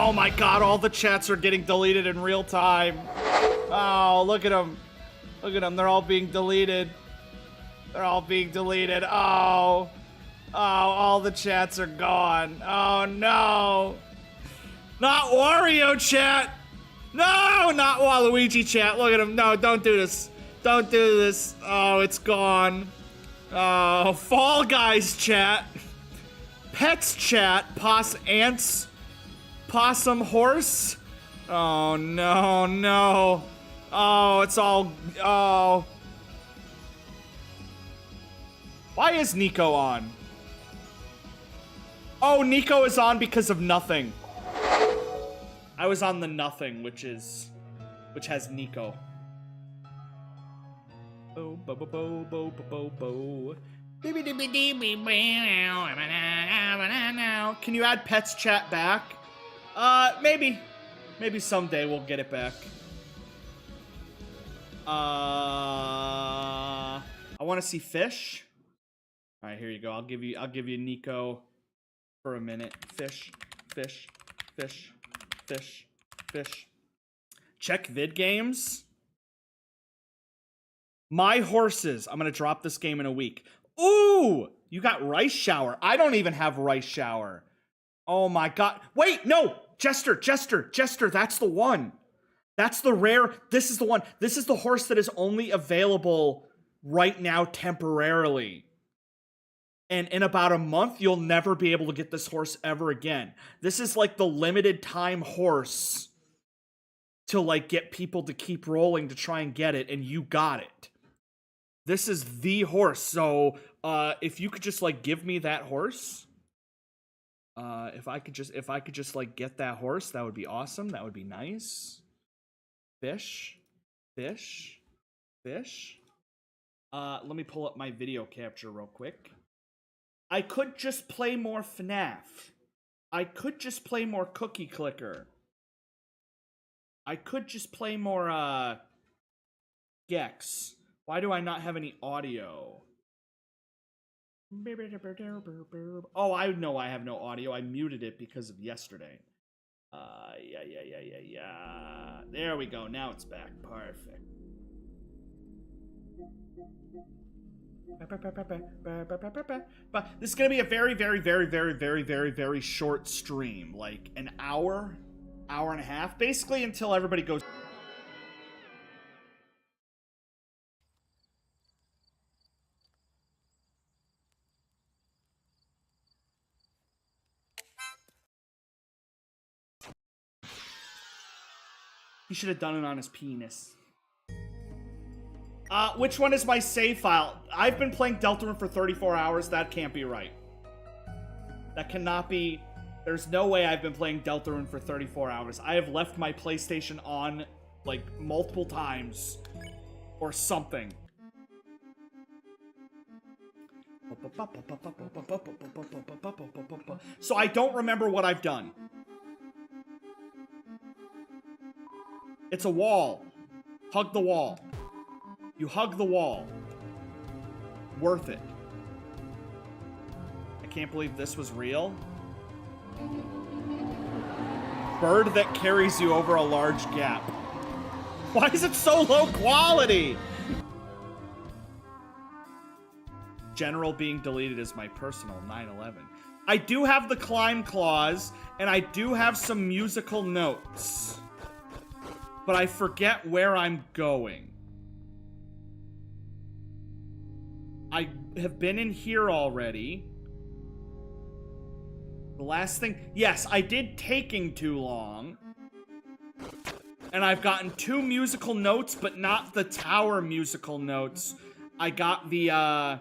Oh my god, all the chats are getting deleted in real time. Oh, look at them. Look at them, they're all being deleted. They're all being deleted. Oh. Oh, all the chats are gone. Oh no. Not Wario chat. No, not Waluigi chat. Look at him. No, don't do this. Don't do this. Oh, it's gone. Oh, Fall Guys chat. Pets chat. Ants. Possum horse. Oh, no, no. Oh, it's all... Oh. Why is Nico on? Oh, Nico is on because of nothing. I was on the nothing, which has Nico. Bo bo bo bo bo bo bo. Can you add Pets chat back? Maybe. Maybe someday we'll get it back. I want to see fish. All right, here you go. I'll give you Nico for a minute. Fish, fish, fish, fish, fish. Check vid games. My horses. I'm gonna drop this game in a week. Ooh, you got Rice Shower. I don't even have Rice Shower. Oh my god. Wait, no. Jester. That's the one. That's the rare. This is the one. This is the horse that is only available right now temporarily. And in about a month, you'll never be able to get this horse ever again. This is like the limited time horse to like get people to keep rolling to try and get it, and you got it. This is the horse. So if you could just like give me that horse, if I could just like get that horse, that would be awesome. That would be nice. Fish, fish, fish. Let me pull up my video capture real quick. I could just play more FNAF. I could just play more Cookie Clicker. I could just play more, Gex. Why do I not have any audio? Oh, I know I have no audio. I muted it because of yesterday. Yeah. There we go. Now it's back. Perfect. But this is gonna be a very short stream, like an hour and a half, basically until everybody goes. He should have done it on his penis. Which one is my save file? I've been playing Deltarune for 34 hours. That can't be right. That cannot be. There's no way I've been playing Deltarune for 34 hours. I have left my PlayStation on, like, multiple times. Or something. So I don't remember what I've done. It's a wall. Hug the wall. You hug the wall. Worth it. I can't believe this was real. Bird that carries you over a large gap. Why is it so low quality? General being deleted is my personal 9/11. I do have the climb clause, and I do have some musical notes. But I forget where I'm going. I have been in here already. The last thing... Yes, I did Taking Too Long. And I've gotten 2 musical notes, but not the tower musical notes. I got the,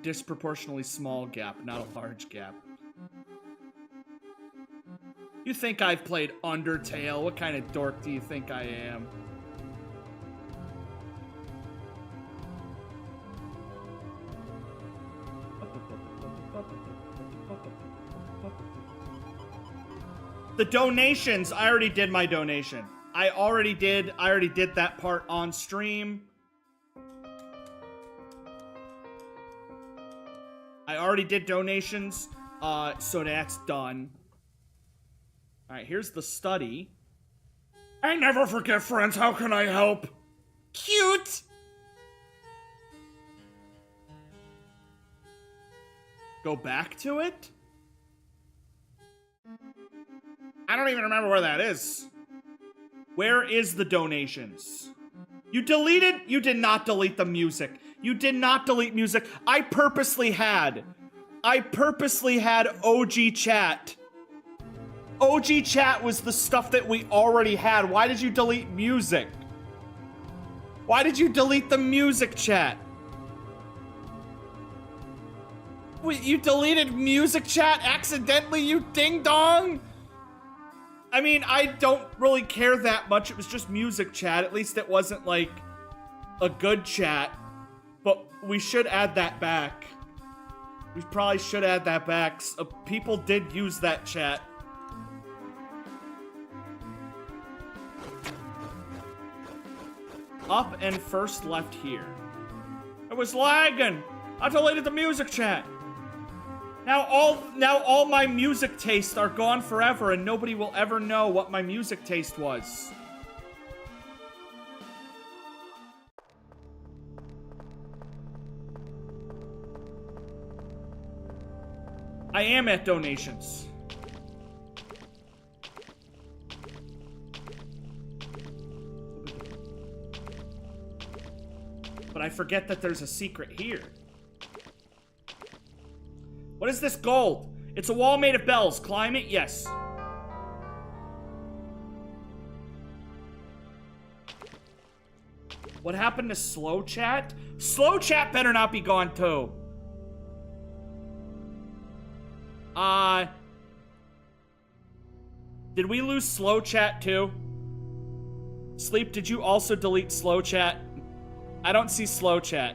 disproportionately small gap, not a large gap. You think I've played Undertale? What kind of dork do you think I am? The donations, I already did my donation. I already did that part on stream. I already did donations, so that's done. Alright, here's the study. I never forget friends, how can I help? Cute! Go back to it? I don't even remember where that is. Where is the donations? You did not delete the music. You did not delete music. I purposely had OG chat. OG chat was the stuff that we already had. Why did you delete music? Why did you delete the music chat? Wait, you deleted music chat accidentally, you ding dong? I mean, I don't really care that much. It was just music chat. At least it wasn't like a good chat. But we should add that back. We probably should add that back. People did use that chat. Up and first left here. It was lagging. I deleted the music chat. Now all my music tastes are gone forever and nobody will ever know what my music taste was. I am at donations. But I forget that there's a secret here. What is this gold? It's a wall made of bells. Climb it? Yes. What happened to slow chat? Slow chat better not be gone too. Did we lose slow chat too? Sleep, did you also delete slow chat? I don't see slow chat.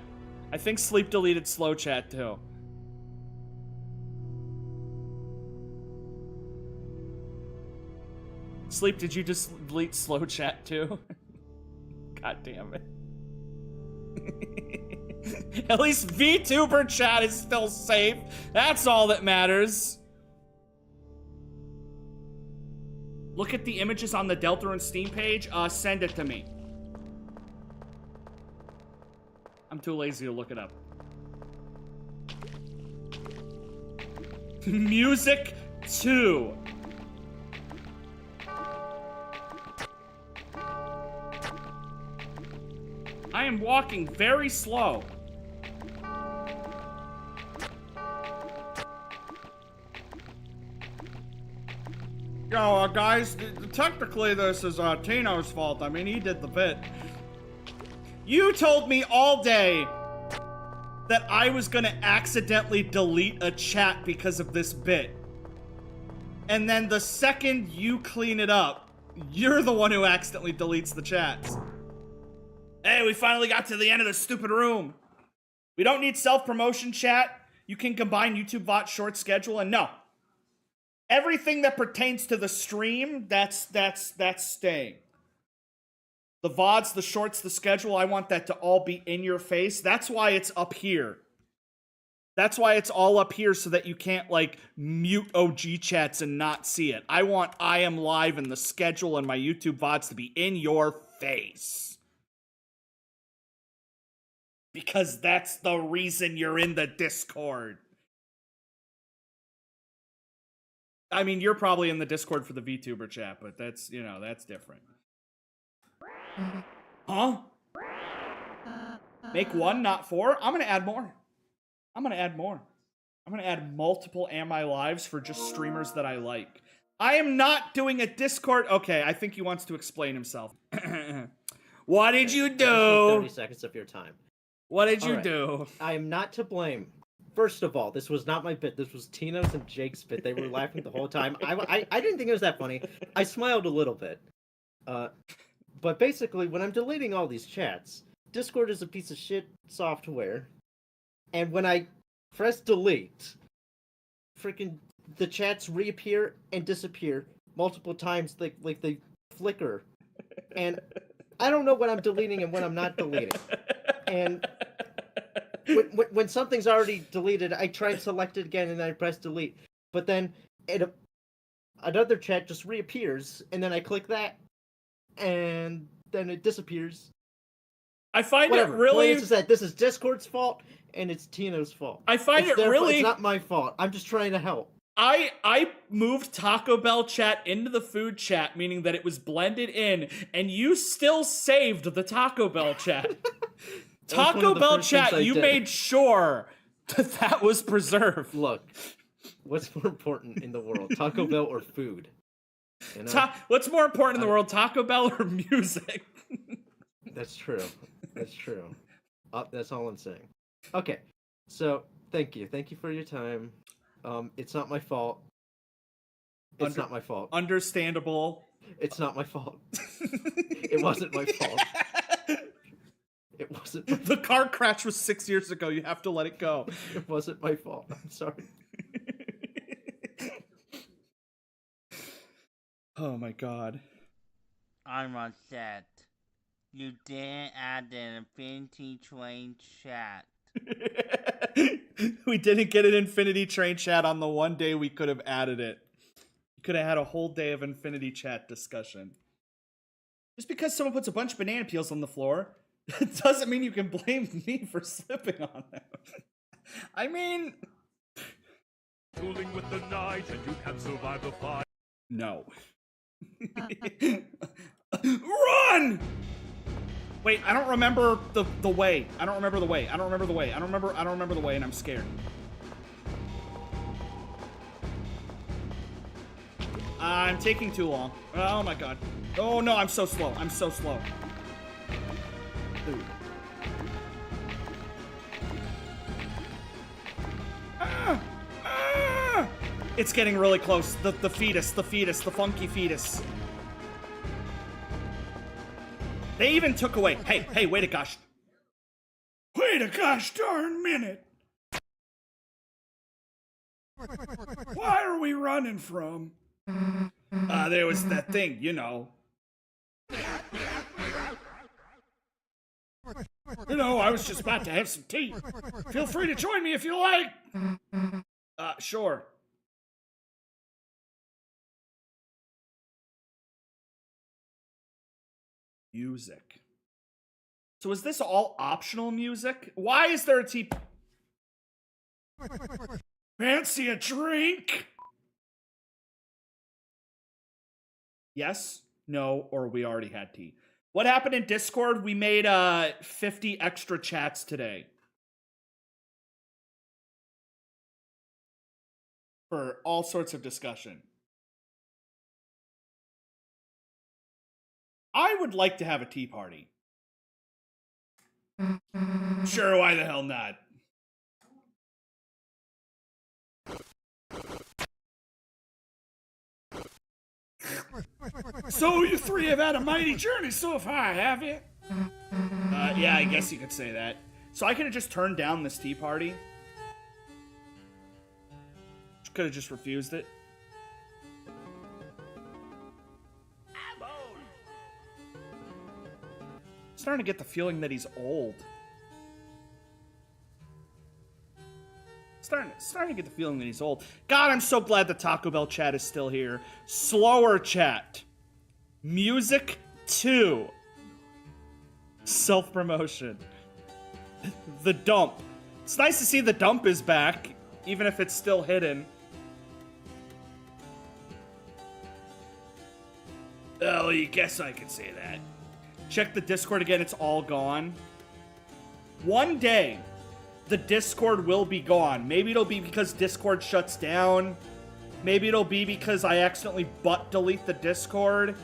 I think Sleep deleted slow chat too. Sleep, did you just delete slow chat too? God damn it. At least VTuber chat is still safe. That's all that matters. Look at the images on the Deltarune Steam page. Send it to me. I'm too lazy to look it up. Music 2. I am walking very slow. Yo, guys, technically this is Tino's fault. I mean, he did the bit. You told me all day that I was gonna accidentally delete a chat because of this bit. And then the second you clean it up, you're the one who accidentally deletes the chats. Hey, we finally got to the end of this stupid room. We don't need self-promotion chat. You can combine YouTube VOD short schedule, and no. Everything that pertains to the stream, that's staying. The VODs, the shorts, the schedule, I want that to all be in your face. That's why it's up here. That's why it's all up here so that you can't, like, mute OG chats and not see it. I want I Am Live and the schedule and my YouTube VODs to be in your face. Because that's the reason you're in the Discord. I mean, you're probably in the Discord for the VTuber chat, but that's, you know, that's different. Huh? Make 1, not 4? I'm gonna add more. I'm gonna add more. I'm gonna add multiple Am I Lives for just streamers that I like. I am not doing a Discord. Okay, I think he wants to explain himself. What did you do? 30 seconds of your time. What did you do? I am not to blame. First of all, this was not my bit. This was Tino's and Jake's bit. They were laughing the whole time. I didn't think it was that funny. I smiled a little bit. But basically, when I'm deleting all these chats, Discord is a piece of shit software. And when I press delete, freaking the chats reappear and disappear multiple times, like they flicker. And I don't know when I'm deleting and when I'm not deleting. And when something's already deleted, I try and select it again and then I press delete. But then another chat just reappears, and then I click that, and then it disappears. I find Whatever. it really... Point is that this is Discord's fault, and it's Tino's fault. I find it's it really... It's not my fault. I'm just trying to help. I moved Taco Bell chat into the food chat, meaning that it was blended in, and you still saved the Taco Bell chat. Taco Bell chat, you made sure that was preserved. Look, what's more important in the world, Taco Bell or food? You know? What's more important in the world, Taco Bell or music? That's true. That's true. That's all I'm saying. Okay, so thank you for your time. It's not my fault. It's not my fault. Understandable. It's not my fault. It wasn't my fault. It wasn't. The car crash was 6 years ago. You have to let it go. It wasn't my fault. I'm sorry. Oh my god. I'm upset. You didn't add the Infinity Train chat. We didn't get an Infinity Train chat on the one day we could have added it. We could have had a whole day of Infinity Chat discussion. Just because someone puts a bunch of banana peels on the floor, it doesn't mean you can blame me for slipping on them. I mean... Dueling with the night and you can survive the fight. No. Run! Wait, I don't remember the way. I don't remember the way. I don't remember the way. I don't remember the way, and I'm scared. I'm taking too long. Oh my god. Oh no, I'm so slow. I'm so slow. Ooh. It's getting really close. The fetus, the funky fetus. They even took away. Hey, wait a gosh. Wait a gosh darn minute. Why are we running from? There was that thing, you know. I was just about to have some tea. Feel free to join me if you like. Sure. Music. So is this all optional music? Why is there a tea? Fancy a drink? Yes, no, or we already had tea. What happened in Discord? We made 50 extra chats today. For all sorts of discussion. I would like to have a tea party. Sure, why the hell not? So you three have had a mighty journey so far, have you? Yeah, I guess you could say that. So I could have just turned down this tea party. Could have just refused it. Starting to get the feeling that he's old. Starting to get the feeling that he's old. God, I'm so glad the Taco Bell chat is still here. Slower chat. Music 2. Self-promotion. The dump. It's nice to see the dump is back, even if it's still hidden. Oh, you guess I could say that. Check the Discord again, it's all gone. One day, the Discord will be gone. Maybe it'll be because Discord shuts down. Maybe it'll be because I accidentally butt delete the Discord.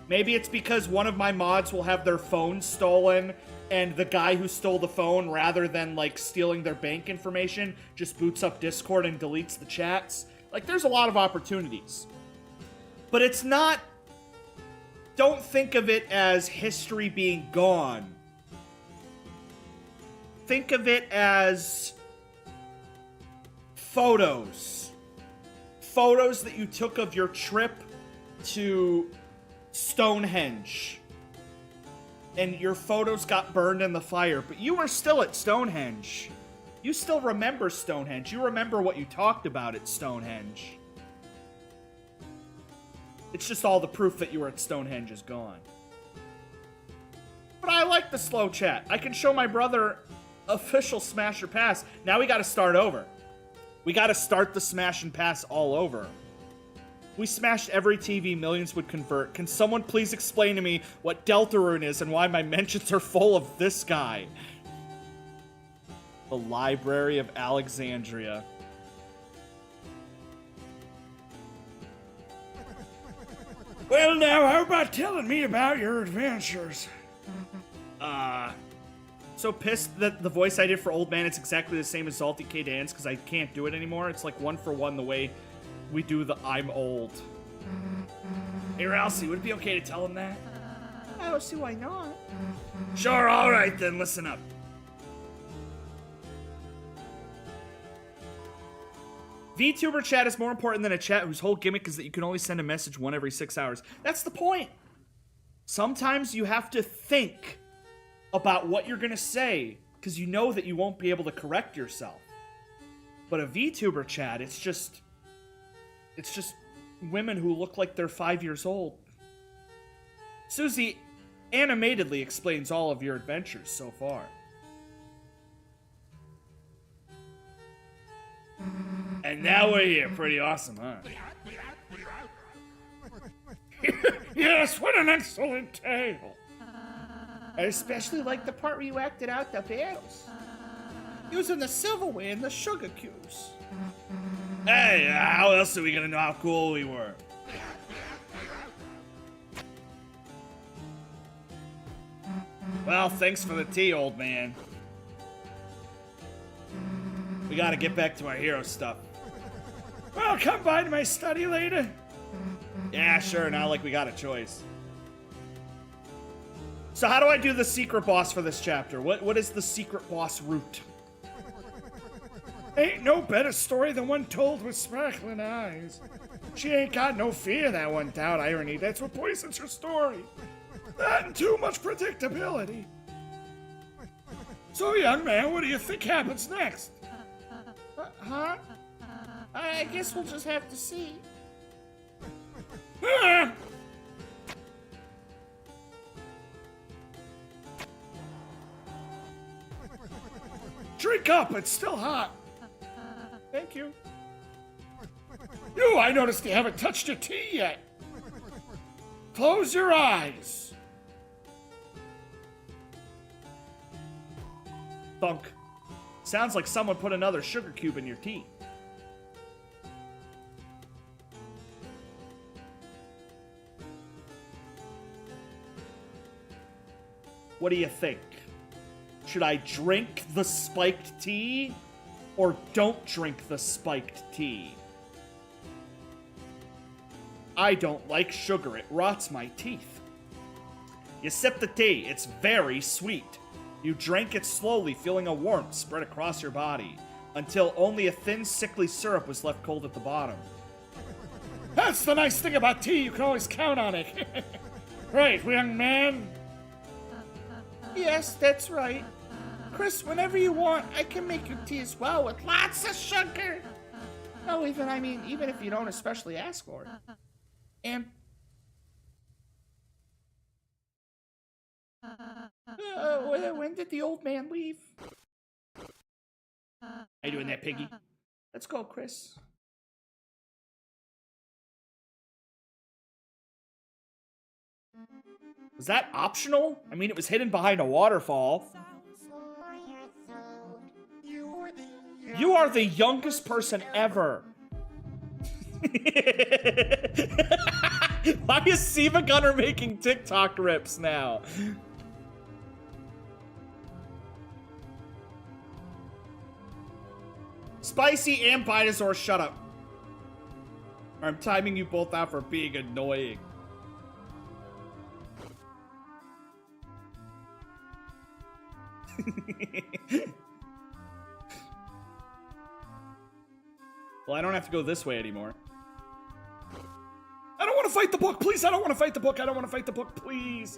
Maybe it's because one of my mods will have their phone stolen and the guy who stole the phone, rather than like stealing their bank information, just boots up Discord and deletes the chats. Like, there's a lot of opportunities. But it's not... Don't think of it as history being gone. Think of it as photos. Photos that you took of your trip to Stonehenge. And your photos got burned in the fire, but you were still at Stonehenge. You still remember Stonehenge. You remember what you talked about at Stonehenge. It's just all the proof that you were at Stonehenge is gone. But I like the slow chat. I can show my brother official Smash or Pass. Now we gotta start over. We gotta start the Smash and Pass all over. We smashed every TV millions would convert. Can someone please explain to me what Deltarune is and why my mentions are full of this guy? The Library of Alexandria. Well, now, how about telling me about your adventures? So pissed that the voice I did for Old Man is exactly the same as Zalty K. Dance because I can't do it anymore. It's like 1-for-1 the way we do the I'm old. Hey, Ralsei, would it be okay to tell him that? I don't see why not. Sure, alright then, listen up. VTuber chat is more important than a chat whose whole gimmick is that you can only send a message one every 6 hours. That's the point. Sometimes you have to think about what you're gonna say because you know that you won't be able to correct yourself. But a VTuber chat, it's just women who look like they're 5 years old. Susie animatedly explains all of your adventures so far. And now we're here. Pretty awesome, huh? Yes, what an excellent tale. I especially like the part where you acted out the battles. Using the silverware and the sugar cubes. Hey, how else are we gonna know how cool we were? Well, thanks for the tea, old man. We gotta get back to our hero stuff. Well, come by to my study later. Yeah, sure, not like we got a choice. So how do I do the secret boss for this chapter? What is the secret boss route? Ain't no better story than one told with sparkling eyes. She ain't got no fear, that one doubt irony. That's what poisons her story. That and too much predictability. So, young man, what do you think happens next? Huh? I guess we'll just have to see. Drink up, it's still hot. Thank you. I noticed you haven't touched your tea yet. Close your eyes. Thunk. Sounds like someone put another sugar cube in your tea. What do you think? Should I drink the spiked tea or don't drink the spiked tea? I don't like sugar, it rots my teeth. You sip the tea, it's very sweet. You drank it slowly, feeling a warmth spread across your body, until only a thin, sickly syrup was left cold at the bottom. That's the nice thing about tea, you can always count on it. Right, young man? Yes, that's right. Chris, whenever you want, I can make your tea as well with lots of sugar. No, even if you don't especially ask for it. And when did the old man leave? How you doing there, piggy? Let's go, Chris. Was that optional? I mean, it was hidden behind a waterfall. You are the youngest person ever. Why is Siva Gunner making TikTok rips now? Spicy and Binosaur, shut up. I'm timing you both out for being annoying. Well, I don't have to go this way anymore. I don't want to fight the book, please. I don't want to fight the book. I don't want to fight the book, please.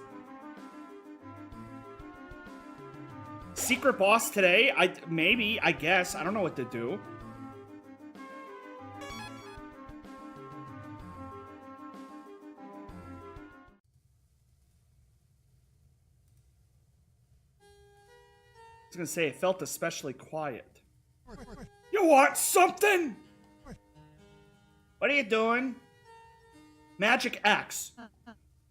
Secret boss today? Maybe, I guess. I don't know what to do. was gonna say, it felt especially quiet. You want something? What are you doing? Magic X.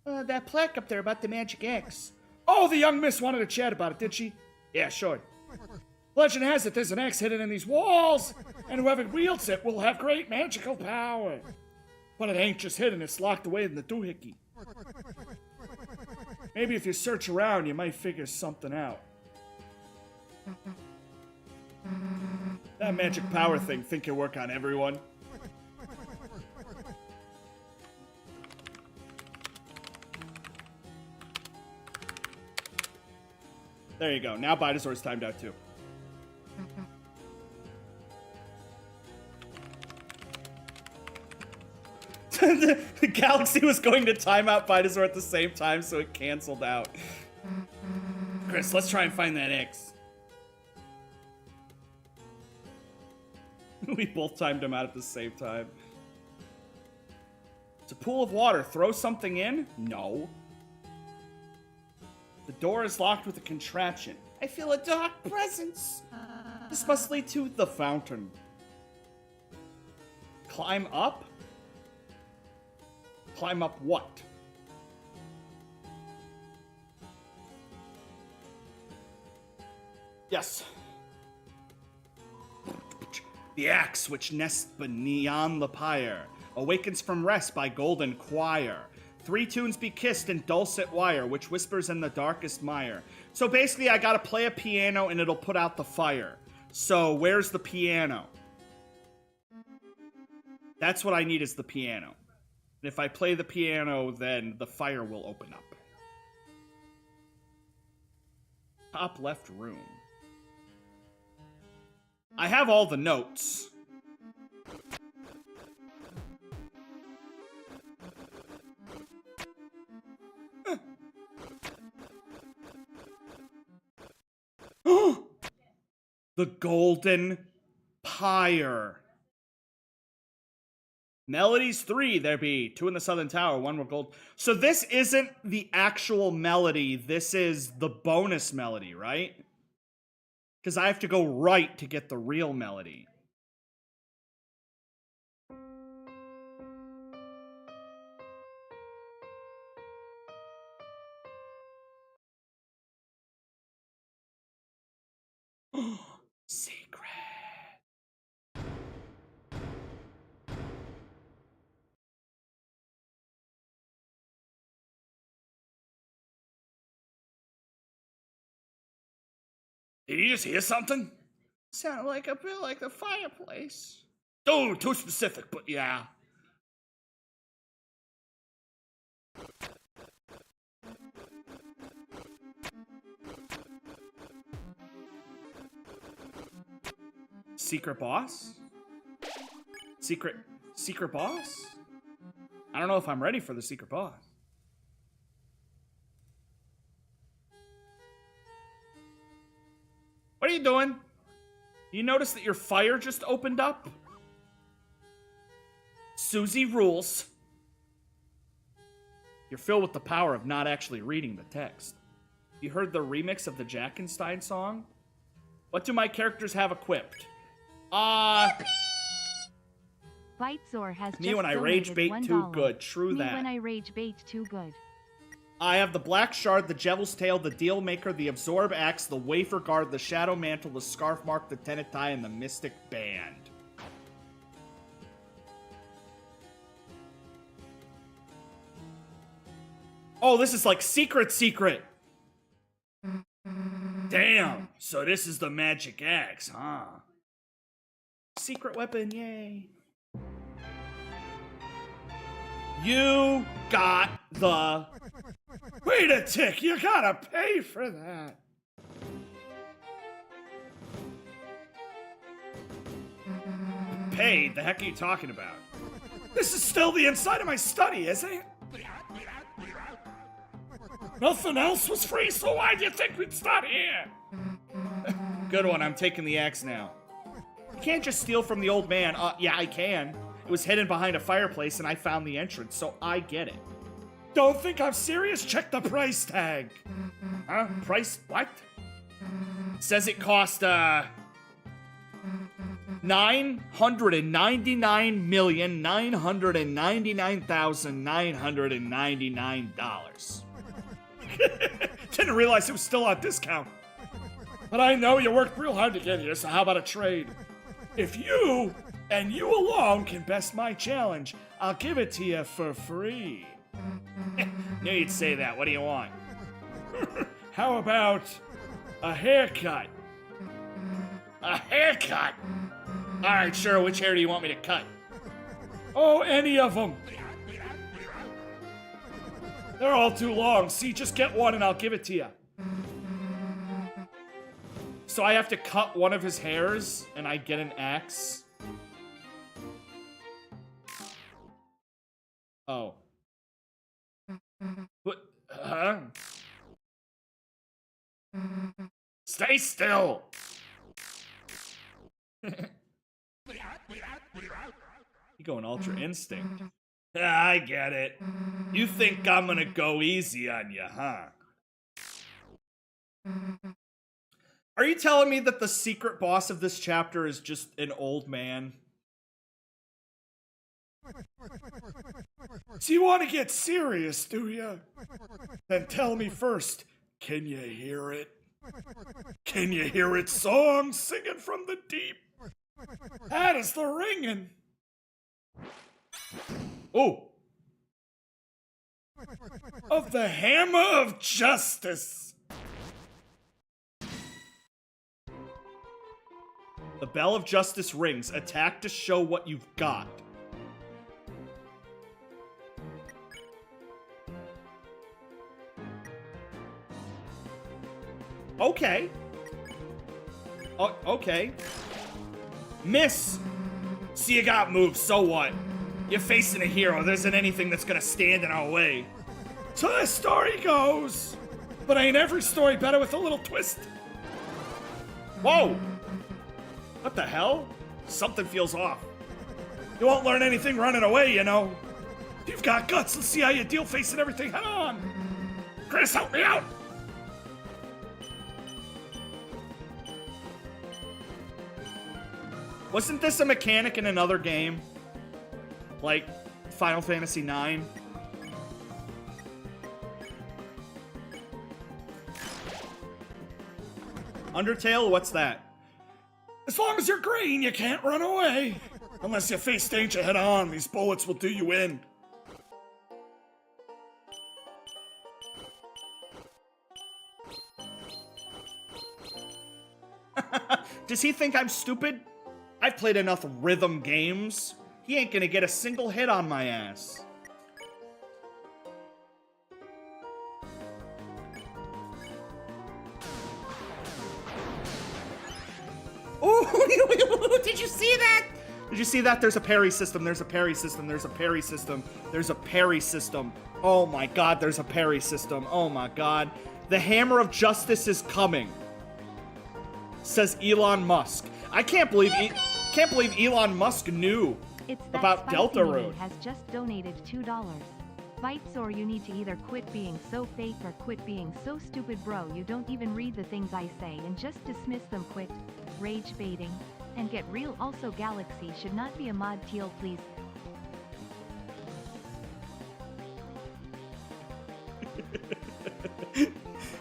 That plaque up there about the Magic X. Oh, the young miss wanted to chat about it, did she? Yeah, sure. Legend has it there's an axe hidden in these walls, and whoever wields it will have great magical power. But it ain't just hidden, it's locked away in the doohickey. Maybe if you search around, you might figure something out. That magic power thing think can work on everyone. There you go. Now Bidazor's timed out too. The galaxy was going to time out Bidazor at the same time, so it canceled out. Chris, let's try and find that X. We both timed him out at the same time. It's a pool of water. Throw something in? No. The door is locked with a contraption. I feel a dark presence. This must lead to the fountain. Climb up? Climb up what? Yes. The axe which nests beyond the pyre awakens from rest by golden choir. 3 tunes be kissed in dulcet wire, which whispers in the darkest mire. So basically, I gotta play a piano and it'll put out the fire. So where's the piano? That's what I need is the piano. And if I play the piano, then the fire will open up. Top left room. I have all the notes. The golden pyre. Melodies 3 there be. 2 in the southern tower, 1 with gold. So this isn't the actual melody. This is the bonus melody, right? Because I have to go right to get the real melody. Secret. Did you just hear something? Sounded like a bit like the fireplace. Oh, too specific, but yeah. Secret boss? Secret boss? I don't know if I'm ready for the secret boss. What are you doing? You notice that your fire just opened up? Susie rules. You're filled with the power of not actually reading the text. You heard the remix of the Jackenstein song? What do my characters have equipped? Bitezor has Me just when I rage donated bait too $1. good. True Me that. when I rage bait too good. I have the Black Shard, the Devil's Tail, the Deal Maker, the Absorb Axe, the Wafer Guard, the Shadow Mantle, the Scarf Mark, the Tenet Tie, and the Mystic Band. Oh, this is like secret. Damn, so this is the Magic Axe, huh? Secret weapon, yay. You got the... Wait a tick, you gotta pay for that. Paid? The heck are you talking about? This is still the inside of my study, isn't it? Nothing else was free, so why do you think we'd start here? Good one, I'm taking the axe now. You can't just steal from the old man. Yeah, I can. It was hidden behind a fireplace and I found the entrance, so I get it. Don't think I'm serious? Check the price tag. Huh? Price what? Says it cost, $999,999,999. Didn't realize it was still on discount. But I know you worked real hard to get here, so how about a trade? If you, and you alone, can best my challenge, I'll give it to you for free. Knew you'd say that. What do you want? How about a haircut? A haircut? Alright, sure. Which hair do you want me to cut? Oh, any of them. They're all too long. See, just get one and I'll give it to you. So I have to cut one of his hairs and I get an X? Oh. What? Huh? Stay still! You going Ultra Instinct. Yeah, I get it. You think I'm gonna go easy on you, huh? Are you telling me that the secret boss of this chapter is just an old man? So you want to get serious, do you? Then tell me first, can you hear it? Can you hear its song singing from the deep? That is the ringing. Oh. Of the Hammer of Justice. The Bell of Justice rings. Attack to show what you've got. Okay. Oh, okay. Miss! See, you got moves, so what? You're facing a hero, there isn't anything that's gonna stand in our way. So the story goes. But ain't every story better with a little twist? Whoa! What the hell? Something feels off. You won't learn anything running away, you know. You've got guts, let's see how you deal facing everything head on. Chris, help me out! Wasn't this a mechanic in another game? Like Final Fantasy IX? Undertale? What's that? As long as you're green, you can't run away. Unless you face danger head on, these bullets will do you in. Does he think I'm stupid? I've played enough rhythm games. He ain't gonna get a single hit on my ass. Ooh, did you see that? Did you see that? There's a parry system, there's a parry system, there's a parry system, there's a parry system. Oh my god, there's a parry system. Oh my god. The Hammer of Justice is coming. Says Elon Musk. I can't believe Elon Musk knew about Deltarune. Has just donated $2. Bitesor, you need to either quit being so fake or quit being so stupid, bro. You don't even read the things I say and just dismiss them. Quit rage baiting and get real. Also, Galaxy should not be a mod. Teal, please.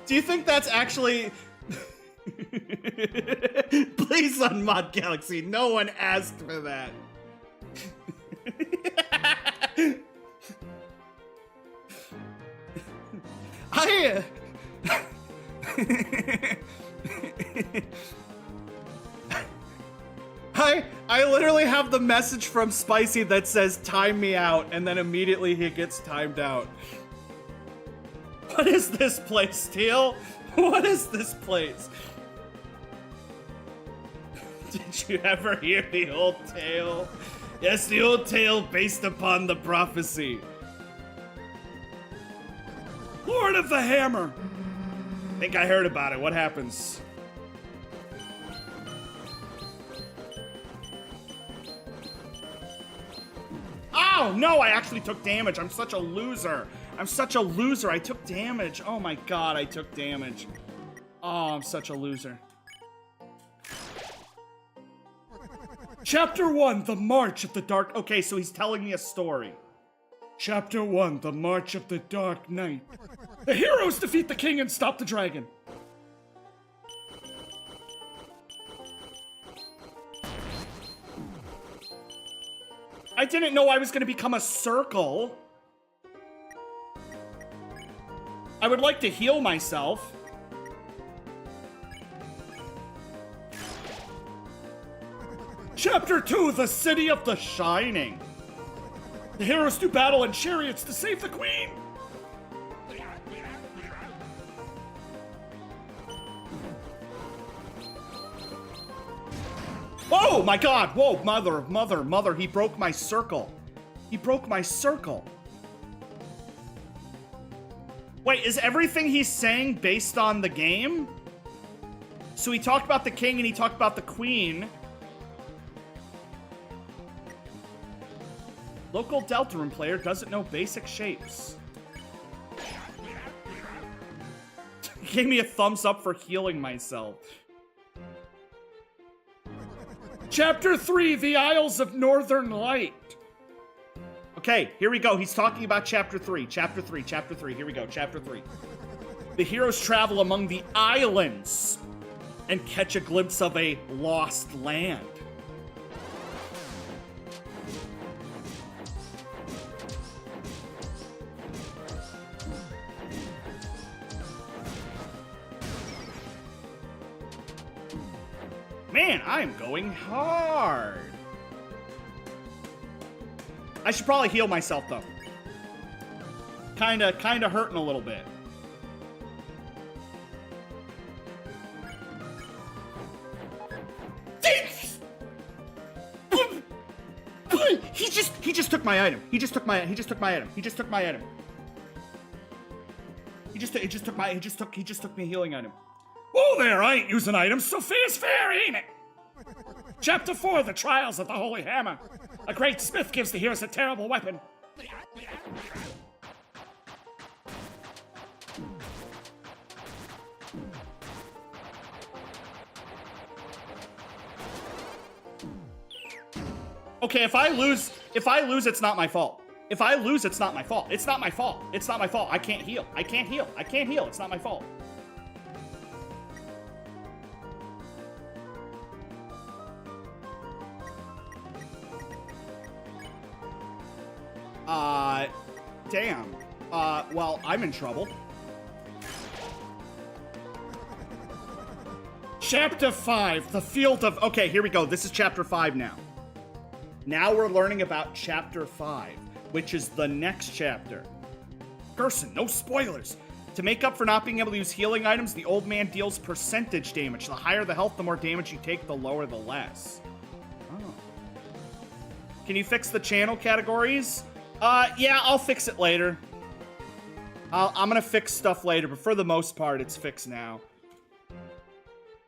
Do you think that's actually... Please unmod Galaxy. No one asked for that. I literally have the message from Spicy that says time me out, and then immediately he gets timed out. What is this place, Teal? What is this place? Did you ever hear the old tale? Yes, the old tale based upon the prophecy. Lord of the Hammer! Think I heard about it. What happens? Oh, no, I actually took damage. I'm such a loser. I'm such a loser. I took damage. Oh my god, I took damage. Oh, I'm such a loser. Chapter 1, The March of the Dark... Okay, so he's telling me a story. Chapter 1, The March of the Dark Knight. The heroes defeat the king and stop the dragon. I didn't know I was going to become a circle. I would like to heal myself. Chapter 2, The City of the Shining. The heroes do battle in chariots to save the queen. Oh my god! Whoa, mother, he broke my circle. He broke my circle. Wait, is everything he's saying based on the game? So he talked about the king and he talked about the queen. Local Deltarune player doesn't know basic shapes. He gave me a thumbs up for healing myself. Chapter 3, The Isles of Northern Light. Okay, here we go. He's talking about Chapter 3. Chapter 3, Chapter 3. Here we go, Chapter 3. The heroes travel among the islands and catch a glimpse of a lost land. Man, I'm going hard. I should probably heal myself, though. Kinda hurting a little bit. He just took my item. He just took my item. He just took me a healing item. Whoa there, I ain't using items, so fair's fair, ain't it? Chapter 4, The Trials of the Holy Hammer. A great smith gives the heroes a terrible weapon. Okay, if I lose, it's not my fault. If I lose, it's not my fault. It's not my fault. It's not my fault. I can't heal. I can't heal. I can't heal. It's not my fault. Damn. Well, I'm in trouble. Chapter 5, The Field of... Okay, here we go. This is Chapter 5 now. Now we're learning about Chapter 5, which is the next chapter. Gerson, no spoilers. To make up for not being able to use healing items, the old man deals percentage damage. The higher the health, the more damage you take, the lower the less. Oh. Can you fix the channel categories? Yeah, I'll fix it later. I'm gonna fix stuff later, but for the most part, it's fixed now.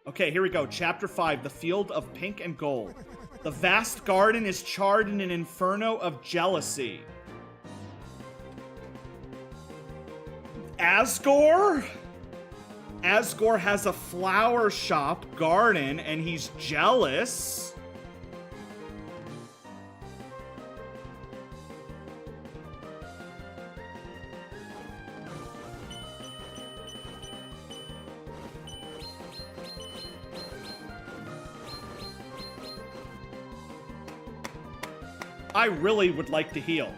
Okay, here we go. Chapter 5, The Field of Pink and Gold. The vast garden is charred in an inferno of jealousy. Asgore? Asgore has a flower shop garden, and he's jealous. I really would like to heal.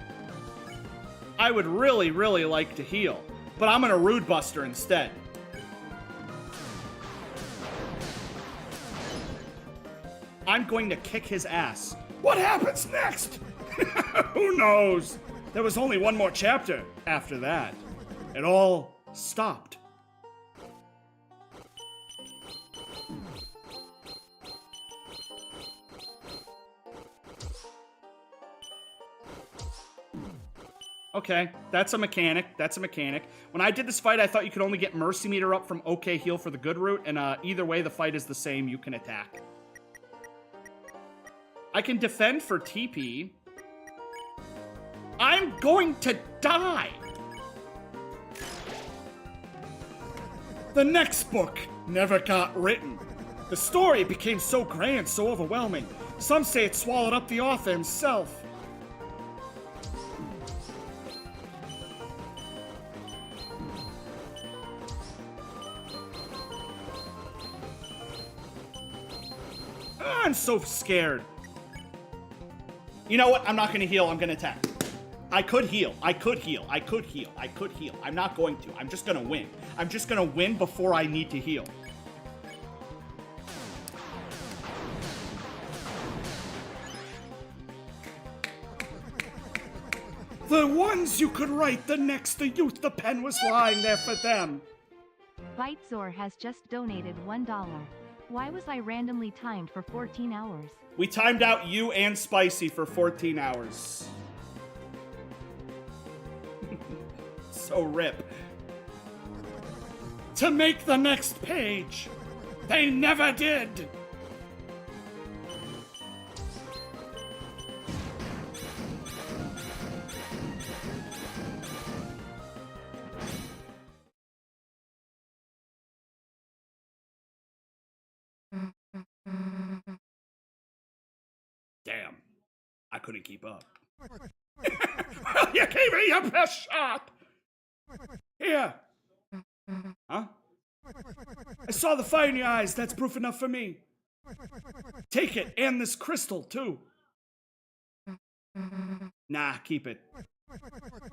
I would really, really like to heal. But I'm gonna Rude Buster instead. I'm going to kick his ass. What happens next? Who knows? There was only one more chapter after that. It all stopped. Okay, that's a mechanic. That's a mechanic. When I did this fight, I thought you could only get Mercy Meter up from OK Heal for the good route, and either way, the fight is the same. You can attack. I can defend for TP. I'm going to die! The next book never got written. The story became so grand, so overwhelming. Some say it swallowed up the author himself. I'm so scared. You know what? I'm not gonna heal, I'm gonna attack. I could heal, I could heal, I could heal, I could heal. I'm not going to, I'm just gonna win. I'm just gonna win before I need to heal. The ones you could write the next to youth, the pen was lying there for them. Bitezor has just donated $1. Why was I randomly timed for 14 hours? We timed out you and Spicy for 14 hours. So rip. To make the next page. They never did. Damn. I couldn't keep up. Well, you gave me your best shot. Here. Huh? I saw the fire in your eyes. That's proof enough for me. Take it, and this crystal, too. Nah, keep it.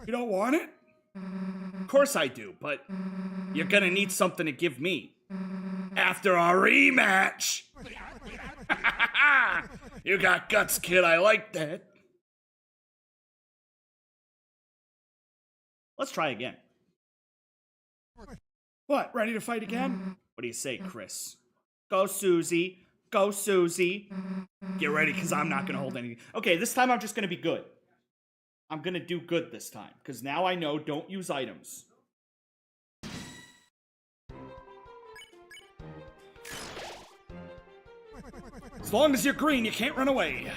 You don't want it? Of course I do, but you're gonna need something to give me. After our rematch! You got guts, kid. I like that. Let's try again. What, ready to fight again? What do you say, Chris? Go, Susie. Go, Susie. Get ready, because I'm not going to hold anything. Okay, this time I'm just going to be good. I'm going to do good this time, because now I know don't use items. As long as you're green, you can't run away.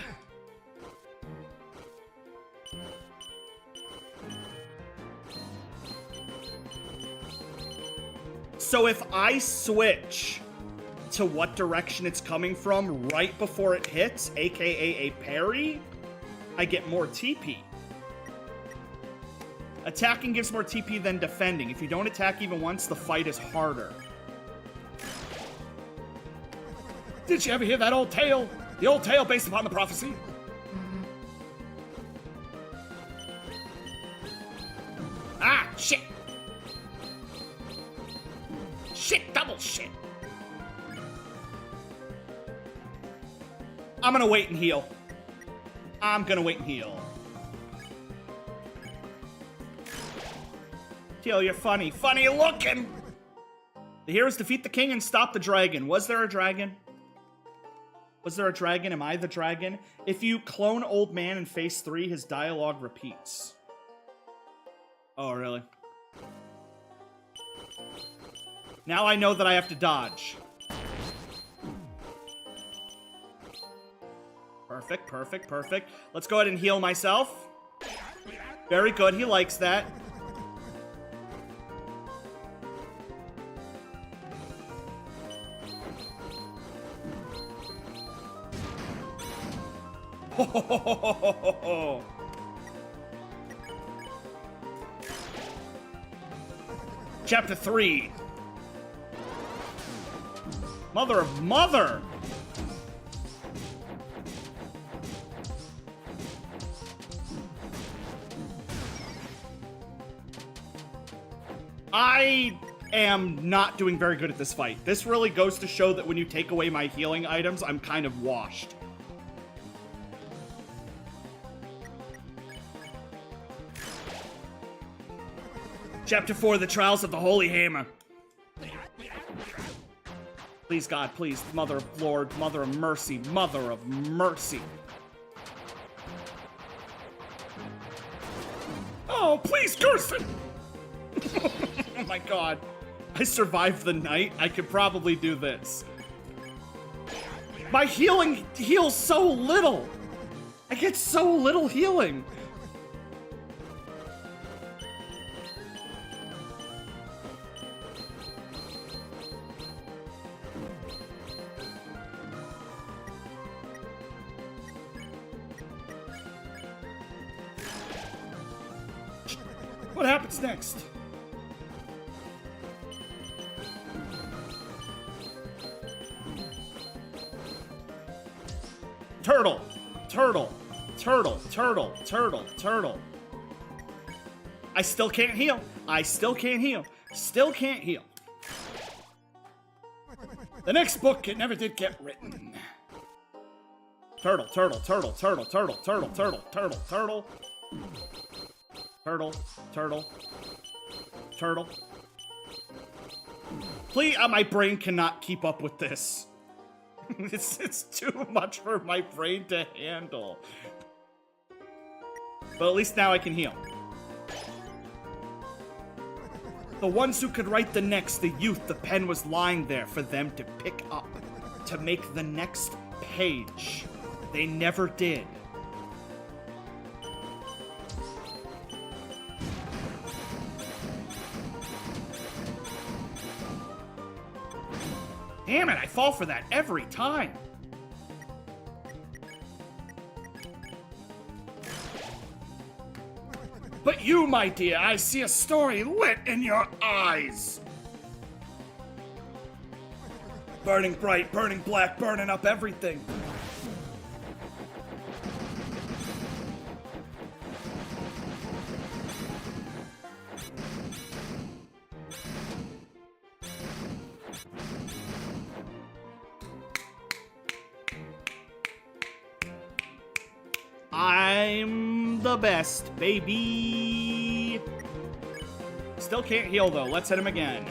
So if I switch to what direction it's coming from right before it hits, aka a parry, I get more TP. Attacking gives more TP than defending. If you don't attack even once, the fight is harder. Did you ever hear that old tale? The old tale based upon the prophecy? Ah, shit! Shit, double shit! I'm gonna wait and heal. I'm gonna wait and heal. Teal, you're funny. Funny looking! The heroes defeat the king and stop the dragon. Was there a dragon? Was there a dragon? Am I the dragon? If you clone Old Man in Phase 3, his dialogue repeats. Oh, really? Now I know that I have to dodge. Perfect, perfect, perfect. Let's go ahead and heal myself. Very good, he likes that. Ho, ho, ho, ho, ho, ho, ho. Chapter 3. Mother of mother! I am not doing very good at this fight. This really goes to show that when you take away my healing items, I'm kind of washed. Chapter 4, The Trials of the Holy Hammer. Please, God, please. Mother of Lord, Mother of Mercy, Mother of Mercy. Oh, please, Kirsten! Oh my god. I survived the night. I could probably do this. My healing heals so little. I get so little healing. What happens next? Turtle, turtle, turtle, turtle, turtle, turtle. I still can't heal. I still can't heal. Still can't heal. The next book, it never did get written. Turtle, turtle, turtle, turtle, turtle, turtle, turtle, turtle, turtle. Turtle, turtle, turtle. Please, my brain cannot keep up with this. It's too much for my brain to handle. But at least now I can heal. The ones who could write the next, the youth, the pen was lying there for them to pick up, to make the next page. They never did. Damn it, I fall for that every time. But you, my dear, I see a story lit in your eyes. Burning bright, burning black, burning up everything. I'm the best, baby. Still can't heal, though. Let's hit him again.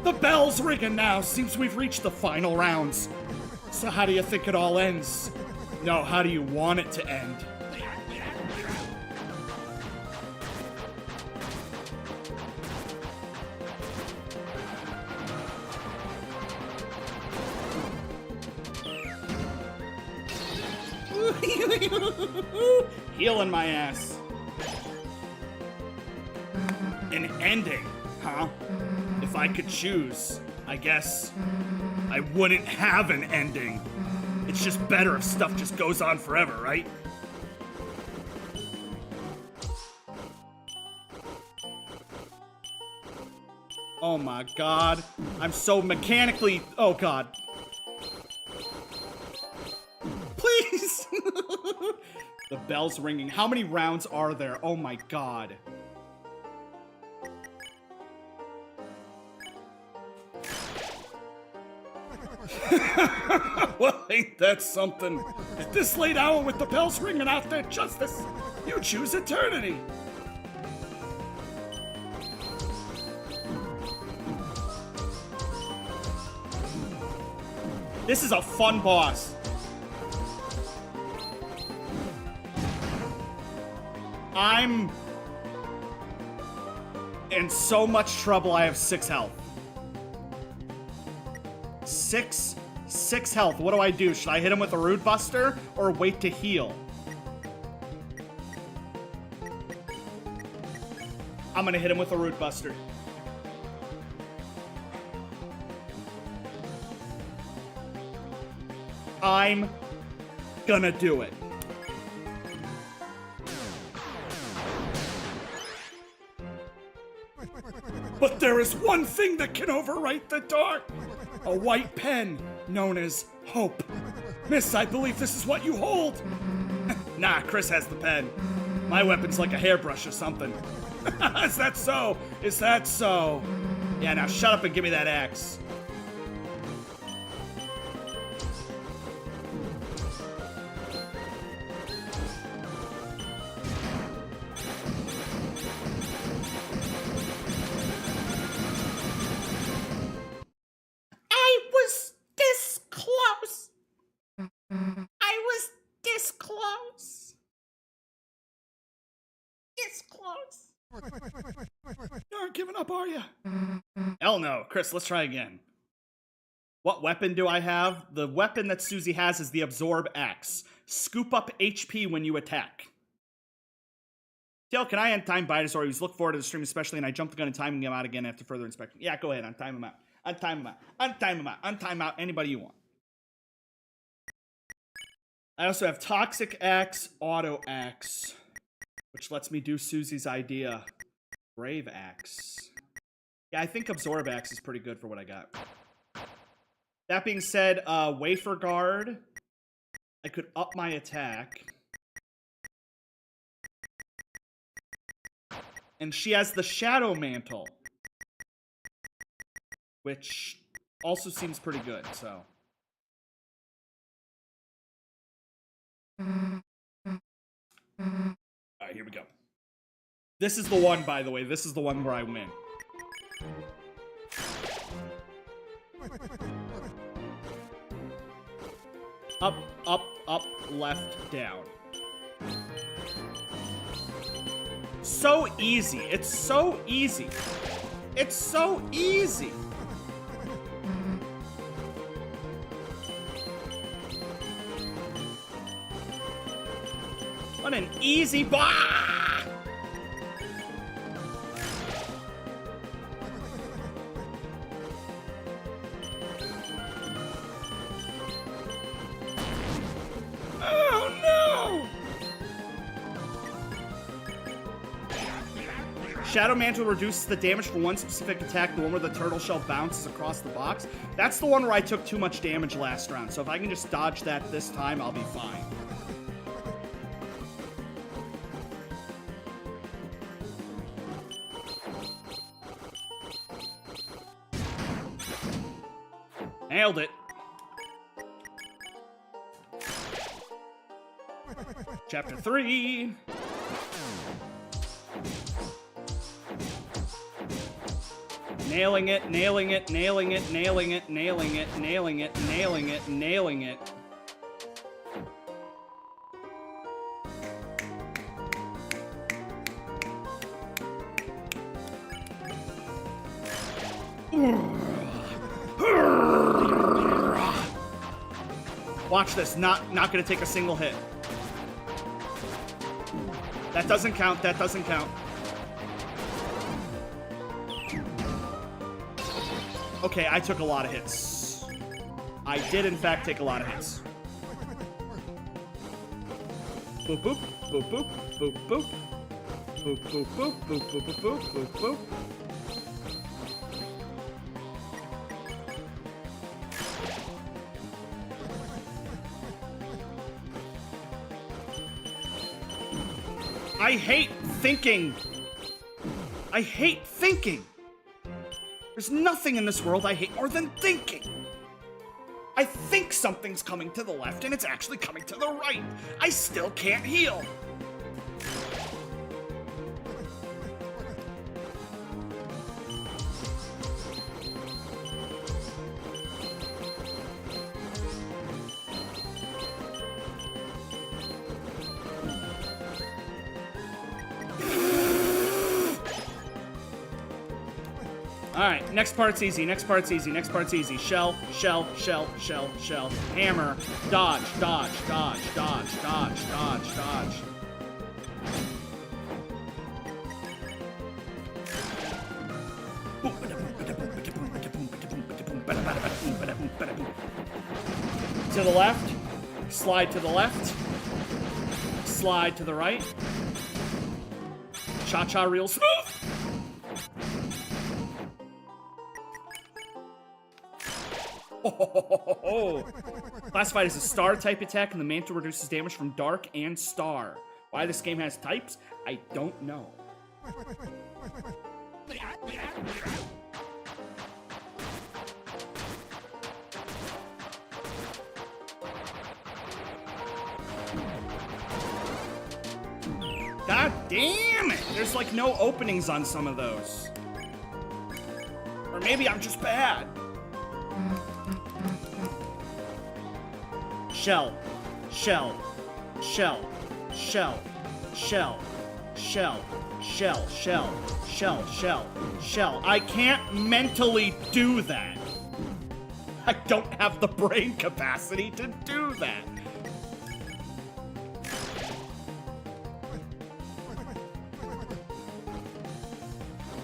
The bell's ringing now. Seems we've reached the final rounds. So how do you think it all ends? No, how do you want it to end? Healing my ass. An ending, huh? If I could choose, I guess I wouldn't have an ending. It's just better if stuff just goes on forever, right? Oh my god. I'm so mechanically... Oh god. Please! The bell's ringing. How many rounds are there? Oh my god. Well, ain't that something? At this late hour with the bells ringing out their justice, you choose eternity. This is a fun boss. I'm in so much trouble. I have 6 health. 6 health. What do I do? Should I hit him with a Rude Buster or wait to heal? I'm gonna hit him with a Rude Buster. I'm gonna do it. But there is one thing that can overwrite the dark. A white pen known as hope. Miss, I believe this is what you hold. Nah, Chris has the pen. My weapon's like a hairbrush or something. Is that so? Is that so? Yeah, now shut up and give me that axe. You aren't giving up, are you? Hell no. Chris, let's try again. What weapon do I have? The weapon that Susie has is the Absorb Axe. Scoop up HP when you attack. Dale, can I untime Bidazor? He's looking forward to the stream especially, and I jumped the gun and timing him out again after further inspection. Yeah, go ahead. Untime him out. Untime him out. Untime him out. Untime out anybody you want. I also have Toxic Axe, Auto Axe. which lets me do Susie's idea. Brave Axe. Yeah, I think Absorb Axe is pretty good for what I got. That being said, Wafer Guard. I could up my attack. And she has the Shadow Mantle, which also seems pretty good, so. Alright, here we go. This is the one, by the way. This is the one where I win. Up, up, up, left, down. So easy. It's so easy. It's so easy. What an easy bah! Oh no! Shadow Mantle reduces the damage for one specific attack, the one where the turtle shell bounces across the box. That's the one where I took too much damage last round, so if I can just dodge that this time, I'll be fine. Nailed it. Chapter 3. Nailing it, nailing it, nailing it, nailing it, nailing it, nailing it, nailing it, nailing it. Watch this, not gonna take a single hit. That doesn't count, that doesn't count. Okay, I took a lot of hits. I did, in fact, take a lot of hits. Boop, boop, boop, boop, boop, boop. Boop, boop, boop, boop, boop, boop, boop, boop, boop. I hate thinking. I hate thinking. There's nothing in this world I hate more than thinking. I think something's coming to the left and it's actually coming to the right. I still can't heal. Alright, next part's easy, next part's easy, next part's easy. Shell, shell, shell, shell, shell. Hammer, dodge, dodge, dodge, dodge, dodge, dodge, dodge. To the left, slide to the left, slide to the right. Cha-cha real smooth. Classified as a star type attack, and the mantle reduces damage from dark and star. Why this game has types, I don't know. God damn it! There's like no openings on some of those. Or maybe I'm just bad. Shell, shell, shell, shell, shell, shell, shell, shell, shell, shell, shell. I can't mentally do that. I don't have the brain capacity to do that.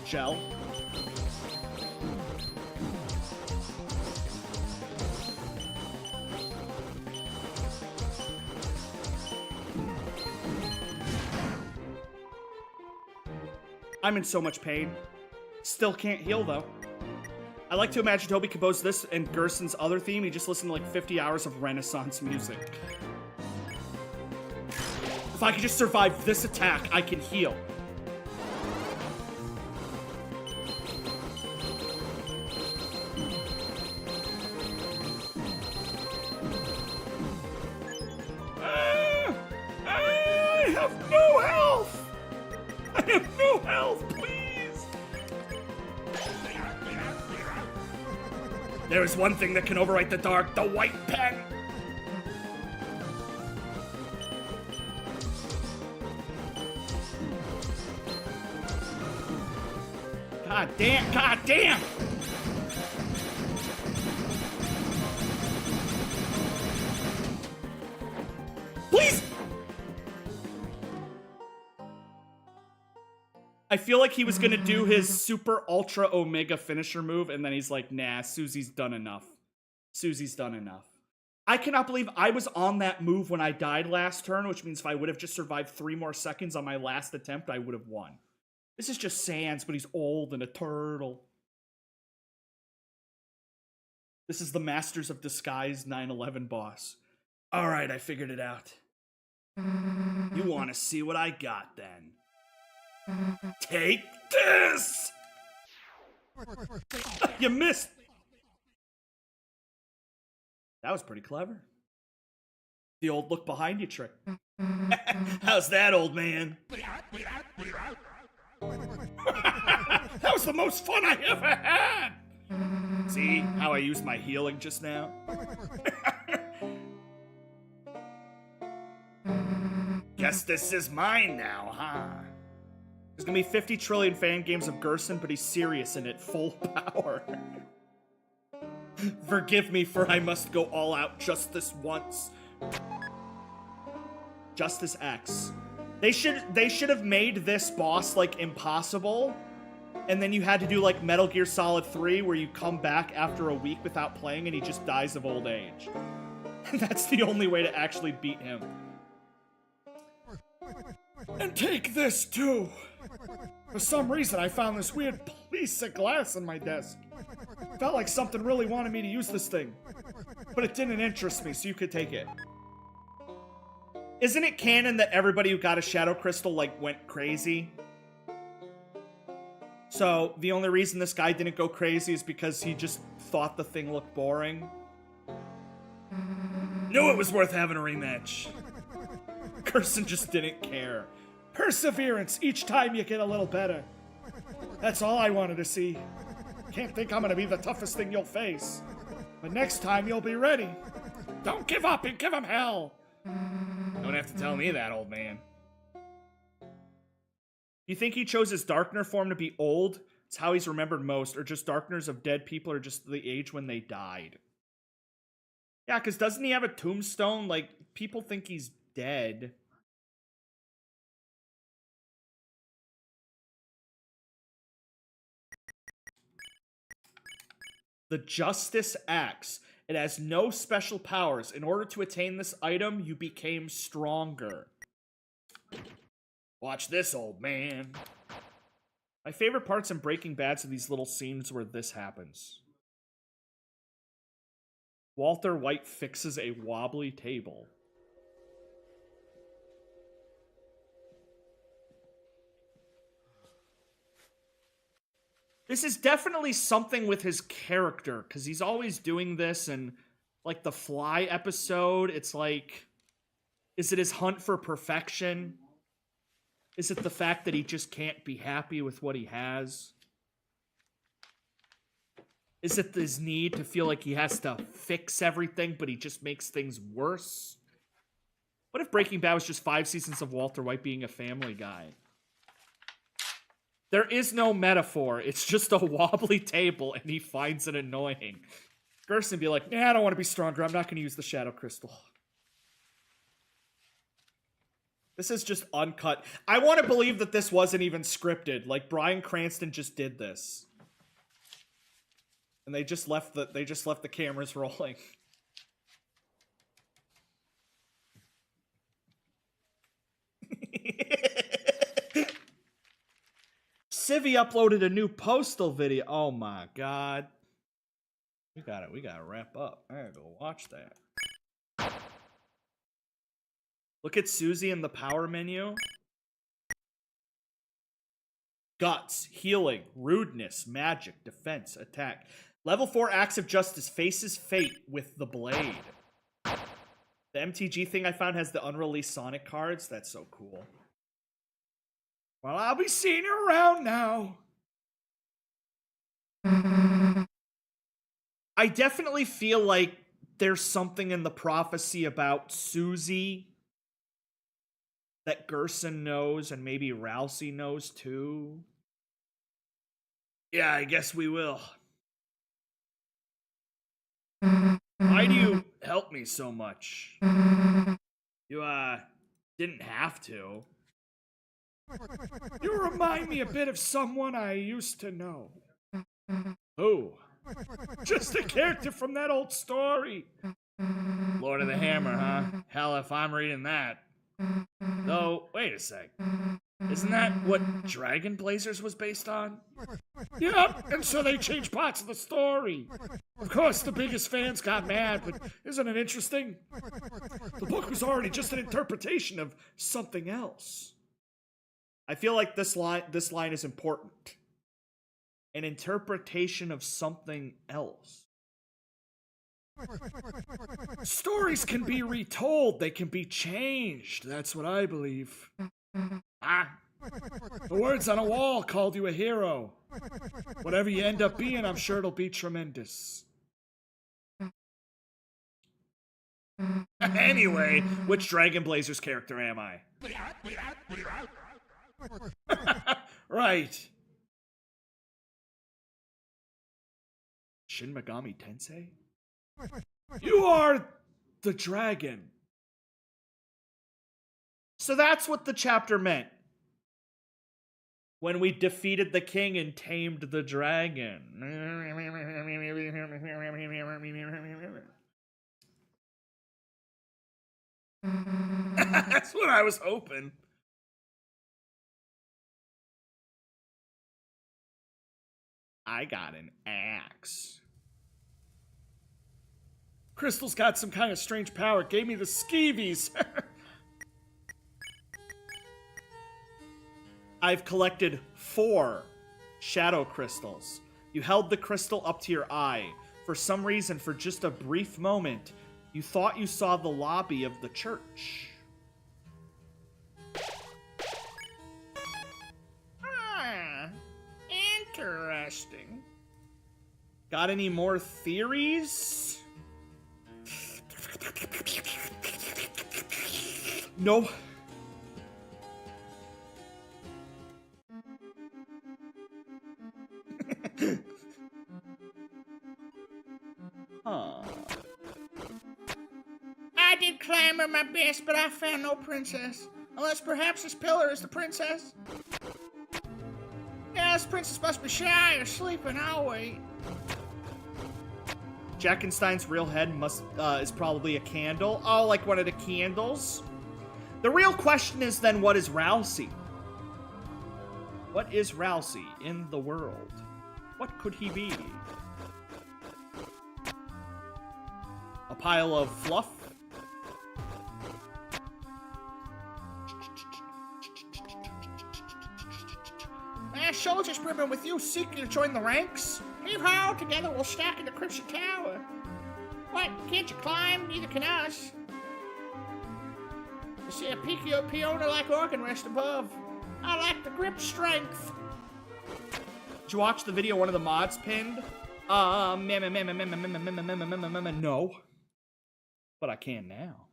Shell. I'm in so much pain. Still can't heal, though. I like to imagine Toby composed this and Gerson's other theme. He just listened to like 50 hours of Renaissance music. If I could just survive this attack, I can heal. I have no health! I have no health, please! There is one thing that can overwrite the dark, the white pen! God damn, god damn! Please! I feel like he was gonna do his super ultra omega finisher move, and then he's like, nah, Susie's done enough. Susie's done enough. I cannot believe I was on that move when I died last turn, which means if I would have just survived 3 more seconds on my last attempt, I would have won. This is just Sans, but he's old and a turtle. This is the Masters of Disguise 9/11 boss. Alright, I figured it out. You want to see what I got, then? Take this! You missed! That was pretty clever. The old look behind you trick. How's that, old man? That was the most fun I ever had! See how I used my healing just now? Guess this is mine now, huh? There's gonna be 50 trillion fan games of Gerson, but he's serious in it, full power. Forgive me, for I must go all out just this once. Justice X. They should have made this boss, like, impossible, and then you had to do, like, Metal Gear Solid 3, where you come back after a week without playing and he just dies of old age. That's the only way to actually beat him. And take this, too! For some reason, I found this weird piece of glass in my desk. Felt like something really wanted me to use this thing. But it didn't interest me, so you could take it. Isn't it canon that everybody who got a Shadow Crystal, like, went crazy? So, the only reason this guy didn't go crazy is because he just thought the thing looked boring? Knew it was worth having a rematch. Gerson just didn't care. Perseverance, each time you get a little better. That's all I wanted to see. Can't think I'm gonna be the toughest thing you'll face. But next time you'll be ready. Don't give up and give him hell! Don't have to tell me that, old man. You think he chose his Darkner form to be old? It's how he's remembered most, or just Darkners of dead people, or just the age when they died? Yeah, because doesn't he have a tombstone? Like, people think he's dead. The Justice Axe. It has no special powers. In order to attain this item, you became stronger. Watch this, old man. My favorite parts in Breaking Bad are these little scenes where this happens. Walter White fixes a wobbly table. This is definitely something with his character, because he's always doing this, and, like, the Fly episode, it's like, is it his hunt for perfection? Is it the fact that he just can't be happy with what he has? Is it his need to feel like he has to fix everything, but he just makes things worse? What if Breaking Bad was just 5 seasons of Walter White being a family guy? There is no metaphor. It's just a wobbly table, and he finds it annoying. Gerson be like, nah, I don't want to be stronger. I'm not going to use the Shadow Crystal. This is just uncut. I want to believe that this wasn't even scripted. Like, Bryan Cranston just did this. And they just left the cameras rolling. Civi uploaded a new postal video. Oh my god. We gotta wrap up. I gotta go watch that. Look at Susie in the power menu. Guts, healing, rudeness, magic, defense, attack. Level 4 acts of justice faces fate with the blade. The MTG thing I found has the unreleased Sonic cards. That's so cool. Well, I'll be seeing you around now. I definitely feel like there's something in the prophecy about Susie that Gerson knows, and maybe Rousey knows too. Yeah, I guess we will. Why do you help me so much? You, didn't have to. You remind me a bit of someone I used to know. Who? Just a character from that old story. Lord of the Hammer, huh? Hell, if I'm reading that. Though, wait a sec. Isn't that what Dragon Blazers was based on? Yep, and so they changed parts of the story. Of course, the biggest fans got mad, but isn't it interesting? The book was already just an interpretation of something else. I feel like this line is important. An interpretation of something else. Stories can be retold, they can be changed. That's what I believe. The words on a wall called you a hero. Whatever you end up being, I'm sure it'll be tremendous. Anyway, which Dragon Blazers character am I? Right. Shin Megami Tensei? You are the dragon. So that's what the chapter meant. When we defeated the king and tamed the dragon. That's what I was hoping. I got an axe. Crystal's got some kind of strange power. It gave me the skeevies. I've collected 4 shadow crystals. You held the crystal up to your eye. For some reason, for just a brief moment, you thought you saw the lobby of the church. Ah, interesting. Got any more theories? No. Huh. I did clamor my best, but I found no princess. Unless perhaps this pillar is the princess. Yeah, this princess must be shy or sleeping. I'll wait. Jackenstein's real head is probably a candle. Oh, like one of the candles? The real question is then, what is Rousey? What is Rousey in the world? What could he be? A pile of fluff? Soldiers brimming with you seeking to join the ranks. Heave-ho, together we'll stack in the Crimson Tower. What, can't you climb? Neither can us. You see a Peona-like organ rest above. I like the grip strength. Did you watch the video one of the mods pinned? No. But I can now.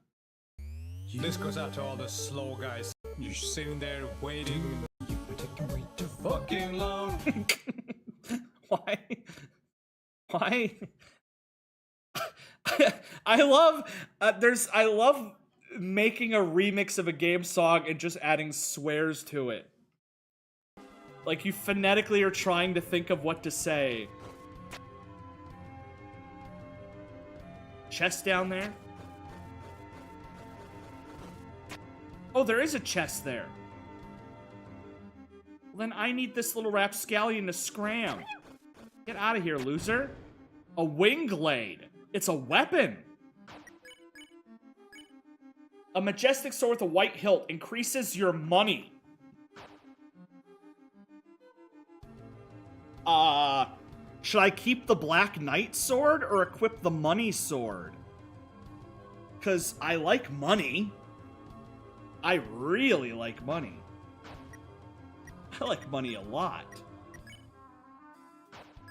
This goes out to all the slow guys. You're sitting there waiting. You're taking way too fucking long. Why? Why? I love I love making a remix of a game song and just adding swears to it. Like you phonetically are trying to think of what to say. Chest down there? Oh, there is a chest there. Then I need this little rapscallion to scram. Get out of here, loser. A wing blade. It's a weapon. A majestic sword with a white hilt increases your money. Should I keep the Black Knight sword or equip the money sword? Because I like money. I really like money. I like money a lot.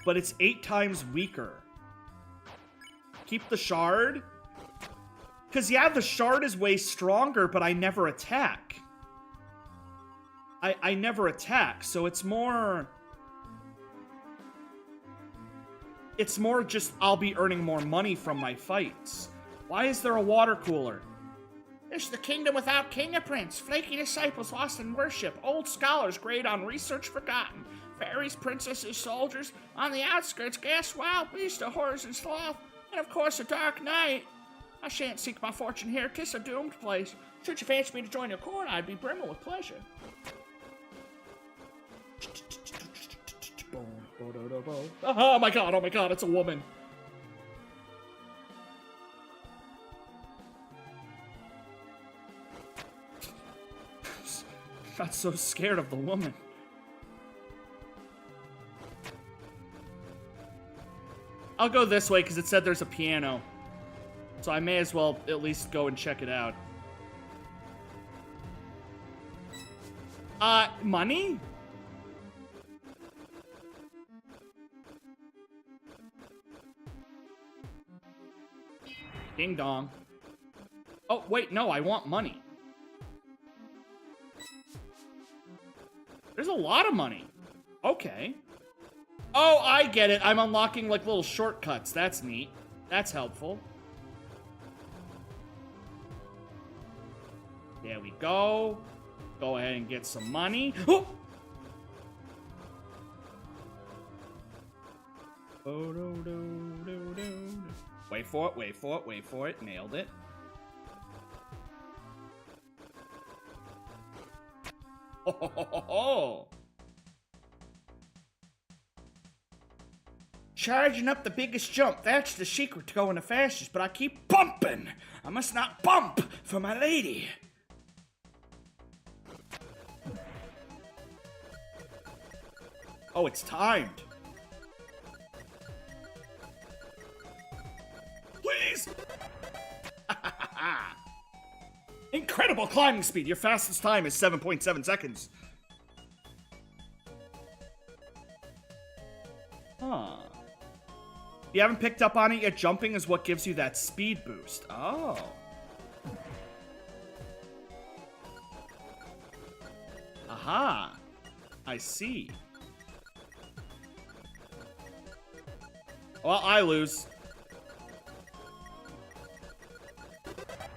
But it's 8 times weaker. Keep the shard. Because, yeah, the shard is way stronger, but I never attack. I never attack, so it's more... It's more just I'll be earning more money from my fights. Why is there a water cooler? This is the kingdom without king or prince. Flaky disciples lost in worship. Old scholars grayed on research forgotten. Fairies, princesses, soldiers. On the outskirts, gas, wild beasts, horrors and sloth. And of course, a dark night. I shan't seek my fortune here. 'Tis a doomed place. Should you fancy me to join your court, I'd be brimble with pleasure. Oh my god, it's a woman. Got so scared of the woman. I'll go this way because it said there's a piano. So I may as well at least go and check it out. Money? Ding dong. Oh, wait, no, I want money. There's a lot of money. Okay. Oh, I get it. I'm unlocking, like, little shortcuts. That's neat. That's helpful. There we go. Go ahead and get some money. Oh! Wait for it, wait for it, wait for it. Nailed it. Oh. Charging up the biggest jump. That's the secret to going the fastest, but I keep bumping. I must not bump for my lady. Oh, it's timed. Please! Incredible climbing speed. Your fastest time is 7.7 seconds. Huh. You haven't picked up on it yet? Jumping is what gives you that speed boost. Oh. Aha. I see. Well, I lose.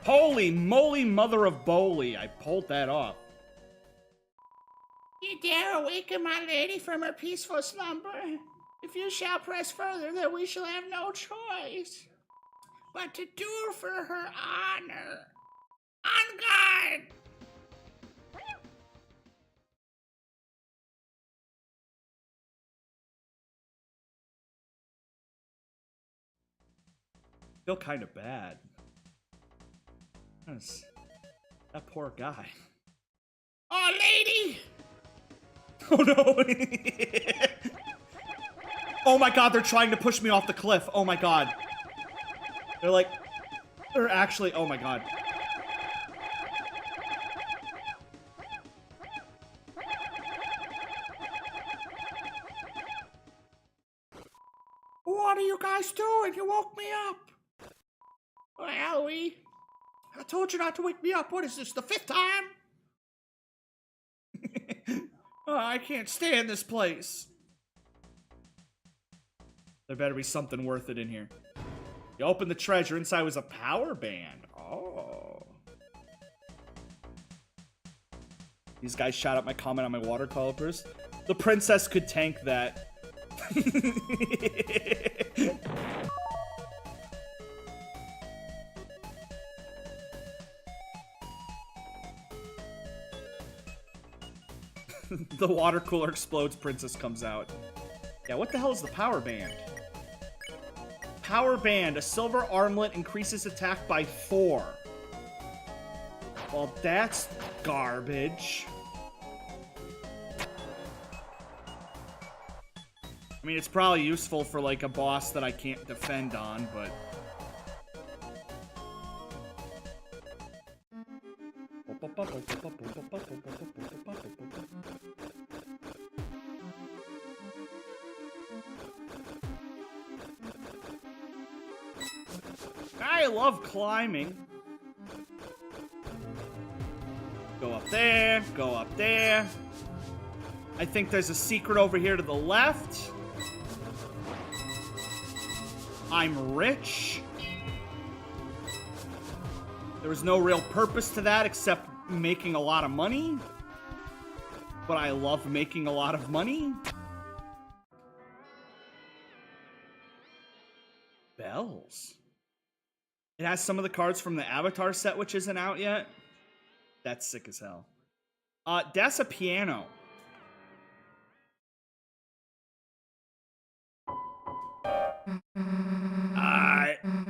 Holy moly, mother of Bowley. I pulled that off. You dare awaken my lady from her peaceful slumber? If you shall press further, then we shall have no choice but to do for her honor. On guard! Feel kind of bad. That poor guy. Oh, lady! Oh no! Oh my god, they're trying to push me off the cliff. Oh my god. They're actually, oh my god. What are you guys doing? You woke me up. Well, I told you not to wake me up. What is this, the 5th time? Oh, I can't stand this place. There better be something worth it in here. You open the treasure. Inside was a power band. Oh. These guys shot up my comment on my watercolors. The princess could tank that. the water cooler explodes, Princess comes out. Yeah, what the hell is the power band? Power band. A silver armlet increases attack by 4. Well, that's garbage. I mean, it's probably useful for, like, a boss that I can't defend on, but... I love climbing. Go up there, go up there. I think there's a secret over here to the left. I'm rich. There was no real purpose to that except making a lot of money. But I love making a lot of money. Bells. It has some of the cards from the Avatar set, which isn't out yet. That's sick as hell. That's a piano.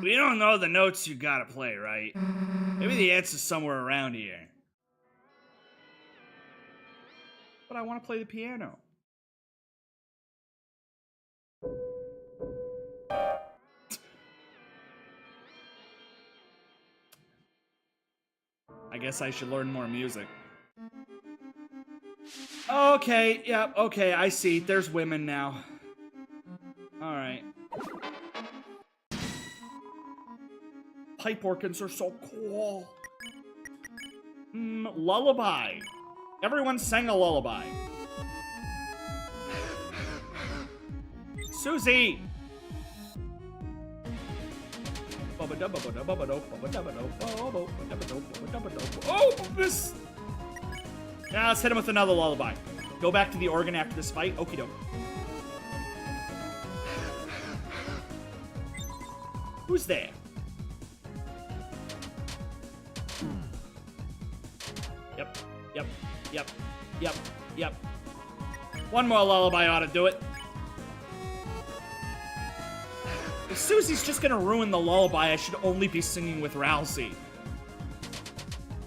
We don't know the notes you gotta play, right? Maybe the answer's somewhere around here. But I want to play the piano. I guess I should learn more music. Okay, yep, okay, I see. There's women now. Alright. Pipe organs are so cool. Lullaby. Everyone sang a lullaby. Susie! Oh, this... Now let's hit him with another lullaby. Go back to the organ after this fight. Okie doke. Who's there? Yep. One more lullaby ought to do it. If Susie's just gonna ruin the lullaby, I should only be singing with Rousey.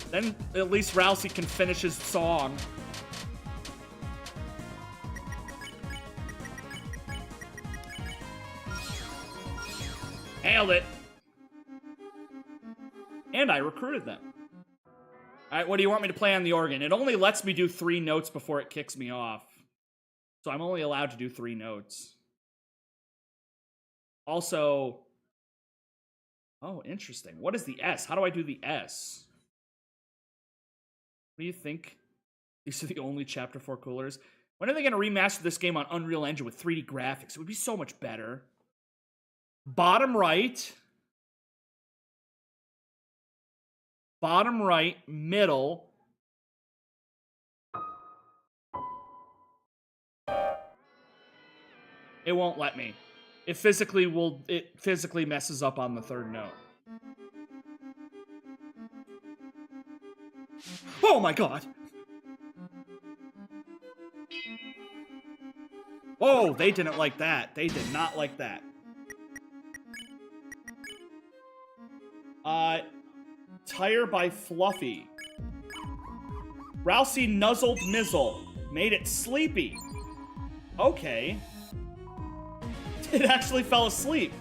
Then at least Rousey can finish his song. Nailed it. And I recruited them. Alright, what do you want me to play on the organ? It only lets me do 3 notes before it kicks me off. So I'm only allowed to do 3 notes. Also... Oh, interesting. What is the S? How do I do the S? What do you think? These are the only Chapter 4 coolers. When are they going to remaster this game on Unreal Engine with 3D graphics? It would be so much better. Bottom right... Bottom right, middle. It won't let me. It physically messes up on the 3rd note. Oh my god! Oh, they didn't like that. They did not like that. Tire by Fluffy. Rousey nuzzled Mizzle. Made it sleepy. Okay. It actually fell asleep.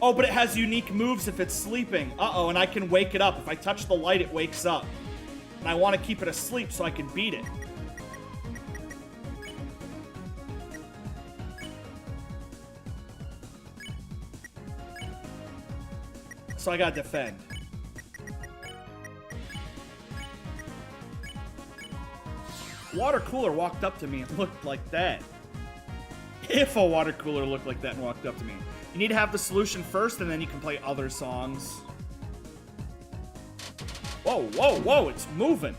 Oh, but it has unique moves if it's sleeping. Uh-oh, and I can wake it up. If I touch the light, it wakes up. And I want to keep it asleep so I can beat it. So I gotta defend. Water cooler walked up to me and looked like that. If a water cooler looked like that and walked up to me. You need to have the solution first, and then you can play other songs. Whoa, whoa, whoa, it's moving.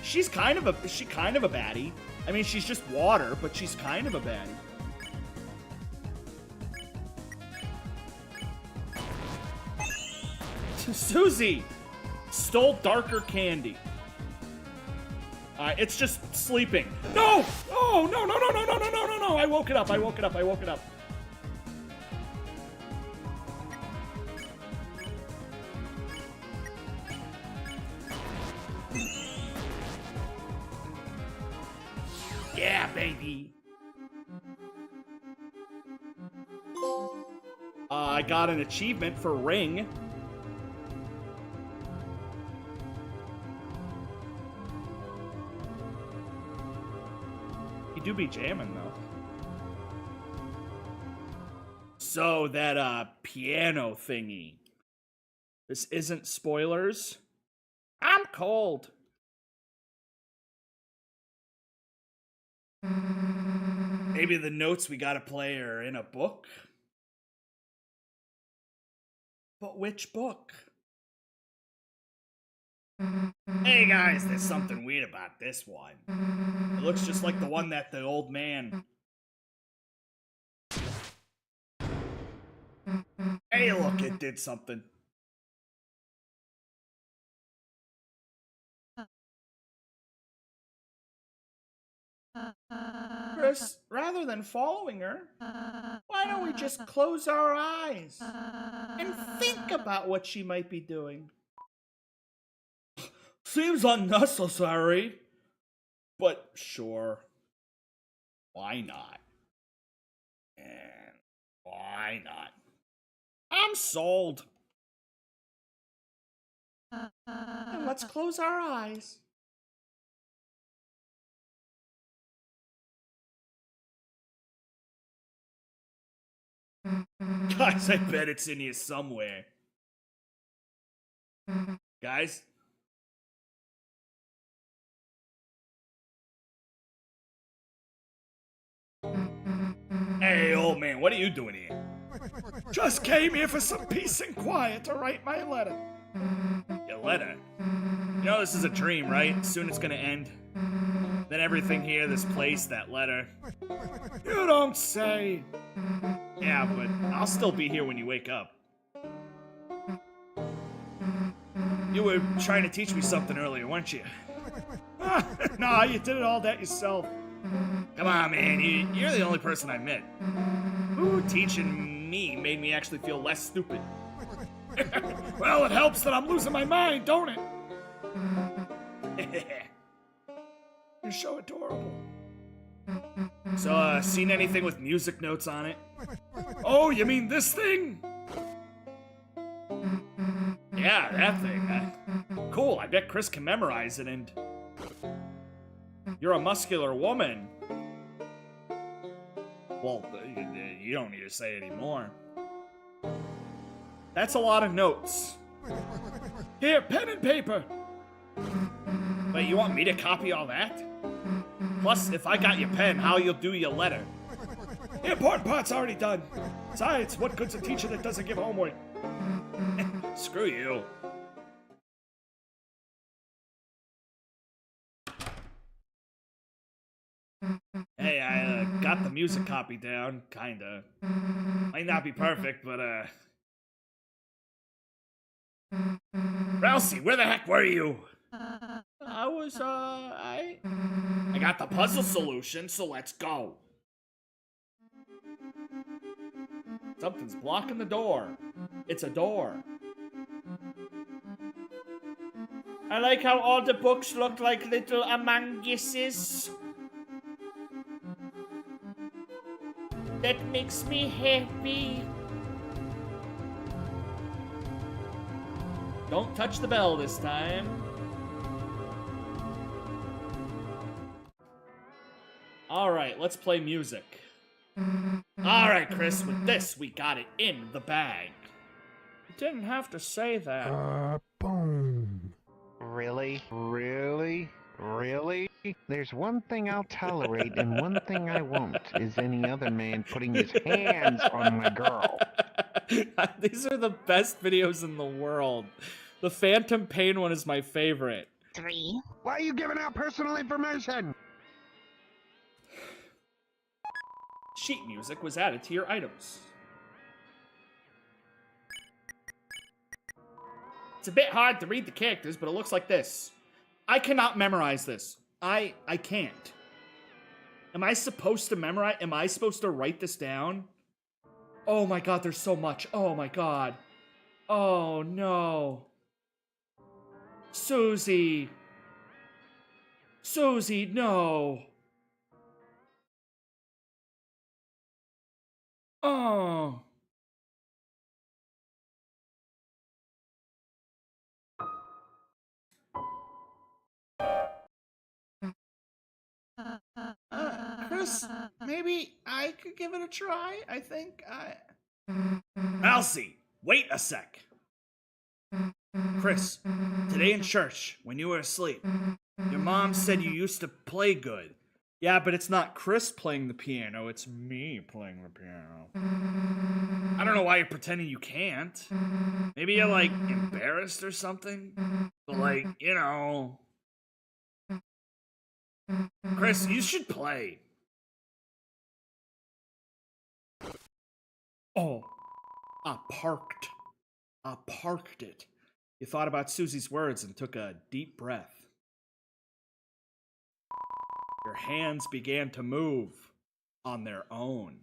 She's kind of a baddie. I mean, she's just water, but she's kind of a baddie. Susie! Stole darker candy. It's just sleeping. No! Oh, no, no, no, no, no, no, no, no, no. I woke it up. I woke it up. I woke it up. Yeah, baby. I got an achievement for Ring. You do be jamming, though. So, that, piano thingy. This isn't spoilers. I'm cold. Maybe the notes we gotta play are in a book? But which book? Hey guys, there's something weird about this one. It looks just like the one that the old man... Hey look, it did something. Chris, rather than following her, why don't we just close our eyes and think about what she might be doing? Seems unnecessary, but sure. Why not? And why not? I'm sold. And let's close our eyes. Guys, I bet it's in here somewhere. Guys? Hey, old man, what are you doing here? Just came here for some peace and quiet to write my letter. Your letter? You know this is a dream, right? Soon it's gonna end. Then everything here, this place, that letter. You don't say. Yeah, but I'll still be here when you wake up. You were trying to teach me something earlier, weren't you? Nah, you did it all that yourself. Come on, man, you're the only person I met. Ooh, teaching me made me actually feel less stupid. Well, it helps that I'm losing my mind, don't it? You're so adorable. So, seen anything with music notes on it? Oh, you mean this thing? Yeah, that thing. Cool, I bet Chris can memorize it, and... You're a muscular woman. Well, you don't need to say anymore. That's a lot of notes. Here, pen and paper. Wait, you want me to copy all that? Plus, if I got your pen, how you'll do your letter? The important part's already done. Besides, what good's a teacher that doesn't give homework? Screw you. Hey, I got the music copy down, kinda. Might not be perfect, but Rousey, where the heck were you? I was, I got the puzzle solution, so let's go. Something's blocking the door. It's a door. I like how all the books look like little Among Uses. That makes me happy. Don't touch the bell this time. Alright, let's play music. Alright, Chris, with this, we got it in the bag. You didn't have to say that. Boom. Really? Really? Really? There's one thing I'll tolerate and one thing I won't, is any other man putting his hands on my girl. These are the best videos in the world. The Phantom Pain one is my favorite. 3. Why are you giving out personal information? Sheet music was added to your items. It's a bit hard to read the characters, but it looks like this. I cannot memorize this. I can't. Am I supposed to memorize? Am I supposed to write this down? Oh my god, there's so much. Oh my god. Oh no. Susie. Susie, no. Oh. Chris, maybe I could give it a try. I think Elsie, wait a sec. Chris, today in church, when you were asleep, your mom said you used to play good. Yeah, but it's not Chris playing the piano, it's me playing the piano. I don't know why you're pretending you can't. Maybe you're, like, embarrassed or something? But, like, you know... Chris, you should play. Oh, I parked it. You thought about Susie's words and took a deep breath. Your hands began to move on their own.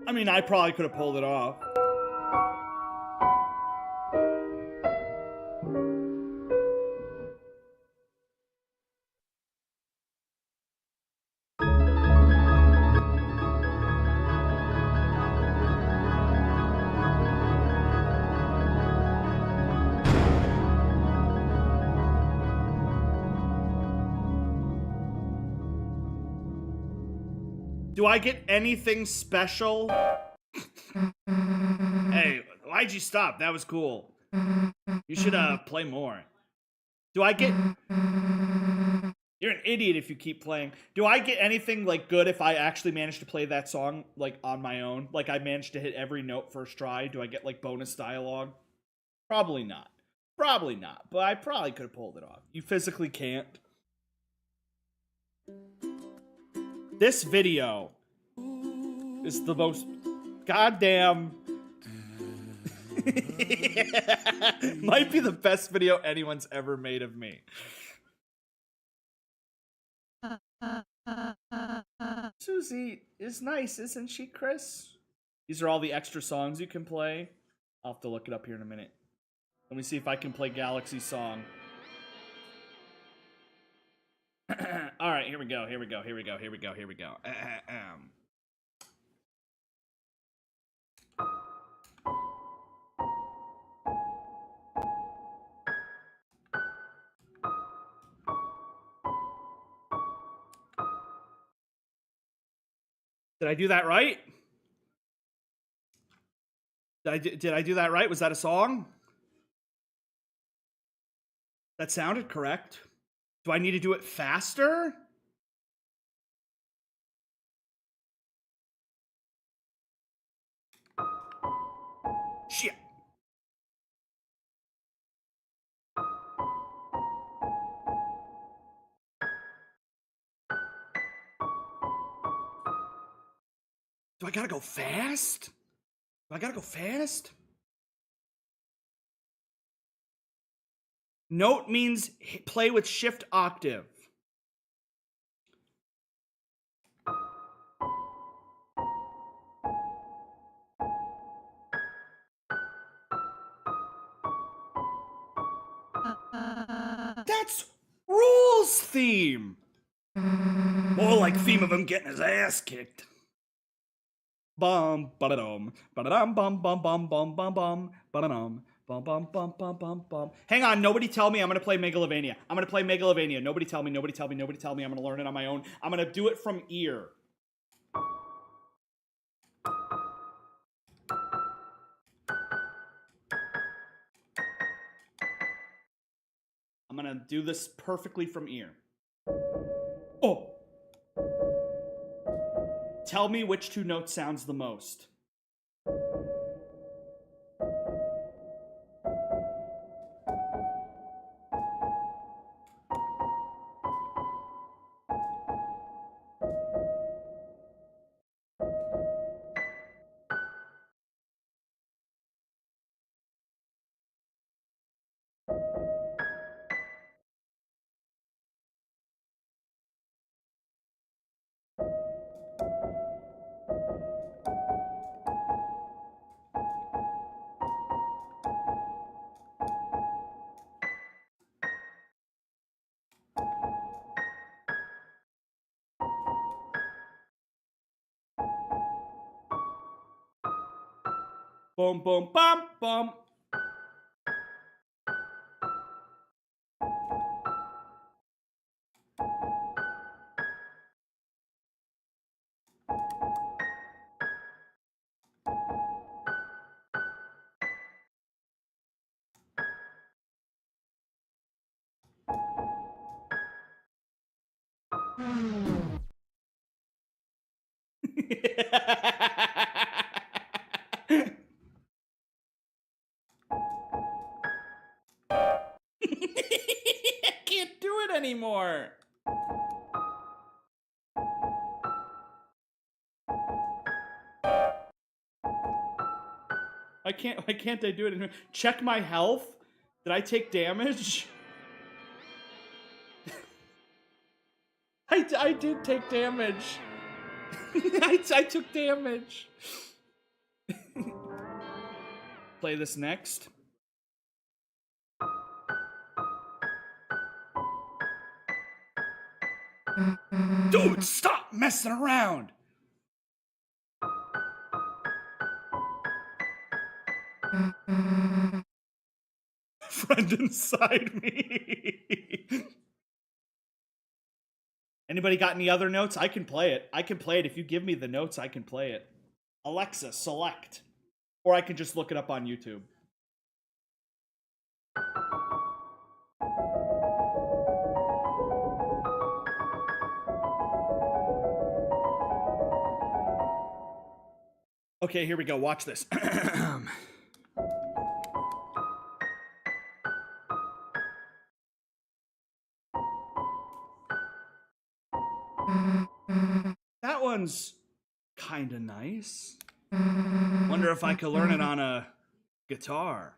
I mean, I probably could have pulled it off. Do I get anything special? Hey, why'd you stop? That was cool. You should play more. Do I get... You're an idiot if you keep playing. Do I get anything, like, good if I actually manage to play that song, like, on my own? Like, I managed to hit every note first try? Do I get, like, bonus dialogue? Probably not. Probably not. But I probably could have pulled it off. You physically can't. This video is the most goddamn... Might be the best video anyone's ever made of me. Susie is nice, isn't she, Chris? These are all the extra songs you can play. I'll have to look it up here in a minute. Let me see if I can play Galaxy's song. Alright, here we go. Did I do that right? Did I do that right? Was that a song? That sounded correct. Do I need to do it faster? Shit. Do I gotta go fast? Note means play with shift octave. That's rules theme. More like theme of him getting his ass kicked. Bum ba-da-dum, ba-da-dum, bum bum bum bum bum bum, ba-da-dum, bum bum bum bum bum bum. Hang on, nobody tell me I'm gonna play Megalovania. Nobody tell me. I'm gonna learn it on my own. I'm gonna do it from ear. gonna do this perfectly from ear. Oh! Tell me which two notes sounds the most. Boom, boom, bum, bum. I can't do it anymore. Why can't I do it anymore? Check my health. Did I take damage? I did take damage. I took damage. Play this next. Dude, stop messing around. Friend inside me. Anybody got any other notes? I can play it. I can play it. If you give me the notes, I can play it. Alexa, select. Or I can just look it up on YouTube. Okay, here we go. Watch this. That one's kind of nice. Wonder if I could learn it on a guitar.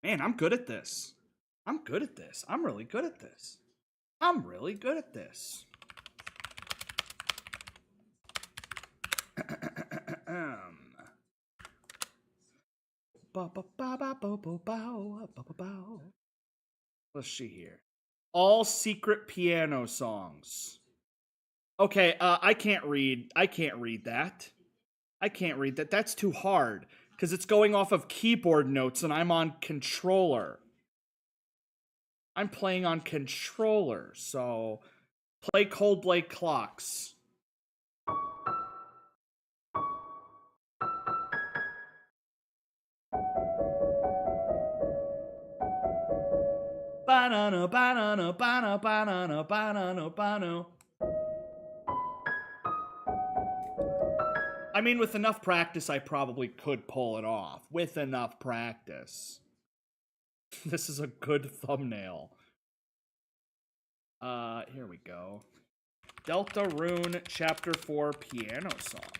Man, I'm good at this. I'm good at this. I'm really good at this. I'm really good at this. Let's see here. All secret piano songs. Okay, I can't read. I can't read that. I can't read that. That's too hard because it's going off of keyboard notes and I'm on controller. I'm playing on controller, so play Coldplay Clocks. Banana, banana, banana, banana, banana, banana. I mean, with enough practice, I probably could pull it off. With enough practice. This is a good thumbnail. Here we go. Deltarune Chapter 4 piano songs.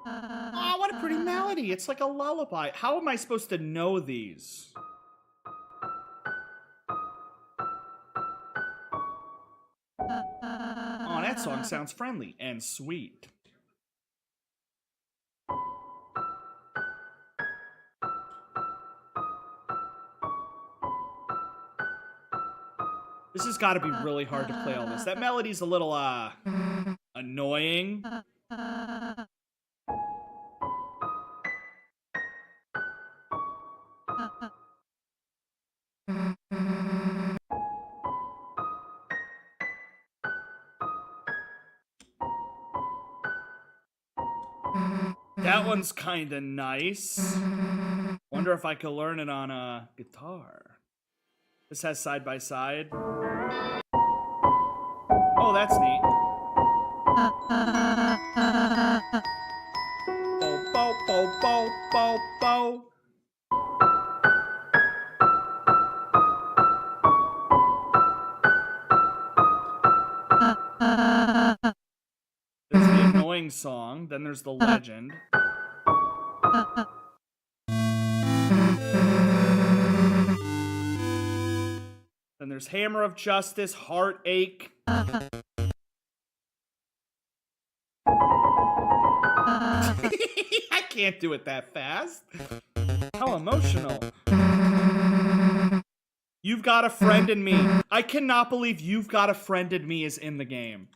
Oh, what a pretty melody. It's like a lullaby. How am I supposed to know these? Oh, that song sounds friendly and sweet. This has got to be really hard to play all this. That melody's a little, annoying. That one's kind of nice. Wonder if I could learn it on a guitar. This has side by side. Oh, that's neat. Bo, bo, bo, bo, bo, bo. There's the annoying song, then there's the legend. Then there's Hammer of Justice, Heartache. I can't do it that fast. How emotional. You've Got a Friend in Me. I cannot believe You've Got a Friend in Me is in the game.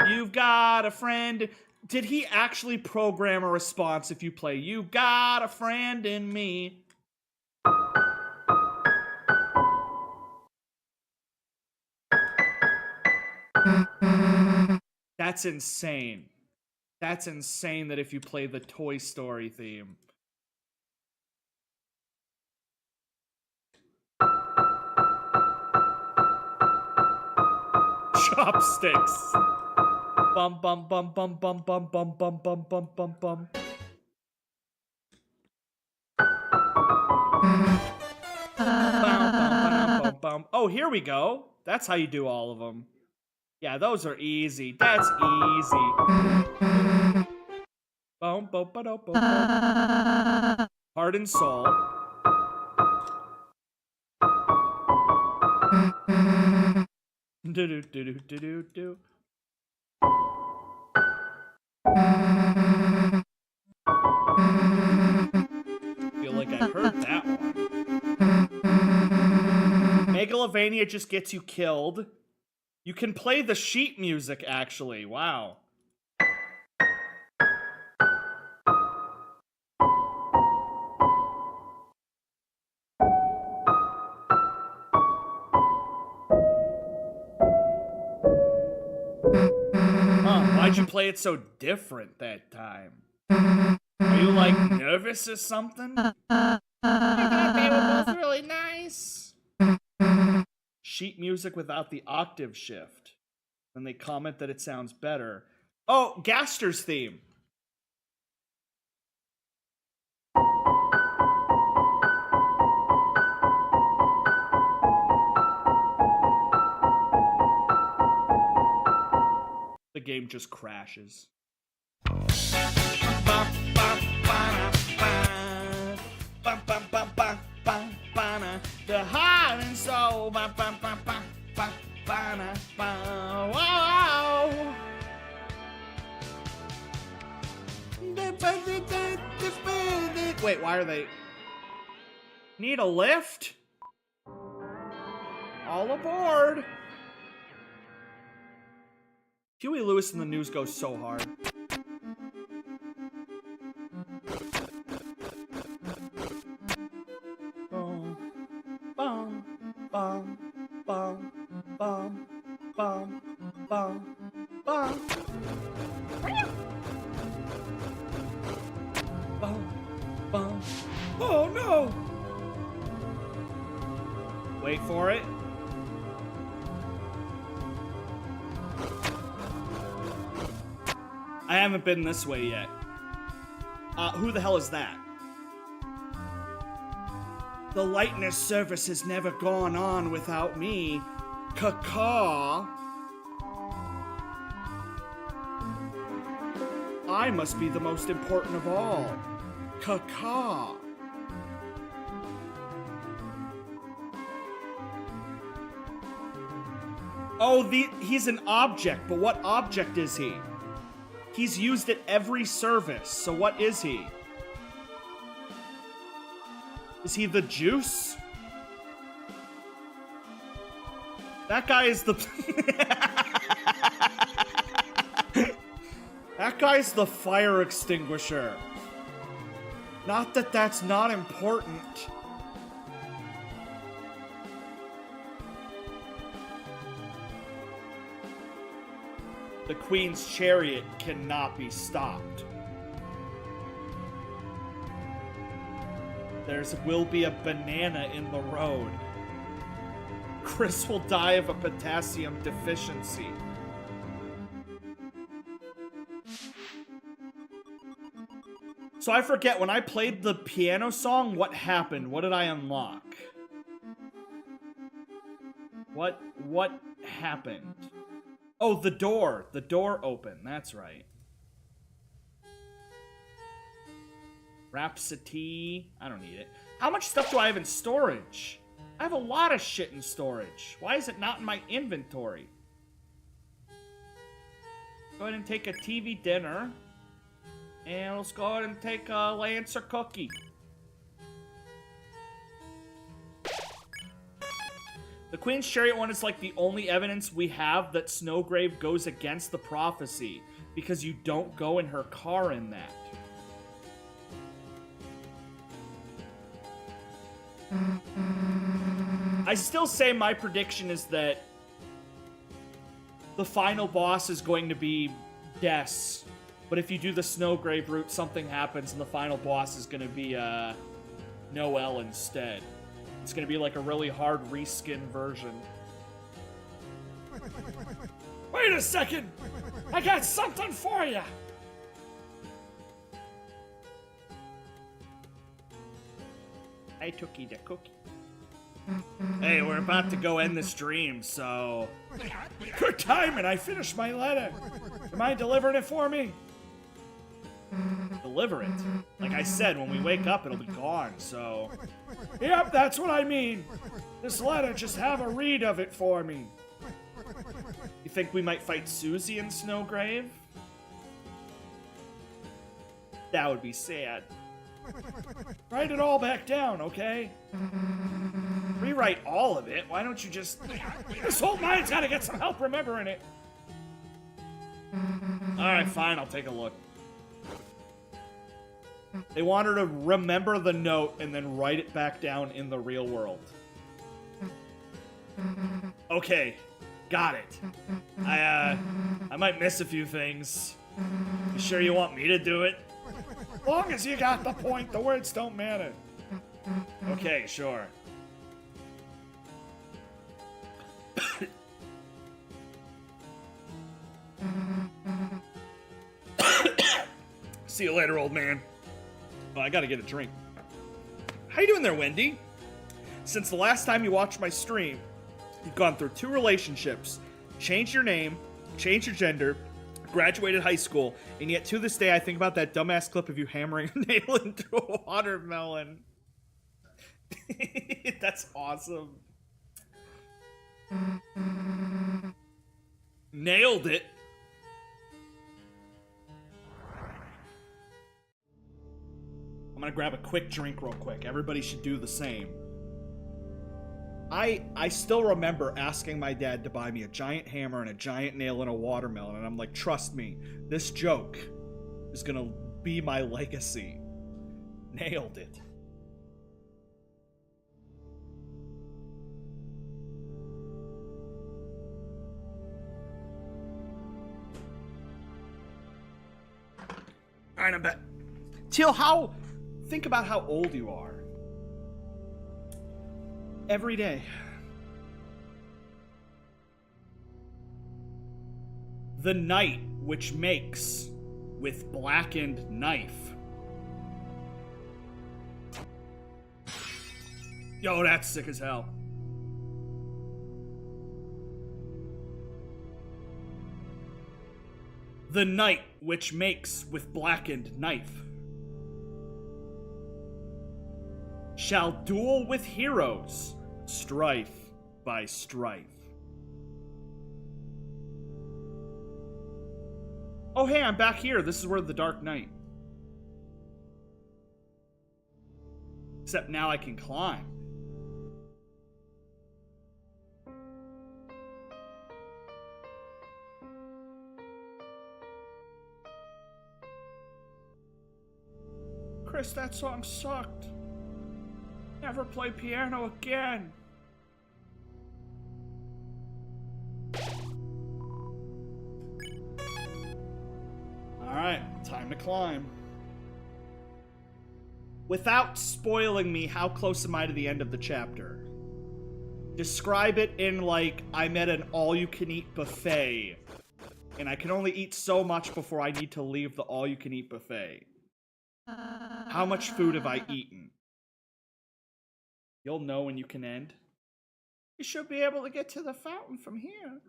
You've got a friend. Did he actually program a response if you play You've Got a Friend in Me? That's insane. That's insane that if you play the Toy Story theme. Chopsticks. Bum bum bum bum bum bum bum bum bum bum bum bum. Oh, here we go. That's how you do all of them. Yeah, those are easy. That's easy. Boom, boom, boom, boom, boom. Heart and Soul. Do do do do do do do. Feel like I heard that one. Megalovania just gets you killed. You can play the sheet music, actually. Wow. Why'd you play it so different that time? Are you, like, nervous or something? I thought they were both really nice. Sheet music without the octave shift. And they comment that it sounds better. Oh, Gaster's theme. The game just crashes. The heart and soul. Wait, why are they... Need a lift? All aboard! Huey Lewis in the News goes so hard. Boom, bum, bum, bum, bum, bum, bum, bum. Bum, bum. Oh no! Wait for it. I haven't been this way yet. Who the hell is that? The lightness service has never gone on without me. Caw. I must be the most important of all. Caw. Oh, he's an object, but what object is he? He's used at every service, so what is he? Is he the juice? That guy is the... That guy's the fire extinguisher. Not that that's not important. The Queen's chariot cannot be stopped. Will be a banana in the road. Chris will die of a potassium deficiency. So I forget, when I played the piano song, what happened? What did I unlock? What happened? Oh, the door. The door opened. That's right. Rhapsody. I don't need it. How much stuff do I have in storage? I have a lot of shit in storage. Why is it not in my inventory? Go ahead and take a TV dinner. And let's go ahead and take a Lancer cookie. The Queen's Chariot one is like the only evidence we have that Snowgrave goes against the prophecy, because you don't go in her car in that. I still say my prediction is that the final boss is going to be Des, but if you do the Snowgrave route, something happens and the final boss is going to be Noelle instead. It's going to be like a really hard reskin version. Wait a second! I got something for you! I took you the cookie. Hey, we're about to go end the stream, so... Good timing, I finished my letter. Am I delivering it for me? Deliver it. Like I said, when we wake up, it'll be gone, so... Yep, that's what I mean. This letter, just have a read of it for me. You think we might fight Susie in Snowgrave? That would be sad. Write it all back down, okay? Rewrite all of it? Why don't you just... This whole mind's gotta get some help remembering it. Alright, fine, I'll take a look. They want her to remember the note and then write it back down in the real world. Okay, got it. I might miss a few things. You sure you want me to do it? Long as you got the point, the words don't matter. Okay, sure. See you later, old man. Oh, I gotta get a drink. How you doing there, Wendy? Since the last time you watched my stream, you've gone through 2 relationships, changed your name, changed your gender, graduated high school, and yet to this day I think about that dumbass clip of you hammering a nail into a watermelon. That's awesome. Nailed it. I'm gonna grab a quick drink real quick. Everybody should do the same. I still remember asking my dad to buy me a giant hammer and a giant nail and a watermelon, and I'm like, trust me, this joke is gonna be my legacy. Nailed it. Alright, I'm back. Teal, think about how old you are. Every day. The night which makes with blackened knife. Yo, that's sick as hell. The night which makes with blackened knife shall duel with heroes, strife by strife. Oh hey, I'm back here. This is where the Dark Knight. Except now I can climb. Chris, that song sucked. Never play piano again. Time to climb. Without spoiling me, how close am I to the end of the chapter? Describe it in, like, I'm at an all-you-can-eat buffet, and I can only eat so much before I need to leave the all-you-can-eat buffet. How much food have I eaten? You'll know when you can end. You should be able to get to the fountain from here.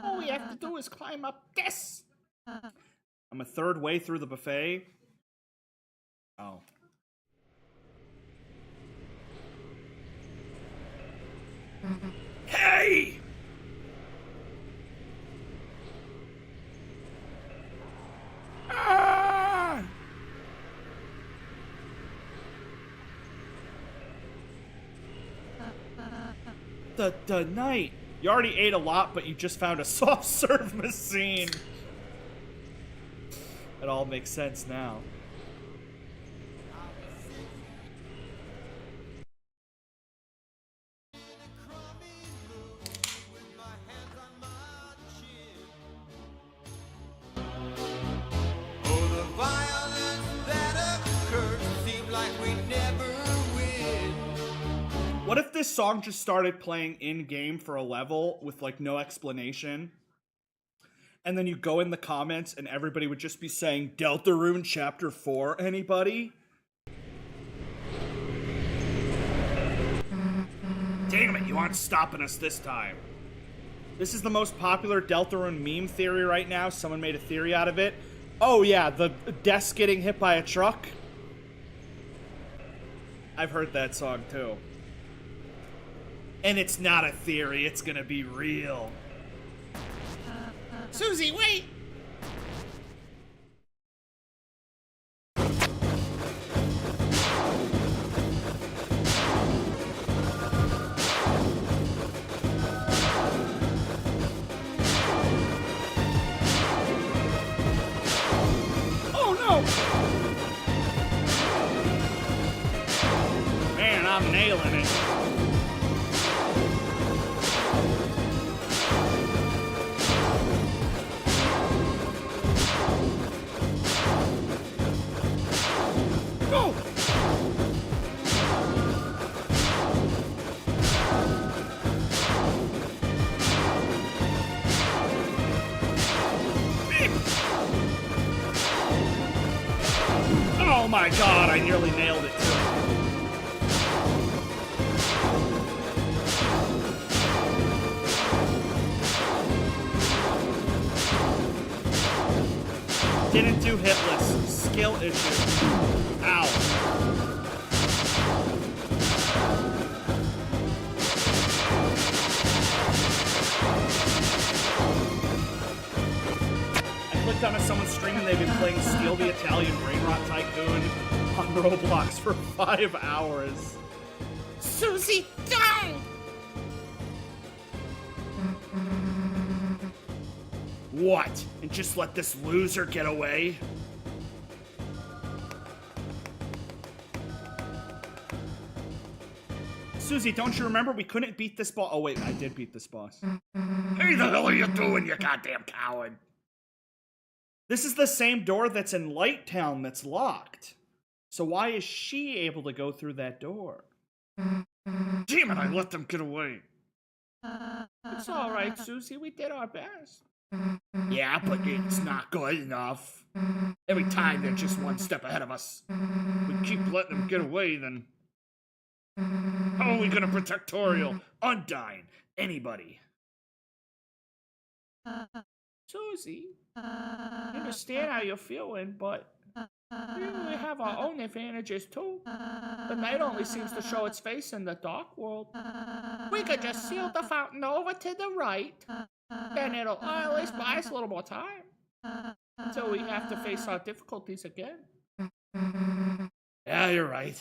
All we have to do is climb up this. I'm a third way through the buffet. Oh. Hey! Ah! The night. You already ate a lot, but you just found a soft serve machine. It all makes sense now. Oh, the violence that occurs seems like we never win. What if this song just started playing in-game for a level with, like, no explanation? And then you go in the comments and everybody would just be saying, Deltarune Chapter 4, anybody? Damn it, you aren't stopping us this time. This is the most popular Deltarune meme theory right now. Someone made a theory out of it. Oh yeah, the desk getting hit by a truck. I've heard that song too. And it's not a theory, it's gonna be real. Susie, wait! Oh no! Man, I'm nailing it. Go! Oh my god, I nearly nailed it too. Didn't do hitless. Skill issue. Ow. I clicked onto someone's stream and they've been playing Steal the Italian Brain Rot Tycoon on Roblox for 5 hours. Susie, don't! What? And just let this loser get away? Susie, don't you remember we couldn't beat this boss? Oh wait, I did beat this boss. Hey, the hell are you doing, you goddamn coward? This is the same door that's in Light Town that's locked. So why is she able to go through that door? Damn it, I let them get away. It's alright, Susie, we did our best. Yeah, but it's not good enough. Every time they're just one step ahead of us. We keep letting them get away, then how are we gonna protect Toriel, Undyne, anybody? Susie, I understand how you're feeling, but we have our own advantages too. The night only seems to show its face in the dark world. We could just seal the fountain over to the right. Then it'll at least buy us a little more time. Until we have to face our difficulties again. Yeah, you're right.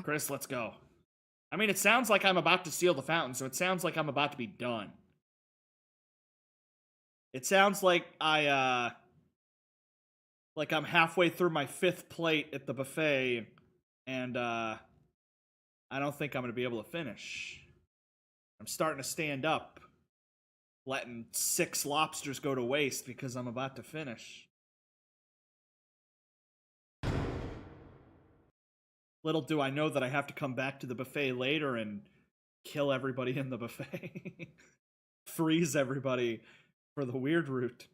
Chris, let's go. I mean, it sounds like I'm about to seal the fountain, so it sounds like I'm about to be done. It sounds like I'm halfway through my 5th plate at the buffet, and I don't think I'm gonna be able to finish. I'm starting to stand up. letting 6 lobsters go to waste because I'm about to finish. Little do I know that I have to come back to the buffet later and kill everybody in the buffet. Freeze everybody for the weird route.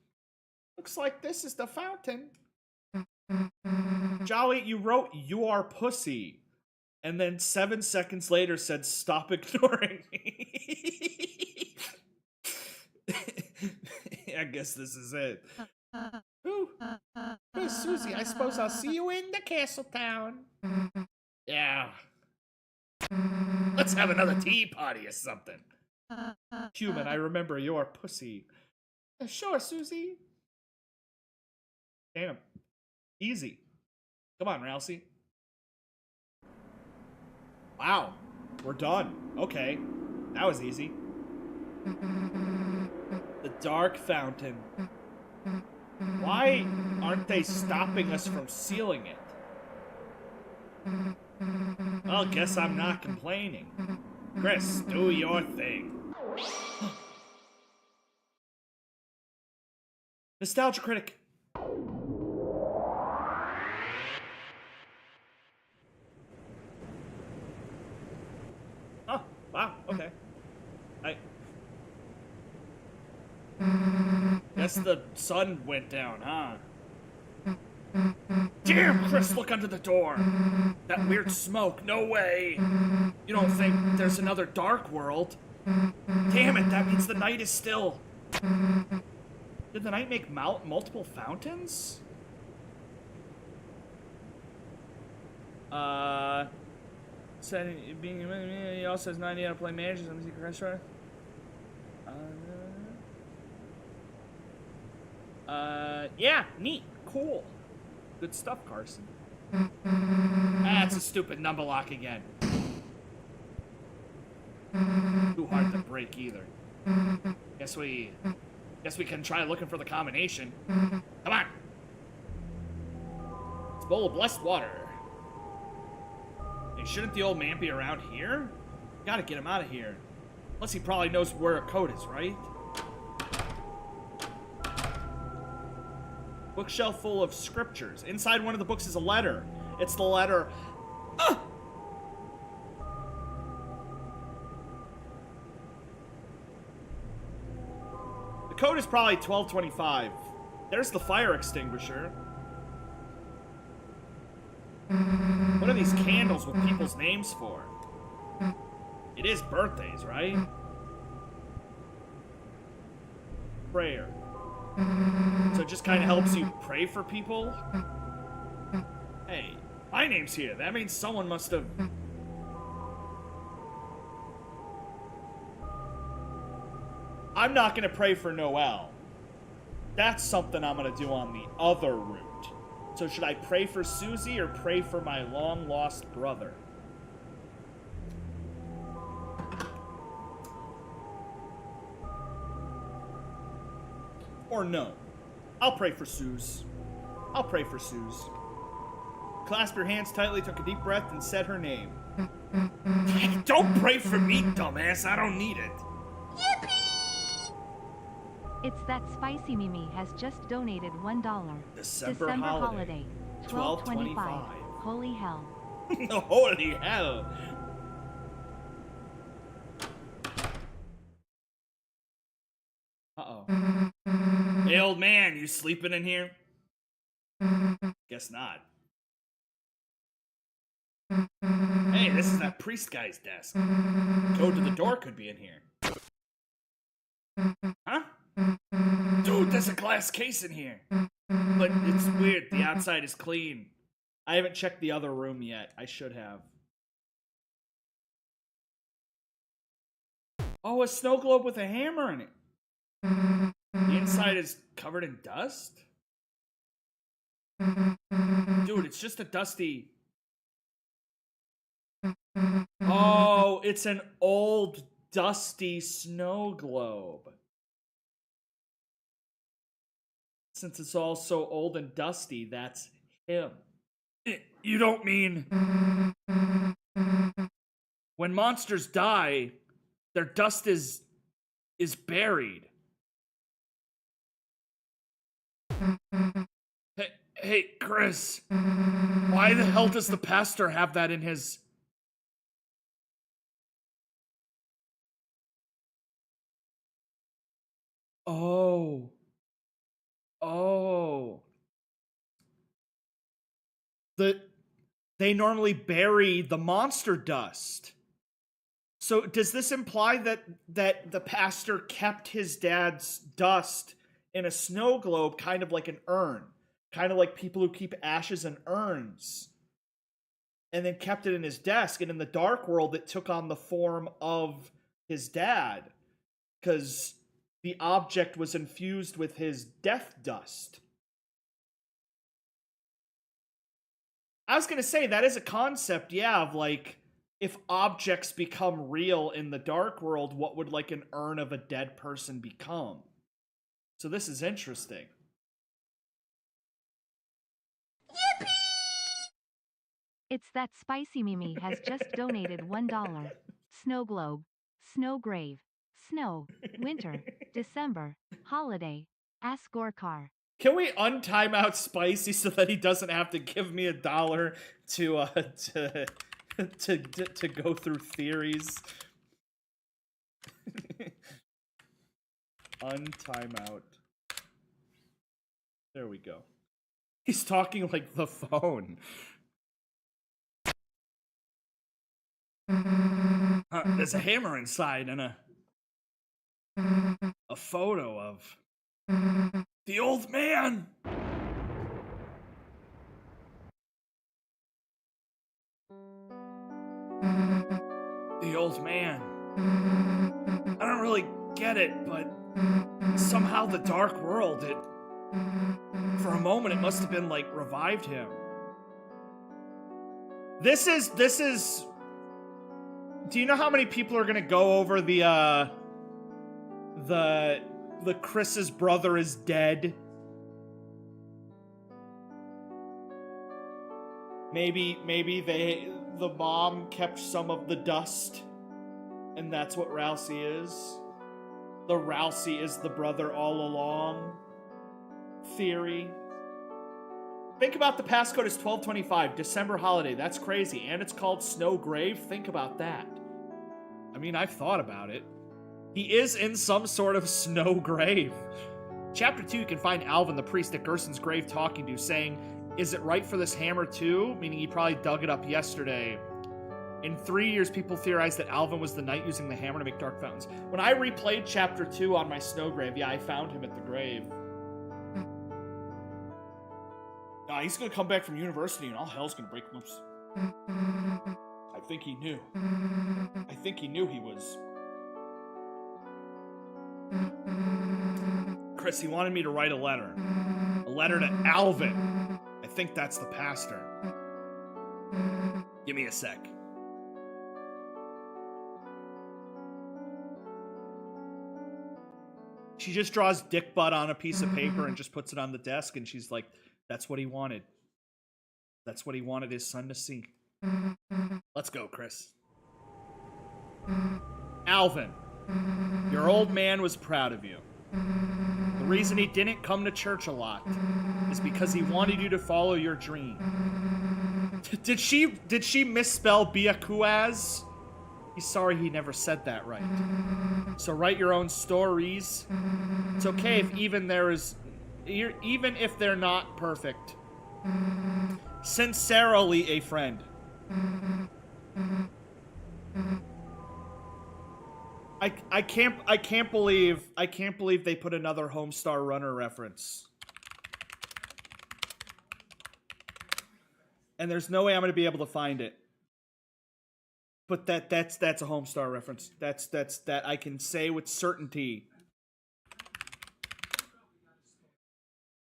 Looks like this is the fountain. Jolly, you wrote "you are pussy," and then 7 seconds later said "stop ignoring me." I guess this is it. Ooh. Hey, Susie, I suppose I'll see you in the castle town. Yeah. Let's have another tea party or something. Human, I remember your pussy. Sure, Susie. Damn. Easy. Come on, Rousey. Wow. We're done. Okay. That was easy. The Dark Fountain. Why aren't they stopping us from sealing it? Well, guess I'm not complaining. Chris, do your thing. Nostalgia Critic. Oh, wow, okay. Guess the sun went down, huh? Damn, Chris, look under the door. That weird smoke, no way. You don't think there's another dark world? Damn it, that means the night is still. Did the night make multiple fountains? Said being he also has 90 how to play managers on the secret restaurant. Yeah, neat, cool. Good stuff, Carson. That's a stupid number lock again. Too hard to break either. Guess we can try looking for the combination. Come on. It's a bowl of blessed water. Hey, shouldn't the old man be around here? Gotta get him out of here. Plus he probably knows where a code is, right? Bookshelf full of scriptures. Inside one of the books is a letter. It's the letter... The code is probably 1225. There's the fire extinguisher. What are these candles with people's names for? It is birthdays, right? Prayer. So it just kind of helps you pray for people? Hey, my name's here. That means someone must have... I'm not going to pray for Noel. That's something I'm going to do on the other route. So should I pray for Susie or pray for my long-lost brother? Or no. I'll pray for Suze. I'll pray for Suze. Clasp your hands tightly, took a deep breath, and said her name. Don't pray for me, dumbass. I don't need it. It's that Spicy Mimi has just donated $1. December holiday. 12/25. Holy hell. Holy hell. Uh-oh. Hey, old man, you sleeping in here? Guess not. Hey, this is that priest guy's desk. Code to the door could be in here. Huh? Dude, there's a glass case in here. But it's weird, the outside is clean. I haven't checked the other room yet. I should have. Oh, a snow globe with a hammer in it. The inside is covered in dust? Dude, it's just a dusty... Oh, it's an old, dusty snow globe. Since it's all so old and dusty, that's him. You don't mean... When monsters die, their dust is buried. Hey, Chris. Why the hell does the pastor have that in his... Oh. Oh. They normally bury the monster dust. So does this imply that the pastor kept his dad's dust in a snow globe, kind of like an urn? Kind of like people who keep ashes in urns. And then kept it in his desk, and in the dark world it took on the form of his dad. Because the object was infused with his death dust. I was gonna say, that is a concept, yeah, of like, if objects become real in the dark world, what would like an urn of a dead person become? So this is interesting. It's that Spicy Mimi has just donated $1. Snow globe, snow grave, snow, winter, December, holiday, ask Gorkar. Can we untime out Spicy so that he doesn't have to give me $1 to go through theories? Untime out. There we go. He's talking like the phone. There's a hammer inside and a photo of the old man. The old man. I don't really get it, but somehow the dark world, for a moment, it must have been like revived him. This is. Do you know how many people are gonna go over the Chris's brother is dead? Maybe the mom kept some of the dust, and that's what Rousey is. The Rousey is the brother all along theory. Think about the passcode is 1225, December holiday. That's crazy. And it's called Snow Grave. Think about that. I mean, I've thought about it. He is in some sort of snow grave. Chapter 2, you can find Alvin, the priest, at Gerson's grave talking to, saying, "Is it right for this hammer too?" Meaning he probably dug it up yesterday. In 3 years, people theorized that Alvin was the knight using the hammer to make dark fountains. When I replayed Chapter 2 on my snow grave, yeah, I found him at the grave. He's gonna come back from university and all hell's gonna break loose. I think he knew. I think he knew he was. Chris, he wanted me to write a letter. A letter to Alvin. I think that's the pastor. Give me a sec. She just draws dick butt on a piece of paper and just puts it on the desk, and she's like, that's what he wanted. That's what he wanted his son to see. Let's go, Chris. Alvin, your old man was proud of you. The reason he didn't come to church a lot is because he wanted you to follow your dream. Did she misspell Biakuaz? He's sorry he never said that right. So write your own stories. It's okay if even if they're not perfect. Sincerely, a friend. I can't believe they put another Homestar Runner reference. And there's no way I'm gonna be able to find it. But that's a Homestar reference. That I can say with certainty.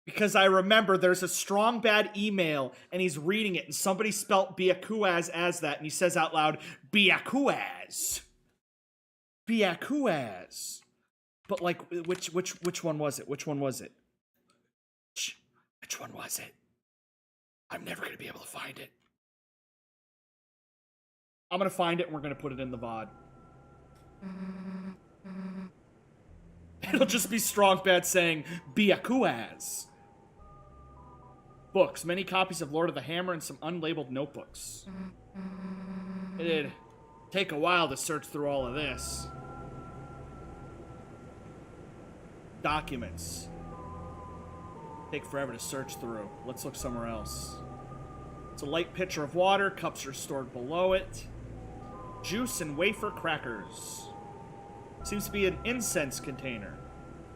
Because I remember there's a strong bad email, and he's reading it, and somebody spelt Biakuaz as that, and he says out loud, Biakuaz. Biakuaz. But like, which one was it? Which one was it? Which one was it? I'm never gonna be able to find it. I'm gonna find it, and we're gonna put it in the VOD. It'll just be strong bad saying Biakuaz. Books. Many copies of Lord of the Hammer and some unlabeled notebooks. It'd take a while to search through all of this. Documents. Take forever to search through. Let's look somewhere else. It's a light pitcher of water. Cups are stored below it. Juice and wafer crackers. Seems to be an incense container.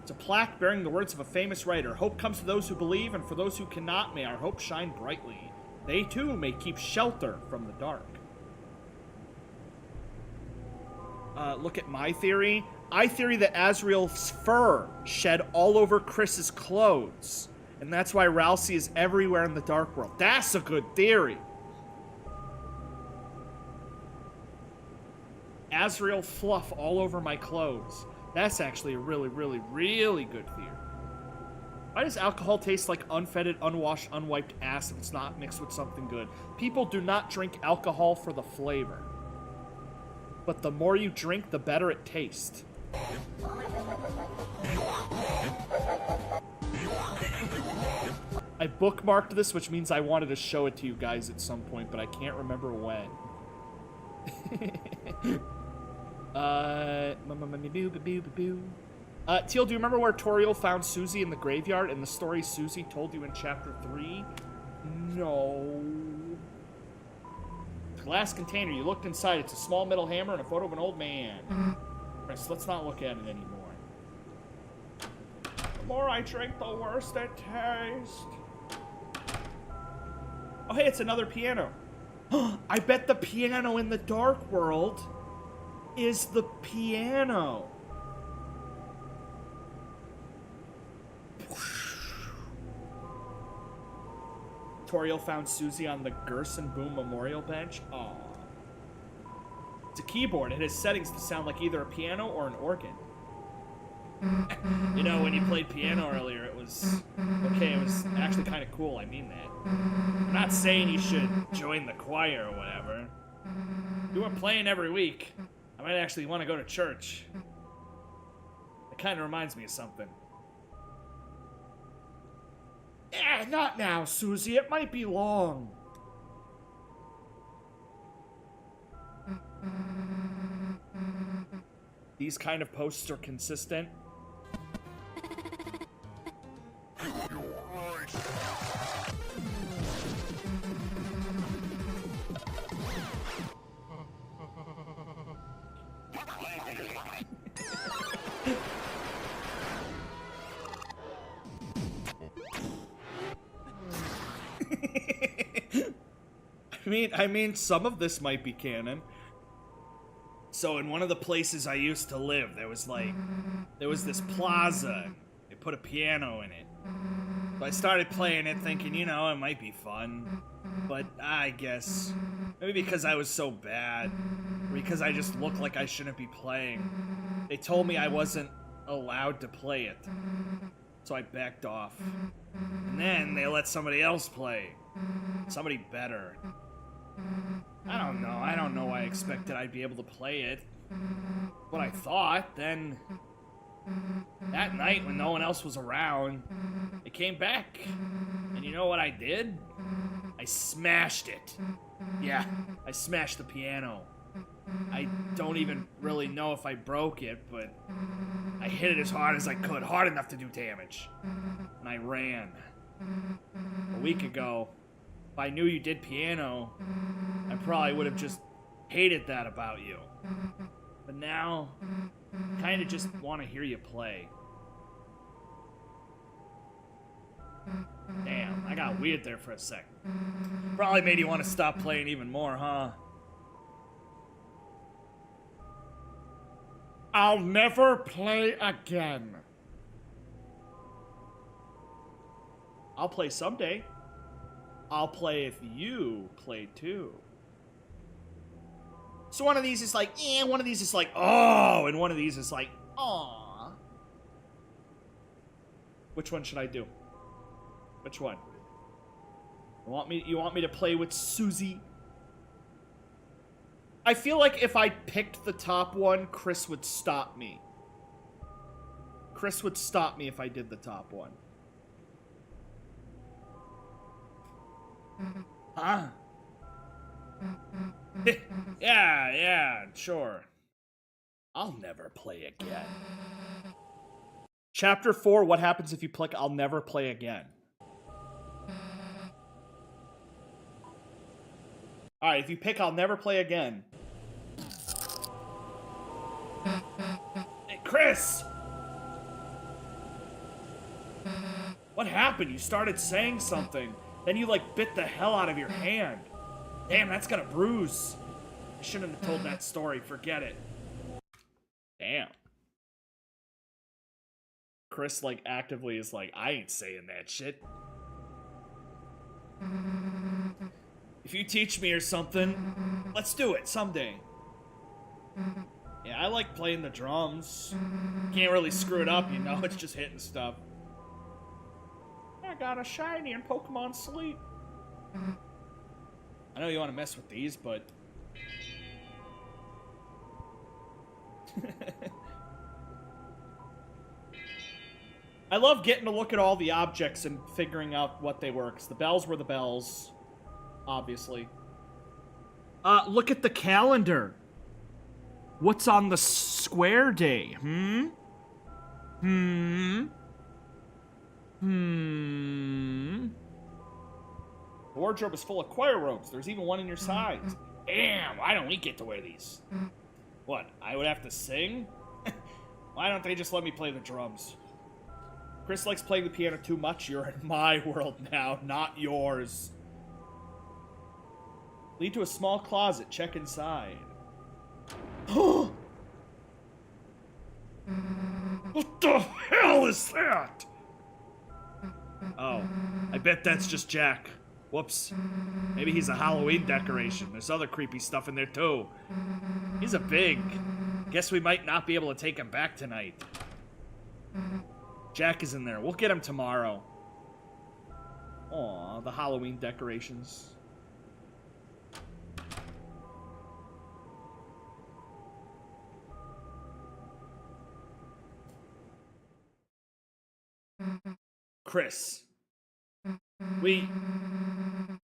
It's a plaque bearing the words of a famous writer. Hope comes to those who believe, and for those who cannot, may our hope shine brightly. They too may keep shelter from the dark. Look at my theory. I theory that Azrael's fur shed all over Chris's clothes. And that's why Ralsei is everywhere in the Dark World. That's a good theory. Azrael fluff all over my clothes. That's actually a really, really, really good theory. Why does alcohol taste like unfetted, unwashed, unwiped ass if it's not mixed with something good? People do not drink alcohol for the flavor. But the more you drink, the better it tastes. I bookmarked this, which means I wanted to show it to you guys at some point, but I can't remember when. Teal, do you remember where Toriel found Susie in the graveyard in the story Susie told you in Chapter 3? No. Glass container. You looked inside. It's a small metal hammer and a photo of an old man. Chris, let's not look at it anymore. The more I drink, the worse it tastes. Oh, hey, it's another piano. I bet the piano in the Dark World is the piano. Toriel found Susie on the Gerson Boom Memorial Bench. Aw. It's a keyboard. It has settings to sound like either a piano or an organ. You know, when you played piano earlier, it was... okay, it was actually kind of cool, I mean that. I'm not saying you should join the choir or whatever. You weren't playing every week. I might actually want to go to church. It kind of reminds me of something. Eh, not now, Susie. It might be long. These kind of posts are consistent. I mean, some of this might be canon. So in one of the places I used to live, there was this plaza. And they put a piano in it. So I started playing it thinking, you know, it might be fun. But I guess, maybe because I was so bad, or because I just looked like I shouldn't be playing, they told me I wasn't allowed to play it. So I backed off. And then they let somebody else play. Somebody better. I don't know why I expected I'd be able to play it. But I thought, then... that night, when no one else was around, it came back. And you know what I did? I smashed it. Yeah, I smashed the piano. I don't even really know if I broke it, but I hit it as hard as I could, hard enough to do damage. And I ran. A week ago, if I knew you did piano, I probably would have just hated that about you. But now, I kind of just want to hear you play. Damn, I got weird there for a sec. Probably made you want to stop playing even more, huh? I'll never play again. I'll play someday. I'll play if you play too. So one of these is like, eh, one of these is like, oh, and one of these is like, aw. Which one should I do? Which one? You want me to play with Susie? I feel like if I picked the top one, Chris would stop me. Chris would stop me if I did the top one. Huh? Yeah, sure. I'll never play again. Chapter 4, what happens if you click I'll never play again? Alright, if you pick I'll never play again. Hey, Chris! What happened? You started saying something. Then you, like, bit the hell out of your hand. Damn, that's gonna bruise. I shouldn't have told that story. Forget it. Damn. Chris, like, actively is like, I ain't saying that shit. If you teach me or something, let's do it someday. Yeah, I like playing the drums. Can't really screw it up, you know? It's just hitting stuff. I got a shiny in Pokemon Sleep. I know you want to mess with these, but... I love getting to look at all the objects and figuring out what they were, because the bells were the bells, obviously. Look at the calendar. What's on the square day? The wardrobe is full of choir robes. There's even one in your sides. Damn, why don't we get to wear these? What, I would have to sing? Why don't they just let me play the drums? Chris likes playing the piano too much. You're in my world now, not yours. Lead to a small closet. Check inside. What the hell is that? Oh, I bet that's just Jack. Whoops. Maybe he's a Halloween decoration. There's other creepy stuff in there too. He's a pig. Guess we might not be able to take him back tonight. Jack is in there. We'll get him tomorrow. Aw, the Halloween decorations. Chris. We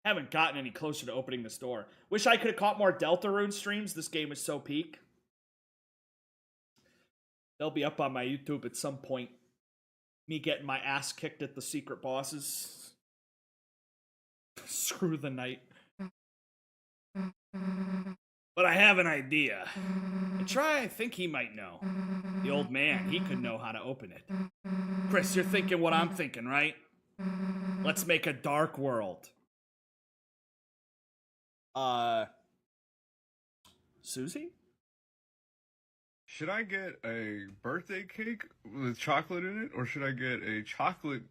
haven't gotten any closer to opening this door. Wish I could have caught more Deltarune streams. This game is so peak. They'll be up on my YouTube at some point. Me getting my ass kicked at the secret bosses. Screw the night. But I have an idea. I think he might know. The old man, he could know how to open it. Chris, you're thinking what I'm thinking, right? Let's make a dark world. Susie? Should I get a birthday cake with chocolate in it, or should I get a chocolate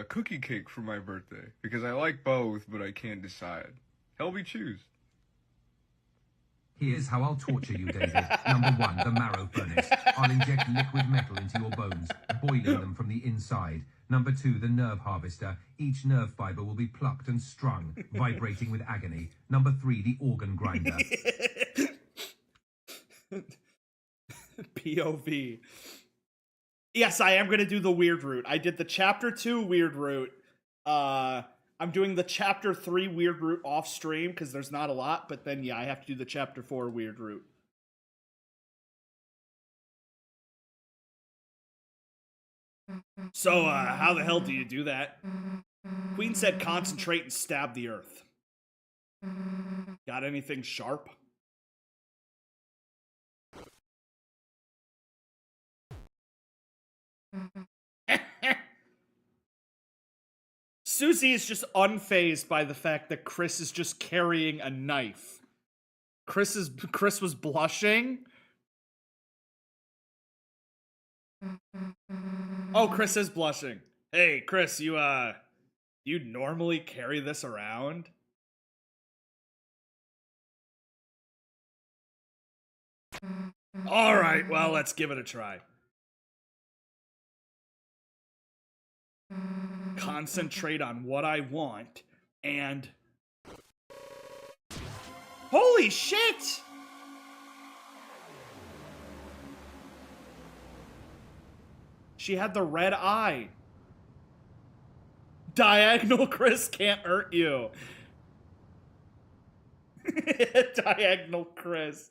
cookie cake for my birthday? Because I like both, but I can't decide. Help me choose. Here's how I'll torture you, David. Number 1, the marrow furnace. I'll inject liquid metal into your bones, boiling them from the inside. Number 2, the nerve harvester. Each nerve fiber will be plucked and strung, vibrating with agony. Number 3, the organ grinder. POV. Yes, I am going to do the weird route. I did the chapter 2 weird route. I'm doing the chapter 3 weird route off stream because there's not a lot, but then yeah, I have to do the chapter 4 weird route. So, how the hell do you do that? Queen said concentrate and stab the earth. Got anything sharp? Susie is just unfazed by the fact that Chris is just carrying a knife. Chris was blushing. Oh, Chris is blushing. Hey, Chris, you normally carry this around? All right, well, let's give it a try. Concentrate on what I want, and... Holy shit! She had the red eye. Diagonal Chris can't hurt you. Diagonal Chris.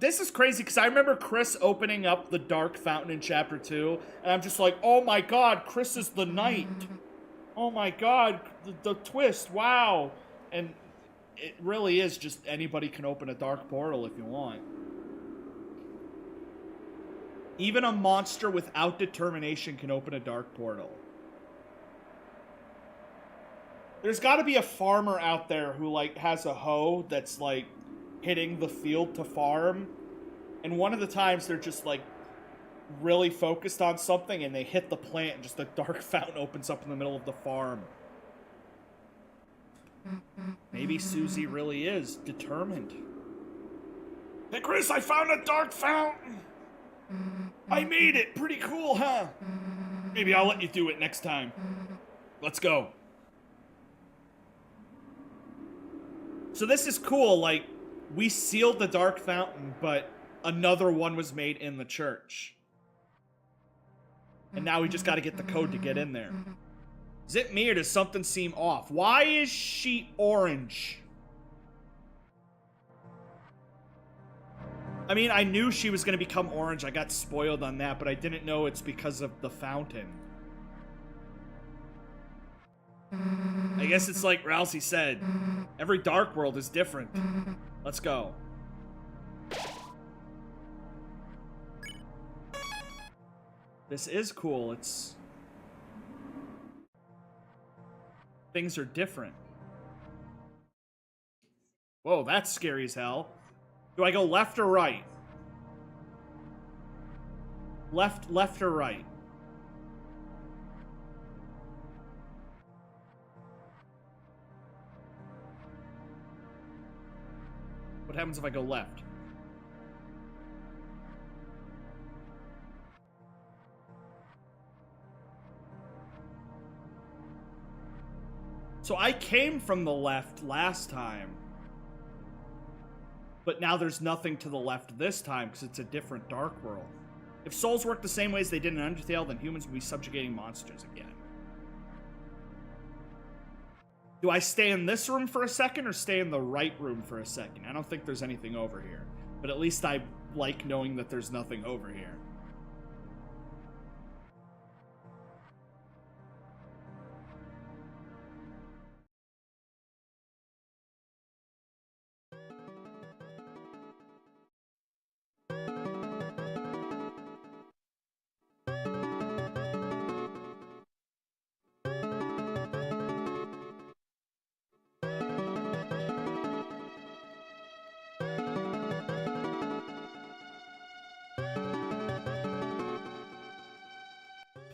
This is crazy because I remember Chris opening up the Dark Fountain in Chapter 2, and I'm just like, oh my god, Chris is the knight. Oh my god, the twist, wow. And it really is just anybody can open a dark portal if you want. Even a monster without determination can open a dark portal. There's got to be a farmer out there who, like, has a hoe that's, like, hitting the field to farm. And one of the times they're just, like, really focused on something and they hit the plant and just a dark fountain opens up in the middle of the farm. Maybe Susie really is determined. Hey, Chris, I found a dark fountain! I made it! Pretty cool, huh? Maybe I'll let you do it next time. Let's go. So this is cool, like, we sealed the dark fountain, but another one was made in the church. And now we just gotta get the code to get in there. Is it me or does something seem off? Why is she orange? I mean, I knew she was gonna become orange. I got spoiled on that, but I didn't know it's because of the fountain. I guess it's like Rousey said. Every dark world is different. Let's go. This is cool. It's... Things are different. Whoa, that's scary as hell. Do I go left or right? Left or right? What happens if I go left? So I came from the left last time. But now there's nothing to the left this time because it's a different dark world. If souls work the same way as they did in Undertale, then humans will be subjugating monsters again. Do I stay in this room for a second or stay in the right room for a second? I don't think there's anything over here. But at least I like knowing that there's nothing over here.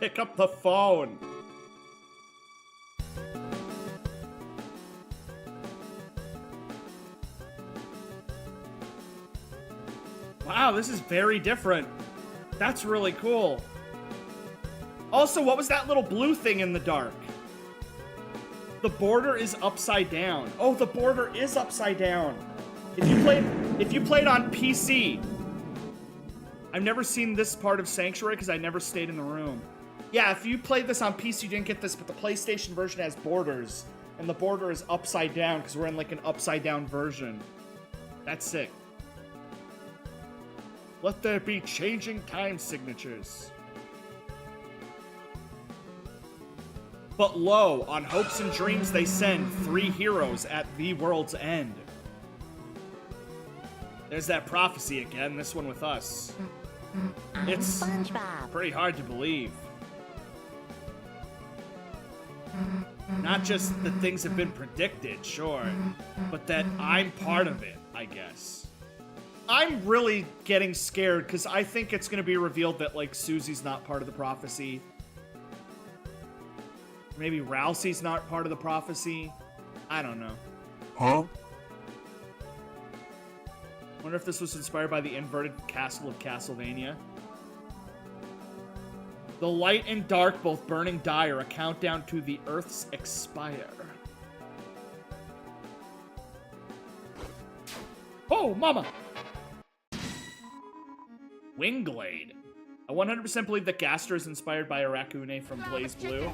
Pick up the phone. Wow, this is very different. That's really cool. Also, what was that little blue thing in the dark? The border is upside down. Oh, the border is upside down. If you played on PC, I've never seen this part of Sanctuary because I never stayed in the room. Yeah, if you played this on PC, you didn't get this, but the PlayStation version has borders, and the border is upside down because we're in like an upside down version. That's sick. Let there be changing time signatures. But lo, on hopes and dreams they send 3 heroes at the world's end. There's that prophecy again, this one with us. It's pretty hard to believe. Not just that things have been predicted, sure, but that I'm part of it, I guess. I'm really getting scared because I think it's going to be revealed that, like, Susie's not part of the prophecy. Maybe Rousey's not part of the prophecy. I don't know. Huh? Wonder if this was inspired by the inverted castle of Castlevania. The light and dark both burning dire, a countdown to the Earth's expire. Oh, mama! Wingblade. I 100% believe that Gaster is inspired by Arakune from Blaze Blue.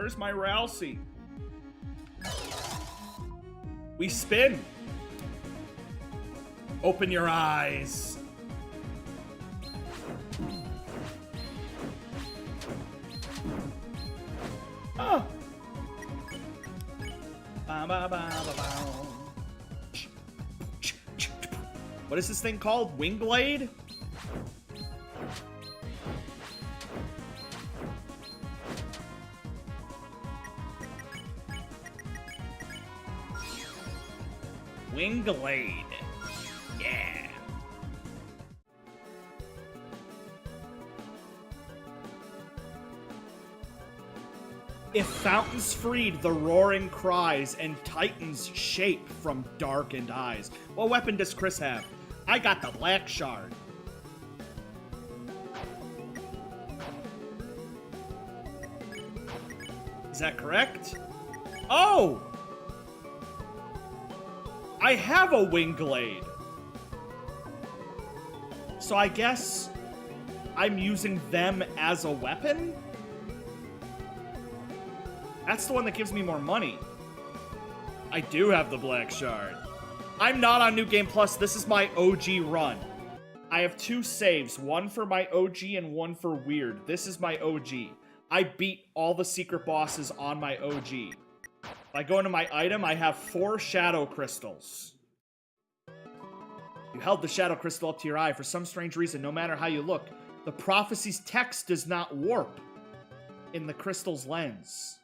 Where's my Ralsei? We spin. Open your eyes. Oh. What is this thing called? Wingblade? Wingblade. Yeah. If fountains freed the roaring cries and titans shape from darkened eyes. What weapon does Chris have? I got the black shard. Is that correct? Oh! I have a Wingblade. So I guess I'm using them as a weapon? That's the one that gives me more money. I do have the Black Shard. I'm not on New Game Plus. This is my OG run. I have 2 saves, one for my OG and one for Weird. This is my OG. I beat all the secret bosses on my OG. If I go into my item, I have 4 Shadow Crystals. You held the Shadow Crystal up to your eye. For some strange reason, no matter how you look, the prophecy's text does not warp in the crystal's lens.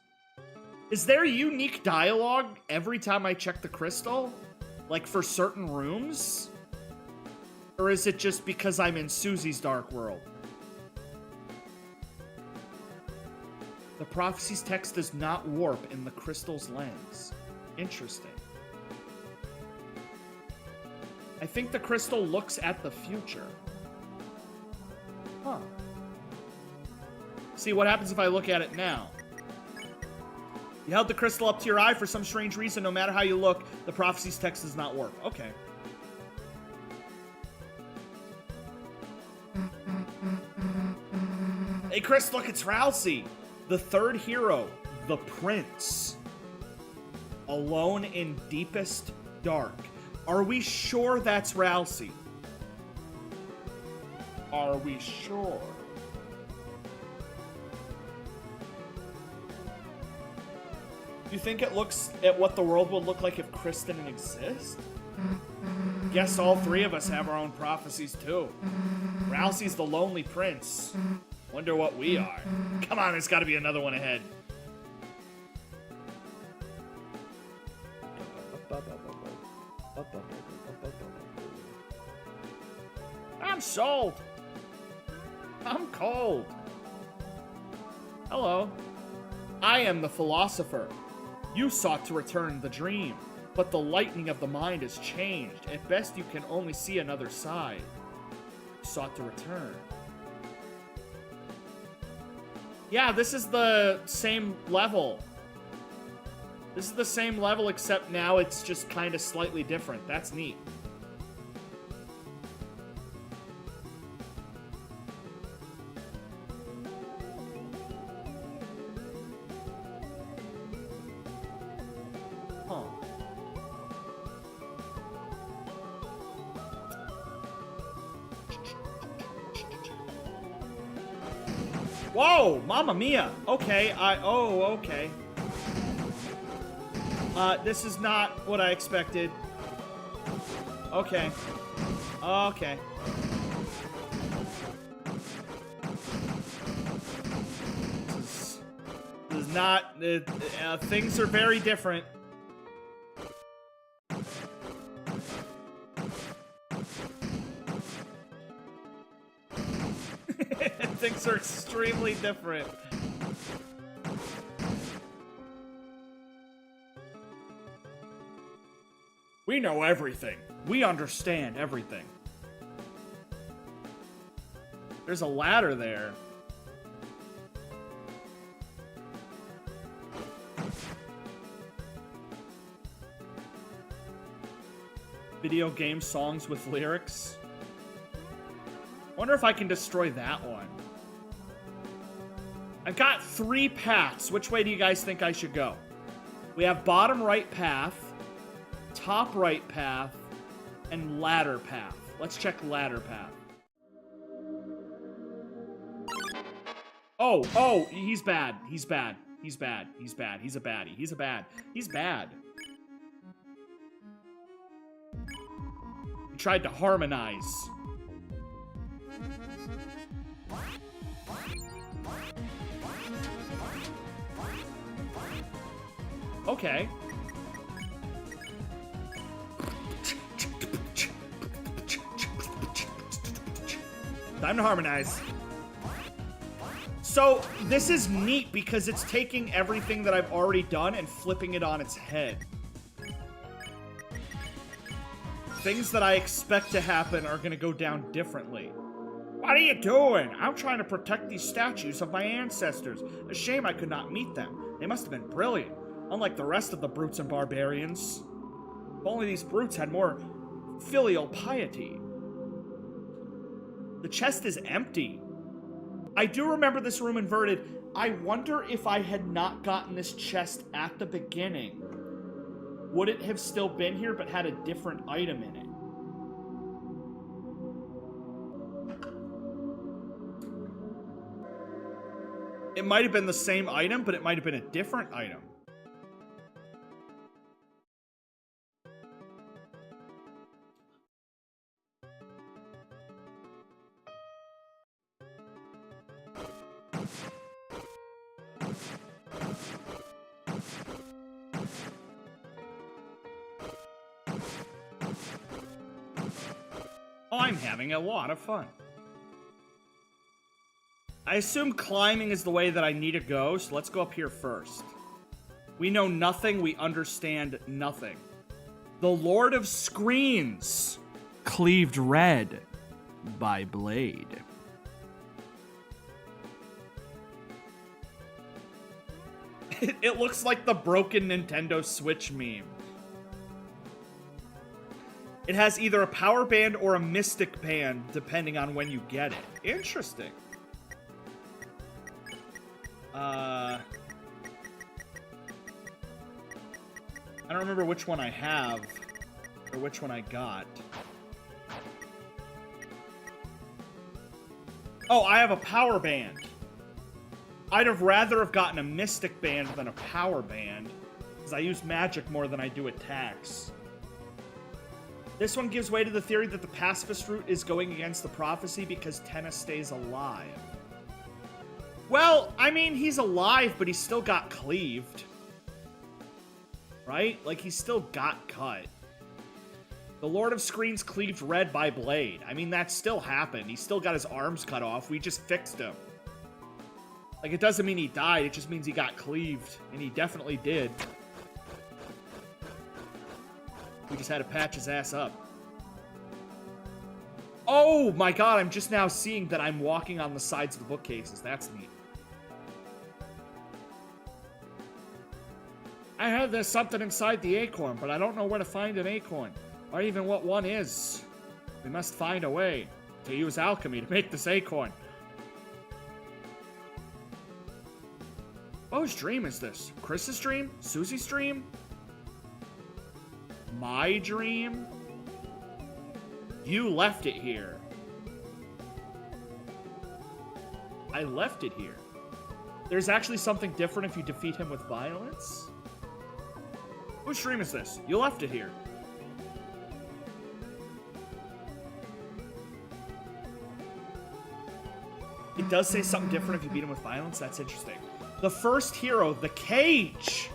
Is there unique dialogue every time I check the crystal? Like for certain rooms? Or is it just because I'm in Susie's Dark World? The prophecy's text does not warp in the crystal's lens. Interesting. I think the crystal looks at the future. Huh. See, what happens if I look at it now? You held the crystal up to your eye for some strange reason. No matter how you look, the prophecy's text does not work. Okay. Hey, Chris, look, it's Ralsei. The 3rd hero, the Prince. Alone in deepest dark. Are we sure that's Ralsei? Are we sure? Do you think it looks at what the world would look like if Chris didn't exist? Guess all 3 of us have our own prophecies too. Ralsei's the lonely prince. Wonder what we are. Come on, there's gotta be another one ahead. I'm sold. I'm cold. Hello. I am the philosopher. You sought to return the dream, but the lightning of the mind has changed. At best, you can only see another side. You sought to return. Yeah, this is the same level. This is the same level, except now it's just kind of slightly different. That's neat. Huh. Whoa, Mamma Mia. Okay, okay. This is not what I expected. Okay. Okay. This is not... things are very different. Things are extremely different. We know everything. We understand everything. There's a ladder there. Video game songs with lyrics. Wonder if I can destroy that one. I've got 3 paths. Which way do you guys think I should go? We have bottom right path, top right path, and ladder path. Let's check ladder path. Oh, he's bad. He's bad. He's bad. He's bad. He's a baddie. He's a bad. He's bad. He tried to harmonize. Okay. Time to harmonize. So, this is neat because it's taking everything that I've already done and flipping it on its head. Things that I expect to happen are gonna go down differently. What are you doing? I'm trying to protect these statues of my ancestors. A shame I could not meet them. They must have been brilliant, unlike the rest of the brutes and barbarians. If only these brutes had more filial piety. The chest is empty. I do remember this room inverted. I wonder if I had not gotten this chest at the beginning, would it have still been here but had a different item in it? It might have been the same item, but it might have been a different item. I'm having a lot of fun. I assume climbing is the way that I need to go, so let's go up here first. We know nothing, we understand nothing. The Lord of Screens, cleaved red by blade. It looks like the broken Nintendo Switch meme. It has either a power band or a mystic band, depending on when you get it. Interesting. I don't remember which one I have, or which one I got. Oh, I have a power band. I'd have rather have gotten a mystic band than a power band, because I use magic more than I do attacks. This one gives way to the theory that the pacifist route is going against the prophecy because Tenna stays alive. Well, I mean, he's alive, but he still got cleaved. Right? Like, he still got cut. The Lord of Screens cleaved red by blade. I mean, that still happened. He still got his arms cut off. We just fixed him. Like, it doesn't mean he died. It just means he got cleaved. And he definitely did. We just had to patch his ass up. Oh my god, I'm just now seeing that I'm walking on the sides of the bookcases. That's neat. I heard there's something inside the acorn, but I don't know where to find an acorn, or even what one is. We must find a way to use alchemy to make this acorn. Whose dream is this? Chris's dream? Susie's dream? My dream? You left it here. I left it here. There's actually something different if you defeat him with violence? Whose dream is this? You left it here. It does say something different if you beat him with violence. That's interesting. The first hero, the cage.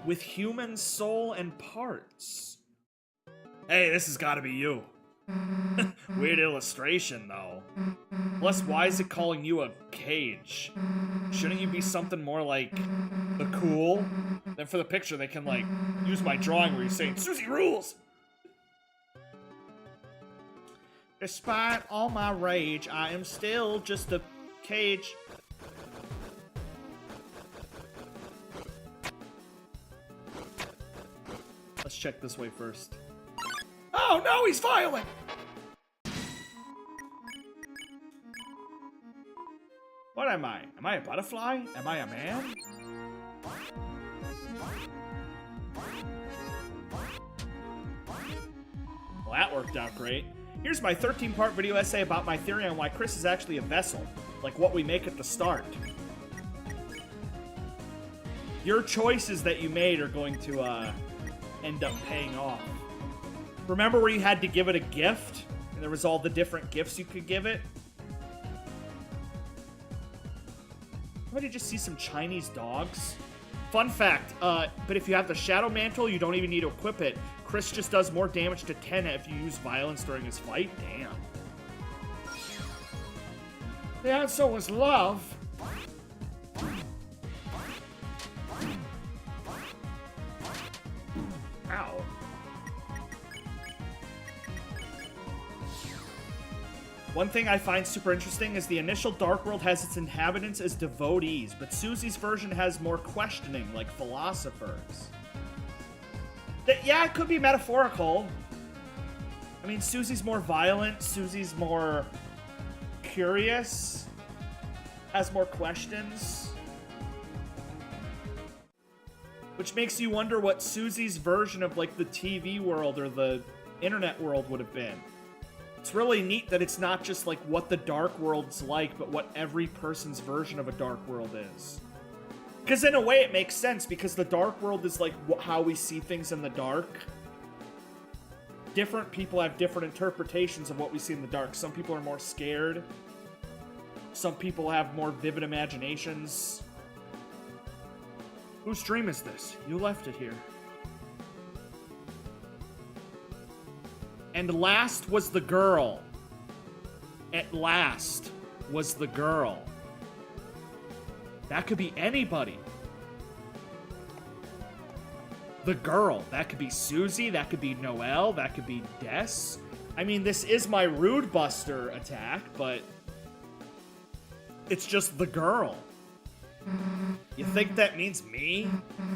With human soul and parts. Hey, this has got to be you. Weird illustration, though. Plus, why is it calling you a cage? Shouldn't you be something more like the cool? Then for the picture, they can, like, use my drawing where you're saying, Susie rules! Despite all my rage, I am still just a cage. Let's check this way first. Oh no, he's violent! What am I? Am I a butterfly? Am I a man? Well, that worked out great. Here's my 13-part video essay about my theory on why Chris is actually a vessel, like what we make at the start. Your choices that you made are going to end up paying off. Remember where you had to give it a gift? And there was all the different gifts you could give it? Somebody just see some Chinese dogs? Fun fact, but if you have the Shadow Mantle, you don't even need to equip it. Chris just does more damage to 10 if you use violence during his fight. Damn. The answer was love. Ow. One thing I find super interesting is the initial Dark World has its inhabitants as devotees, but Susie's version has more questioning, like philosophers. Yeah, it could be metaphorical. I mean, Susie's more violent, Susie's more curious, has more questions. Which makes you wonder what Susie's version of, like, the TV world or the internet world would have been. It's really neat that it's not just, like, what the Dark World's like, but what every person's version of a Dark World is. Because in a way it makes sense, because the Dark World is, like, how we see things in the dark. Different people have different interpretations of what we see in the dark. Some people are more scared. Some people have more vivid imaginations. Whose dream is this? You left it here. And last was the girl. At last was the girl. That could be anybody. The girl. That could be Susie. That could be Noelle. That could be Des. I mean, this is my Rude Buster attack, but it's just the girl. You think that means me?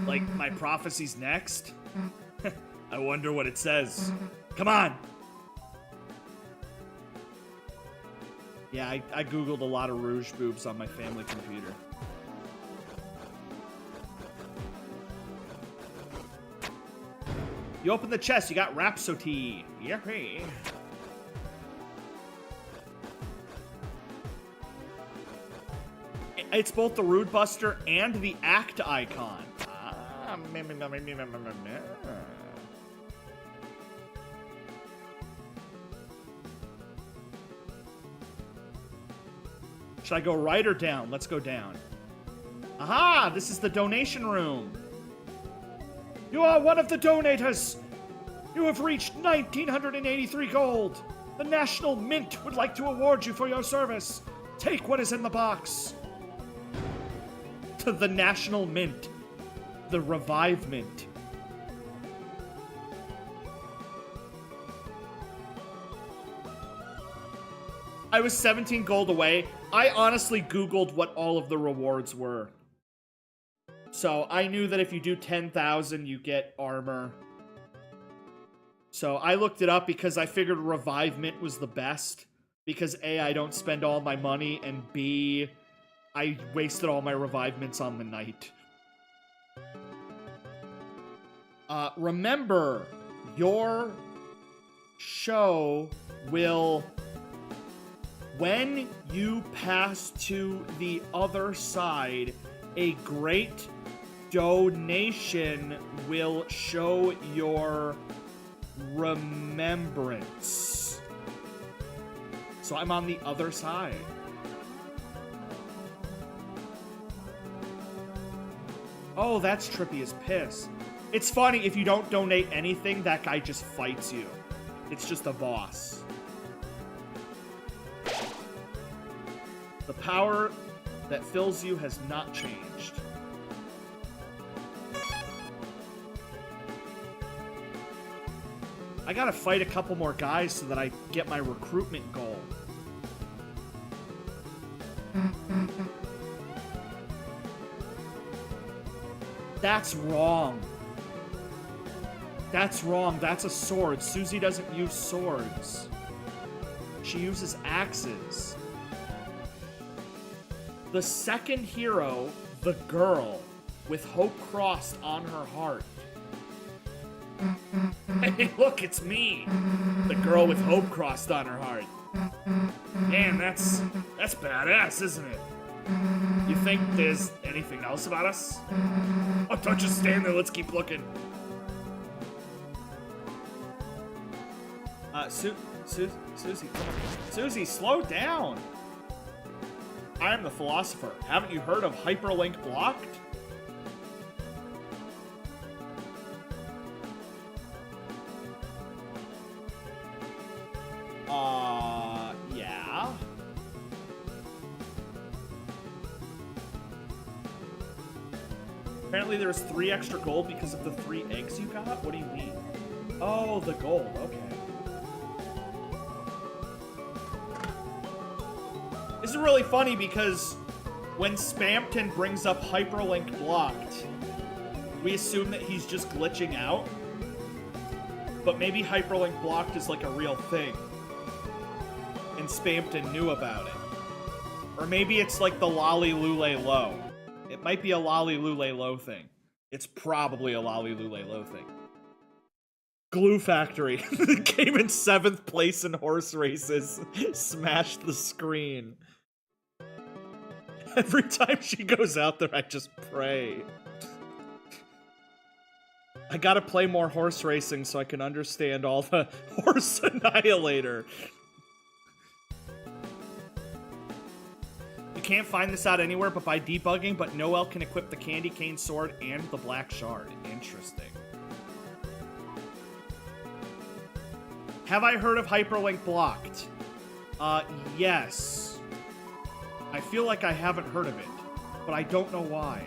Like, my prophecy's next? I wonder what it says. Come on! Yeah, I googled a lot of Rouge boobs on my family computer. You open the chest, you got Rhapsody. Yippee. It's both the Rude Buster and the Act icon. Should I go right or down? Let's go down. Aha! This is the donation room. You are one of the donators. You have reached 1,983 gold. The National Mint would like to award you for your service. Take what is in the box. To the National Mint. The Revive Mint. I was 17 gold away. I honestly Googled what all of the rewards were. So I knew that if you do 10,000, you get armor. So I looked it up because I figured Revive Mint was the best. Because A, I don't spend all my money, and B, I wasted all my Revive Mints on the night. Remember, your show will... When you pass to the other side, a great donation will show your remembrance. So I'm on the other side. Oh, that's trippy as piss. It's funny, if you don't donate anything, that guy just fights you. It's just a boss. The power that fills you has not changed. I gotta fight a couple more guys so that I get my recruitment goal. That's wrong. That's wrong. That's a sword. Susie doesn't use swords. She uses axes. The second hero, the girl, with hope crossed on her heart. Hey, look, it's me! The girl with hope crossed on her heart. Man, that's badass, isn't it? You think there's anything else about us? Oh, don't just stand there, let's keep looking. Susie, come on. Susie, slow down! I am the philosopher. Haven't you heard of hyperlink blocked? Yeah. Apparently there's 3 extra gold because of the 3 eggs you got? What do you mean? Oh, the gold, okay. This is really funny because when Spampton brings up hyperlink blocked, we assume that he's just glitching out. But maybe hyperlink blocked is like a real thing. And Spampton knew about it. Or maybe it's like the Lolly Lule Low. It might be a Lolly Lule Low thing. It's probably a Lolly Lule Low thing. Glue Factory came in 7th place in horse races. Smashed the screen. Every time she goes out there, I just pray. I gotta play more horse racing so I can understand all the Horse Annihilator. You can't find this out anywhere but by debugging, but Noel can equip the Candy Cane Sword and the Black Shard. Interesting. Have I heard of hyperlink blocked? Yes. I feel like I haven't heard of it, but I don't know why.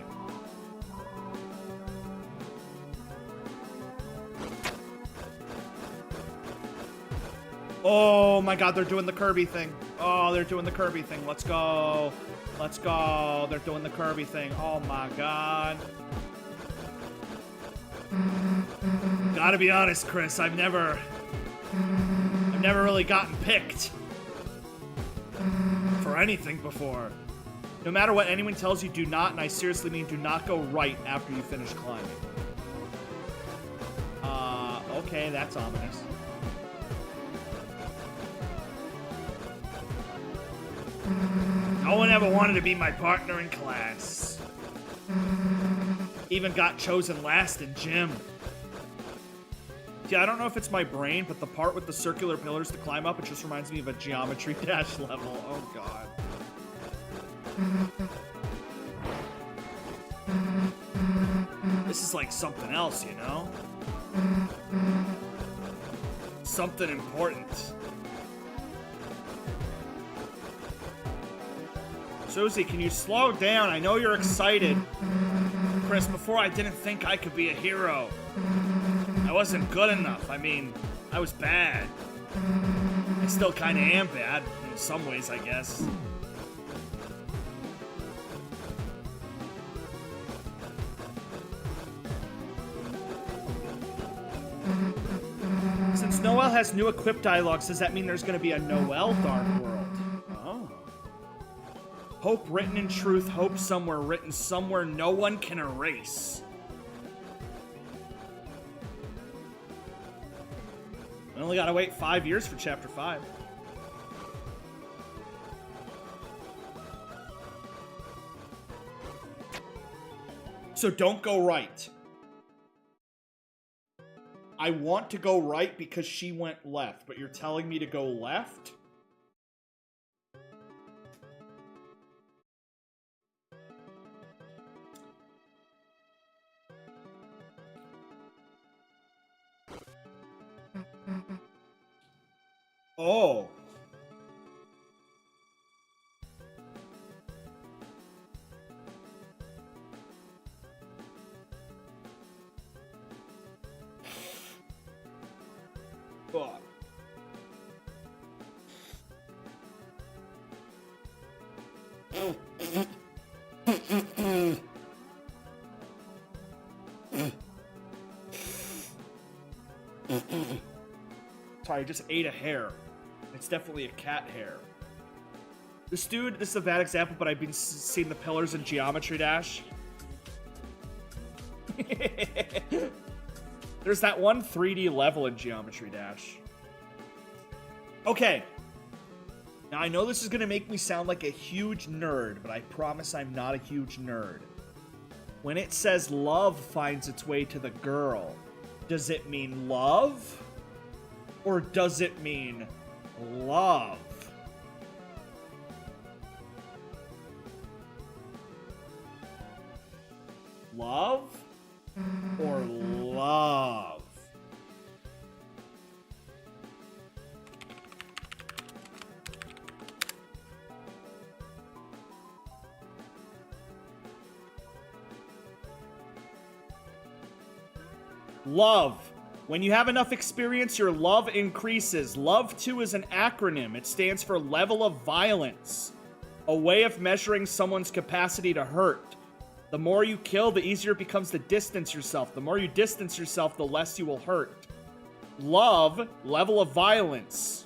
Oh my god, they're doing the Kirby thing. Oh, they're doing the Kirby thing. Let's go. Let's go. They're doing the Kirby thing. Oh my god. Gotta be honest, Chris, I've never really gotten picked for anything before. No matter what anyone tells you, do not, and I seriously mean do not go right after you finish climbing. Okay, that's ominous. No one ever wanted to be my partner in class. Even got chosen last in gym. Yeah, I don't know if it's my brain, but the part with the circular pillars to climb up, it just reminds me of a Geometry Dash level. Oh, God. This is like something else, you know? Something important. Susie, can you slow down? I know you're excited. Chris, before I didn't think I could be a hero. I wasn't good enough. I mean, I was bad. I still kind of am bad, in some ways, I guess. Since Noel has new equip dialogues, does that mean there's going to be a Noel Dark World? Oh. Hope written in truth, hope somewhere written somewhere no one can erase. We only gotta wait 5 years for Chapter 5. So don't go right. I want to go right because she went left, but you're telling me to go left? Oh. Fuck. Sorry, I just ate a hair. It's definitely a cat hair. This dude, this is a bad example, but I've been seeing the pillars in Geometry Dash. There's that one 3D level in Geometry Dash. Okay. Now, I know this is going to make me sound like a huge nerd, but I promise I'm not a huge nerd. When it says love finds its way to the girl, does it mean love? Or does it mean love? Love or love? Love. When you have enough experience, your love increases. Love 2 is an acronym. It stands for level of violence, a way of measuring someone's capacity to hurt. The more you kill, the easier it becomes to distance yourself. The more you distance yourself, the less you will hurt. Love, level of violence.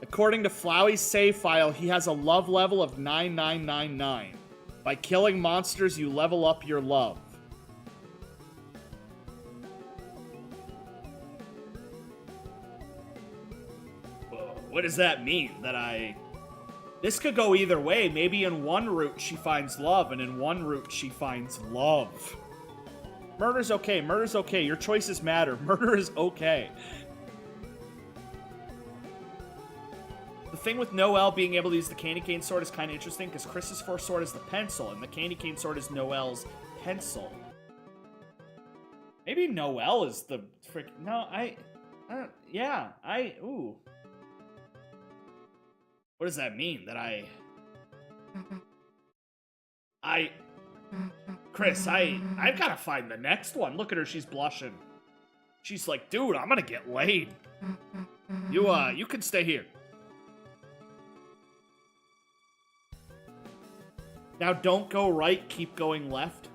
According to Flowey's save file, he has a love level of 9999. By killing monsters, you level up your love. What does that mean? That I... This could go either way. Maybe in one route she finds love, and in one route she finds love. Murder's okay. Murder's okay. Your choices matter. Murder is okay. The thing with Noelle being able to use the candy cane sword is kind of interesting, because Chris's first sword is the pencil, and the candy cane sword is Noelle's pencil. Maybe Noelle is the frick... No, ooh. What does that mean? That Chris, I've got to find the next one. Look at her, she's blushing. She's like, dude, I'm gonna get laid. You can stay here. Now don't go right, keep going left.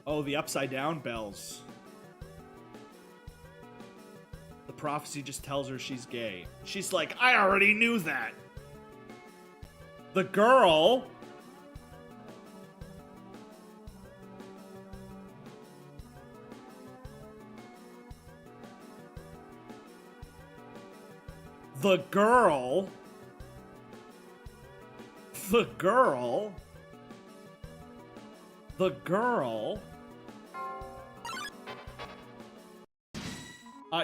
Oh, the upside down bells. The prophecy just tells her she's gay. She's like, I already knew that. The girl... The girl...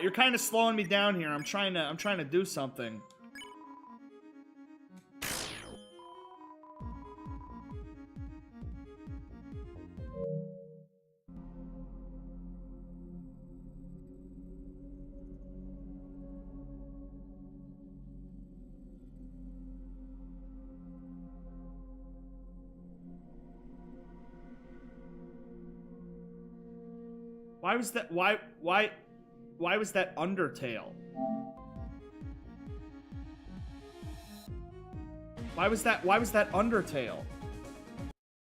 You're kind of slowing me down here. I'm trying to do something. Why was that? Why was that Undertale? Why was that Undertale?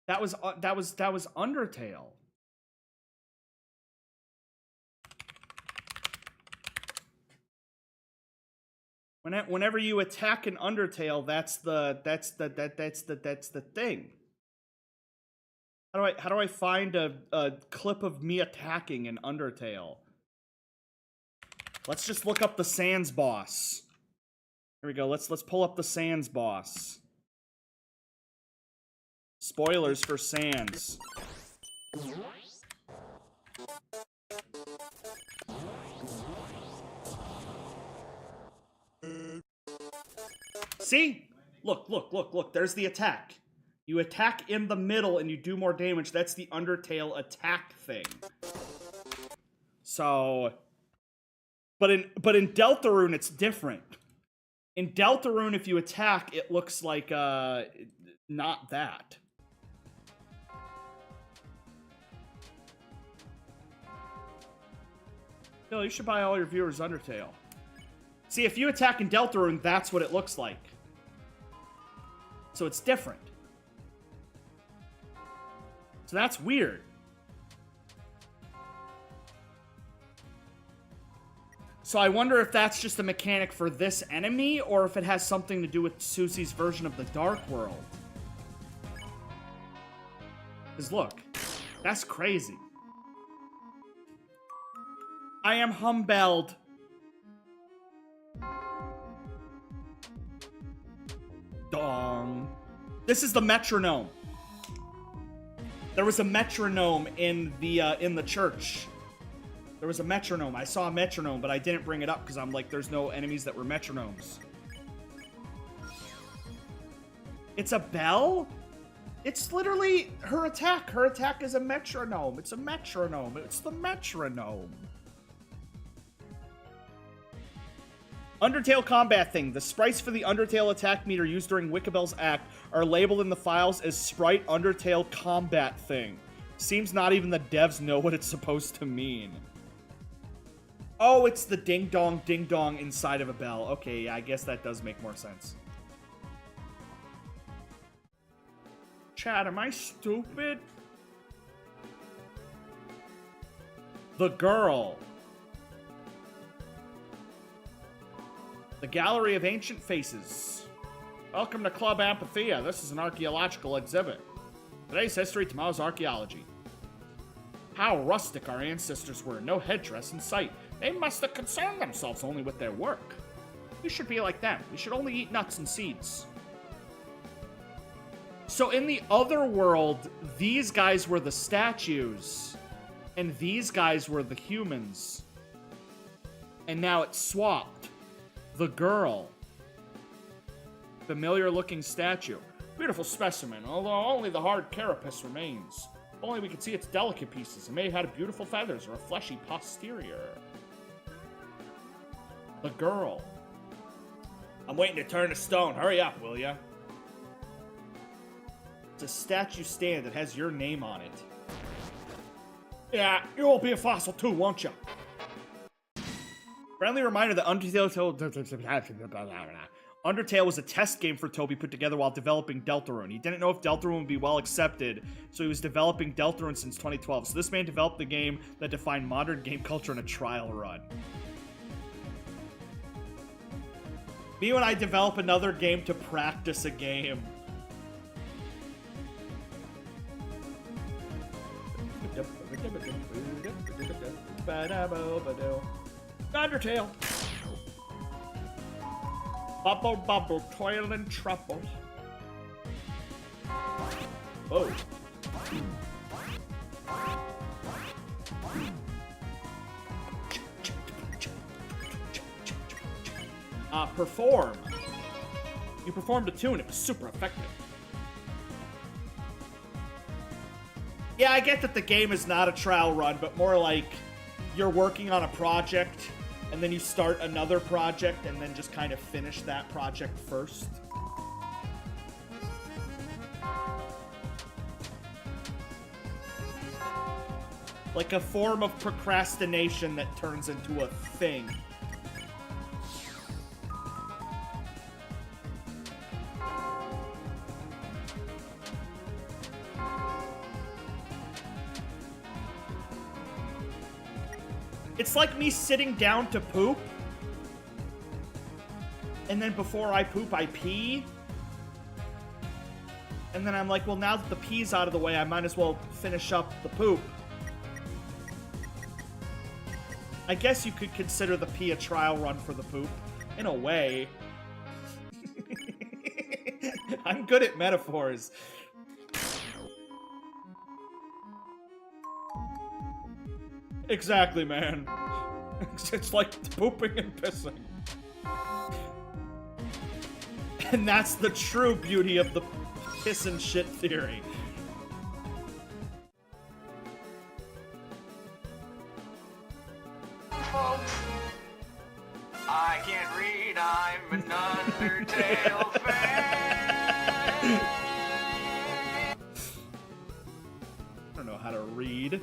That was Undertale. Whenever you attack an Undertale, that's the thing. How do I find a clip of me attacking an Undertale? Let's just look up the Sans boss. Here we go. Let's pull up the Sans boss. Spoilers for Sans. See? Look. There's the attack. You attack in the middle and you do more damage. That's the Undertale attack thing. So... But in Deltarune, it's different. In Deltarune, if you attack, it looks like, not that. Bill, you should buy all your viewers Undertale. See, if you attack in Deltarune, that's what it looks like. So it's different. So that's weird. So I wonder if that's just a mechanic for this enemy, or if it has something to do with Susie's version of the Dark World. Because look, that's crazy. I am humbled. Dong. This is the metronome. There was a metronome in the church. There was a metronome. I saw a metronome, but I didn't bring it up because I'm like, there's no enemies that were metronomes. It's a bell? It's literally her attack. Her attack is a metronome. It's a metronome. It's the metronome. Undertale combat thing. The sprites for the Undertale attack meter used during Wikibel's act are labeled in the files as Sprite Undertale combat thing. Seems not even the devs know what it's supposed to mean. Oh, it's the ding dong inside of a bell. Okay, yeah, I guess that does make more sense. Chad, am I stupid? The girl. The Gallery of Ancient Faces. Welcome to Club Apathia. This is an archaeological exhibit. Today's history, tomorrow's archaeology. How rustic our ancestors were. No headdress in sight. They must have concerned themselves only with their work. We should be like them. We should only eat nuts and seeds. So in the other world, these guys were the statues, and these guys were the humans. And now it's swapped. The girl. Familiar-looking statue. Beautiful specimen, although only the hard carapace remains. If only we could see its delicate pieces. It may have had beautiful feathers or a fleshy posterior. The girl. I'm waiting to turn to stone. Hurry up, will ya? It's a statue stand that has your name on it. Yeah, you'll be a fossil too, won't ya? Friendly reminder that Undertale was a test game for Toby put together while developing Deltarune. He didn't know if Deltarune would be well accepted, so he was developing Deltarune since 2012. So this man developed the game that defined modern game culture in a trial run. Me when I develop another game to practice a game. Undertale. Bubble, bubble, toil and trouble. Oh. Perform. You performed a tune. It was super effective. Yeah, I get that the game is not a trial run, but more like you're working on a project, and then you start another project, and then just kind of finish that project first. Like a form of procrastination that turns into a thing. It's like me sitting down to poop, and then before I poop, I pee. And then I'm like, well, now that the pee's out of the way, I might as well finish up the poop. I guess you could consider the pee a trial run for the poop, in a way. I'm good at metaphors. Exactly, man. It's like pooping and pissing. And that's the true beauty of the piss and shit theory. Folks, I can't read, I'm an Undertale fan. I don't know how to read.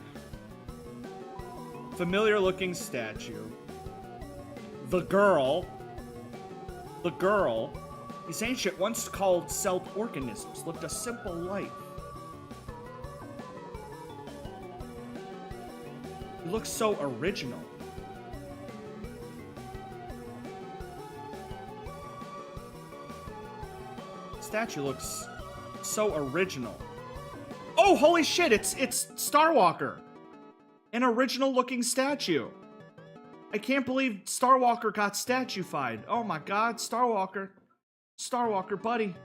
Familiar looking statue. The girl. The girl. These ancient, once called celled organisms, lived a simple life. It looks so original. statue looks so original. Oh, holy shit, it's Starwalker. An original looking statue. I can't believe Starwalker got statuified. Oh my god, Starwalker. Starwalker, buddy.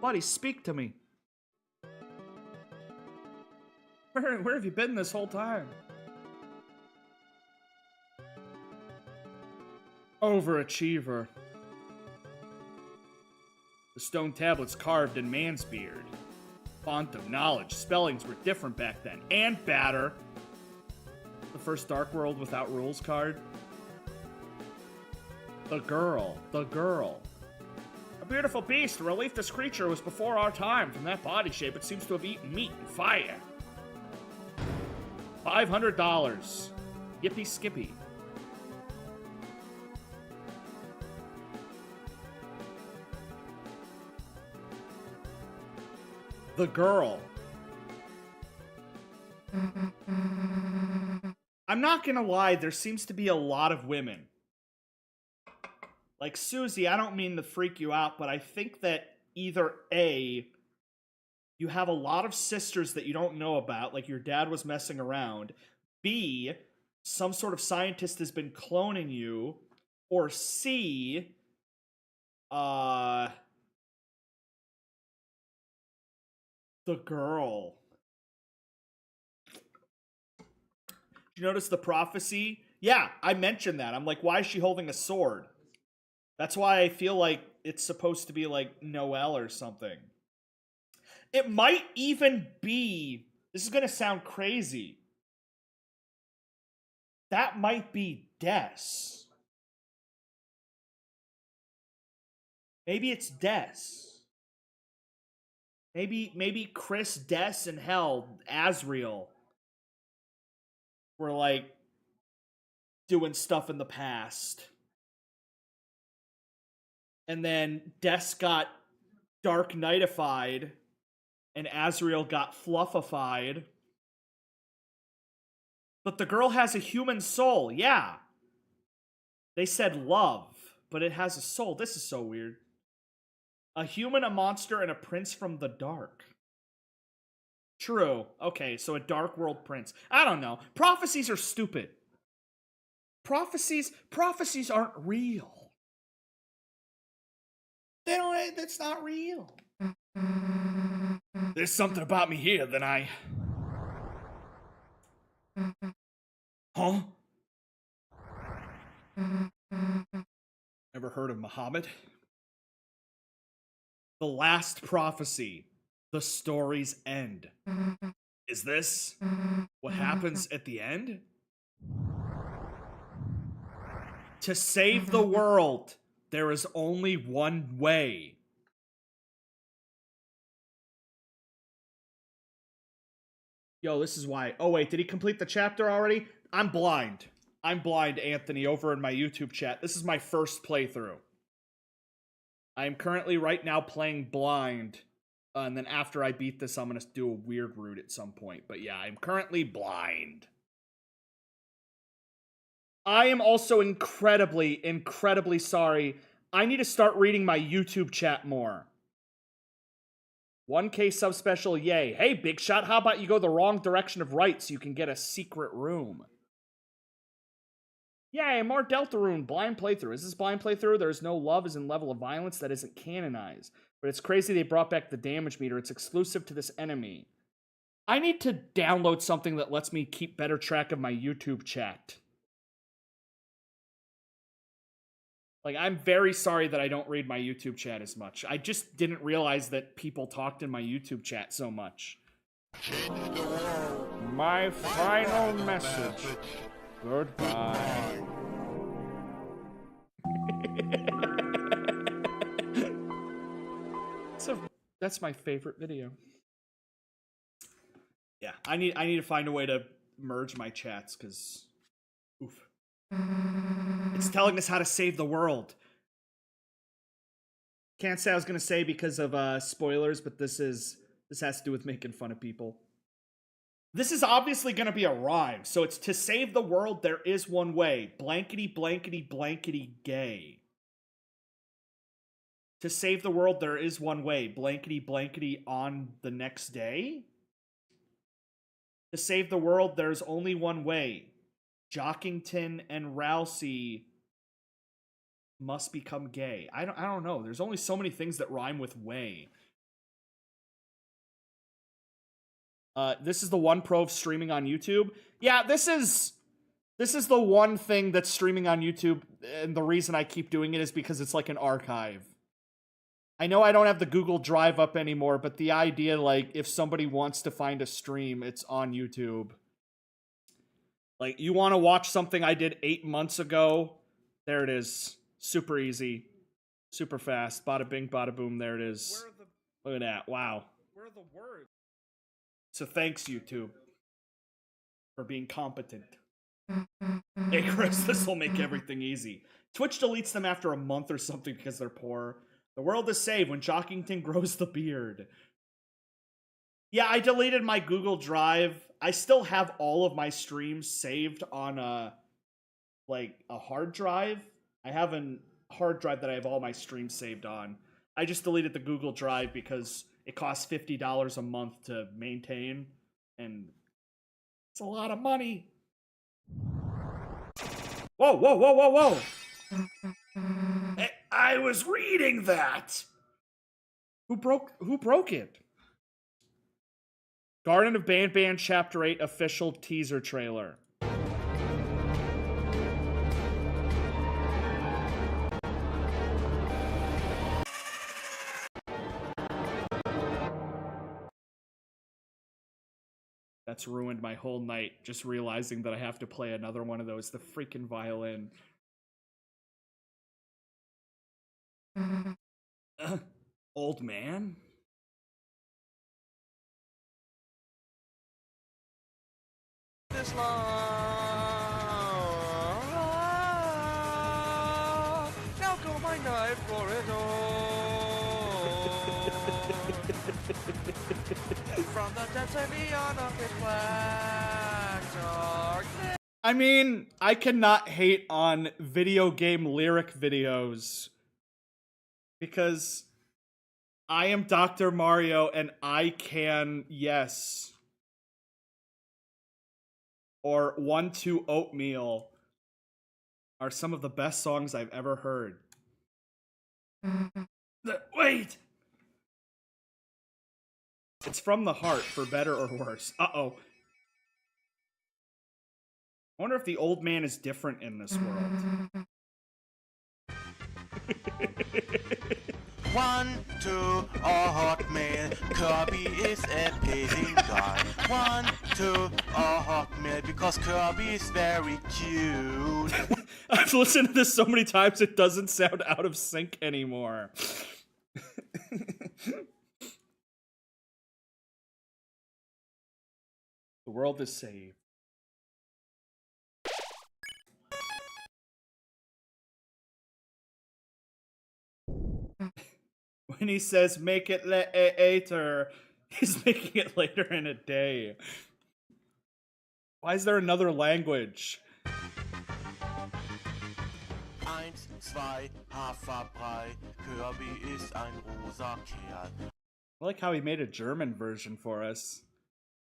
Buddy, speak to me. Where have you been this whole time? Overachiever. The stone tablets carved in man's beard. Font of knowledge. Spellings were different back then. And badder. The first Dark World without rules card. The girl. The girl. A beautiful beast. A relief this creature was before our time. From that body shape, it seems to have eaten meat and fire. $500. Yippee skippy. The girl. I'm not gonna lie, there seems to be a lot of women. Like, Susie, I don't mean to freak you out, but I think that either A, you have a lot of sisters that you don't know about, like your dad was messing around. B, some sort of scientist has been cloning you. Or C, the girl. Did you notice the prophecy? Yeah, I mentioned that. I'm like, why is she holding a sword? That's why I feel like it's supposed to be like Noelle or something. It might even be, this is gonna sound crazy. That might be Des. Maybe it's Des. Maybe Chris, Des, and hell, Asriel were like doing stuff in the past. And then Des got Dark Knightified and Asriel got fluffified. But the girl has a human soul, yeah. They said love, but it has a soul. This is so weird. A human, a monster, and a prince from the dark. True. Okay, so a dark world prince. I don't know. Prophecies are stupid. Prophecies aren't real. They don't, that's not real. There's something about me here that I... Huh? Ever heard of Muhammad? The last prophecy. The story's end. Is this what happens at the end? To save the world, there is only one way. Yo, this is why. Oh, wait, did he complete the chapter already? I'm blind. I'm blind, Anthony, over in my YouTube chat. This is my first playthrough. I am currently right now playing blind. And then after I beat this, I'm going to do a weird route at some point. But yeah, I'm currently blind. I am also incredibly, incredibly sorry. I need to start reading my YouTube chat more. 1K subspecial, yay. Hey, Big Shot, how about you go the wrong direction of right so you can get a secret room? Yay, more Deltarune blind playthrough. Is this blind playthrough? There is no love as in level of violence that isn't canonized. But it's crazy they brought back the damage meter. It's exclusive to this enemy. I need to download something that lets me keep better track of my YouTube chat. Like, I'm very sorry that I don't read my YouTube chat as much. I just didn't realize that people talked in my YouTube chat so much. My final message. Goodbye. So that's my favorite video. Yeah, I need to find a way to merge my chats because oof. It's telling us how to save the world. Can't say I was gonna say because of spoilers, but this has to do with making fun of people. This is obviously gonna be a rhyme, so it's to save the world there is one way. Blankety blankety blankety gay. To save the world, there is one way. Blankety blankety on the next day. To save the world, there's only one way. Jockington and Rousey must become gay. I don't know. There's only so many things that rhyme with way. This is the one pro of streaming on YouTube. Yeah, this is the one thing that's streaming on YouTube, and the reason I keep doing it is because it's like an archive. I know I don't have the Google Drive up anymore, but the idea, like, if somebody wants to find a stream, it's on YouTube. Like, you want to watch something I did 8 months ago? There it is. Super easy. Super fast. Bada bing, bada boom, there it is. Look at that. Wow. Where are the words? So thanks, YouTube, for being competent. Hey, Chris, this will make everything easy. Twitch deletes them after a month or something because they're poor. The world is saved when Jockington grows the beard. Yeah, I deleted my Google Drive. I still have all of my streams saved on a hard drive. I have a hard drive that I have all my streams saved on. I just deleted the Google Drive because it costs $50 a month to maintain, and it's a lot of money. Whoa, whoa, whoa, whoa, whoa! I was reading that! Who broke it? Garden of Band Chapter 8 official teaser trailer. That's ruined my whole night, just realizing that I have to play another one of those, the freaking violin. Old man? This long, now go my knife for it all. From the depths and beyond of his black darkness. I mean, I cannot hate on video game lyric videos because I am Dr. Mario and I can, yes. Or 1-2 Oatmeal are some of the best songs I've ever heard. Wait! It's from the heart, for better or worse. Uh-oh. I wonder if the old man is different in this world. 1, 2, a hot man. Kirby is a paying guy. 1, 2, a hot man because Kirby is very cute. I've listened to this so many times it doesn't sound out of sync anymore. The world is saved. When he says make it later, he's making it later in a day. Why is there another language? 1, 2, Haferbrei. Kirby ist ein rosa Kerl. I like how he made a German version for us.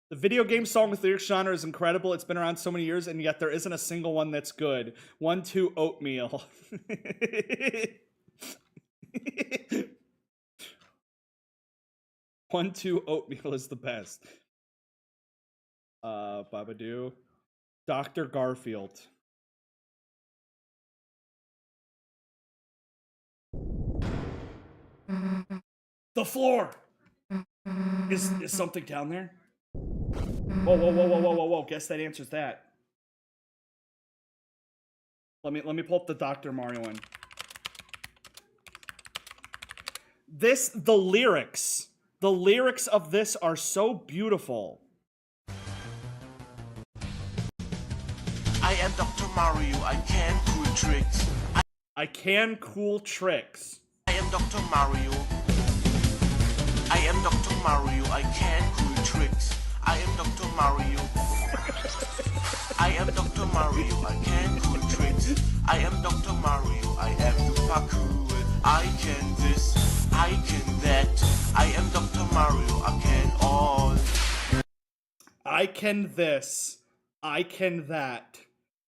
The video game song with lyric genre is incredible. It's been around so many years, and yet there isn't a single one that's good. 1-2 Oatmeal. 1-2 Oatmeal is the best. Babadoo. Dr. Garfield. The floor! Is something down there? Whoa, whoa, whoa, whoa, whoa, whoa, whoa. Guess that answers that. Let me pull up the Dr. Mario one. The lyrics of this are so beautiful. I am Dr. Mario, I can cool tricks. I can cool tricks. I am Dr. Mario. I am Dr. Mario, I can cool tricks. I am Dr. Mario. I am Dr. Mario, I can cool tricks. I am Dr. Mario, I am super cool. I can this. I can that. I am Dr. Mario, I can all. I can this. I can that.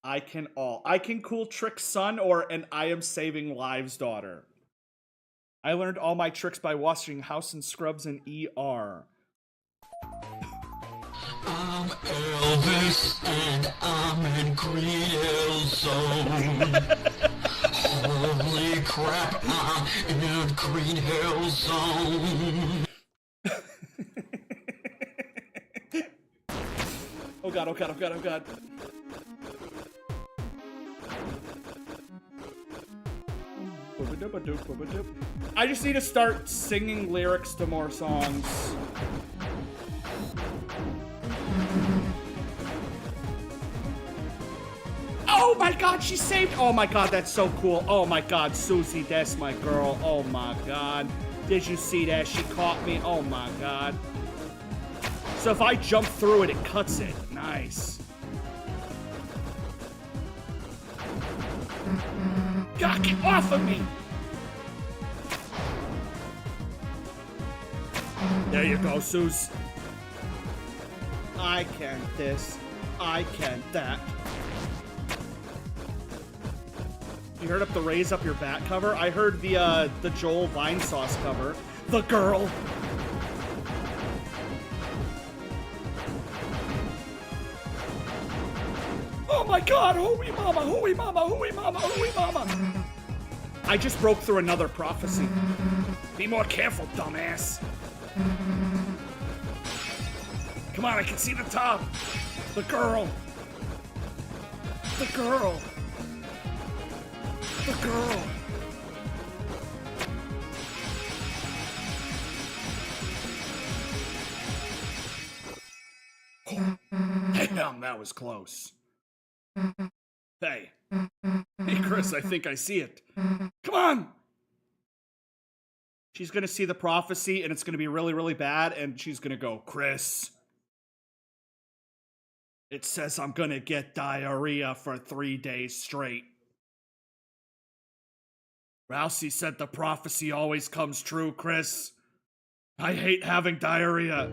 I can all. I can cool trick son or an I am saving lives daughter. I learned all my tricks by watching House and Scrubs and ER. I'm Elvis and I'm in Green Hill Zone. Holy crap, I'm in Green Hill Zone. Oh god, oh god, oh god, oh god. I just need to start singing lyrics to more songs. Oh my god, she saved! Oh my god, that's so cool. Oh my god, Susie, that's my girl. Oh my god. Did you see that? She caught me. Oh my god. So if I jump through it, it cuts it. Nice. God, get off of me! There you go, Suze. I can this. I can that. You heard up the Raise Up Your Bat cover? I heard the Joel Vine Sauce cover. The girl. Oh my god, hooey mama, hooey mama, hooey mama, hooey mama. I just broke through another prophecy. Be more careful, dumbass. Come on, I can see the top. The girl. The girl. The girl. Damn, that was close. Hey. Hey, Chris, I think I see it. Come on! She's gonna see the prophecy, and it's gonna be really, really bad, and she's gonna go, Chris. It says I'm gonna get diarrhea for 3 days straight. Rousey said the prophecy always comes true, Chris. I hate having diarrhea.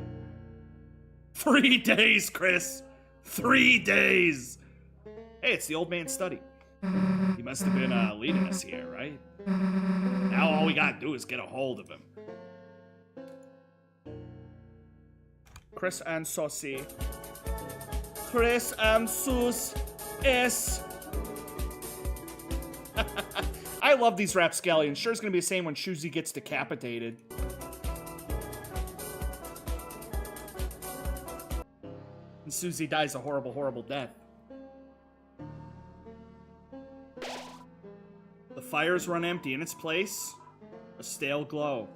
3 days, Chris. 3 days. Hey, it's the old man's study. He must have been leading us here, right? Now all we gotta do is get a hold of him. Chris and Saucy. Chris and Sus S. I love these rapscallions. Sure, it's gonna be the same when Shuzi gets decapitated. And Susie dies a horrible, horrible death. The fires run empty. In its place, a stale glow,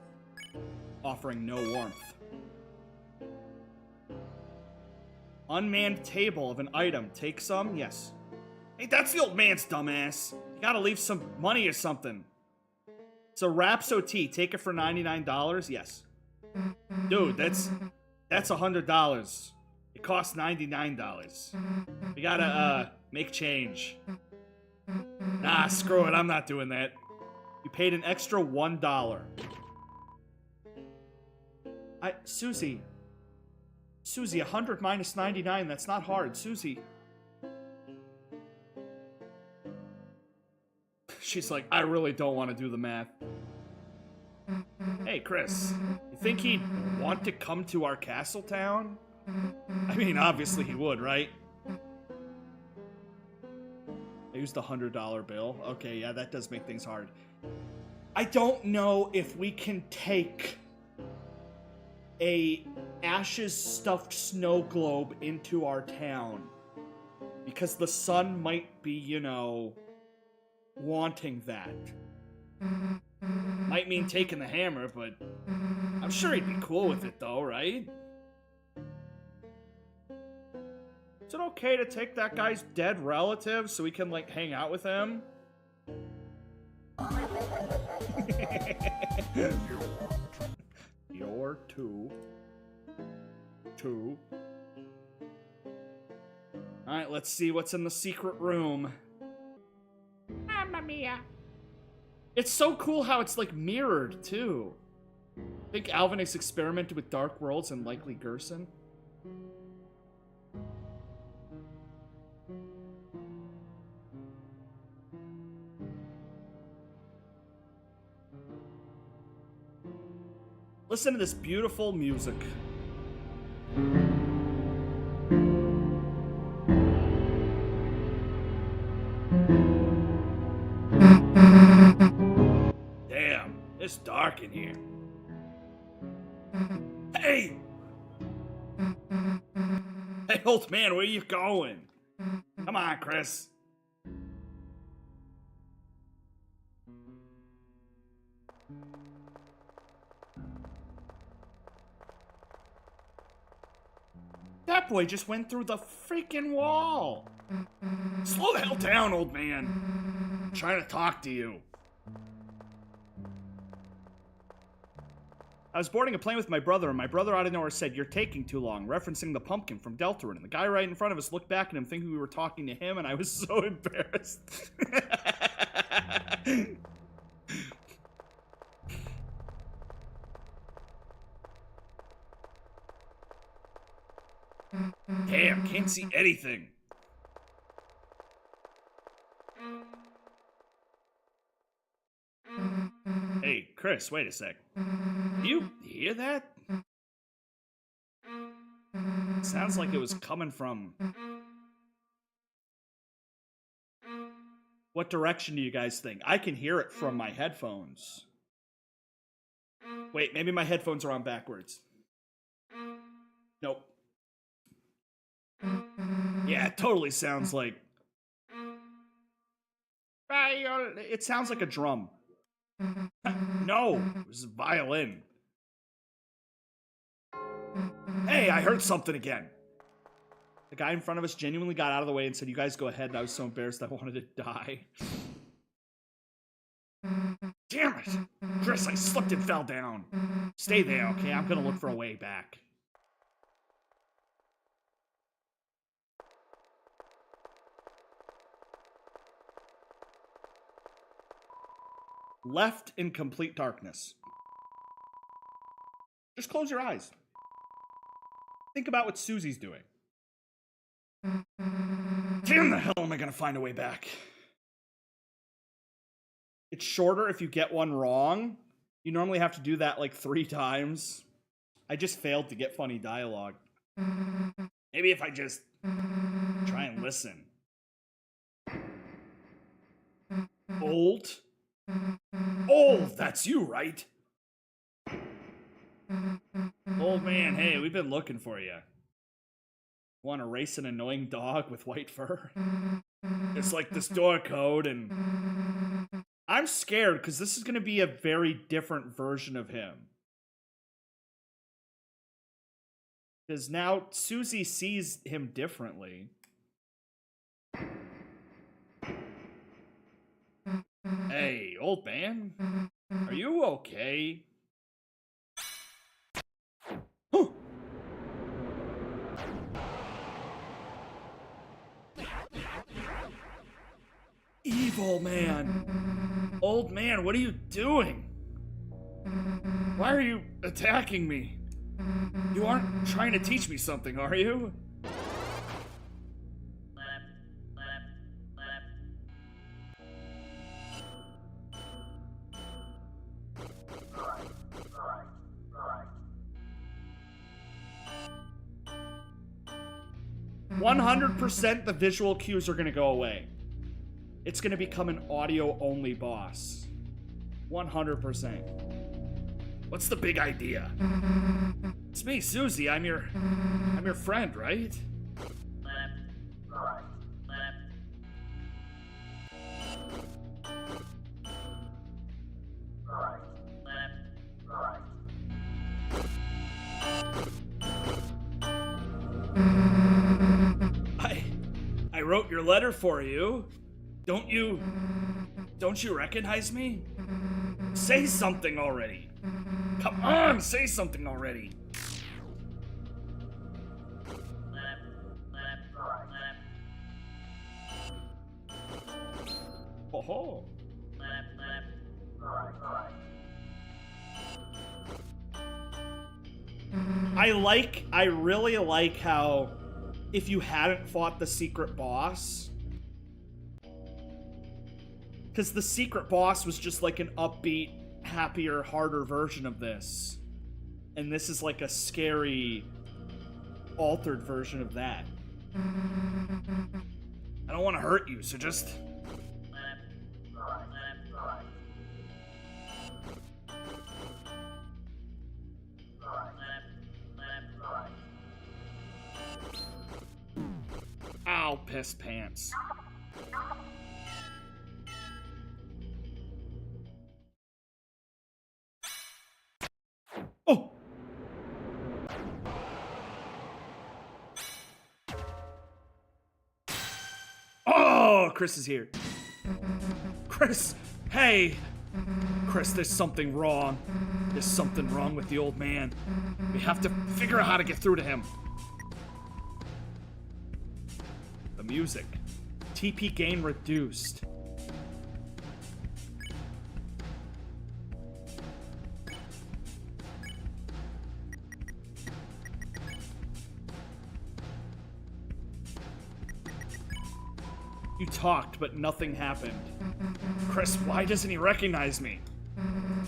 offering no warmth. Unmanned table of an item. Take some? Yes. Hey, that's the old man's dumbass. You gotta leave some money or something. It's a Rapso tea. Take it for $99? Yes. Dude, that's $100. It costs $99. We gotta, make change. Nah, screw it. I'm not doing that. You paid an extra $1. Susie, 100 minus 99. That's not hard. Susie. She's like, I really don't want to do the math. Hey, Chris. You think he'd want to come to our castle town? I mean, obviously he would, right? I used the $100 bill. Okay, yeah, that does make things hard. I don't know if we can take a Ashes stuffed snow globe into our town. Because the sun might be, you know, wanting that. Might mean taking the hammer, but I'm sure he'd be cool with it though, right? Is it okay to take that guy's dead relative so we can, like, hang out with him? You're two. Alright, let's see what's in the secret room. Mamma mia. It's so cool how it's, like, mirrored, too. Think Alvin has experimented with Dark Worlds and likely Gerson? Listen to this beautiful music. Damn, it's dark in here. Hey! Hey, old man, where you going? Come on, Chris. That boy just went through the freaking wall. Slow the hell down, old man. I'm trying to talk to you. I was boarding a plane with my brother, and my brother out of nowhere said, "You're taking too long," referencing the pumpkin from Deltarune. And the guy right in front of us looked back at him thinking we were talking to him, and I was so embarrassed. Damn, can't see anything. Hey, Chris, wait a sec. Do you hear that? Sounds like it was coming from... What direction do you guys think? I can hear it from my headphones. Wait, maybe my headphones are on backwards. Nope. Yeah, it totally sounds like... It sounds like a drum. No, it was a violin. Hey, I heard something again. The guy in front of us genuinely got out of the way and said, "You guys go ahead," and I was so embarrassed I wanted to die. Damn it! Chris, I slipped and fell down. Stay there, okay? I'm gonna look for a way back. Left in complete darkness. Just close your eyes. Think about what Susie's doing. Damn the hell am I gonna find a way back? It's shorter if you get one wrong. You normally have to do that like 3 times. I just failed to get funny dialogue. Maybe if I just try and listen. Old? Oh, that's you, right? Old man, hey, we've been looking for you. Want to race an annoying dog with white fur? It's like this door code, and... I'm scared, because this is going to be a very different version of him. Because now Susie sees him differently. Hey, old man. Are you okay? Evil man. Old man, what are you doing? Why are you attacking me? You aren't trying to teach me something, are you? %, the visual cues are gonna go away. It's gonna become an audio-only boss. 100%. What's the big idea? It's me, Susie. I'm your friend, right? I wrote your letter for you. Don't you recognize me? Say something already. Come on, say something already. Oh. I really like how if you hadn't fought the secret boss, because the secret boss was just like an upbeat, happier, harder version of this. And this is like a scary, altered version of that. I don't want to hurt you, so just... Ow, piss pants. Oh! Oh, Chris is here. Chris, hey! Chris, there's something wrong. There's something wrong with the old man. We have to figure out how to get through to him. The music. TP gain reduced. You talked, but nothing happened. Chris, why doesn't he recognize me?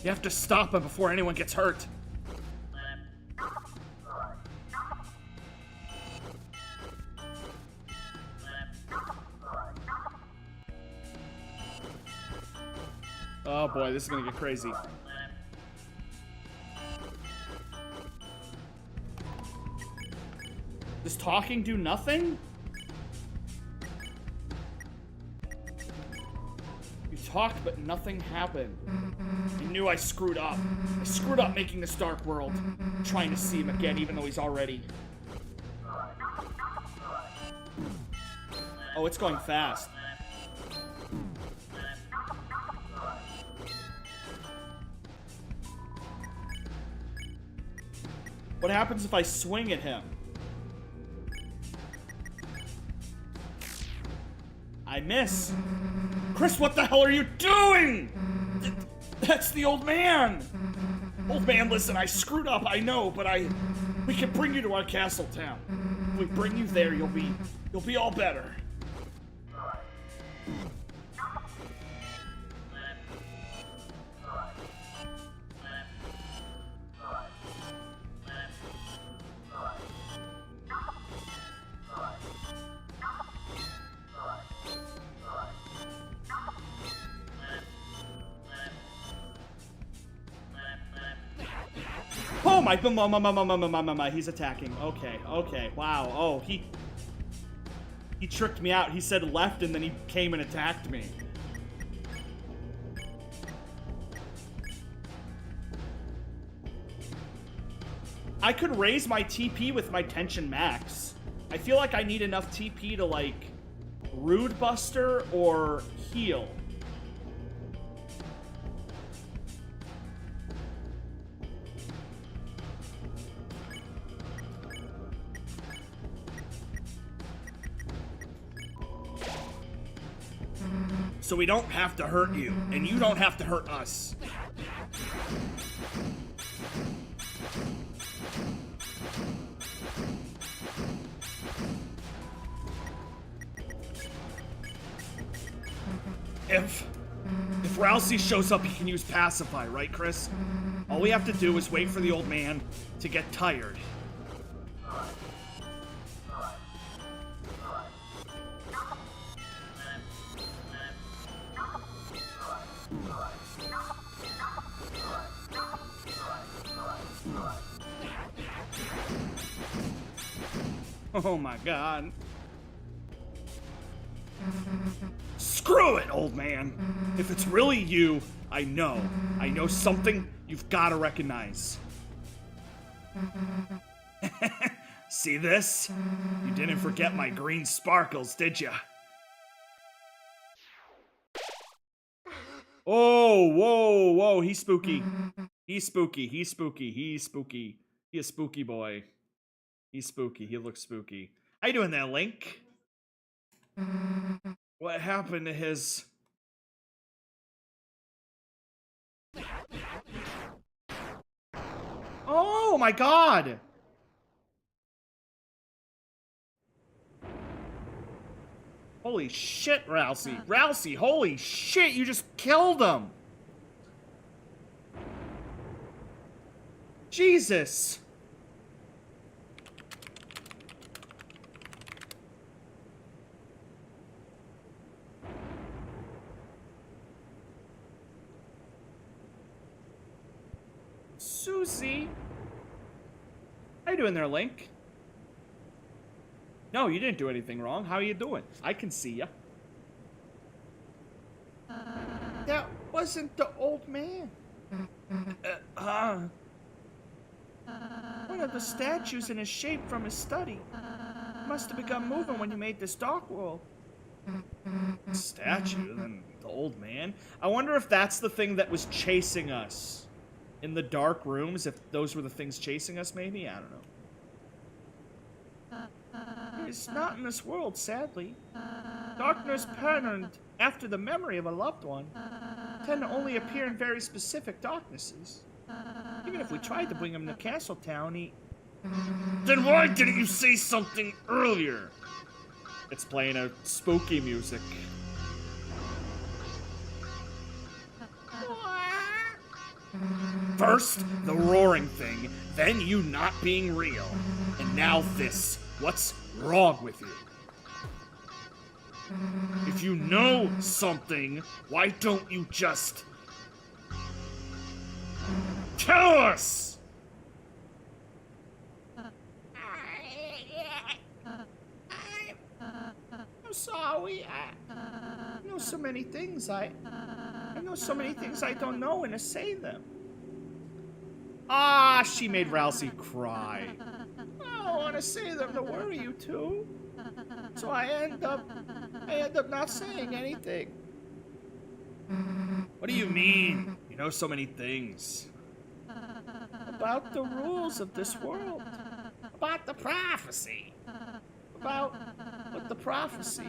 You have to stop him before anyone gets hurt. Oh boy, this is gonna get crazy. Does talking do nothing? You talked, but nothing happened. I knew I screwed up. I screwed up making this dark world. Trying to see him again, even though he's already... Oh, it's going fast. What happens if I swing at him? I miss. Chris, what the hell are you doing? That's the old man. Old man, listen, I screwed up, I know, but we can bring you to our castle town. If we bring you there, you'll be all better. Oh my, he's attacking. Okay, wow. Oh, he tricked me out. He said left and then he came and attacked me. I could raise my TP with my tension max. I feel like I need enough TP to like Rude Buster or heal. So we don't have to hurt you, and you don't have to hurt us. If Rousey shows up, he can use Pacify, right, Chris? All we have to do is wait for the old man to get tired. Oh my god. Screw it, old man. If it's really you, I know something you've got to recognize. See this? You didn't forget my green sparkles, did ya? Oh, whoa, he's spooky. He's spooky. He a spooky boy. He's spooky. He looks spooky. How you doing there, Link? What happened to his... Oh, Oh my god! Holy shit, Rousey. Rousey, holy shit, you just killed him! Jesus! Susie? How you doing there, Link? No, you didn't do anything wrong. How are you doing? I can see ya. That wasn't the old man. One of the statues in his shape from his study. Must have begun moving when you made this dark world. Statue? Then the old man? I wonder if that's the thing that was chasing us. In the dark rooms, if those were the things chasing us, maybe? I don't know. He's not in this world, sadly. Darkness patterned after the memory of a loved one tend to only appear in very specific darknesses. Even if we tried to bring him to Castle Town, he... Then why didn't you say something earlier? It's playing a spooky music. First, the roaring thing, then you not being real. And now this. What's wrong with you? If you know something, why don't you just... tell us! I'm sorry. I know so many things. I know so many things I don't know and to say them. Ah, she made Rousey cry. I don't want to say them to worry you two. So I end up not saying anything. What do you mean? You know so many things. About the rules of this world. About the prophecy. About what the prophecy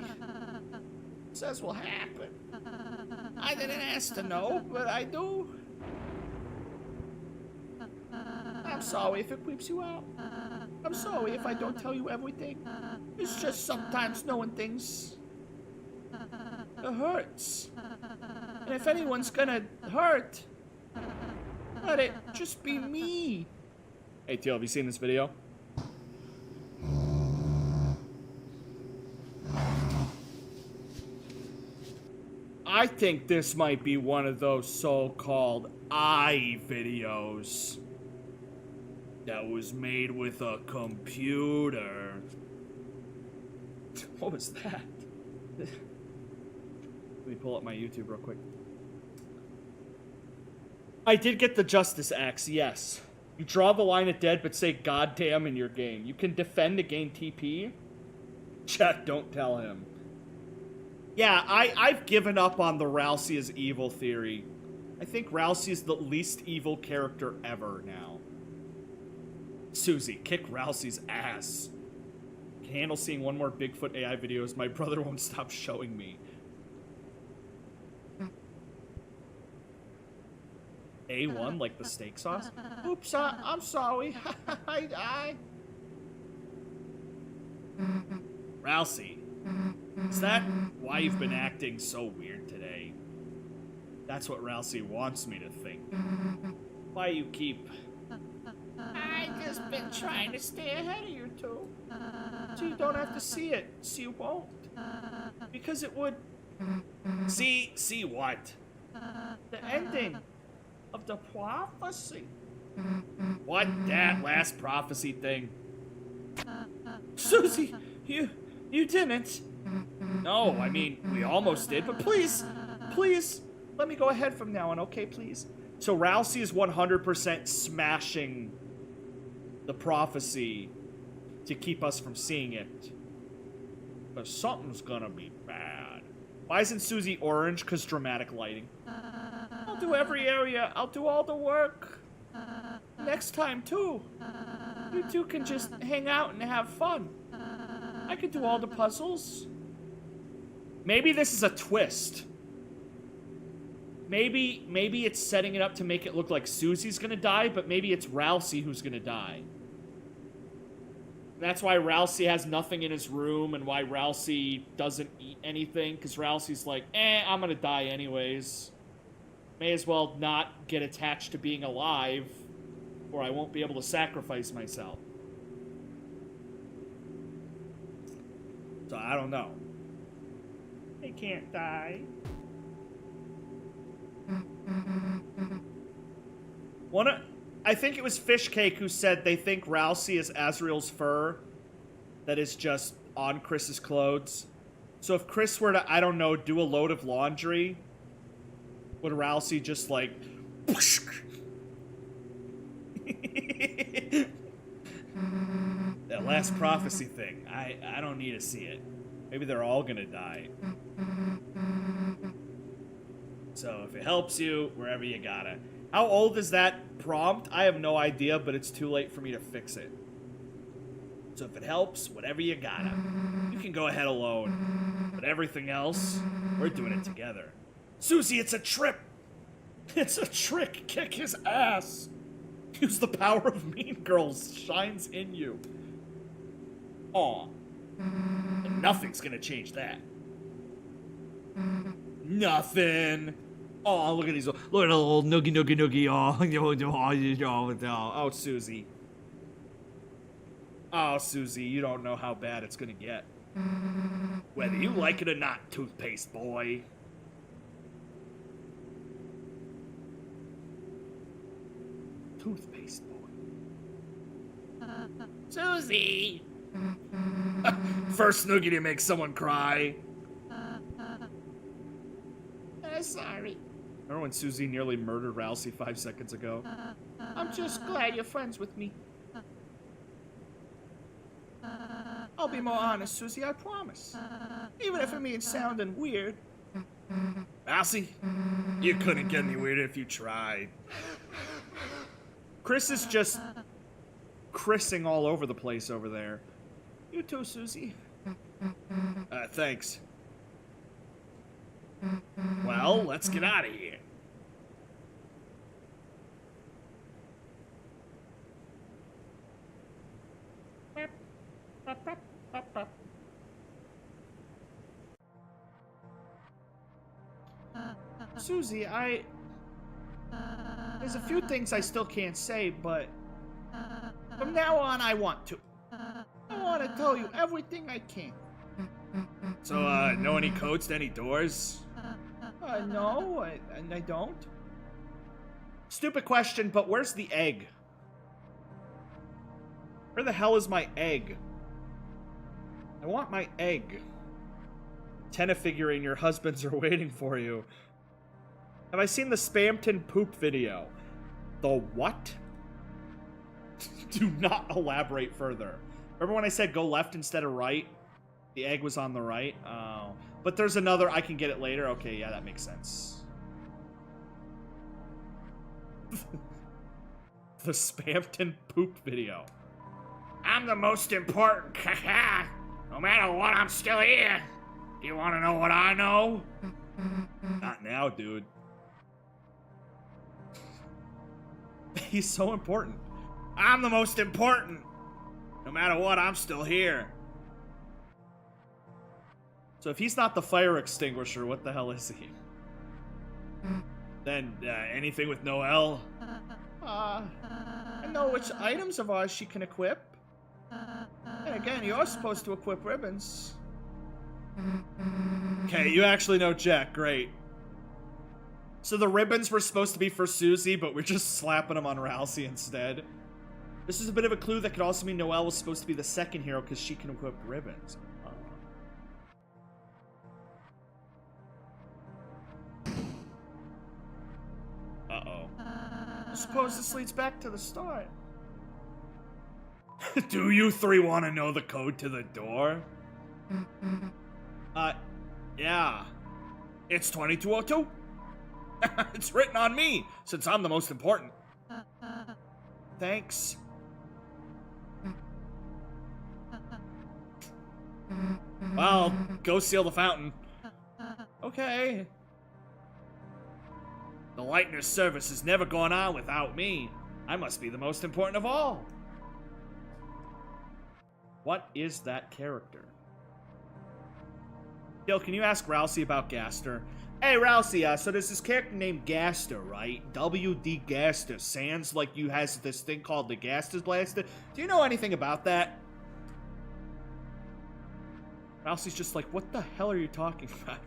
says will happen. I didn't ask to know, but I do. I'm sorry if it creeps you out. I'm sorry if I don't tell you everything. It's just sometimes knowing things. It hurts. And if anyone's gonna hurt, let it just be me. Hey, Teal, have you seen this video? I think this might be one of those so-called eye videos that was made with a computer. What was that? Let me pull up my YouTube real quick. I did get the Justice Axe, yes. You draw the line at dead, but say goddamn in your game. You can defend to gain TP. Chat, don't tell him. Yeah, I've given up on the Rousey is evil theory. I think Rousey is the least evil character ever now. Susie, kick Rousey's ass. Can handle seeing one more Bigfoot AI videos. My brother won't stop showing me. A1, like the steak sauce? Oops, I'm sorry. Rousey, is that why you've been acting so weird today? That's what Rousey wants me to think. Why you keep... I just been trying to stay ahead of you two. So you don't have to see it. So you won't. Because it would... See what? The ending of the prophecy. What? That last prophecy thing? Susie, you didn't. No, I mean, we almost did, but please, let me go ahead from now on, okay, please? So Rousey is 100% smashing the prophecy to keep us from seeing it. But something's gonna be bad. Why isn't Susie orange? Because dramatic lighting. I'll do every area. I'll do all the work. Next time, too. You two can just hang out and have fun. I could do all the puzzles. Maybe this is a twist. maybe it's setting it up to make it look like Susie's gonna die, but maybe it's Rousey who's gonna die. That's why Rousey has nothing in his room and why Rousey doesn't eat anything, because Rousey's like, I'm gonna die anyways. May as well not get attached to being alive, or I won't be able to sacrifice myself. So I don't know. They can't die. I think it was Fishcake who said they think Rousey is Azrael's fur that is just on Chris's clothes. So if Chris were to, I don't know, do a load of laundry, would Rousey just like... That last prophecy thing, I don't need to see it. Maybe they're all gonna die. So if it helps you, wherever you gotta. How old is that prompt? I have no idea, but it's too late for me to fix it. So if it helps, whatever you gotta. You can go ahead alone. But everything else, we're doing it together. Susie, it's a trip! It's a trick! Kick his ass! Use the power of Mean Girls shines in you. Aw. And nothing's gonna change that. Nothing. Oh, look at these. Look at the little noogie. Oh, Susie. Oh, Susie, you don't know how bad it's gonna get. Whether you like it or not, toothpaste boy. Toothpaste boy. Susie! First noogie to make someone cry. Sorry. Remember when Susie nearly murdered Rousey 5 seconds ago? I'm just glad you're friends with me. I'll be more honest, Susie, I promise. Even if it means sounding weird. Rousey, you couldn't get any weirder if you tried. Chris is just Chrising all over the place over there. You too, Susie. Thanks. Well, let's get out of here. Susie, there's a few things I still can't say, but from now on I want to. I want to tell you everything I can. So, know any codes to any doors? No, I don't. Stupid question, but where's the egg? Where the hell is my egg? I want my egg. Tenna figurine, your husbands are waiting for you. Have I seen the Spamton poop video? The what? Do not elaborate further. Remember when I said go left instead of right? The egg was on the right? Oh. But there's another, I can get it later? Okay, yeah, that makes sense. The Spamton poop video. I'm the most important. No matter what, I'm still here. Do you want to know what I know? Not now, dude. He's so important. I'm the most important. No matter what, I'm still here. So if he's not the fire extinguisher, what the hell is he? Then, anything with Noelle? I know which items of ours she can equip. And again, you're supposed to equip ribbons. Okay, you actually know Jack, great. So the ribbons were supposed to be for Susie, but we're just slapping them on Rousey instead. This is a bit of a clue that could also mean Noelle was supposed to be the second hero because she can equip ribbons. Uh-oh. I suppose this leads back to the start. Do you three want to know the code to the door? Yeah. It's 2202. It's written on me, since I'm the most important. Thanks. Well, go seal the fountain. Okay. The Lightner's service has never gone on without me. I must be the most important of all. What is that character? Gil, can you ask Rousey about Gaster? Hey, Rousey, so there's this character named Gaster, right? W.D. Gaster. Sans like you has this thing called the Gaster's Blaster. Do you know anything about that? Rousey's just like, what the hell are you talking about?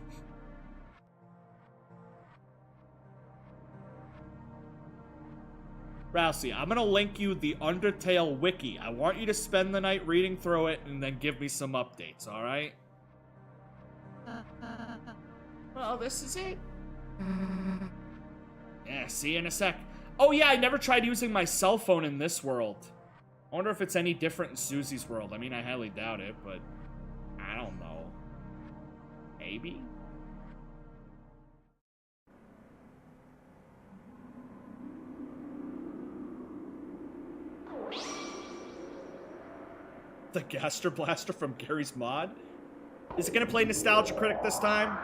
Rousey, I'm gonna link you the Undertale wiki. I want you to spend the night reading through it and then give me some updates, alright? Well, this is it. Yeah, see you in a sec. Oh yeah, I never tried using my cell phone in this world. I wonder if it's any different in Susie's world. I mean, I highly doubt it, but I don't know. Maybe? The Gaster Blaster from Gary's Mod? Is it gonna play Nostalgia Critic this time?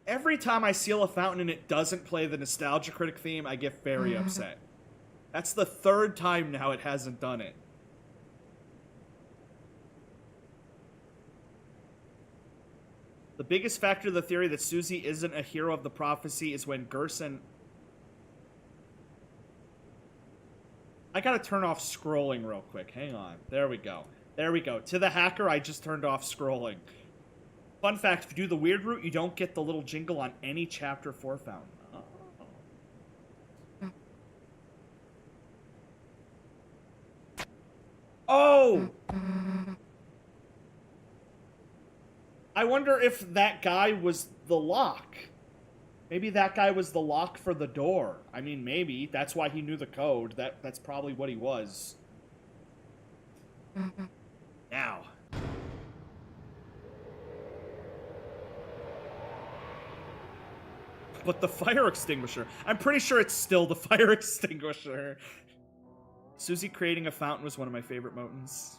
Every time I seal a fountain and it doesn't play the Nostalgia Critic theme, I get very upset. That's the third time now it hasn't done it. The biggest factor of the theory that Susie isn't a hero of the prophecy is when Gerson... I gotta turn off scrolling real quick. Hang on. There we go. There we go. To the hacker, I just turned off scrolling. Fun fact, if you do the weird route, you don't get the little jingle on any Chapter 4 fountain. Oh! I wonder if that guy was the lock. Maybe that guy was the lock for the door. I mean, maybe. That's why he knew the code. That's probably what he was. Now. But the fire extinguisher. I'm pretty sure it's still the fire extinguisher. Susie creating a fountain was one of my favorite moments.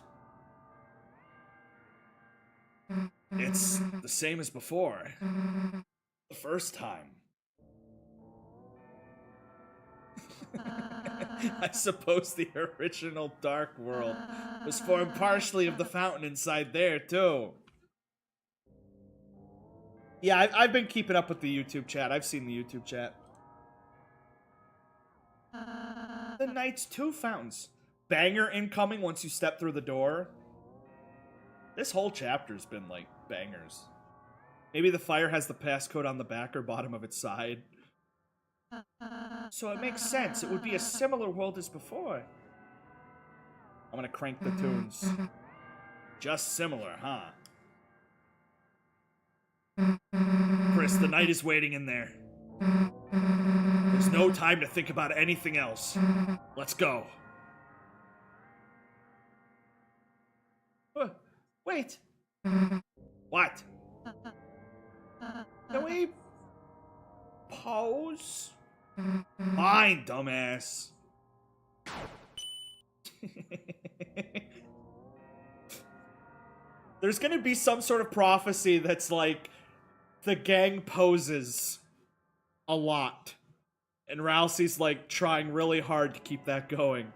It's the same as before. The first time. I suppose the original Dark World was formed partially of the fountain inside there, too. Yeah, I've been keeping up with the YouTube chat. I've seen the YouTube chat. The Knight's 2 fountains. Banger incoming once you step through the door. This whole chapter's been, like, bangers. Maybe the fire has the passcode on the back or bottom of its side. So it makes sense. It would be a similar world as before. I'm gonna crank the tunes. Just similar, huh? Chris, the night is waiting in there. There's no time to think about anything else. Let's go. Wait. What? Can we pose? Fine, dumbass. There's gonna be some sort of prophecy that's like the gang poses a lot. And Rousey's like trying really hard to keep that going.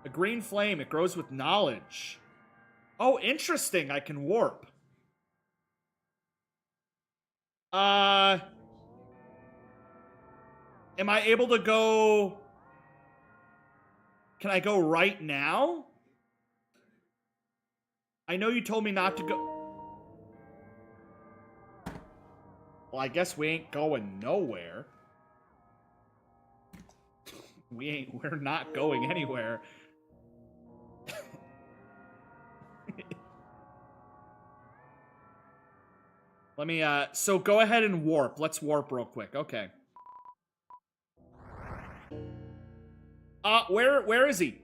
A green flame, it grows with knowledge. Oh, interesting, I can warp. Am I able to go... Can I go right now? I know you told me not to go... Well, I guess we ain't going nowhere. We're not going anywhere. Let me, so go ahead and warp. Let's warp real quick. Okay. Where is he?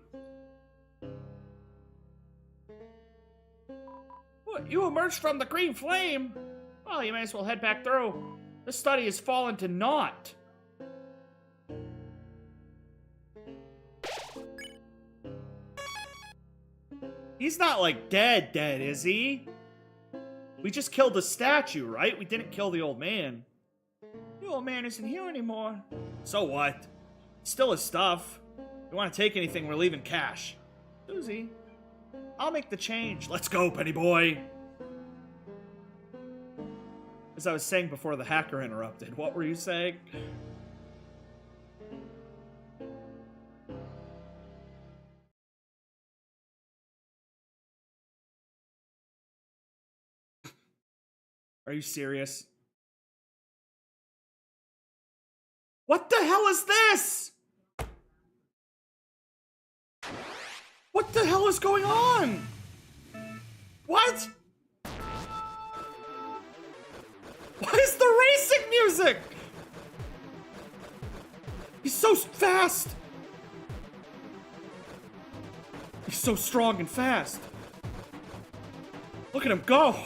What, you emerged from the green flame? Well, you may as well head back through. This study has fallen to naught. He's not, like, dead, is he? We just killed the statue, right? We didn't kill the old man. The old man isn't here anymore. So what? Still his stuff. If you want to take anything, we're leaving cash. Susie, I'll make the change. Let's go, Penny boy. As I was saying before the hacker interrupted, what were you saying? Are you serious? What the hell is this? What the hell is going on? What? What is the racing music? He's so fast. He's so strong and fast. Look at him go.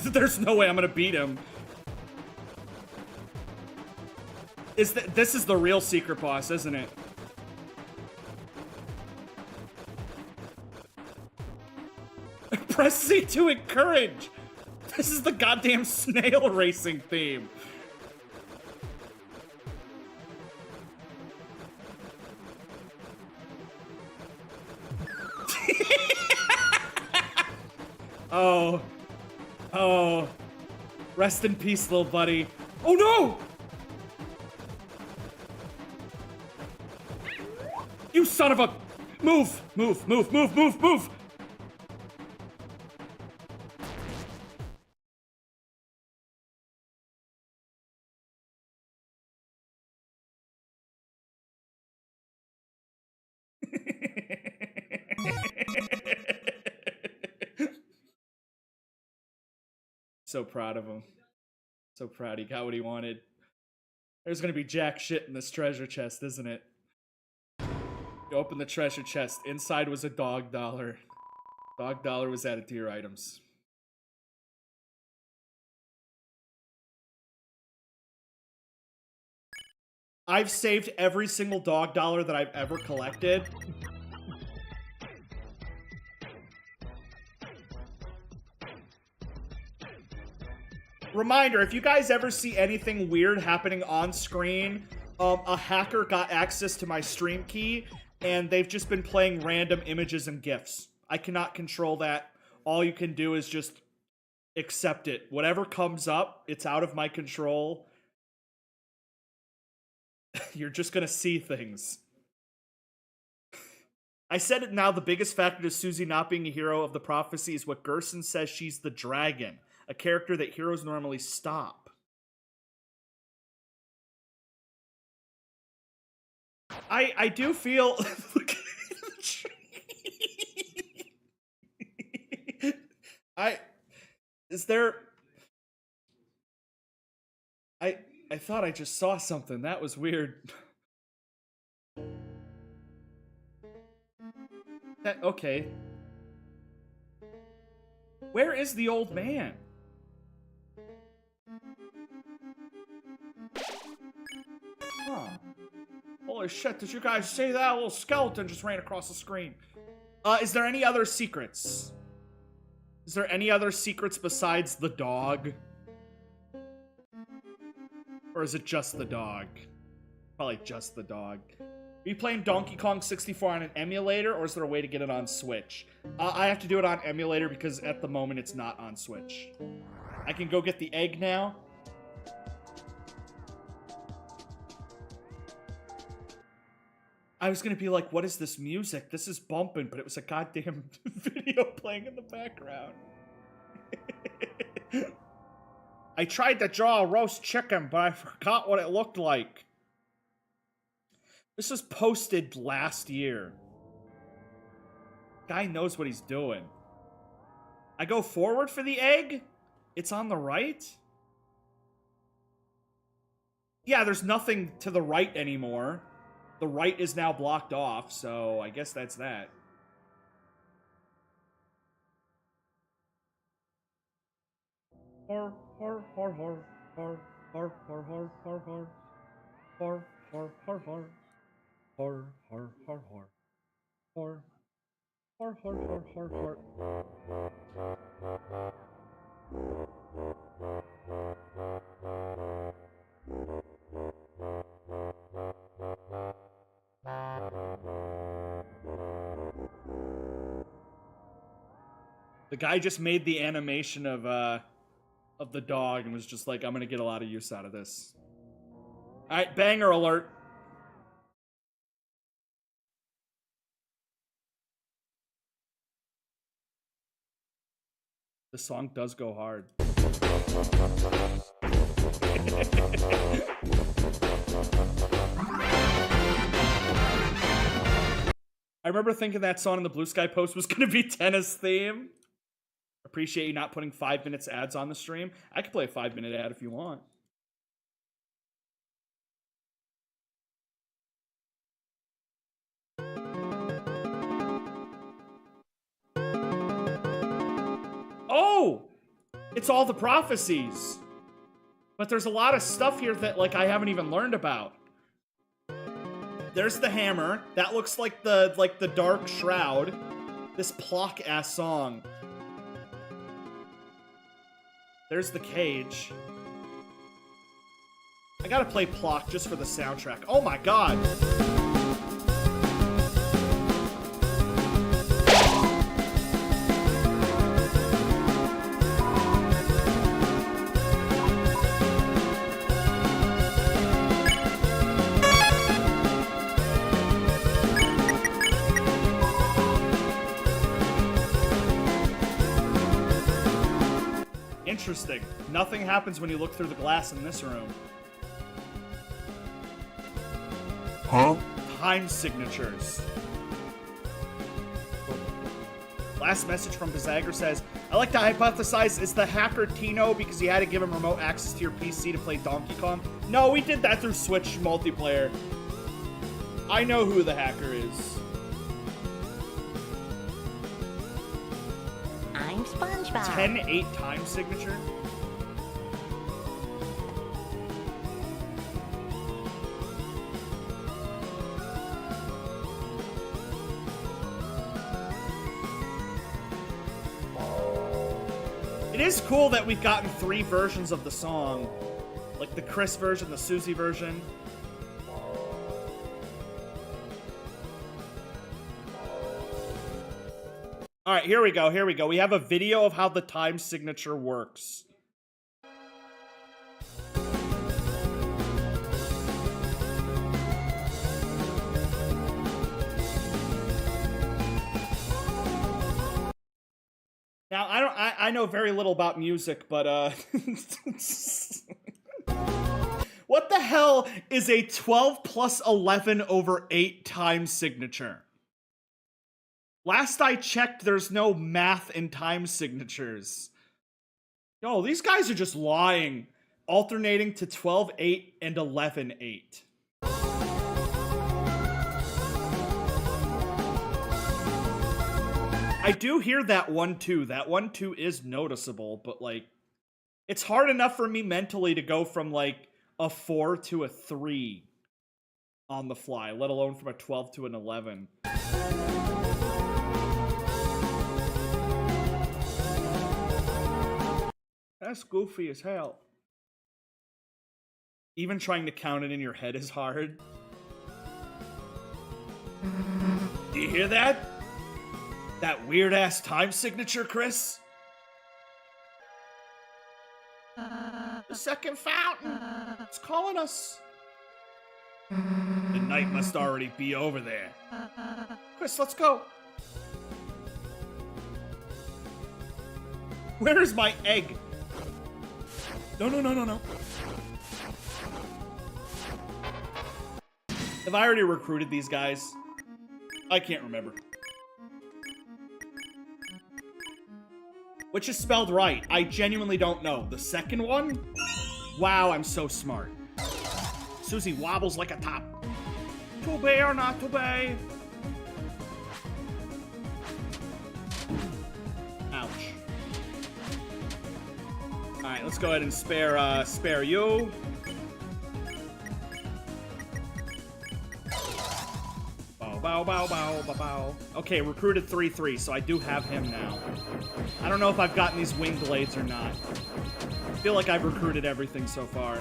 There's no way I'm gonna beat him. This is the real secret boss, isn't it? Press C to encourage. This is the goddamn snail racing theme. Oh. Oh. Rest in peace, little buddy. Oh no! You son of a... Move! Move, move, move, move, move! So proud of him. So proud he got what he wanted. There's gonna be jack shit in this treasure chest, isn't it? You open the treasure chest. Inside was a dog dollar. Dog dollar was added to your items. I've saved every single dog dollar that I've ever collected. Reminder, if you guys ever see anything weird happening on screen, a hacker got access to my stream key, and they've just been playing random images and GIFs. I cannot control that. All you can do is just accept it. Whatever comes up, it's out of my control. You're just gonna see things. I said it now, the biggest factor to Susie not being a hero of the prophecy is what Gerson says she's the dragon, a character that heroes normally stop. I do feel... Is there... I thought I just saw something. That was weird. Okay. Where is the old man? Huh. Holy shit, did you guys see that? A little skeleton just ran across the screen. Is there any other secrets? Is there any other secrets besides the dog? Or is it just the dog? Probably just the dog. Are you playing Donkey Kong 64 on an emulator, or is there a way to get it on Switch? I have to do it on emulator because at the moment it's not on Switch. I can go get the egg now. I was gonna be like, what is this music? This is bumping, but it was a goddamn video playing in the background. I tried to draw a roast chicken, but I forgot what it looked like. This was posted last year. Guy knows what he's doing. I go forward for the egg? It's on the right? Yeah, there's nothing to the right anymore. The right is now blocked off, so I guess that's that. Har, har, har, har, har, har, har, har, har, har, har, har, har, har, har, har, har, har. The guy just made the animation of the dog and was just like, I'm gonna get a lot of use out of this. Alright, banger alert. The song does go hard. I remember thinking that song in the Blue Sky post was going to be tennis theme. Appreciate you not putting 5 minutes ads on the stream. I could play a 5-minute ad if you want. Oh! It's all the prophecies. But there's a lot of stuff here that, like, I haven't even learned about. There's the hammer. That looks like the dark shroud. This Plock-ass song. There's the cage. I gotta play Plock just for the soundtrack. Oh my god! Interesting. Nothing happens when you look through the glass in this room. Huh? Time signatures. Last message from Pizager says, I like to hypothesize, is the hacker Tino because you had to give him remote access to your PC to play Donkey Kong? No, we did that through Switch multiplayer. I know who the hacker is. I'm SpongeBob. 10-8 time signature? It is cool that we've gotten 3 versions of the song. Like the Chris version, the Susie version. Alright, here we go, here we go. We have a video of how the time signature works. Now, I know very little about music, but, what the hell is a 12 plus 11 over 8 time signature? Last I checked, there's no math in time signatures. Yo, these guys are just lying. Alternating to 12-8 and 11-8. I do hear that 1-2. That 1-2 is noticeable, but, like, it's hard enough for me mentally to go from, like, a 4 to a 3 on the fly, let alone from a 12 to an 11. That's goofy as hell. Even trying to count it in your head is hard. Do you hear that? That weird-ass time signature, Chris? The second fountain. It's calling us. The night must already be over there. Chris, let's go. Where is my egg? No. Have I already recruited these guys? I can't remember. Which is spelled right? I genuinely don't know. The second one? Wow, I'm so smart. Susie wobbles like a top. To be or not to be? Ouch. Alright, let's go ahead and spare you. Bow, bow, bow, bow, bow. Okay, recruited 3-3, so I do have him now. I don't know if I've gotten these wing blades or not. I feel like I've recruited everything so far.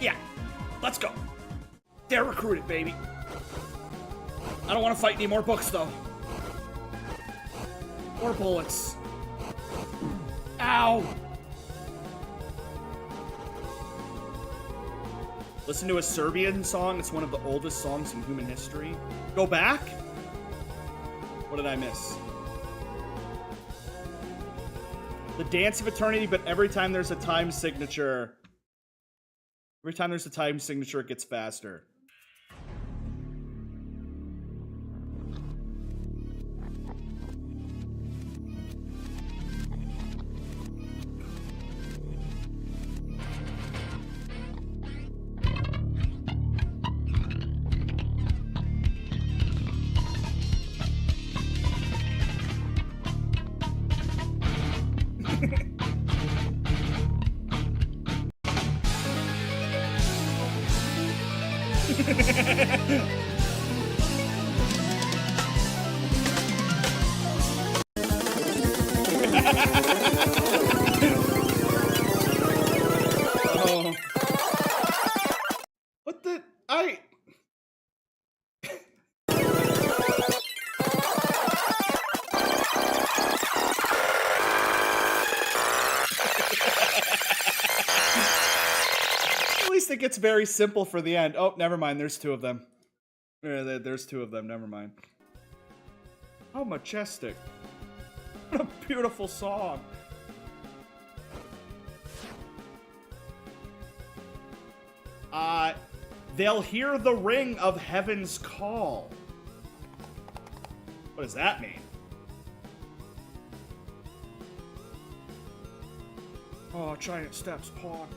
Yeah, let's go. They're recruited, baby. I don't want to fight any more books, though. Or bullets. Ow! Listen to a Serbian song. It's one of the oldest songs in human history. Go back? What did I miss? The Dance of Eternity, but every time there's a time signature... Every time there's a time signature, it gets faster. Oh. What the... At least it gets very simple for the end. Oh, never mind. There's two of them. There's two of them. Never mind. How majestic. What a beautiful song. They'll hear the ring of heaven's call. What does that mean? Oh, giant steps, Pawn.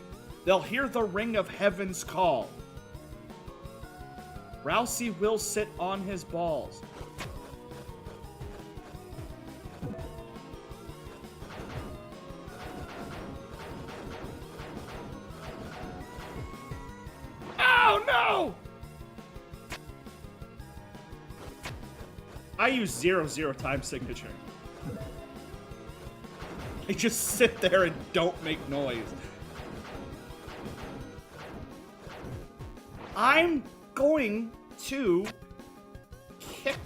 They'll hear the ring of heaven's call. Rousey will sit on his balls. Oh, no! I use 0 time signature. I just sit there and don't make noise. I'm going to kick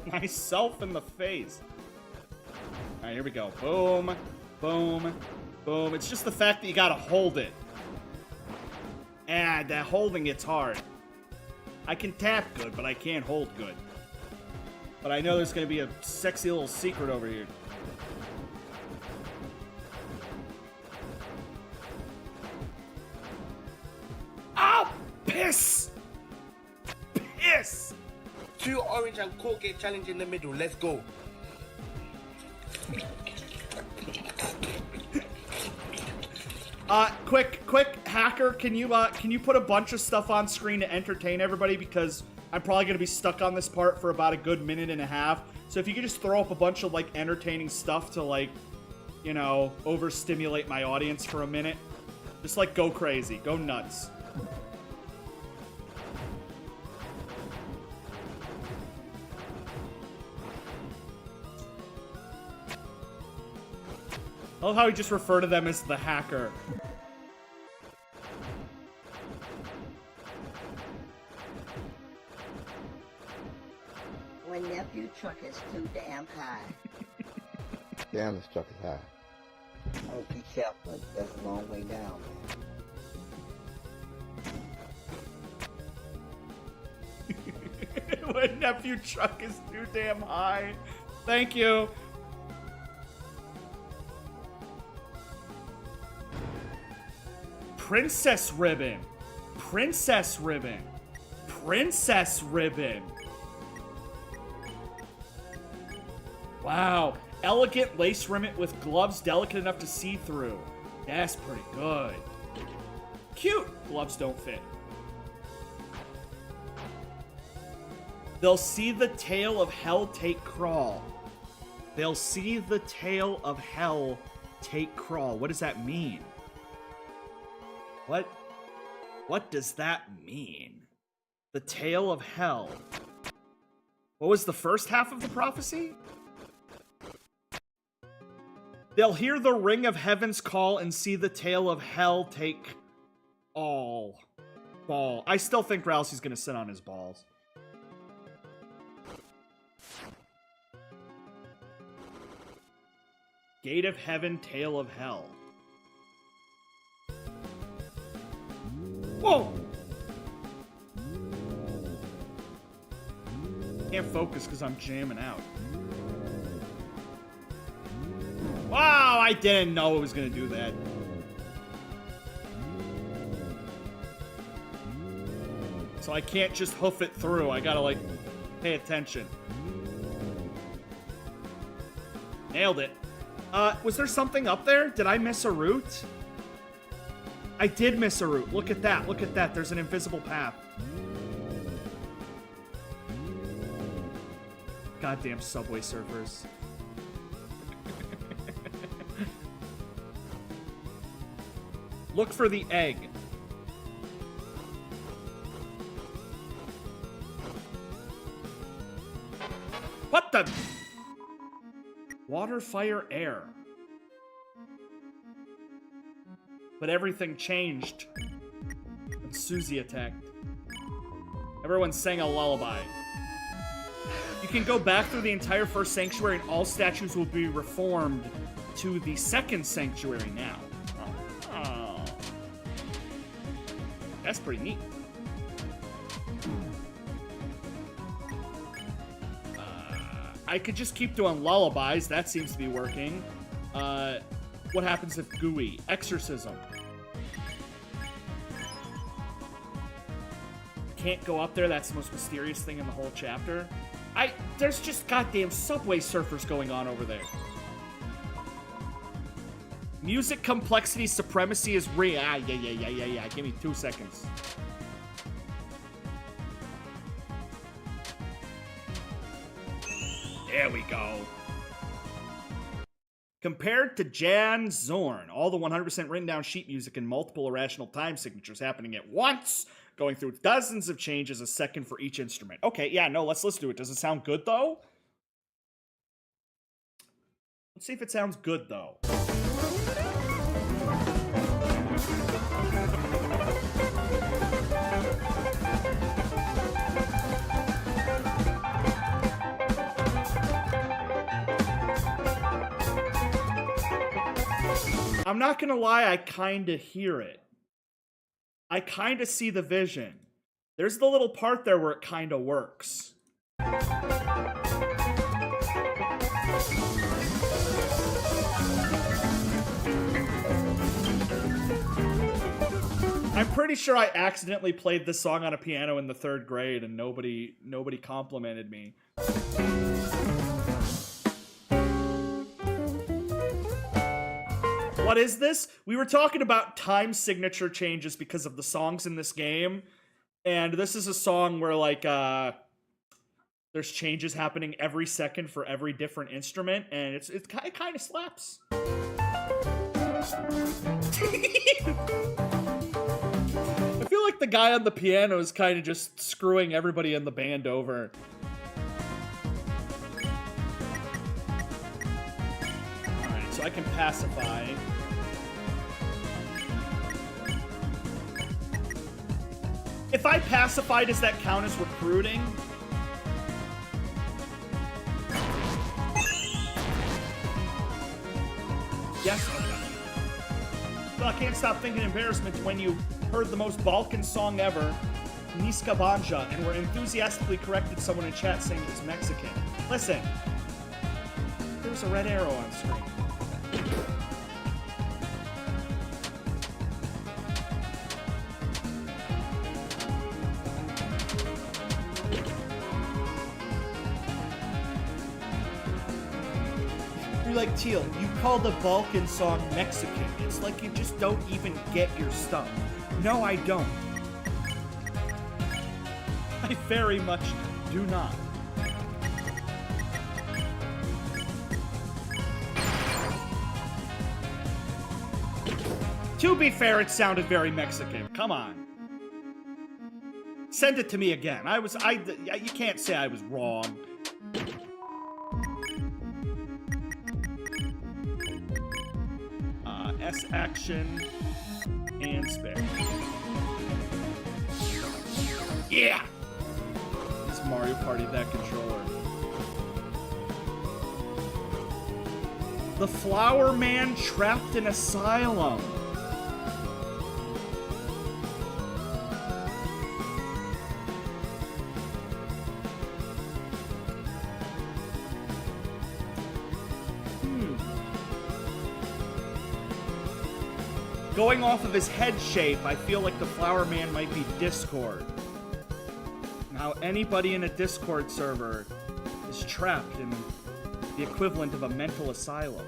myself in the face. Alright, here we go. Boom, boom, boom. It's just the fact that you gotta hold it. And that holding it's hard. I can tap good, but I can't hold good. But I know there's gonna be a sexy little secret over here. Oh, piss! Piss! 2 orange and Colgate challenge in the middle. Let's go. Quick, hacker, can you put a bunch of stuff on screen to entertain everybody, because I'm probably gonna be stuck on this part for about a good minute and a half. So if you could just throw up a bunch of, like, entertaining stuff to, like, you know, overstimulate my audience for a minute. Just, like, go crazy. Go nuts. I love how we just refer to them as the hacker. My nephew truck is too damn high. Damn, this truck is high. Oh, be careful. That's a long way down, My nephew truck is too damn high. Thank you. Princess ribbon. Princess ribbon. Princess ribbon. Wow. Elegant lace ribbon with gloves delicate enough to see through. That's pretty good. Cute. Gloves don't fit. They'll see the tail of hell take crawl. They'll see the tail of hell take crawl. What does that mean? What does that mean? The tail of hell. What was the first half of the prophecy? They'll hear the ring of heaven's call and see the tail of hell take all. ball. I still think Ralsei's gonna sit on his balls. Gate of Heaven, Tail of Hell. Whoa! Can't focus because I'm jamming out. Wow, I didn't know it was gonna do that. So I can't just hoof it through. I gotta, like, pay attention. Nailed it. Was there something up there? Did I miss a route? I did miss a route. Look at that. Look at that. There's an invisible path. Goddamn Subway Surfers. Look for the egg. What the? Water, fire, air. But everything changed when Susie attacked. Everyone sang a lullaby. You can go back through the entire first sanctuary and all statues will be reformed to the second sanctuary now. Oh. That's pretty neat. I could just keep doing lullabies. That seems to be working. What happens if gooey? Exorcism. Can't go up there. That's the most mysterious thing in the whole chapter. There's just goddamn Subway Surfers going on over there. Music complexity supremacy is real. Yeah. Give me 2 seconds. There we go. Compared to Jan Zorn, all the 100% written down sheet music and multiple irrational time signatures happening at once, going through dozens of changes a second for each instrument. Okay, yeah, no, let's do it. Does it sound good, though? Let's see if it sounds good, though. I'm not gonna lie, I kinda hear it. I kinda see the vision. There's the little part there where it kinda works. I'm pretty sure I accidentally played this song on a piano in the 3rd grade and nobody complimented me. What is this? We were talking about time signature changes because of the songs in this game. And this is a song where, like, there's changes happening every second for every different instrument. And it kind of slaps. I feel like the guy on the piano is kind of just screwing everybody in the band over. Alright, so I can pacify. If I pacify, does that count as recruiting? Yes. Well, I can't stop thinking embarrassment when you heard the most Balkan song ever, Niska Banja, and were enthusiastically corrected someone in chat saying it was Mexican. Listen, there's a red arrow on screen. You're like, Teal, you call the Balkan song Mexican. It's like you just don't even get your stuff. No, I don't. I very much do not. To be fair, it sounded very Mexican. Come on. Send it to me again. You can't say I was wrong. S action and spare. Yeah! Is Mario Party that controller? The Flower Man trapped in asylum. Going off of his head shape, I feel like the Flower Man might be Discord. Now, anybody in a Discord server is trapped in the equivalent of a mental asylum.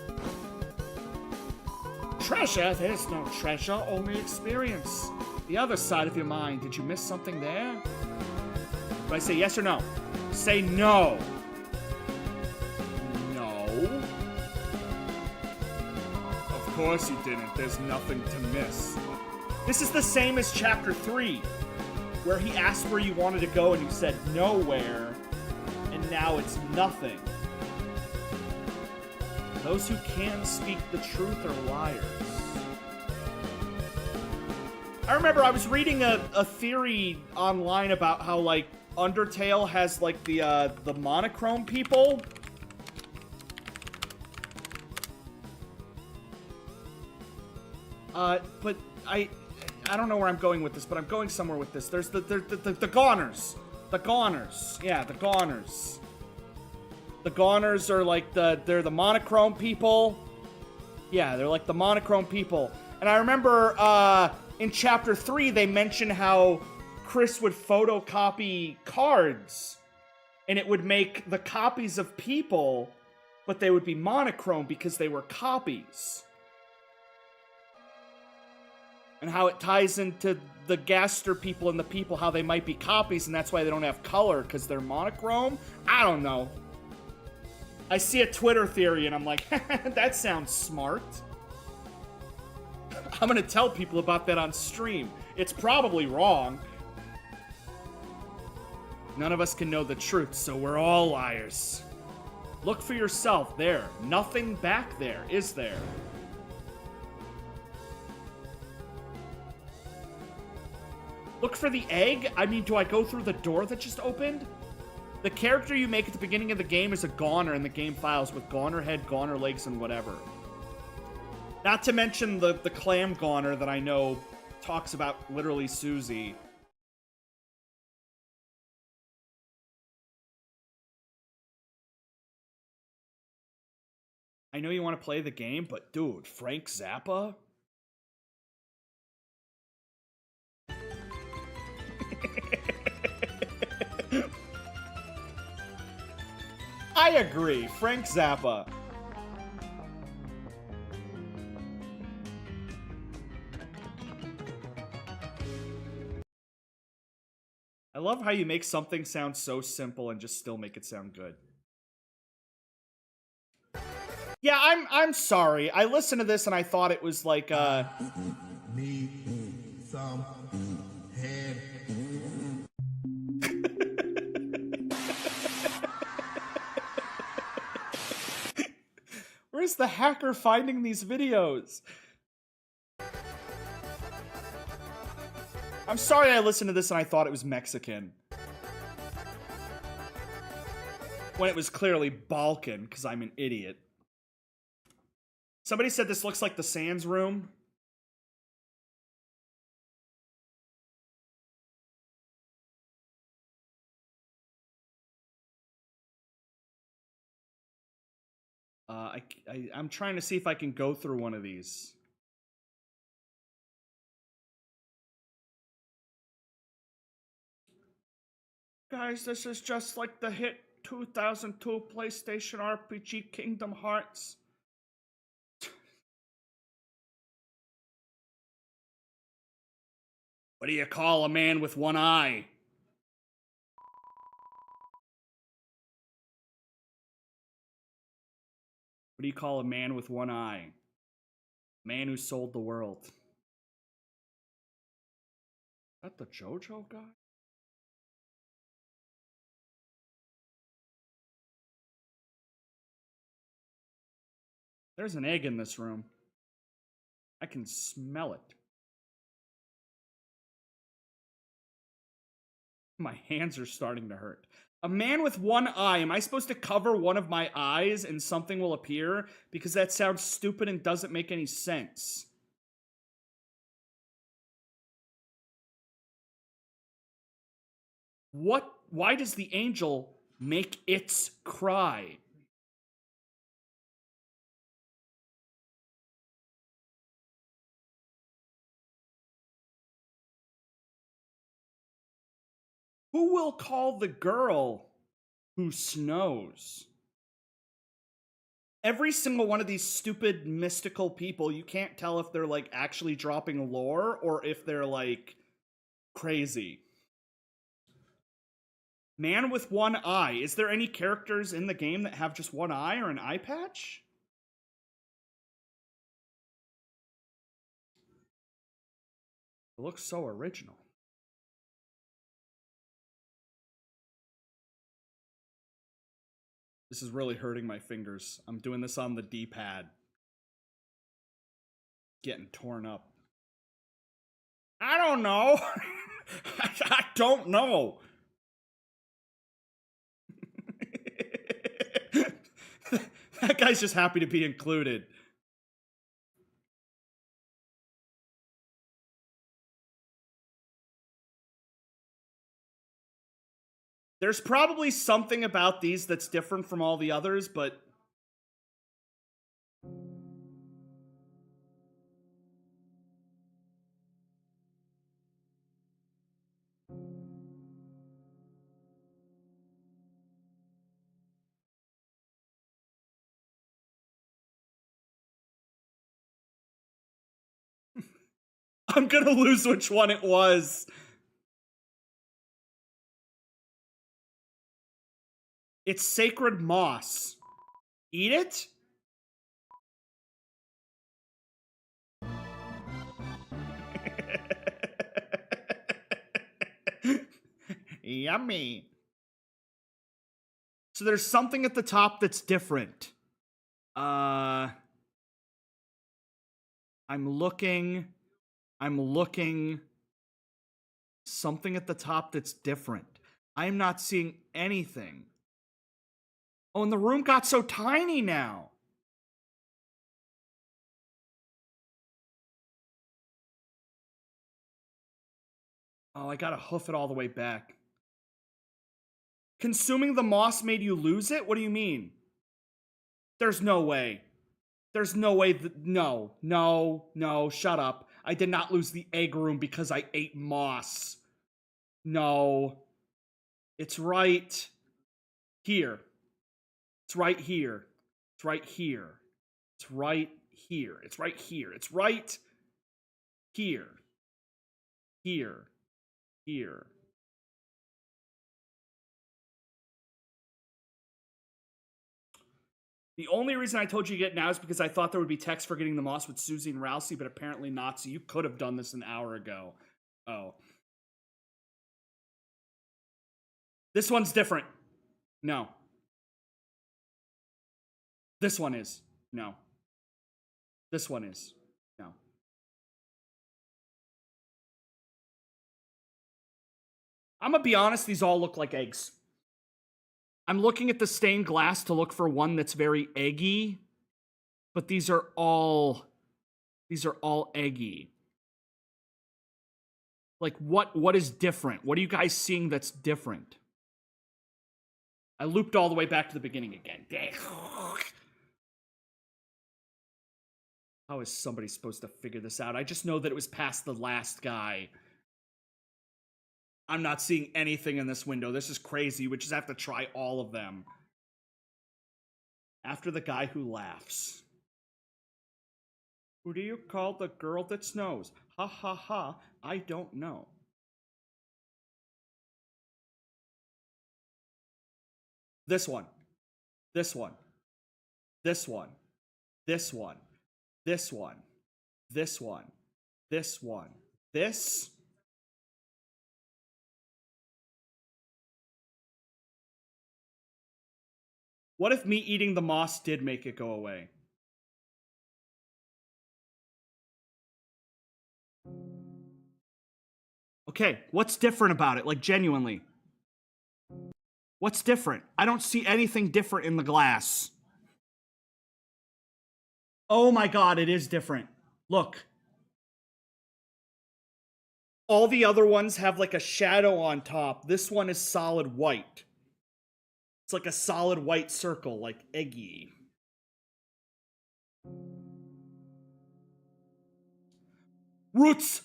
Treasure? There's no treasure, only experience. The other side of your mind. Did you miss something there? Do I say yes or no? Say no. No. Of course you didn't. There's nothing to miss. This is the same as Chapter 3, where he asked where you wanted to go and you said nowhere, and now it's nothing. Those who can speak the truth are liars. I remember I was reading a theory online about how, like, Undertale has, like, the monochrome people. But I don't know where I'm going with this, but I'm going somewhere with this. There's the Goners. The Goners. Yeah, the Goners. The Goners are like they're the monochrome people. Yeah, they're like the monochrome people. And I remember in Chapter 3 they mention how Chris would photocopy cards and it would make the copies of people, but they would be monochrome because they were copies. And how it ties into the Gaster people and the people, how they might be copies, and that's why they don't have color, because they're monochrome? I don't know. I see a Twitter theory, and I'm like, that sounds smart. I'm gonna tell people about that on stream. It's probably wrong. None of us can know the truth, so we're all liars. Look for yourself there. Nothing back there, is there? Look for the egg? I mean, do I go through the door that just opened? The character you make at the beginning of the game is a goner in the game files with goner head, goner legs, and whatever. Not to mention the clam goner that I know talks about literally Susie. I know you want to play the game, but dude, Frank Zappa? I agree, Frank Zappa. I love how you make something sound so simple and just still make it sound good. Yeah, I'm sorry. I listened to this and I thought it was like Need some head. Where's the hacker finding these videos? I'm sorry I listened to this and I thought it was Mexican. When it was clearly Balkan, because I'm an idiot. Somebody said this looks like the Sans room. I'm trying to see if I can go through one of these. Guys, this is just like the hit 2002 PlayStation RPG Kingdom Hearts. What do you call a man with one eye? What do you call a man with one eye? Man who sold the world. Is that the JoJo guy? There's an egg in this room. I can smell it. My hands are starting to hurt. A man with one eye. Am I supposed to cover one of my eyes and something will appear? Because that sounds stupid and doesn't make any sense. What? Why does the angel make its cry? Who will call the girl who snows? Every single one of these stupid mystical people, you can't tell if they're like actually dropping lore or if they're like crazy. Man with one eye. Is there any characters in the game that have just one eye or an eye patch? It looks so original. This is really hurting my fingers. I'm doing this on the D-pad. Getting torn up. I don't know. I don't know. That guy's just happy to be included. There's probably something about these that's different from all the others, but... I'm gonna lose which one it was. It's sacred moss. Eat it? Yummy. So there's something at the top that's different. I'm looking. Something at the top that's different. I'm not seeing anything. Oh, and the room got so tiny now. Oh, I gotta hoof it all the way back. Consuming the moss made you lose it? What do you mean? There's no way. There's no way. No, shut up. I did not lose the egg room because I ate moss. No. It's right here. It's right here. It's right here. It's right here. It's right here. It's right here. Here. Here. The only reason I told you to get it now is because I thought there would be text for getting the moss with Susie and Rousey, but apparently not, so you could have done this an hour ago. Oh. This one's different. No. This one is. No. This one is. No. I'm gonna be honest, these all look like eggs. I'm looking at the stained glass to look for one that's very eggy, but these are all eggy. Like, what is different? What are you guys seeing that's different? I looped all the way back to the beginning again. How is somebody supposed to figure this out? I just know that it was past the last guy. I'm not seeing anything in this window. This is crazy. We just have to try all of them. After the guy who laughs. Who do you call the girl that snows? Ha ha ha, I don't know. This one. This one. This one. This one. This one. This one. This one. This. What if me eating the moss did make it go away? Okay, what's different about it? Like, genuinely. What's different? I don't see anything different in the glass. Oh my god, it is different. Look. All the other ones have like a shadow on top. This one is solid white. It's like a solid white circle, like eggy. Roots!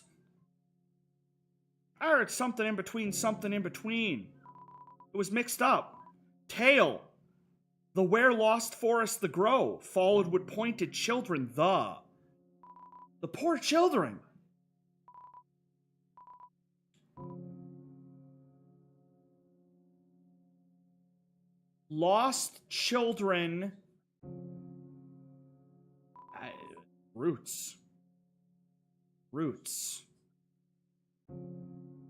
I heard something in between something in between. It was mixed up. Tail. The where lost forest the grow, followed with pointed children the. The poor children. Lost children. Roots. Roots.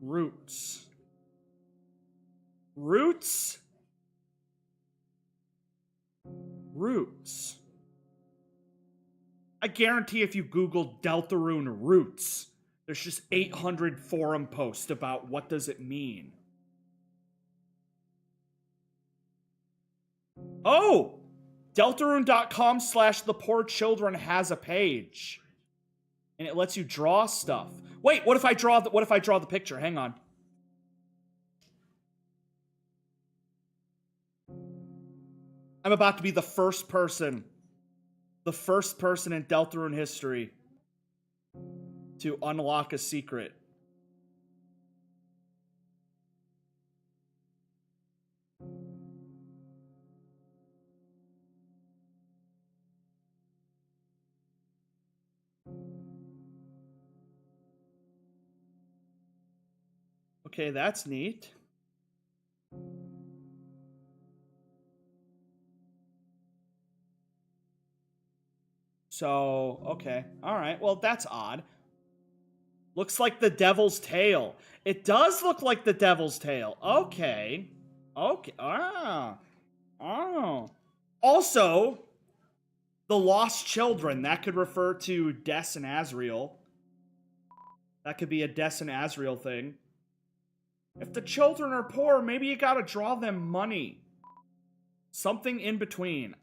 Roots. Roots. Roots. I guarantee if you Google Deltarune roots, there's just 800 forum posts about what does it mean. Oh! Deltarune.com/the poor children has a page. And it lets you draw stuff. Wait, what if I draw the picture? Hang on. I'm about to be the first person in Deltarune history to unlock a secret. Okay, that's neat. So, okay. Alright, well, that's odd. Looks like the devil's tail. It does look like the devil's tail. Okay. Okay. Oh. Also, the lost children. That could refer to Des and Azriel. That could be a Des and Azriel thing. If the children are poor, maybe you gotta draw them money. Something in between.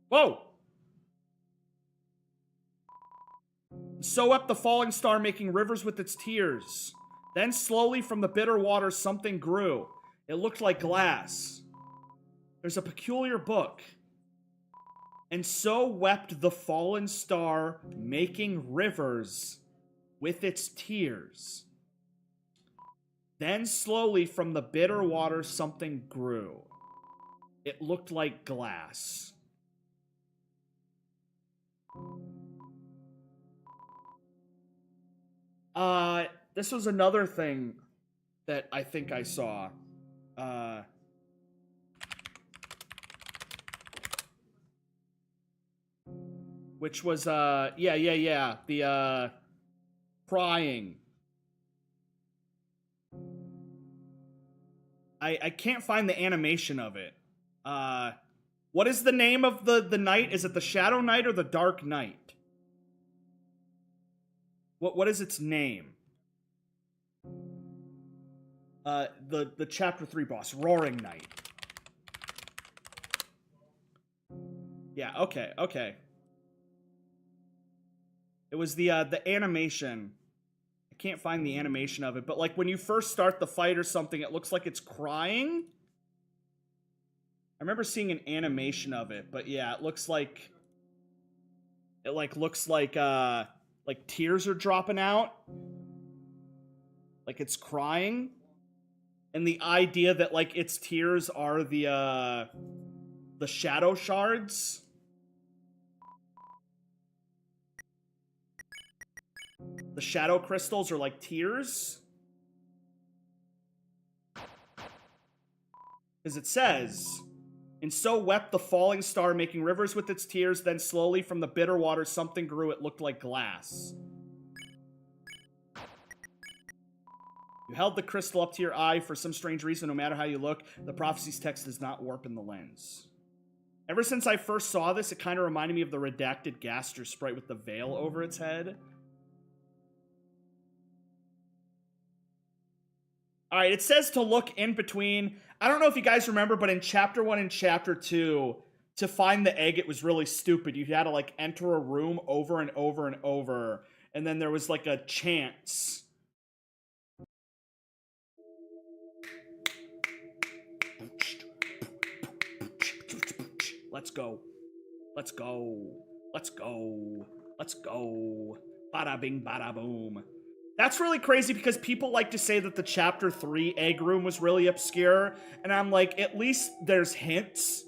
Whoa! Sew up the falling star, making rivers with its tears. Then slowly from the bitter water something grew. It looked like glass. There's a peculiar book. And so wept the fallen star, making rivers with its tears. Then slowly from the bitter water something grew. It looked like glass. This was another thing that I think I saw. Which was, the, crying. I can't find the animation of it. What is the name of the knight? Is it the Shadow Knight or the Dark Knight? What is its name? The chapter 3 boss, Roaring Knight. Yeah, okay. It was the animation. I can't find the animation of it, but like when you first start the fight or something, it looks like it's crying. I remember seeing an animation of it, but yeah, it looks like tears are dropping out. Like it's crying. And the idea that like its tears are the shadow shards. The shadow crystals are like tears. Because it says, and so wept the falling star, making rivers with its tears, then slowly from the bitter water something grew, it looked like glass. You held the crystal up to your eye for some strange reason, no matter how you look, the prophecy's text does not warp in the lens. Ever since I first saw this, it kind of reminded me of the redacted Gaster sprite with the veil over its head. All right, it says to look in between. I don't know if you guys remember, but in Chapter 1 and Chapter 2, to find the egg, it was really stupid. You had to, like, enter a room over and over and over, and then there was, like, a chance. Let's go. Let's go. Let's go. Let's go. Bada bing, bada boom. That's really crazy because people like to say that the Chapter 3 egg room was really obscure, and I'm like, at least there's hints.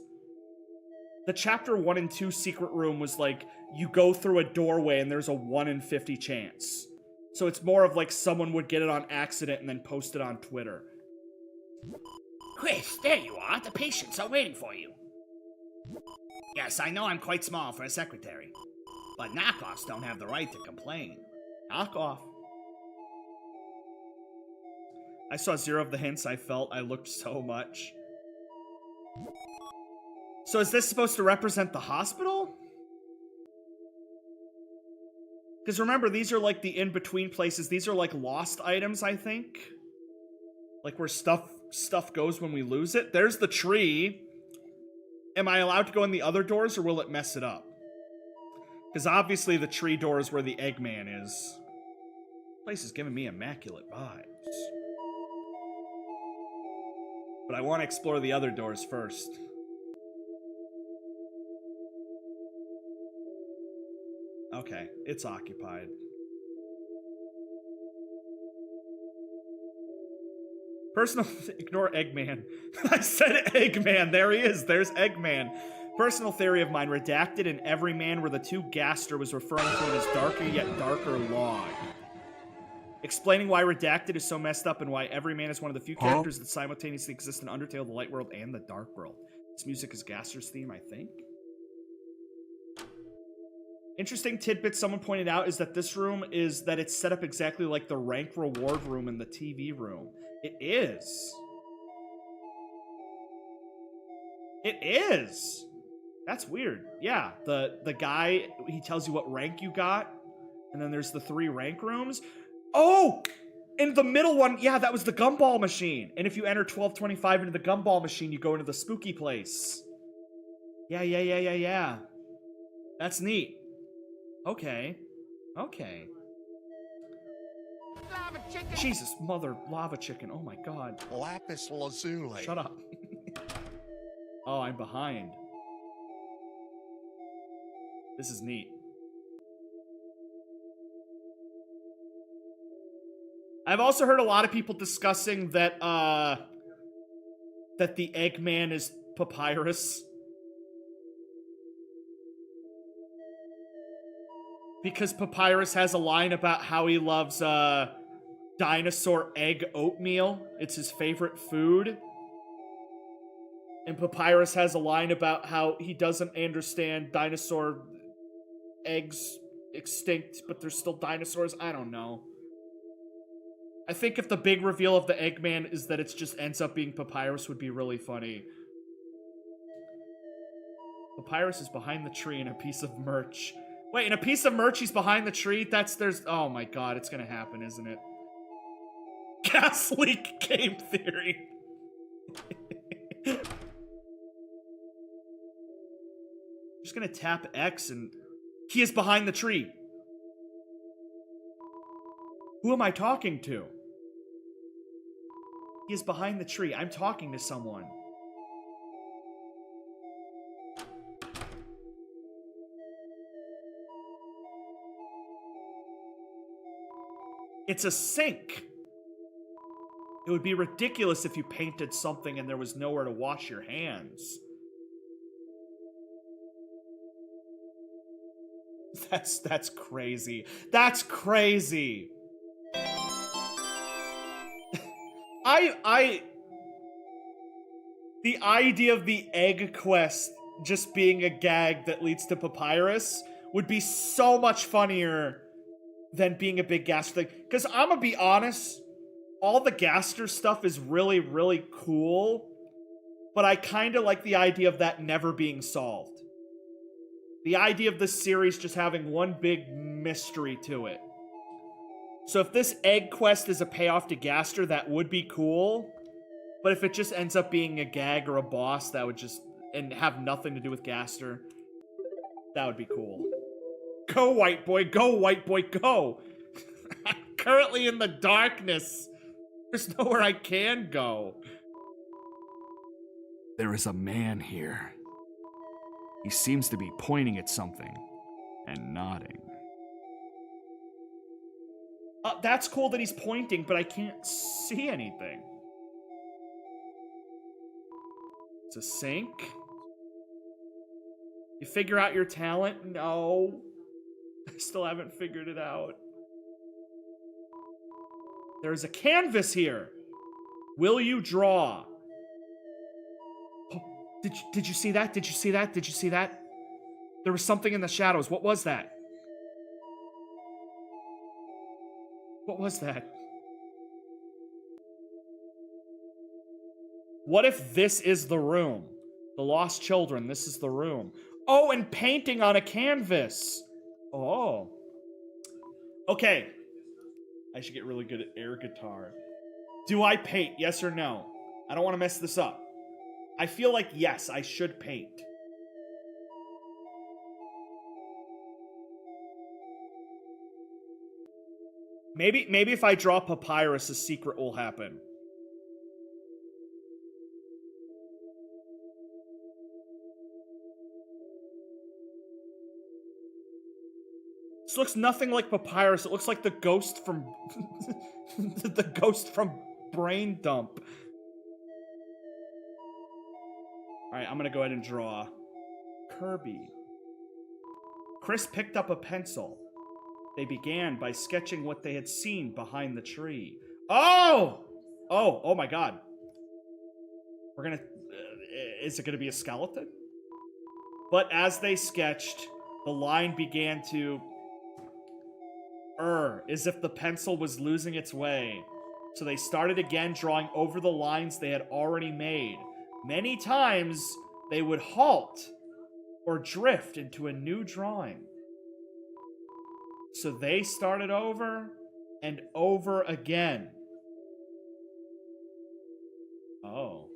The Chapter 1 and 2 secret room was like, you go through a doorway and there's a 1 in 50 chance. So it's more of like someone would get it on accident and then post it on Twitter. Chris, there you are. The patients are waiting for you. Yes, I know I'm quite small for a secretary, but knockoffs don't have the right to complain. Knock off. I saw 0 of the hints. I felt I looked so much. So is this supposed to represent the hospital? Because remember, these are like the in-between places. These are like lost items, I think. Like where stuff goes when we lose it. There's the tree. Am I allowed to go in the other doors, or will it mess it up? Because obviously the tree door is where the Eggman is. This place is giving me immaculate vibes. But I want to explore the other doors first. Okay, it's occupied. Personal... Ignore Eggman. I said Eggman. There he is. There's Eggman. Personal theory of mine. Redacted and Everyman were the two Gaster was referring to it as darker yet darker log. Explaining why Redacted is so messed up and why Everyman is one of the few characters that simultaneously exist in Undertale, the Light World, and the Dark World. This music is Gaster's theme, I think. Interesting tidbit someone pointed out is that this room is that it's set up exactly like the rank reward room in the TV room. It is. It is. That's weird. Yeah, the guy, he tells you what rank you got, and then there's the 3 rank rooms. Oh! In the middle one, yeah, that was the gumball machine. And if you enter 1225 into the gumball machine, you go into the spooky place. Yeah. That's neat. Okay. Okay. Jesus, mother lava chicken. Oh my god. Lapis lazuli. Shut up. Oh, I'm behind. This is neat. I've also heard a lot of people discussing that that the Eggman is Papyrus. Because Papyrus has a line about how he loves dinosaur egg oatmeal. It's his favorite food. And Papyrus has a line about how he doesn't understand dinosaur eggs extinct, but there's still dinosaurs. I don't know. I think if the big reveal of the Eggman is that it just ends up being Papyrus would be really funny. Papyrus is behind the tree in a piece of merch. Wait, in a piece of merch he's behind the tree? Oh my god, it's gonna happen, isn't it? Gas leak game theory. Just gonna tap X and... He is behind the tree. Who am I talking to? He is behind the tree. I'm talking to someone. It's a sink. It would be ridiculous if you painted something and there was nowhere to wash your hands. That's crazy. That's crazy. The idea of the egg quest just being a gag that leads to Papyrus would be so much funnier than being a big Gaster thing. Because I'm gonna be honest, all the Gaster stuff is really, really cool, but I kind of like the idea of that never being solved. The idea of this series just having one big mystery to it. So if this egg quest is a payoff to Gaster, that would be cool. But if it just ends up being a gag or a boss, that would just... and have nothing to do with Gaster, that would be cool. Go, white boy, go! I'm currently in the darkness. There's nowhere I can go. There is a man here. He seems to be pointing at something and nodding. That's cool that he's pointing, but I can't see anything. It's a sink. You figure out your talent? No. I still haven't figured it out. There's a canvas here. Will you draw? Oh, did you see that? Did you see that? Did you see that? There was something in the shadows. What was that? What was that? What if this is the room? The Lost Children, this is the room. Oh, and painting on a canvas. Oh. Okay. I should get really good at air guitar. Do I paint? Yes or no? I don't want to mess this up. I feel like yes, I should paint. Maybe if I draw Papyrus, a secret will happen. This looks nothing like Papyrus. It looks like the ghost from... the ghost from Brain Dump. Alright, I'm gonna go ahead and draw Kirby. Chris picked up a pencil. They began by sketching what they had seen behind the tree. Oh! Oh my god. We're gonna... is it gonna be a skeleton? But as they sketched, the line began to... as if the pencil was losing its way. So they started again drawing over the lines they had already made. Many times, they would halt or drift into a new drawing. So they started over and over again. Oh.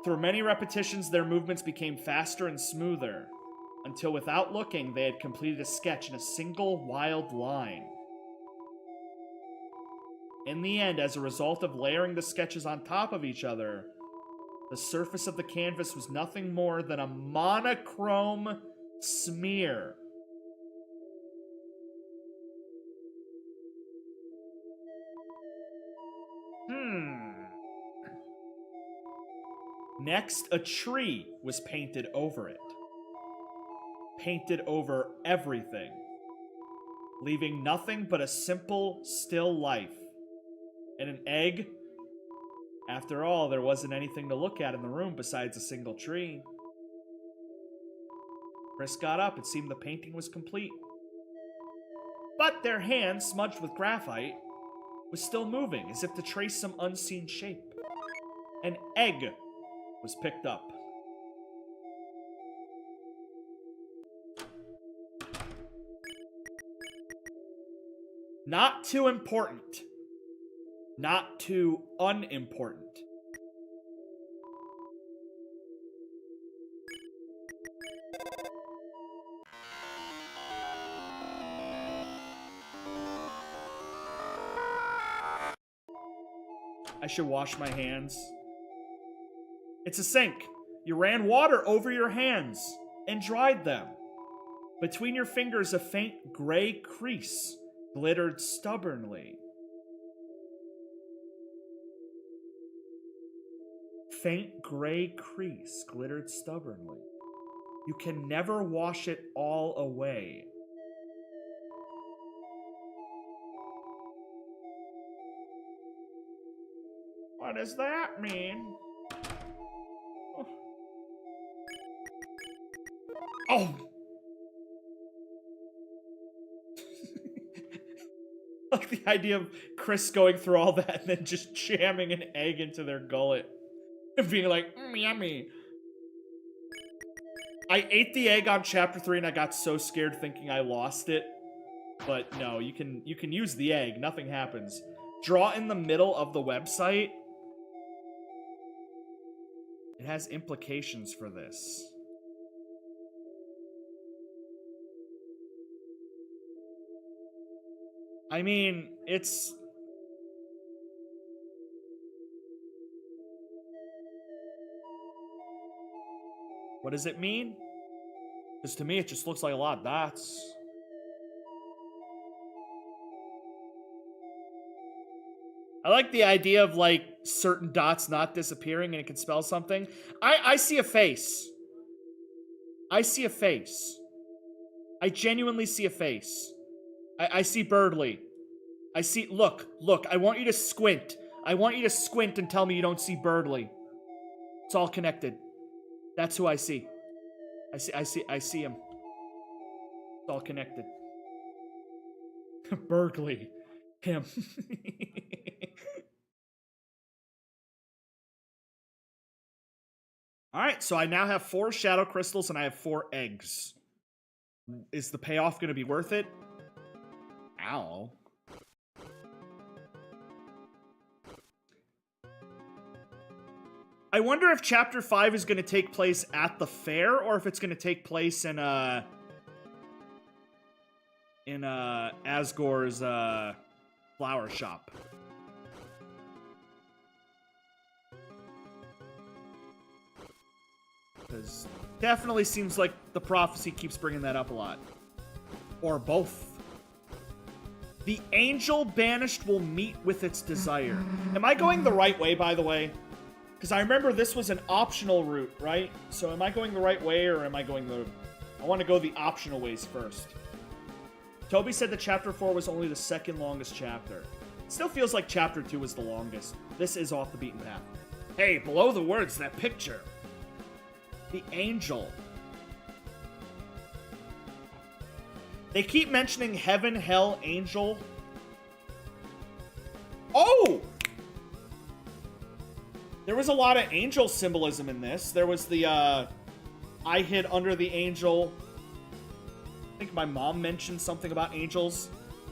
Through many repetitions, their movements became faster and smoother, until without looking, they had completed a sketch in a single wild line. In the end, as a result of layering the sketches on top of each other, the surface of the canvas was nothing more than a monochrome smear. Next, a tree was painted over it. Painted over everything, leaving nothing but a simple, still life. And an egg. After all, there wasn't anything to look at in the room besides a single tree. Chris got up. It seemed the painting was complete. But their hand, smudged with graphite, was still moving, as if to trace some unseen shape. An egg was picked up. Not too important. Not too unimportant. I should wash my hands. It's a sink. You ran water over your hands and dried them. Between your fingers, a faint gray crease glittered stubbornly. Faint gray crease glittered stubbornly. You can never wash it all away. What does that mean? Oh! Like the idea of Chris going through all that and then just jamming an egg into their gullet. And being like, yummy. I ate the egg on chapter 3 and I got so scared thinking I lost it. But no, you can use the egg. Nothing happens. Draw in the middle of the website. It has implications for this. I mean, it's... What does it mean? Because to me, it just looks like a lot of dots. I like the idea of, like, certain dots not disappearing and it can spell something. I see a face. I see a face. I genuinely see a face. I see Birdly. I see... Look. I want you to squint. I want you to squint and tell me you don't see Birdly. It's all connected. That's who I see. I see him. It's all connected. Berkeley. Him. Alright, so I now have 4 shadow crystals and I have 4 eggs. Is the payoff going to be worth it? Ow. I wonder if Chapter 5 is going to take place at the fair, or if it's going to take place in Asgore's, flower shop. Because definitely seems like the prophecy keeps bringing that up a lot. Or both. The angel banished will meet with its desire. Am I going the right way, by the way? Because I remember this was an optional route, right? So am I going the right way, or am I going the... I want to go the optional ways first. Toby said that Chapter 4 was only the second longest chapter. It still feels like Chapter 2 was the longest. This is off the beaten path. Hey, below the words, that picture. The angel. They keep mentioning heaven, hell, angel. Oh! There was a lot of angel symbolism in this. There was the, I hid under the angel. I think my mom mentioned something about angels.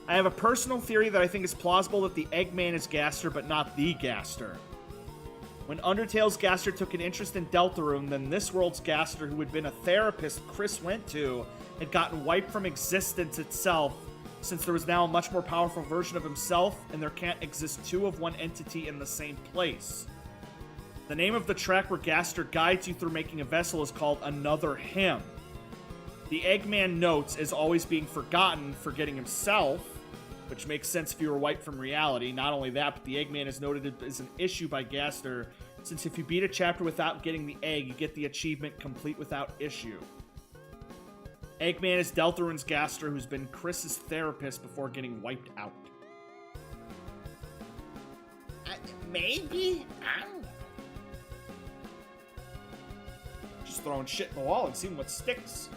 I have a personal theory that I think is plausible that the Eggman is Gaster, but not the Gaster. When Undertale's Gaster took an interest in Deltarune, then this world's Gaster, who had been a therapist Chris went to, had gotten wiped from existence itself, since there was now a much more powerful version of himself, and there can't exist 2 of one entity in the same place. The name of the track where Gaster guides you through making a vessel is called Another Hymn. The Eggman notes as always being forgotten, forgetting himself, which makes sense if you were wiped from reality. Not only that, but the Eggman is noted as an issue by Gaster, since if you beat a chapter without getting the egg, you get the achievement complete without issue. Eggman is Deltarune's Gaster, who's been Chris's therapist before getting wiped out. Maybe? I don't know. Just throwing shit in the wall and seeing what sticks.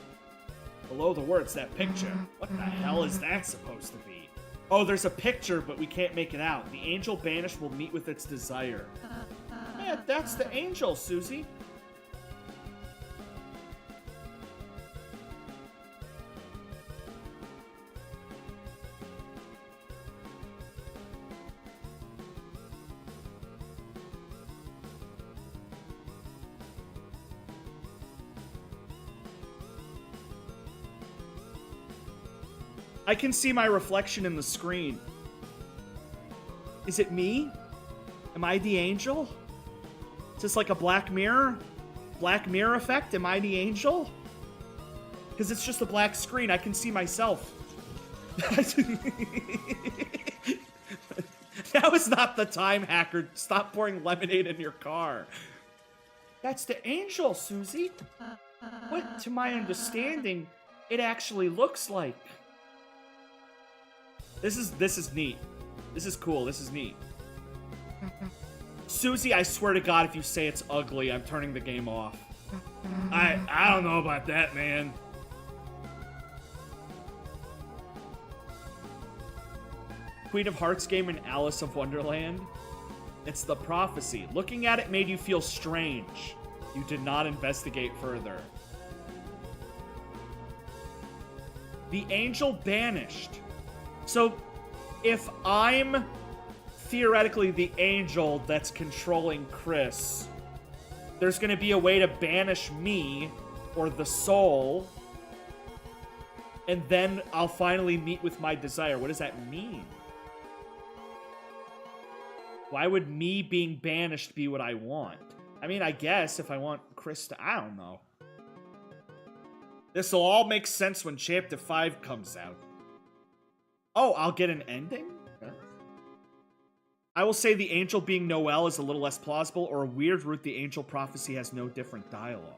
Below the words, that picture. What the hell is that supposed to be? Oh, there's a picture, but we can't make it out. The angel banished will meet with its desire. Yeah, that's the angel, Susie. I can see my reflection in the screen. Is it me? Am I the angel? Is this like a Black Mirror? Black Mirror effect? Am I the angel? Because it's just a black screen. I can see myself. That was not the time, hacker. Stop pouring lemonade in your car. That's the angel, Susie. What, to my understanding, it actually looks like. This is neat. This is cool. This is neat. Susie, I swear to God, if you say it's ugly, I'm turning the game off. I don't know about that, man. Queen of Hearts game in Alice of Wonderland. It's the prophecy. Looking at it made you feel strange. You did not investigate further. The angel banished. So, if I'm theoretically the angel that's controlling Chris, there's going to be a way to banish me, or the soul, and then I'll finally meet with my desire. What does that mean? Why would me being banished be what I want? I mean, I guess if I want Chris to... I don't know. This'll all make sense when Chapter 5 comes out. Oh, I'll get an ending? Okay. I will say the angel being Noel is a little less plausible, or a weird route the angel prophecy has no different dialogue.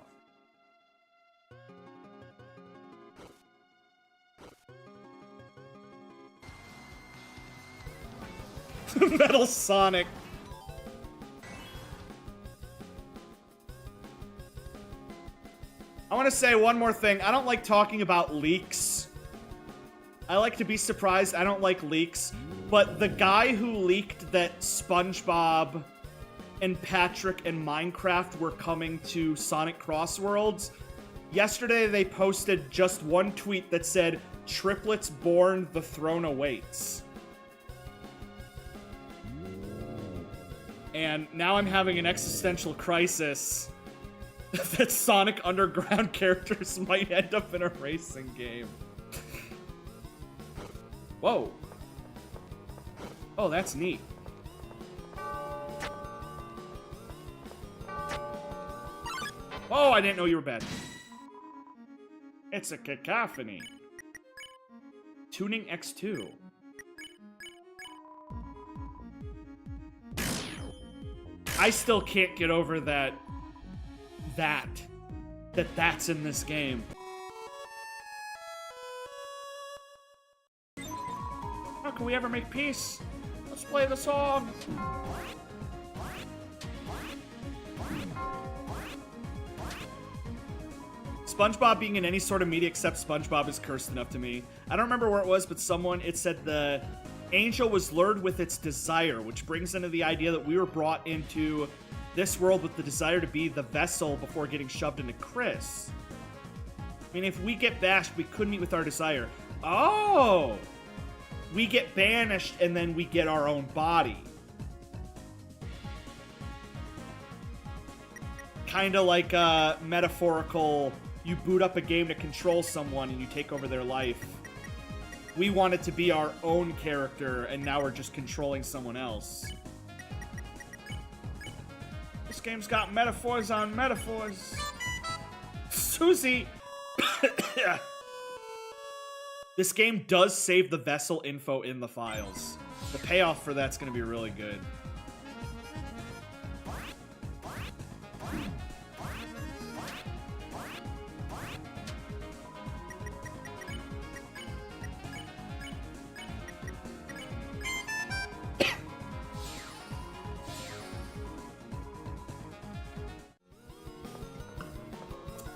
Metal Sonic. I want to say one more thing. I don't like talking about leaks. I like to be surprised. I don't like leaks. But the guy who leaked that SpongeBob and Patrick and Minecraft were coming to Sonic Crossworlds, yesterday they posted just one tweet that said, "Triplets born, the throne awaits." And now I'm having an existential crisis that Sonic Underground characters might end up in a racing game. Whoa. Oh, that's neat. Oh, I didn't know you were bad. It's a cacophony. Tuning X2. I still can't get over that's in this game. How can we ever make peace? Let's play the song. SpongeBob being in any sort of media except SpongeBob is cursed enough to me. I don't remember where it was, but it said the angel was lured with its desire, which brings into the idea that we were brought into this world with the desire to be the vessel before getting shoved into Chris. I mean, if we get bashed, we could meet with our desire. Oh! We get banished, and then we get our own body. Kind of like a metaphorical, you boot up a game to control someone and you take over their life. We want it to be our own character, and now we're just controlling someone else. This game's got metaphors on metaphors. Susie! This game does save the vessel info in the files. The payoff for that's going to be really good.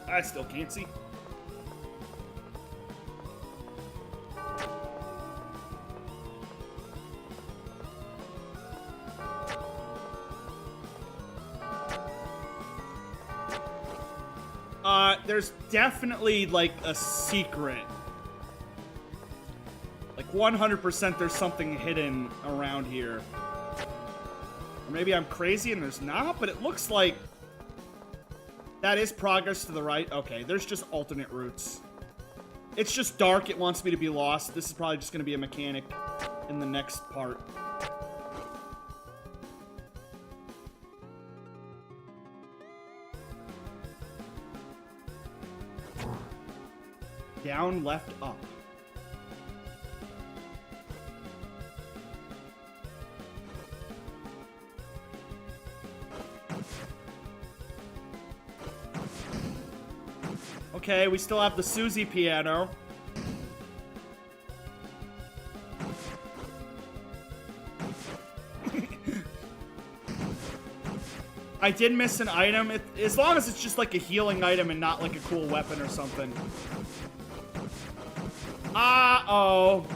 I still can't see. There's definitely, like, a secret. Like, 100% there's something hidden around here. Or maybe I'm crazy and there's not, but it looks like that is progress to the right. Okay, there's just alternate routes. It's just dark. It wants me to be lost. This is probably just going to be a mechanic in the next part. Down, left, up. Okay, we still have the Susie piano. I did miss an item. As long as it's just like a healing item and not like a cool weapon or something. Uh-oh.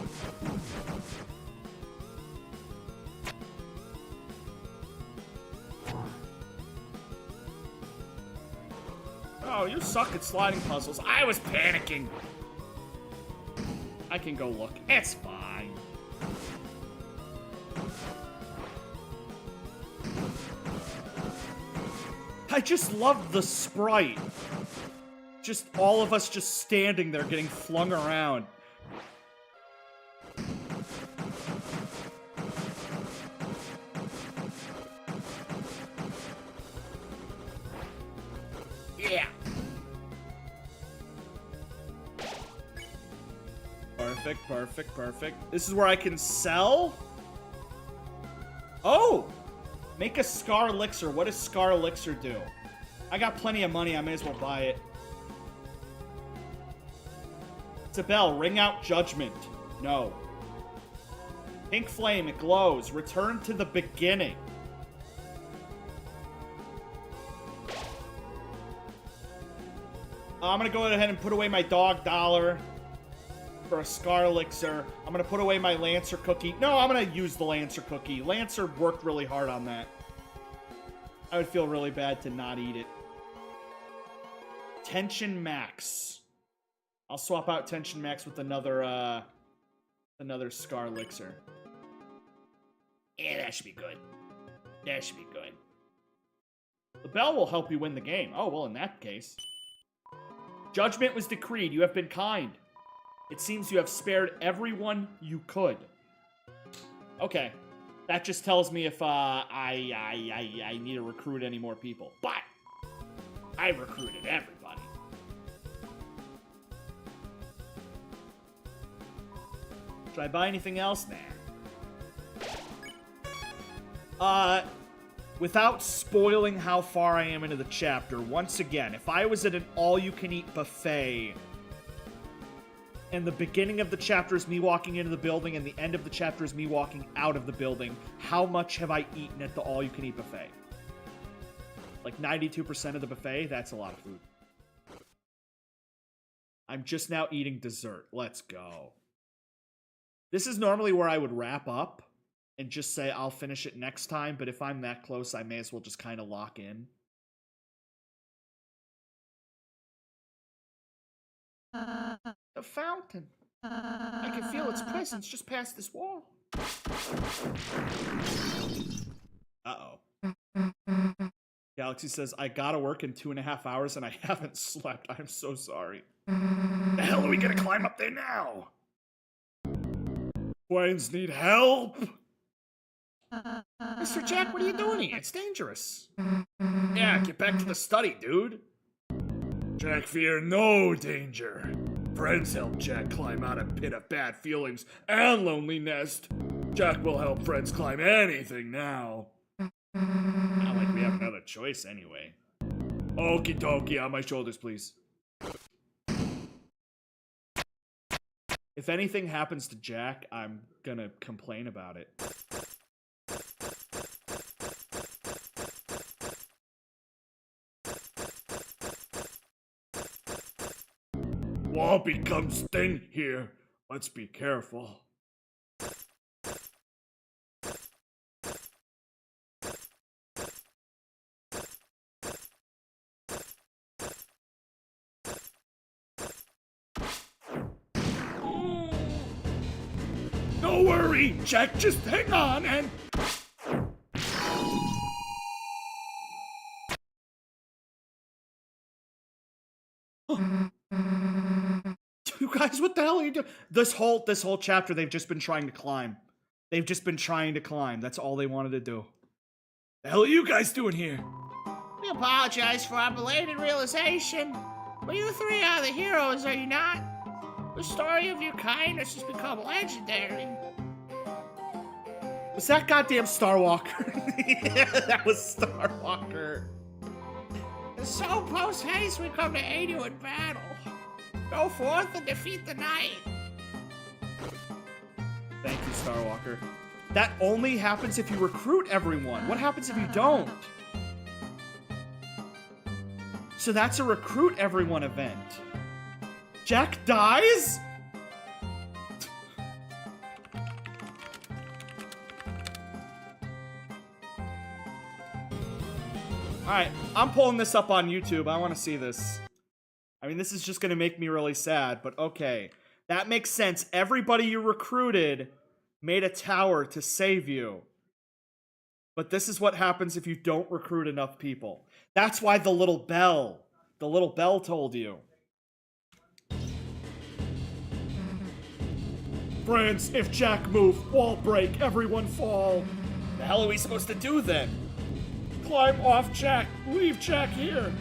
Oh, you suck at sliding puzzles. I was panicking. I can go look. It's fine. I just love the sprite. Just all of us just standing there getting flung around. Yeah. Perfect, perfect, perfect. This is where I can sell? Oh! Make a Scar Elixir. What does Scar Elixir do? I got plenty of money. I may as well buy it. It's a bell. Ring out judgment. No. Pink flame. It glows. Return to the beginning. I'm gonna go ahead and put away my dog dollar for a Scar Elixir. I'm gonna put away my Lancer cookie. No, I'm gonna use the Lancer cookie. Lancer worked really hard on that. I would feel really bad to not eat it. Tension Max. I'll swap out Tension Max with another Scar Elixir. Yeah, that should be good. That should be good. The bell will help you win the game. Oh, well, in that case. Judgment was decreed. You have been kind. It seems you have spared everyone you could. Okay. That just tells me if I need to recruit any more people. But I recruited everybody. Should I buy anything else? Nah. Without spoiling how far I am into the chapter, once again, if I was at an all-you-can-eat buffet, and the beginning of the chapter is me walking into the building, and the end of the chapter is me walking out of the building, how much have I eaten at the all-you-can-eat buffet? Like 92% of the buffet? That's a lot of food. I'm just now eating dessert. Let's go. This is normally where I would wrap up and just say I'll finish it next time, but if I'm that close, I may as well just kind of lock in. The fountain. I can feel its presence just past this wall. Uh-oh. Galaxy says, I gotta work in 2.5 hours and I haven't slept. I'm so sorry. The hell are we gonna climb up there now? Twins need help! Mr. Jack, what are you doing here? It's dangerous. Yeah, get back to the study, dude. Jack, fear no danger. Friends help Jack climb out of pit of bad feelings and loneliness. Jack will help friends climb anything now. Not like we have another choice anyway. Okie dokie, on my shoulders, please. If anything happens to Jack, I'm gonna complain about it. Wall becomes thin here. Let's be careful. Don't worry, Jack, just hang on and... You guys, what the hell are you doing? This whole chapter, they've just been trying to climb. They've just been trying to climb. That's all they wanted to do. The hell are you guys doing here? We apologize for our belated realization. But you three are the heroes, are you not? The story of your kindness has become legendary. Was that goddamn Starwalker? Yeah, that was Starwalker. And so, post-haste, we come to aid you in battle. Go forth and defeat the night. Thank you, Starwalker. That only happens if you recruit everyone. What happens if you don't? So that's a recruit everyone event. Jack dies? Alright, I'm pulling this up on YouTube. I want to see this. I mean, this is just going to make me really sad, but okay. That makes sense. Everybody you recruited made a tower to save you. But this is what happens if you don't recruit enough people. That's why the little bell told you. Friends, if Jack move, wall break, everyone fall. The hell are we supposed to do then? Climb off Jack. Leave Jack here.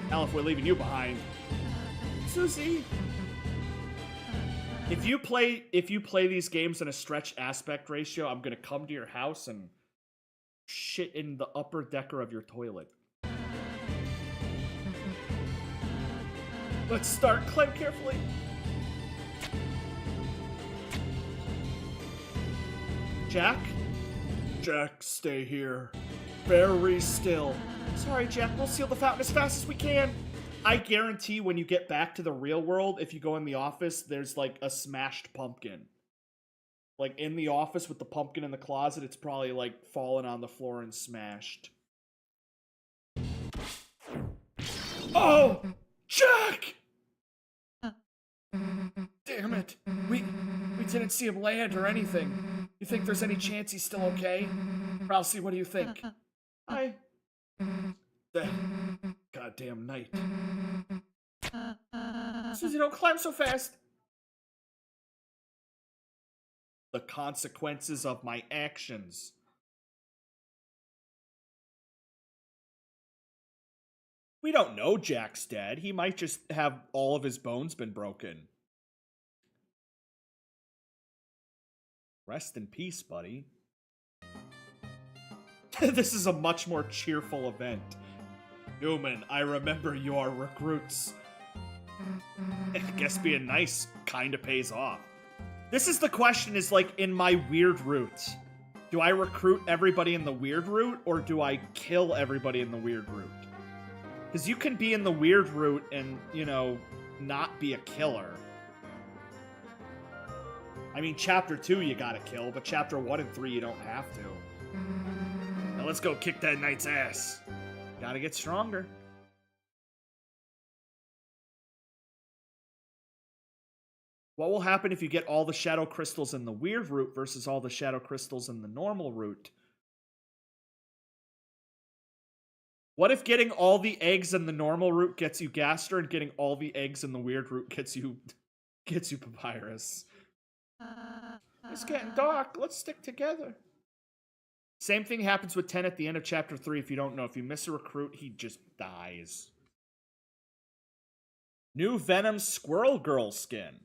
Hell, if we're leaving you behind. Susie. If you play these games in a stretch aspect ratio, I'm gonna come to your house and shit in the upper decker of your toilet. Let's start. Climb carefully. Jack? Jack, stay here. Very still. Sorry, Jack, we'll seal the fountain as fast as we can. I guarantee when you get back to the real world, if you go in the office, there's like a smashed pumpkin. Like in the office with the pumpkin in the closet, it's probably like fallen on the floor and smashed. Oh! Jack! Damn it. We didn't see him land or anything. You think there's any chance he's still okay? Rousey, what do you think? That goddamn night. Susie, don't climb so fast. The consequences of my actions. We don't know Jack's dead. He might just have all of his bones been broken. Rest in peace, buddy. This is a much more cheerful event. Newman, I remember your recruits. I guess being nice kinda pays off. This is the question, is like, in my weird route, do I recruit everybody in the weird route, or do I kill everybody in the weird route? Because you can be in the weird route and, you know, not be a killer. I mean, Chapter 2 you gotta kill, but Chapter 1 and 3 you don't have to. Now let's go kick that knight's ass. Gotta get stronger. What will happen if you get all the shadow crystals in the weird route versus all the shadow crystals in the normal route? What if getting all the eggs in the normal route gets you Gaster and getting all the eggs in the weird route gets you Papyrus? It's getting dark. Let's stick together. Same thing happens with 10 at the end of Chapter 3 if you don't know. If you miss a recruit, he just dies. New Venom Squirrel Girl skin.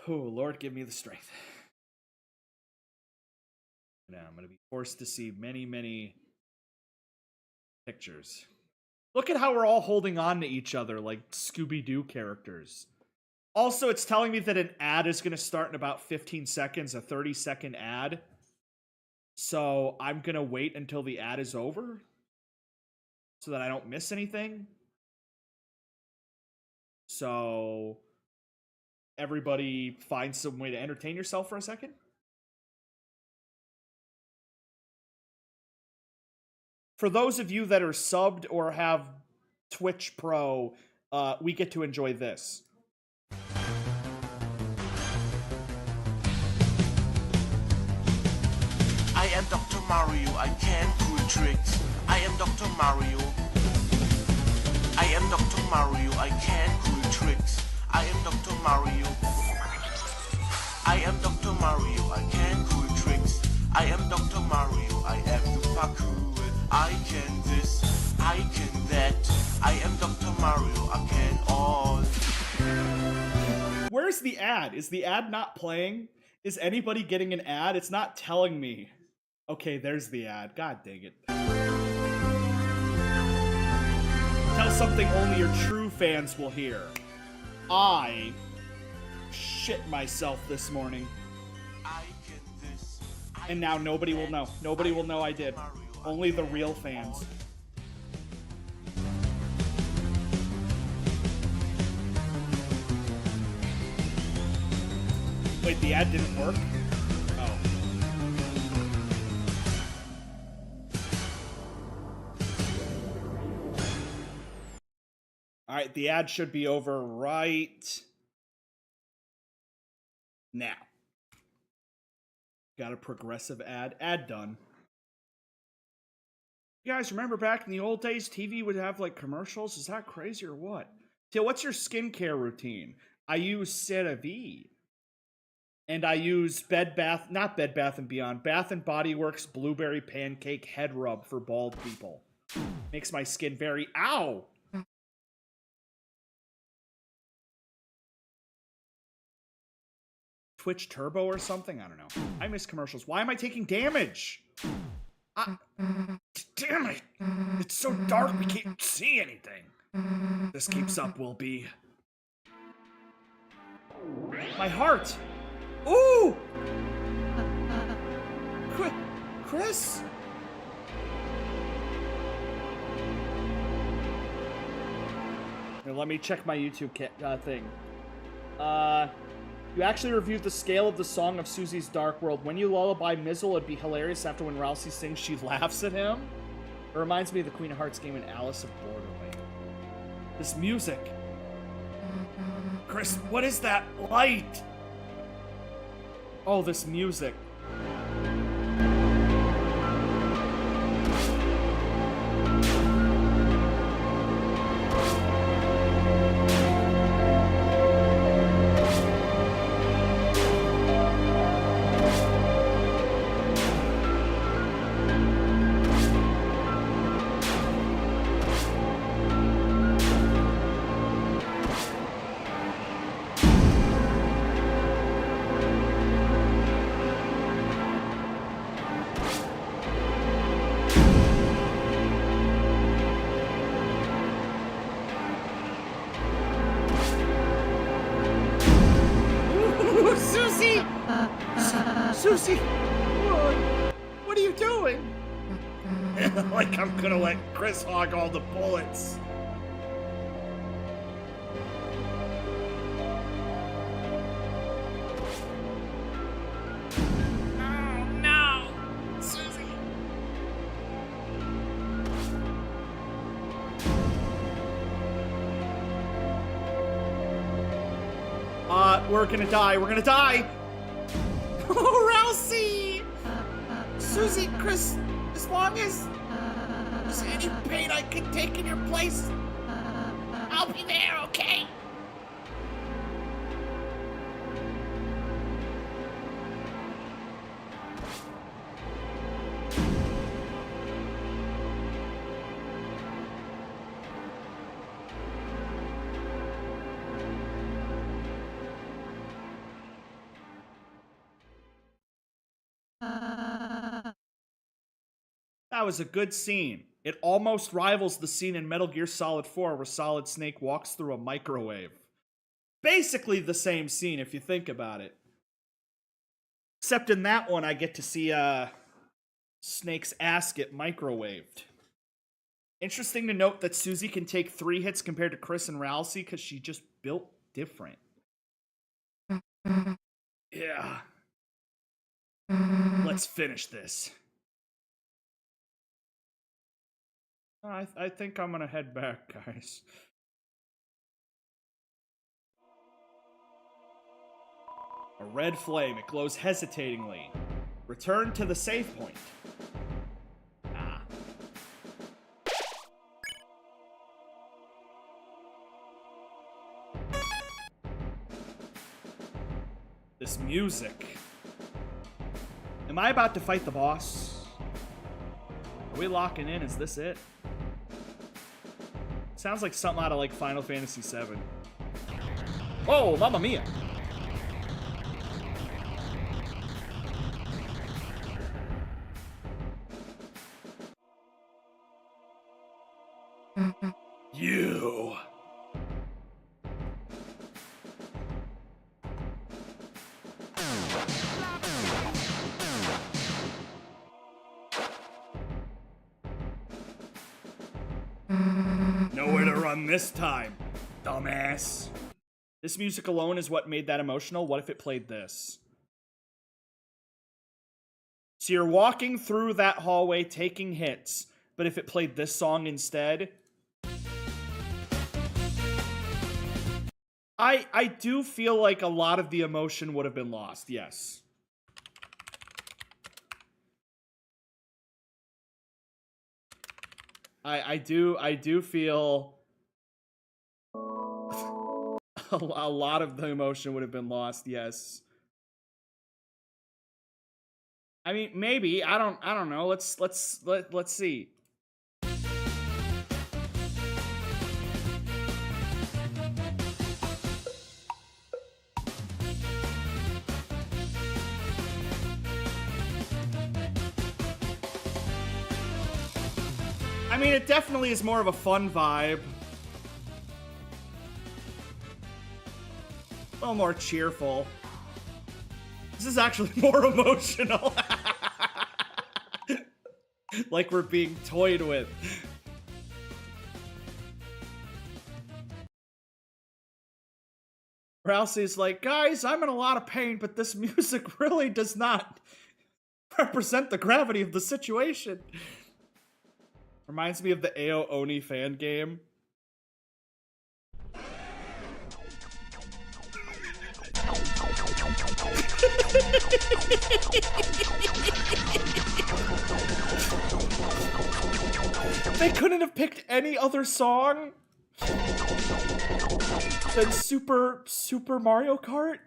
Oh, Lord, give me the strength. Now I'm going to be forced to see many, many pictures. Look at how we're all holding on to each other like Scooby-Doo characters. Also, it's telling me that an ad is going to start in about 15 seconds, a 30-second ad. So I'm going to wait until the ad is over so that I don't miss anything. So everybody find some way to entertain yourself for a second. For those of you that are subbed or have Twitch Pro, we get to enjoy this. I am Dr. Mario, I can pull tricks. I am Dr. Mario. I am Dr. Mario, I can pull tricks. I am Dr. Mario. I am Dr. Mario, I can pull tricks. I am Dr. Mario, I am the parkour. I can this, I can that. I am Dr. Mario, I can all. Where's the ad? Is the ad not playing? Is anybody getting an ad? It's not telling me. Okay, there's the ad. God dang it. Tell something only your true fans will hear. I shit myself this morning. And now nobody will know. Nobody will know I did. Only the real fans. Wait, the ad didn't work? Oh. Alright, the ad should be over right Now. Got a progressive ad. Ad done. You guys remember back in the old days, TV would have like commercials? Is that crazy or what? Till, what's your skincare routine? I use CeraVe. And I use not Bed Bath & Beyond, Bath & Body Works Blueberry Pancake Head Rub for bald people. Makes my skin very, ow! Twitch Turbo or something? I don't know. I miss commercials. Why am I taking damage? Damn it! It's so dark we can't see anything. This keeps up, will be. My heart! Ooh! Chris? Here, let me check my YouTube thing. You actually reviewed the scale of the song of Susie's Dark World. When you lullaby Mizzle, it'd be hilarious after when Rousey sings, she laughs at him. It reminds me of the Queen of Hearts game in Alice of Borderland. This music. Chris, what is that light? Oh, this music. Susie! What are you doing? Like I'm gonna let Chris hog all the bullets. Oh no! Susie! We're gonna die. We're gonna die! Oh, Rousey! Susie, Chris, as long as there's any pain I can take in your place, I'll be there, okay? That was a good scene. It almost rivals the scene in Metal Gear Solid 4 where Solid Snake walks through a microwave. Basically the same scene if you think about it. Except in that one I get to see Snake's ass get microwaved. Interesting to note that Susie can take 3 hits compared to Chris and Rousey because she just built different. Yeah. Let's finish this. I think I'm gonna head back, guys. A red flame. It glows hesitatingly. Return to the save point. Ah. This music. Am I about to fight the boss? Are we locking in? Is this it? Sounds like something out of like Final Fantasy VII. Oh, Mamma Mia! You! Nowhere to run this time, dumbass. This music alone is what made that emotional. What if it played this? So you're walking through that hallway taking hits, but if it played this song instead... I do feel like a lot of the emotion would have been lost, yes. I do feel a lot of the emotion would have been lost, yes. I mean, maybe. I don't know. Let's see. I mean, it definitely is more of a fun vibe. A little more cheerful. This is actually more emotional. Like we're being toyed with. Rousey's like, guys, I'm in a lot of pain, but this music really does not represent the gravity of the situation. Reminds me of the AO Oni fan game. They couldn't have picked any other song than Super Mario Kart?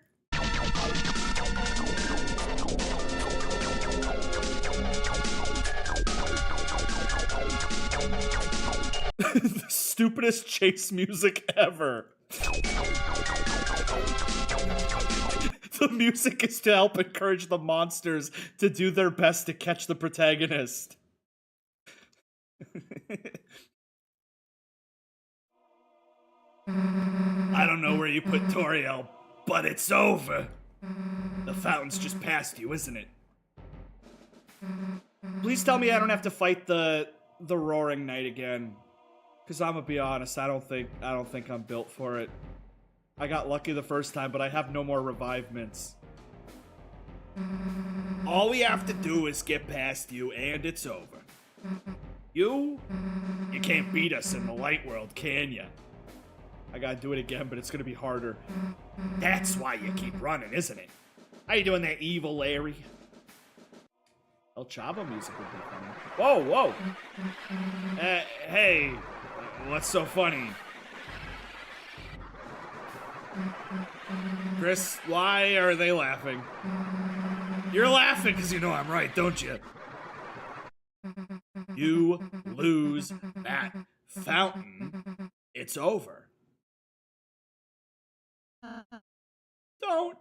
The stupidest chase music ever. The music is to help encourage the monsters to do their best to catch the protagonist. I don't know where you put Toriel, but it's over. The fountain's just past you, isn't it? Please tell me I don't have to fight the Roaring Knight again. Cause I'm gonna be honest, I don't think I'm built for it. I got lucky the first time, but I have no more revivements. All we have to do is get past you, and it's over. You can't beat us in the light world, can ya? I gotta do it again, but it's gonna be harder. That's why you keep running, isn't it? How you doing there, evil Larry? El Chavo music would be funny. Whoa, whoa! Hey, what's so funny? Chris, why are they laughing? You're laughing because you know I'm right, don't you? You lose that fountain, it's over. Don't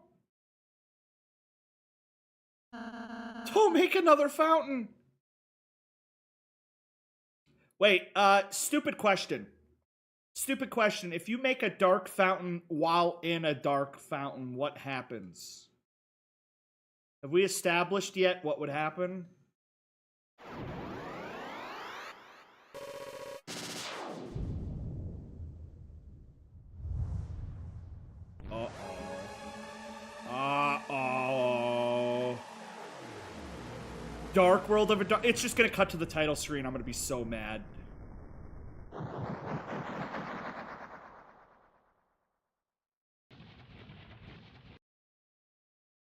make another fountain. Wait, stupid question. Stupid question. If you make a dark fountain while in a dark fountain, what happens? Have we established yet what would happen? Uh-oh. Dark World of a Dark... It's just gonna cut to the title screen. I'm gonna be so mad.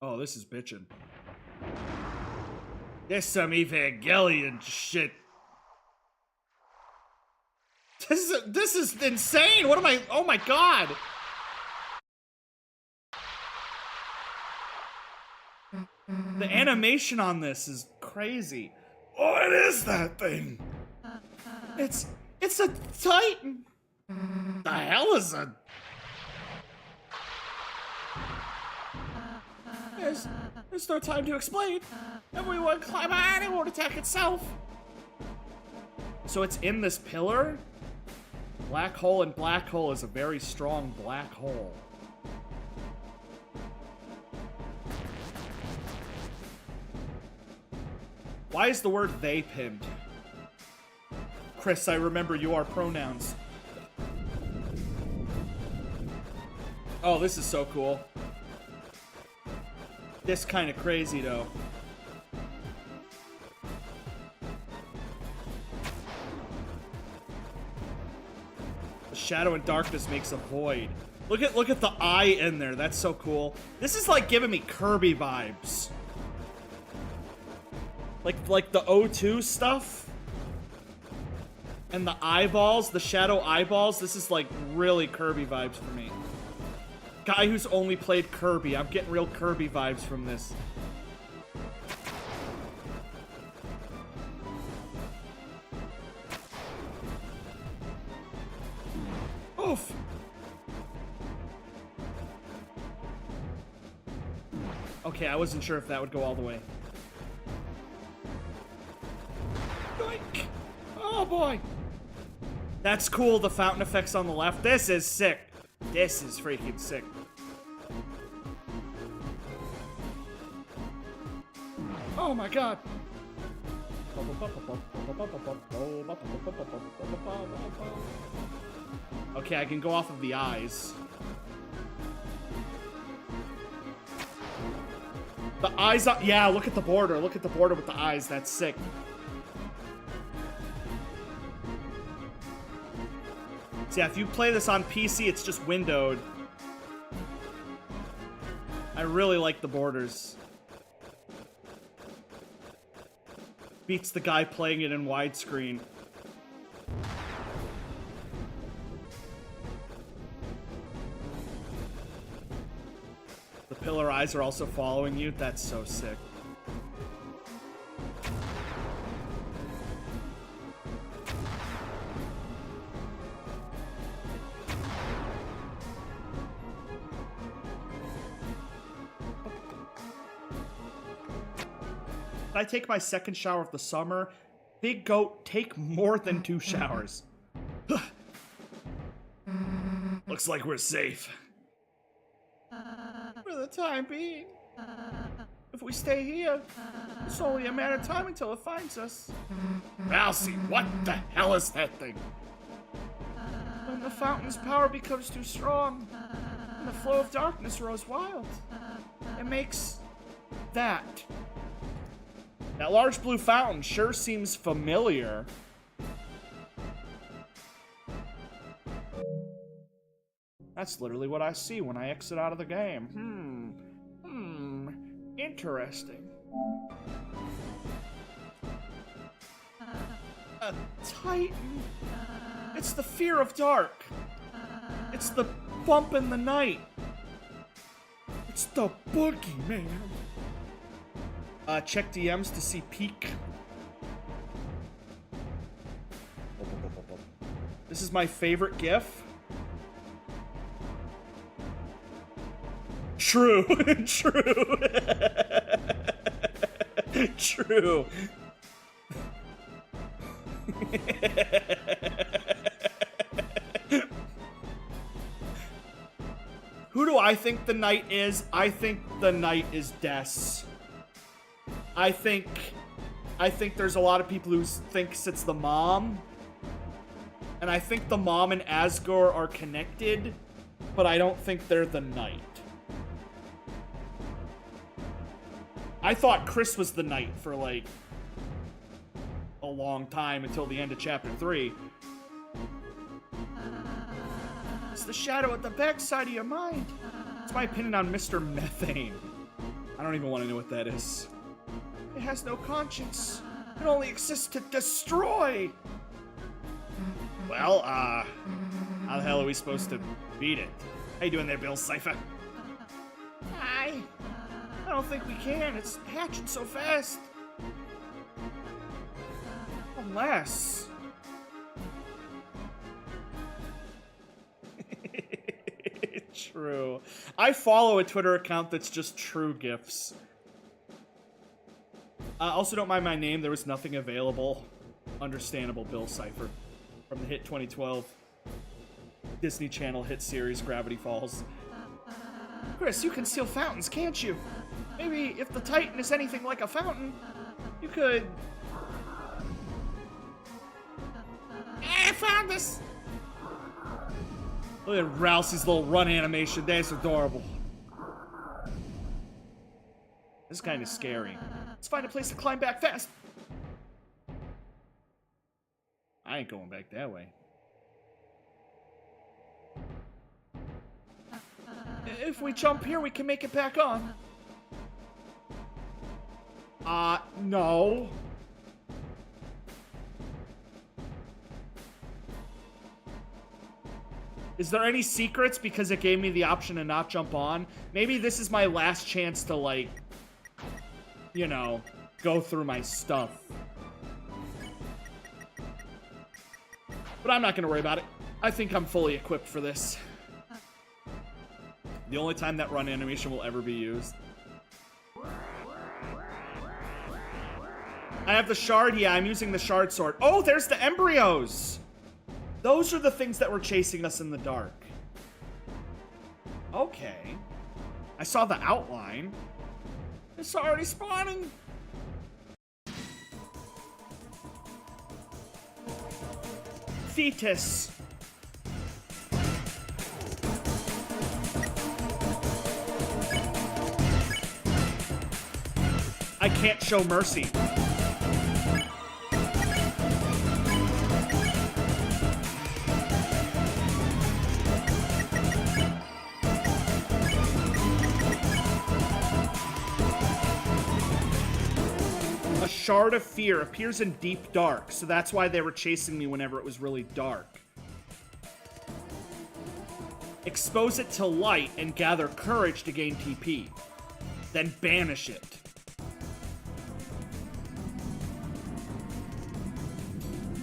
Oh, this is bitchin'. There's some Evangelion shit. This is insane! What am I... Oh my god! The animation on this is crazy. What is that thing? It's a Titan. The hell is a... There's no time to explain. Everyone climb on, it won't attack itself. So it's in this pillar? Black hole, and black hole is a very strong black hole. Why is the word they pinned? Chris, I remember you are pronouns. Oh, this is so cool. This kind of crazy, though. The shadow and darkness makes a void. Look at the eye in there. That's so cool. This is like giving me Kirby vibes. Like the O2 stuff. And the eyeballs, the shadow eyeballs. This is like really Kirby vibes for me. Guy who's only played Kirby. I'm getting real Kirby vibes from this. Oof. Okay, I wasn't sure if that would go all the way. Yoink. Oh boy. That's cool, the fountain effects on the left. This is sick. This is freaking sick. Oh my god. Okay, I can go off of the eyes. The eyes up. Yeah, look at the border. Look at the border with the eyes. That's sick. So yeah, if you play this on PC, it's just windowed. I really like the borders. Beats the guy playing it in widescreen. The pillar eyes are also following you. That's so sick. I take my second shower of the summer. Big goat, take more than 2 showers. Looks like we're safe. For the time being. If we stay here, it's only a matter of time until it finds us. Ralsei, what the hell is that thing? When the fountain's power becomes too strong, and the flow of darkness grows wild, it makes that. That large blue fountain sure seems familiar. That's literally what I see when I exit out of the game. Interesting. A Titan. It's the fear of dark. It's the bump in the night. It's the boogeyman. Check DMs to see peak. This is my favorite GIF. True. True. True. Who do I think the knight is? I think the knight is Des. I think there's a lot of people who thinks it's the mom. And I think the mom and Asgore are connected, but I don't think they're the knight. I thought Chris was the knight for like a long time until the end of chapter 3. It's the shadow at the backside of your mind. It's my opinion on Mr. Methane. I don't even want to know what that is. It has no conscience. It only exists to destroy. Well, how the hell are we supposed to beat it? How you doing there, Bill Cipher? I don't think we can. It's hatching so fast. Unless... True. I follow a Twitter account that's just true GIFs. Also, don't mind my name. There was nothing available. Understandable, Bill Cipher. From the hit 2012 Disney Channel hit series Gravity Falls. Chris, you can steal fountains, can't you? Maybe if the Titan is anything like a fountain, you could... I found this! Look at Ralsei's little run animation. That's adorable. This is kind of scary. Let's find a place to climb back fast. I ain't going back that way. If we jump here, we can make it back on. No. Is there any secrets because it gave me the option to not jump on? Maybe this is my last chance to, like, you know, go through my stuff. But I'm not going to worry about it. I think I'm fully equipped for this. The only time that run animation will ever be used. I have the shard. Yeah, I'm using the shard sword. Oh, there's the embryos. Those are the things that were chasing us in the dark. Okay. I saw the outline. It's already spawning. Fetus. I can't show mercy. A shard of fear appears in deep dark, so that's why they were chasing me whenever it was really dark. Expose it to light and gather courage to gain TP. Then banish it.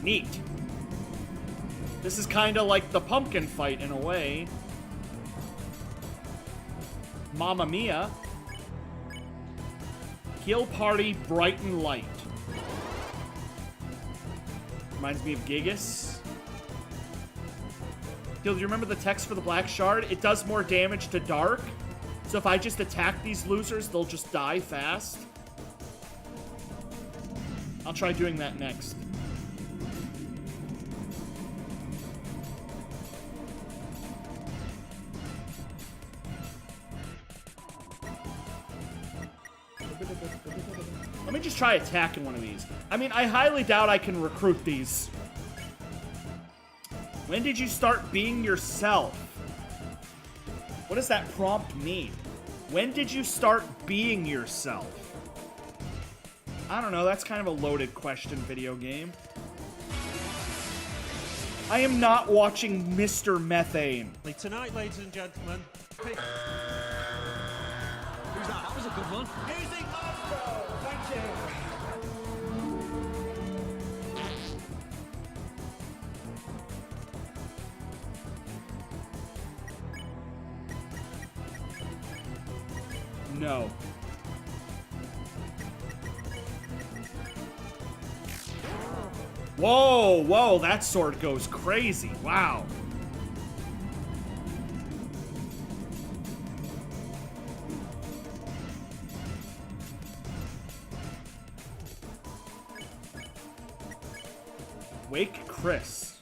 Neat. This is kind of like the pumpkin fight in a way. Mamma Mia. Heal party, brighten light. Reminds me of Gigas. Gil, do you remember the text for the black shard? It does more damage to dark. So if I just attack these losers, they'll just die fast. I'll try doing that next. Let me just try attacking one of these. I mean, I highly doubt I can recruit these. When did you start being yourself? What does that prompt mean? When did you start being yourself? I don't know, that's kind of a loaded question, video game. I am not watching Mr. Methane. Tonight, ladies and gentlemen. Who's that? That was a good one. Music Maestro! Thank you. No. Whoa, whoa, that sword goes crazy. Wow. Wake Chris.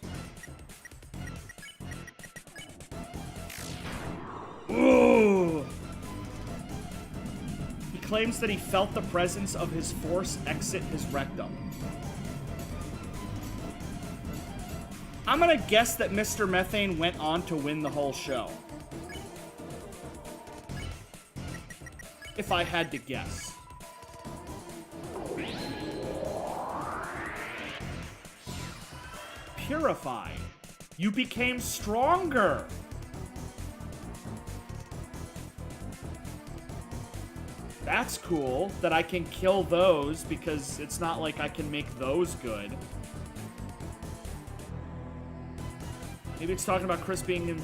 Ooh. He claims that he felt the presence of his force exit his rectum. I'm gonna guess that Mr. Methane went on to win the whole show. If I had to guess. Purify. You became stronger. That's cool that I can kill those because it's not like I can make those good. Maybe it's talking about Chris being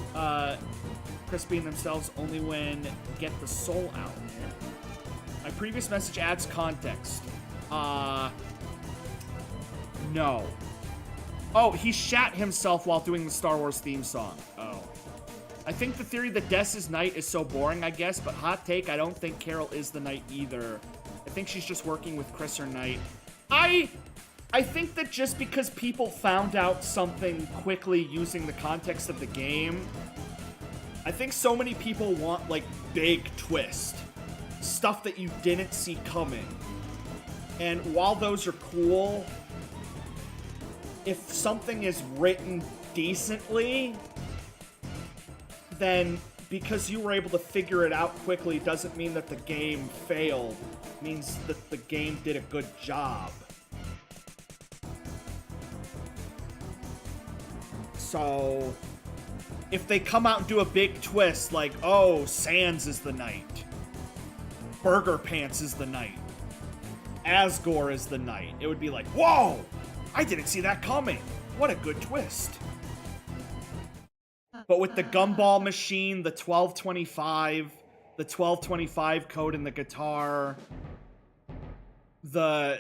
themselves only when get the soul out. My previous message adds context. No. Oh, he shat himself while doing the Star Wars theme song. Oh. I think the theory that Des' knight is so boring, I guess, but hot take, I don't think Carol is the knight either. I think she's just working with Chris or Knight. I think that just because people found out something quickly using the context of the game, I think so many people want, like, big twist. Stuff that you didn't see coming. And while those are cool, if something is written decently, then because you were able to figure it out quickly doesn't mean that the game failed. It means that the game did a good job. So, if they come out and do a big twist, like, oh, Sans is the knight, Burger Pants is the knight, Asgore is the knight, it would be like, whoa! I didn't see that coming! What a good twist. But with the gumball machine, the 1225 code in the guitar, the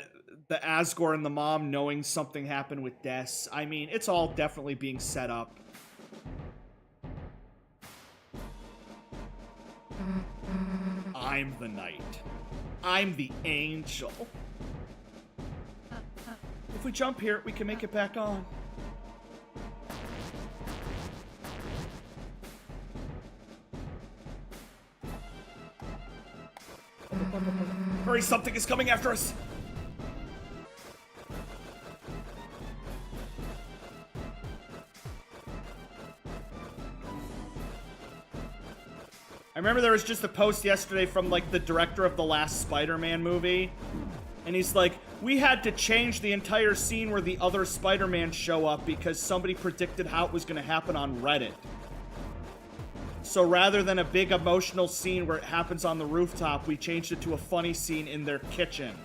Asgore and the mom knowing something happened with Des, I mean, it's all definitely being set up. I'm the knight. I'm the angel. If we jump here, we can make it back on. Hurry, something is coming after us! I remember there was just a post yesterday from, like, the director of the last Spider-Man movie. And he's like, we had to change the entire scene where the other Spider-Man show up because somebody predicted how it was going to happen on Reddit. So rather than a big emotional scene where it happens on the rooftop, we changed it to a funny scene in their kitchen.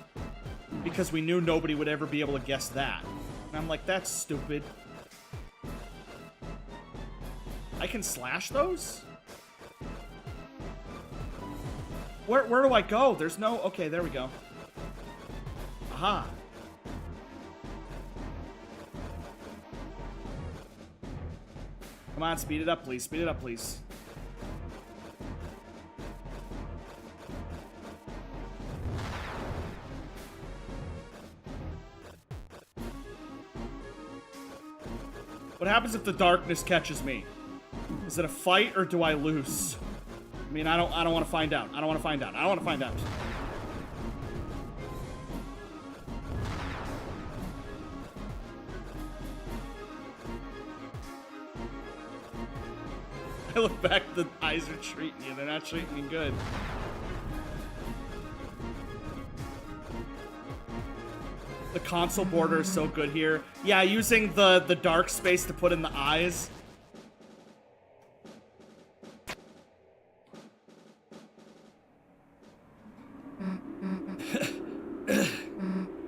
Because we knew nobody would ever be able to guess that. And I'm like, that's stupid. I can slash those? Where do I go? There's no... Okay, there we go. Aha. Come on, speed it up, please. Speed it up, please. What happens if the darkness catches me? Is it a fight or do I lose? I mean, I don't want to find out. I don't want to find out. I don't want to find out. I look back, the eyes are treating you. They're not treating you good. The console border is so good here. Yeah, using the dark space to put in the eyes.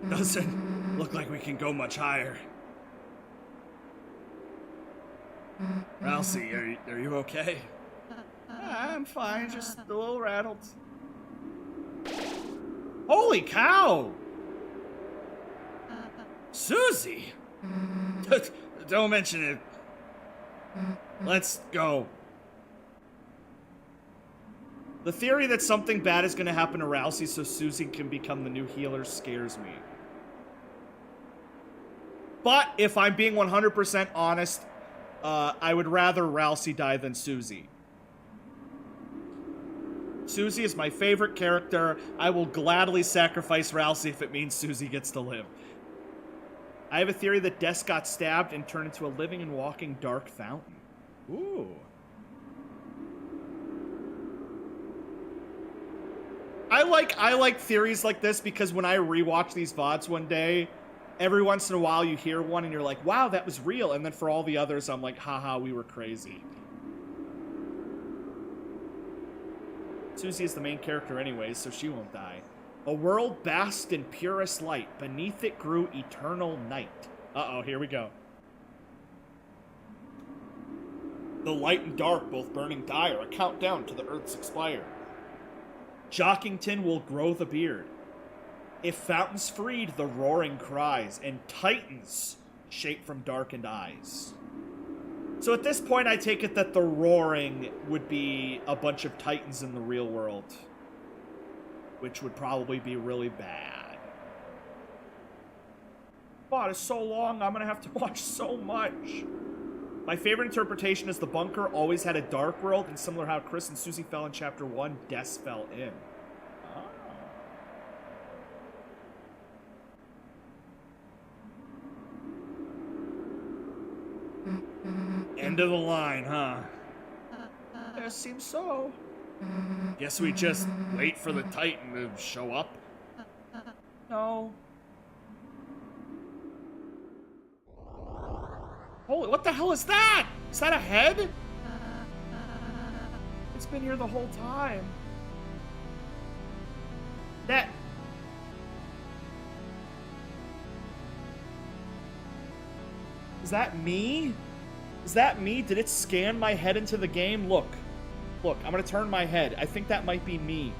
Doesn't look like we can go much higher. Ralsei, are you okay? I'm fine, just a little rattled. Holy cow! Susie! Don't mention it. Let's go. The theory that something bad is going to happen to Ralsei so Susie can become the new healer scares me. But if I'm being 100% honest, I would rather Ralsei die than Susie. Susie is my favorite character. I will gladly sacrifice Ralsei if it means Susie gets to live. I have a theory that Des got stabbed and turned into a living and walking dark fountain. Ooh. I like theories like this because when I rewatch these VODs one day, every once in a while you hear one and you're like, wow, that was real. And then for all the others, I'm like, haha, we were crazy. Susie is the main character anyways, so she won't die. A world basked in purest light. Beneath it grew eternal night. Uh-oh, here we go. The light and dark both burning dire, a countdown to the earth's expire. Jockington will grow the beard. If fountains freed, the roaring cries, and titans shape from darkened eyes. So at this point, I take it that the roaring would be a bunch of titans in the real world, which would probably be really bad. God, it's so long, I'm gonna have to watch so much. My favorite interpretation is the bunker always had a dark world, and similar how Chris and Susie fell in Chapter 1, Des fell in. End of the line, huh? It seems so. Guess we just wait for the Titan to show up. No. Holy, what the hell is that? Is that a head? It's been here the whole time. That... Is that me? Is that me? Did it scan my head into the game? Look. Look, I'm gonna turn my head. I think that might be me.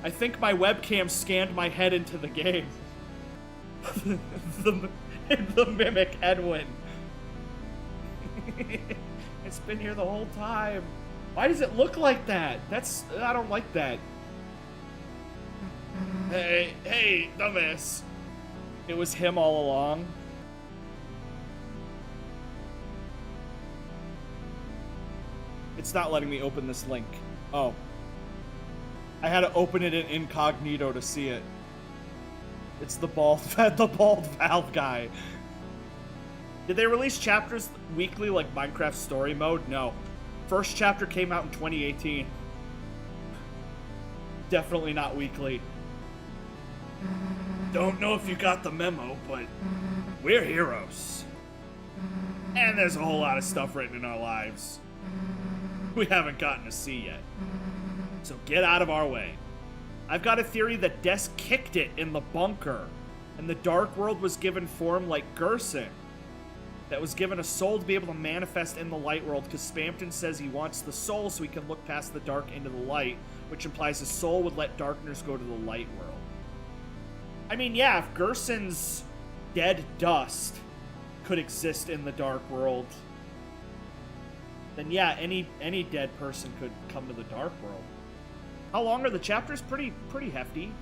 I think my webcam scanned my head into the game. the mimic Edwin. It's been here the whole time. Why does it look like that? I don't like that. Hey, dumbass. It was him all along. It's not letting me open this link. Oh. I had to open it in incognito to see it. It's the bald Valve guy. Did they release chapters weekly like Minecraft Story Mode? No. First chapter came out in 2018. Definitely not weekly. Don't know if you got the memo, but we're heroes. And there's a whole lot of stuff written in our lives we haven't gotten to see yet. So get out of our way. I've got a theory that Des kicked it in the bunker, and the Dark World was given form like Gerson, that was given a soul to be able to manifest in the Light World, because Spampton says he wants the soul so he can look past the dark into the light, which implies his soul would let darkness go to the Light World. I mean, yeah, if Gerson's dead dust could exist in the Dark World, then yeah, any dead person could come to the Dark World. How long are the chapters? Pretty hefty.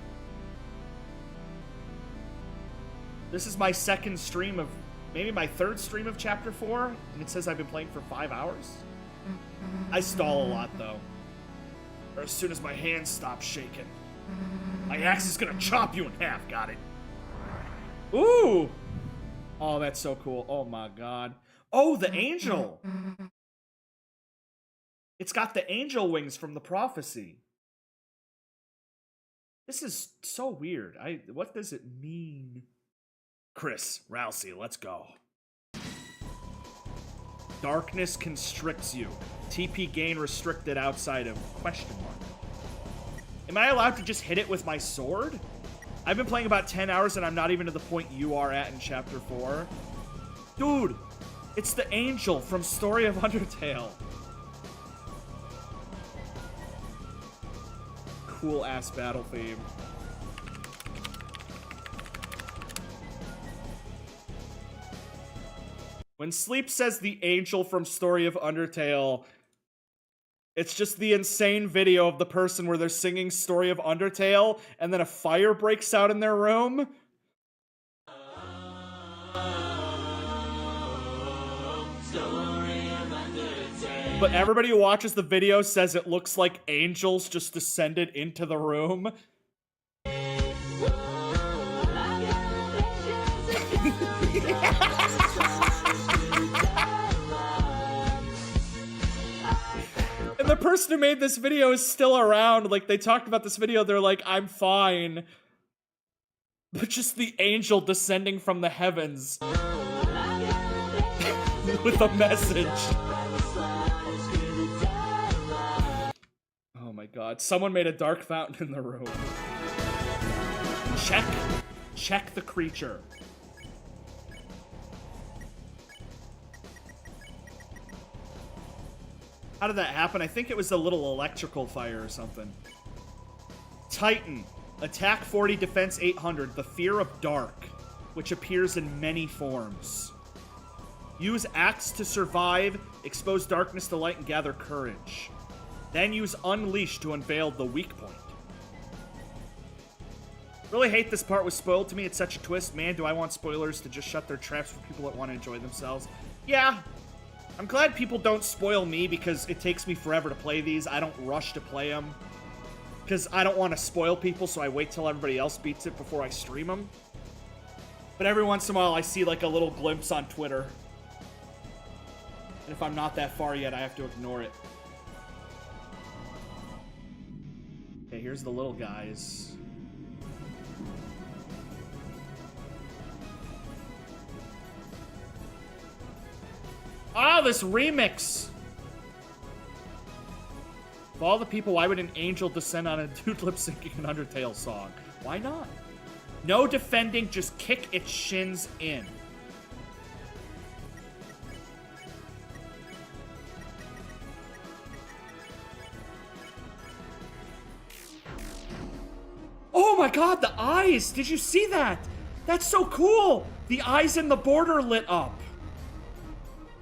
This is my second stream of, maybe my third stream of Chapter 4, and it says I've been playing for 5 hours. I stall a lot, though. Or as soon as my hands stop shaking. My axe is gonna chop you in half, got it. Ooh! Oh, that's so cool. Oh my god. Oh, the angel! It's got the angel wings from the prophecy. This is so weird. What does it mean? Chris, Rousey, let's go. Darkness constricts you. TP gain restricted outside of question mark. Am I allowed to just hit it with my sword? I've been playing about 10 hours and I'm not even to the point you are at in Chapter 4. Dude, it's the angel from Story of Undertale. Cool ass battle theme. When Sleep says the angel from Story of Undertale, it's just the insane video of the person where they're singing Story of Undertale and then a fire breaks out in their room. But everybody who watches the video says it looks like angels just descended into the room. And the person who made this video is still around. Like, they talked about this video, they're like, I'm fine. But just the angel descending from the heavens. With a message. Oh my god. Someone made a dark fountain in the room. Check the creature. How did that happen? I think it was a little electrical fire or something. Titan. Attack 40, defense 800. The Fear of Dark, which appears in many forms. Use Axe to survive, expose darkness to light, and gather courage. Then use Unleash to unveil the weak point. Really hate this part was spoiled to me. It's such a twist. Man, do I want spoilers to just shut their traps for people that want to enjoy themselves. Yeah. I'm glad people don't spoil me because it takes me forever to play these. I don't rush to play them. Because I don't want to spoil people, so I wait till everybody else beats it before I stream them. But every once in a while, I see like a little glimpse on Twitter. And if I'm not that far yet, I have to ignore it. Okay, here's the little guys. Ah, this remix! Of all the people, why would an angel descend on a dude lip-syncing an Undertale song? Why not? No defending, just kick its shins in. Oh my god, the eyes! Did you see that? That's so cool! The eyes in the border lit up.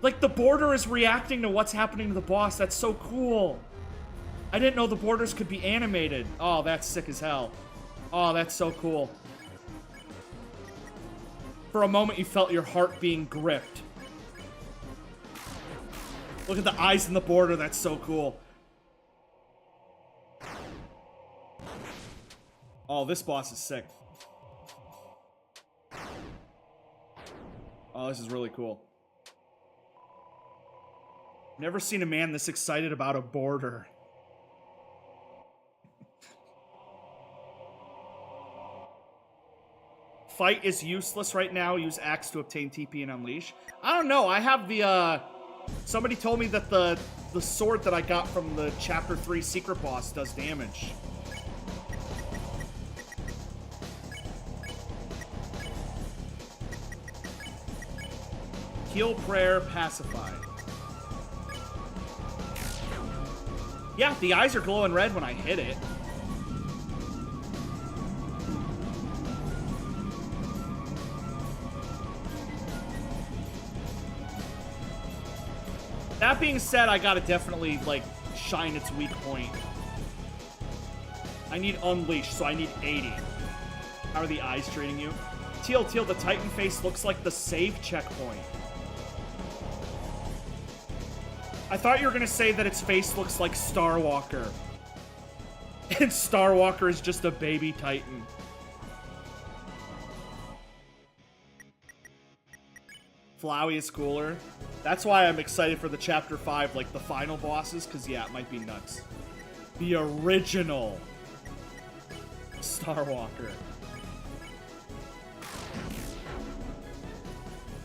Like the border is reacting to what's happening to the boss. That's so cool. I didn't know the borders could be animated. Oh, that's sick as hell. Oh, that's so cool. For a moment, you felt your heart being gripped. Look at the eyes in the border. That's so cool. Oh, this boss is sick. Oh, this is really cool. Never seen a man this excited about a border. Fight is useless right now. Use axe to obtain TP and unleash. I don't know. I have the, somebody told me that the sword that I got from the Chapter 3 secret boss does damage. Heal, prayer, pacify. Yeah, the eyes are glowing red when I hit it. That being said, I gotta definitely, like, shine its weak point. I need Unleash, so I need 80. How are the eyes treating you? Teal, the Titan face looks like the save checkpoint. I thought you were gonna say that its face looks like Starwalker. And Starwalker is just a baby Titan. Flowey is cooler. That's why I'm excited for the Chapter 5, like the final bosses, because yeah, it might be nuts. The original Starwalker.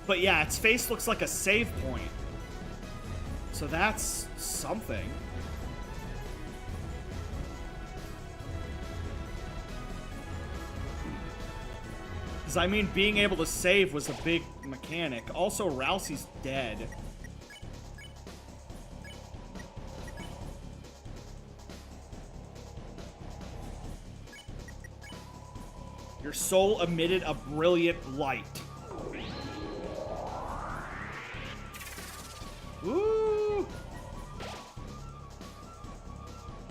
But yeah, its face looks like a save point. So that's something. Because, I mean, being able to save was a big mechanic. Also, Rousey's dead. Your soul emitted a brilliant light. Woo!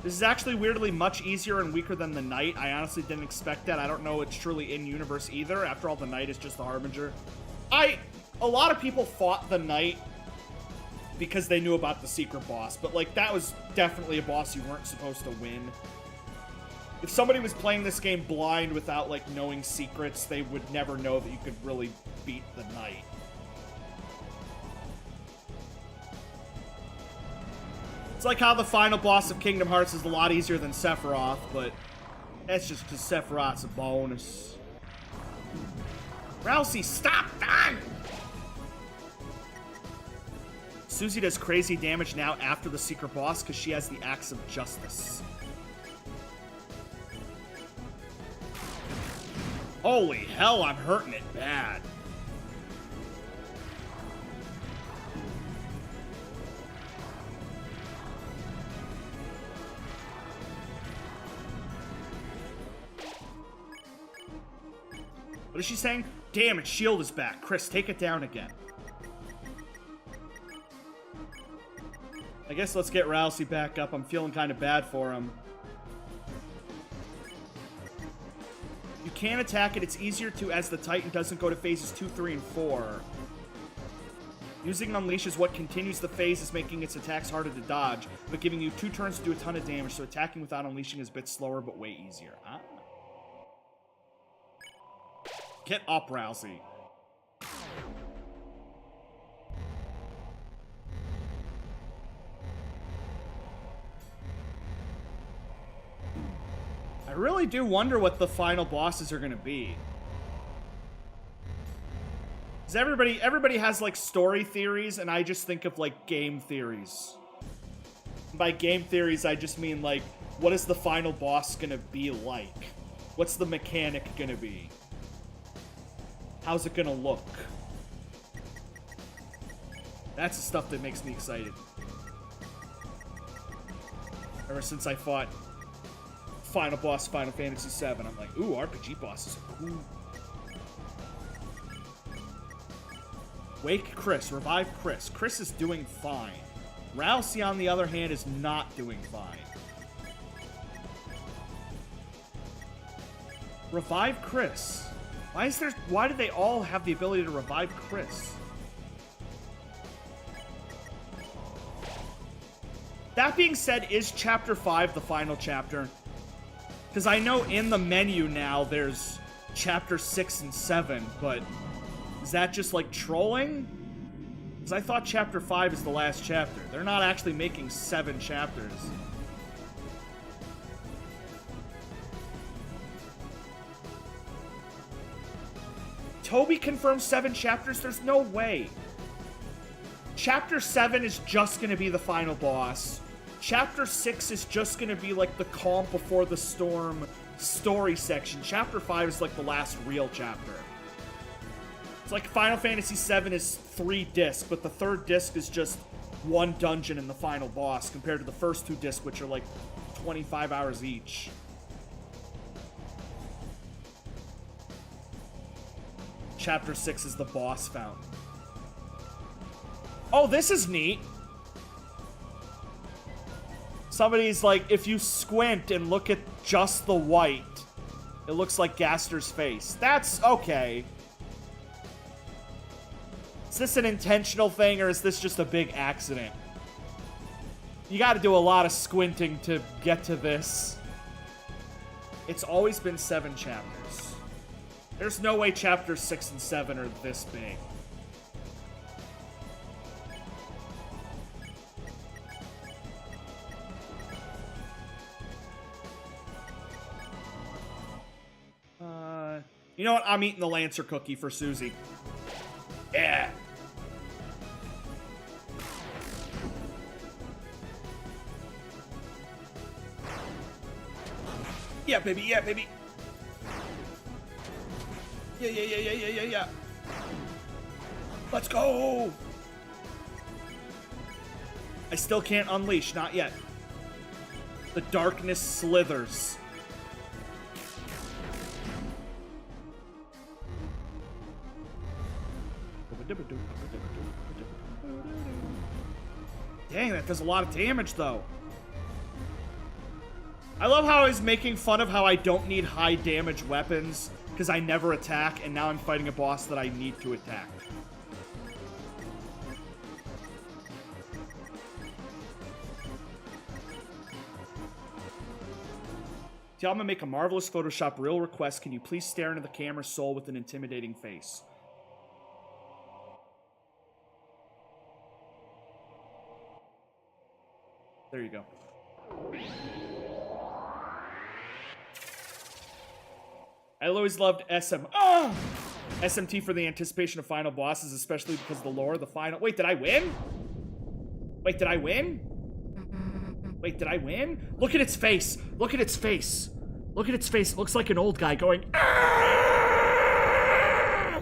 This is actually weirdly much easier and weaker than the Knight. I honestly didn't expect that. I don't know it's truly in-universe either. After all, the Knight is just the Harbinger. A lot of people fought the Knight because they knew about the secret boss, but, like, that was definitely a boss you weren't supposed to win. If somebody was playing this game blind without, like, knowing secrets, they would never know that you could really beat the Knight. It's like how the final boss of Kingdom Hearts is a lot easier than Sephiroth, but that's just because Sephiroth's a bonus. Rousey, stop! Done! Susie does crazy damage now after the secret boss because she has the Axe of Justice. Holy hell, I'm hurting it bad. What is she saying? Damn, its shield is back. Chris, take it down again. I guess let's get Rousey back up. I'm feeling kind of bad for him. You can attack it. It's easier to as the Titan doesn't go to phases 2, 3, and 4. Using Unleash is what continues the phases, making its attacks harder to dodge, but giving you 2 turns to do a ton of damage, so attacking without Unleashing is a bit slower, but way easier. Ah. Get up, Rousey. I really do wonder what the final bosses are gonna be. Because everybody has, like, story theories, and I just think of, like, game theories. By game theories, I just mean, like, what is the final boss gonna be like? What's the mechanic gonna be? How's it gonna look? That's the stuff that makes me excited. Ever since I fought final boss Final Fantasy VII, I'm like, ooh, RPG bosses are cool. Wake Chris. Revive Chris. Chris is doing fine. Rousey, on the other hand, is not doing fine. Revive Chris. Why do they all have the ability to revive Chris? That being said, is Chapter 5 the final chapter? Because I know in the menu now there's Chapter 6 and 7, but is that just like trolling? Because I thought Chapter 5 is the last chapter. They're not actually making 7 chapters. Toby confirmed 7 chapters? There's no way. Chapter 7 is just going to be the final boss. Chapter 6 is just going to be like the calm before the storm story section. Chapter 5 is like the last real chapter. It's like Final Fantasy VII is 3 discs, but the 3rd disc is just 1 dungeon and the final boss, compared to the first 2 discs, which are like 25 hours each. Chapter 6 is the boss fountain. Oh, this is neat. Somebody's like, if you squint and look at just the white, it looks like Gaster's face. That's okay. Is this an intentional thing, or is this just a big accident? You gotta do a lot of squinting to get to this. It's always been 7 chapters. There's no way chapters 6 and 7 are this big. You know what? I'm eating the Lancer cookie for Susie. Yeah. Yeah, baby. Yeah, baby. Yeah. Let's go. I still can't unleash. Not yet. The darkness slithers. Dang, that does a lot of damage, though. I love how he's making fun of how I don't need high damage weapons because I never attack, and now I'm fighting a boss that I need to attack. Tell him to make a marvelous Photoshop reel request. Can you please stare into the camera's soul with an intimidating face? There you go. I always loved SMT for the anticipation of final bosses, especially because of the lore of the final. Wait, did I win? Wait, did I win? Wait, did I win? Look at its face. Look at its face. Look at its face. It looks like an old guy going. I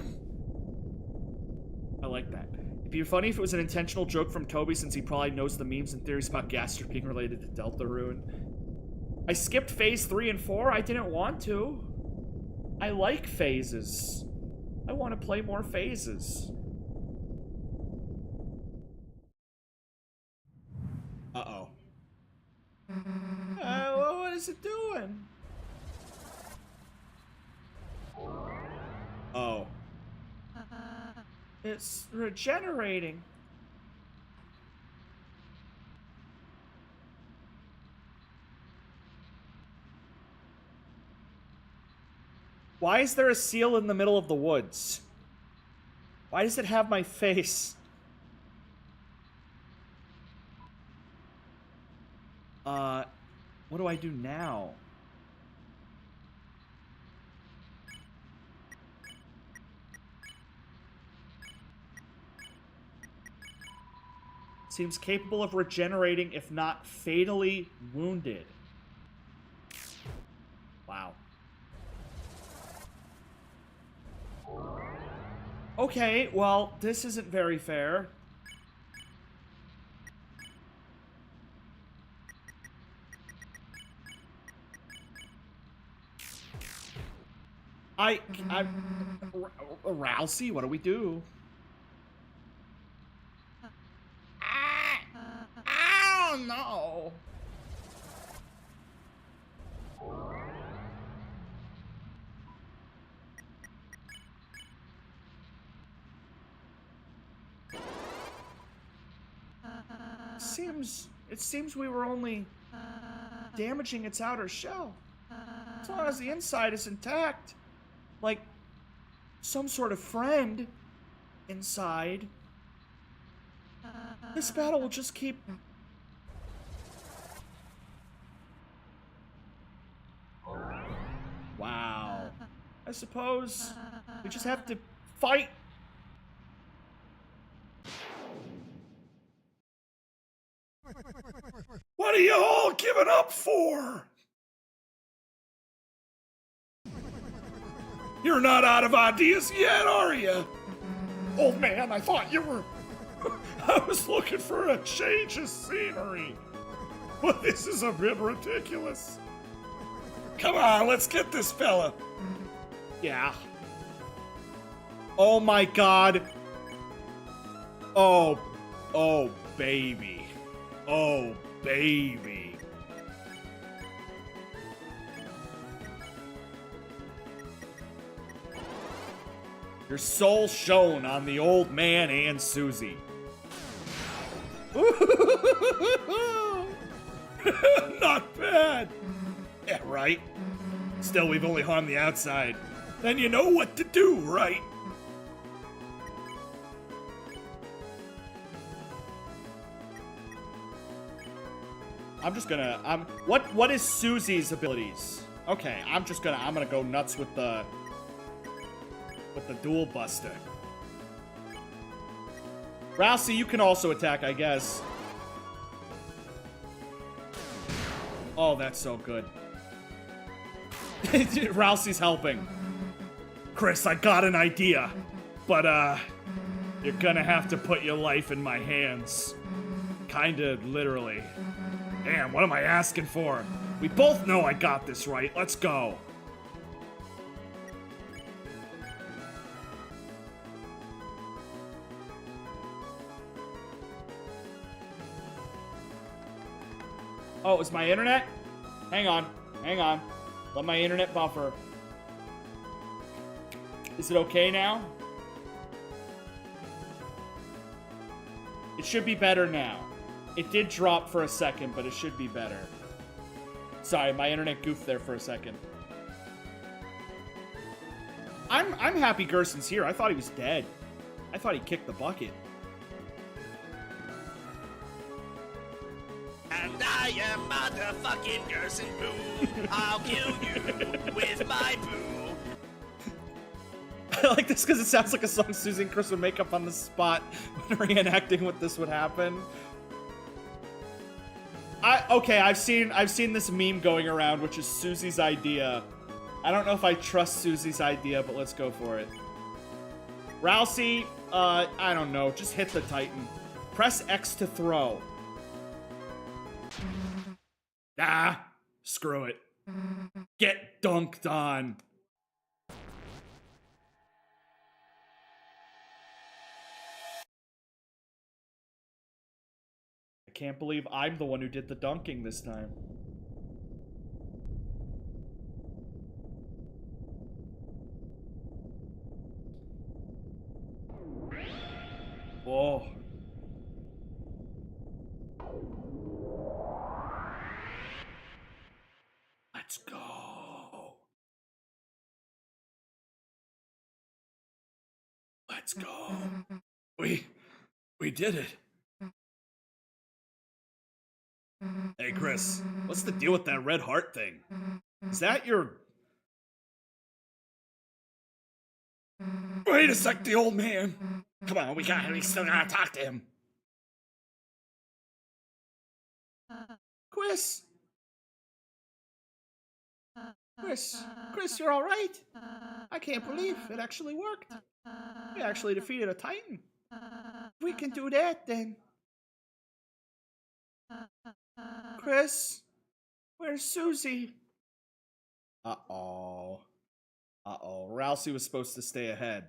like that. It'd be funny if it was an intentional joke from Toby, since he probably knows the memes and theories about Gaster being related to Deltarune. I skipped phase 3 and 4. I didn't want to. I like phases. I want to play more phases. Uh-oh. What is it doing? Oh. It's regenerating. Why is there a seal in the middle of the woods? Why does it have my face? What do I do now? Seems capable of regenerating if not fatally wounded. Wow. Okay, well, this isn't very fair. Rousey, what do we do? I don't know. It seems we were only damaging its outer shell. As long as the inside is intact. Like some sort of friend inside. This battle will just keep... Wow. I suppose we just have to fight. What are you all giving up for? You're not out of ideas yet, are you? Old man, I thought you were... I was looking for a change of scenery. But this is a bit ridiculous. Come on, let's get this fella. Yeah. Oh my god. Oh baby. Oh baby. Your soul shone on the old man and Susie. Not bad. Yeah, right. Still, we've only harmed the outside. Then you know what to do, right? What is Susie's abilities? Okay, I'm gonna go nuts with the dual buster. Rousey, you can also attack, I guess. Oh, that's so good. Rousey's helping. Chris, I got an idea. But, you're gonna have to put your life in my hands. Kinda literally. Damn, what am I asking for? We both know I got this right. Let's go. Oh, is my internet? Hang on. Let my internet buffer. Is it okay now? It should be better now. It did drop for a second, but it should be better. Sorry, my internet goofed there for a second. I'm happy Gerson's here. I thought he was dead. I thought he kicked the bucket. And I am motherfucking Gerson Boo. I'll kill you with my boo. I like this because it sounds like a song Susie and Chris would make up on the spot when reenacting what this would happen. Okay, I've seen this meme going around, which is Susie's idea. I don't know if I trust Susie's idea, but let's go for it. Rousey, I don't know, just hit the Titan. Press X to throw. Ah, screw it. Get dunked on. I can't believe I'm the one who did the dunking this time. Whoa. Let's go. Let's go. We did it. Hey, Chris, what's the deal with that red heart thing? Is that your... Wait a sec, the old man. Come on, we still gotta talk to him. Chris, you're all right? I can't believe it actually worked. We actually defeated a Titan. If we can do that, then... Chris, where's Susie? Uh-oh. Uh-oh. Rousey was supposed to stay ahead.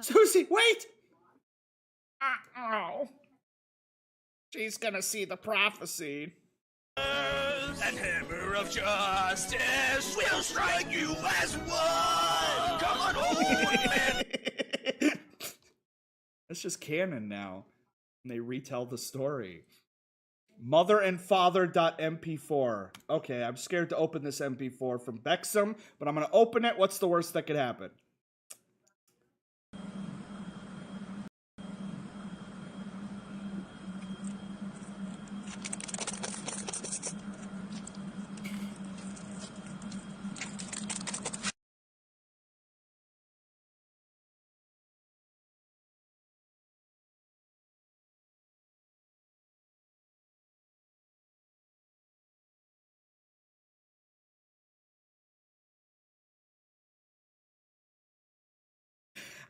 Susie, wait! Uh-oh. She's gonna see the prophecy. That hammer of justice will strike you as one! Come on, old man! That's just canon now. And they retell the story. Mother and Father.mp4. Okay, I'm scared to open this MP4 from Bexham, but I'm gonna open it. What's the worst that could happen?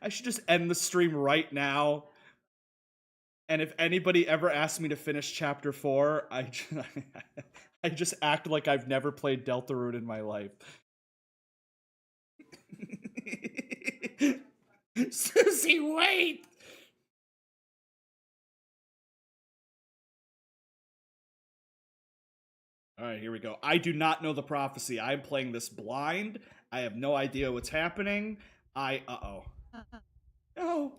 I should just end the stream right now. And if anybody ever asks me to finish Chapter 4, I just act like I've never played Deltarune in my life. Susie, wait! Alright, here we go. I do not know the prophecy. I'm playing this blind. I have no idea what's happening. Uh-oh. No!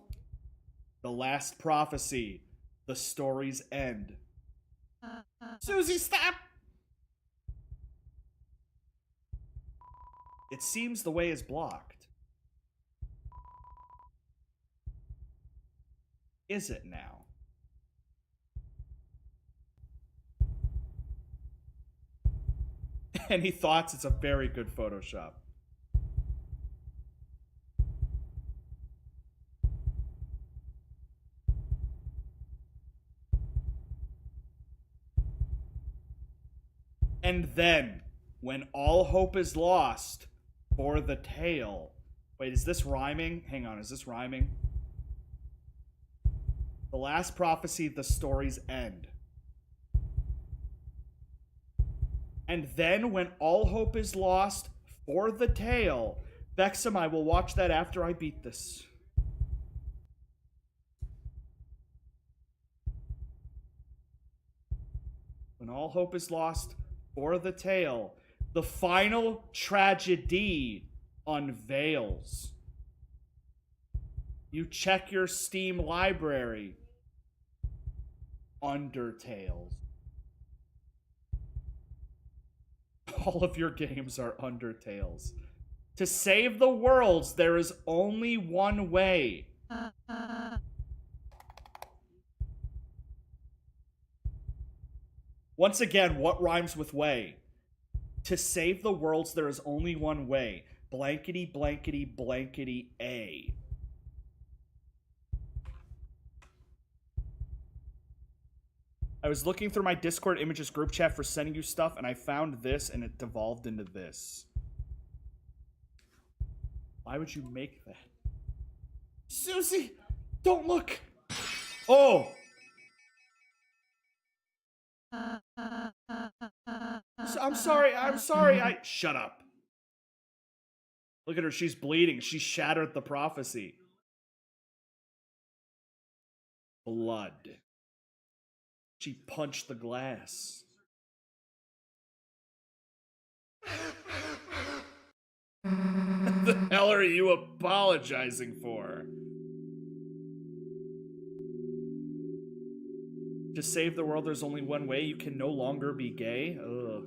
The last prophecy. The story's end. Susie, stop! It seems the way is blocked. Is it now? Any thoughts? It's a very good Photoshop. And then, when all hope is lost, for the tale. Wait, is this rhyming? Hang on, is this rhyming? The last prophecy, the story's end. And then, when all hope is lost, for the tale. Bexham, I will watch that after I beat this. When all hope is lost, for the tale. The final tragedy unveils. You check your Steam library. Undertales. All of your games are Undertales. To save the worlds, there is only one way. Once again, what rhymes with way? To save the worlds, there is only one way. Blankety, blankety, blankety, A. I was looking through my Discord images group chat for sending you stuff, and I found this, and it devolved into this. Why would you make that? Susie, don't look. Oh. I'm sorry. Shut up. Look at her. She's bleeding. She shattered the prophecy. Blood. She punched the glass. The hell are you apologizing for? To save the world, there's only one way. You can no longer be gay. Ugh.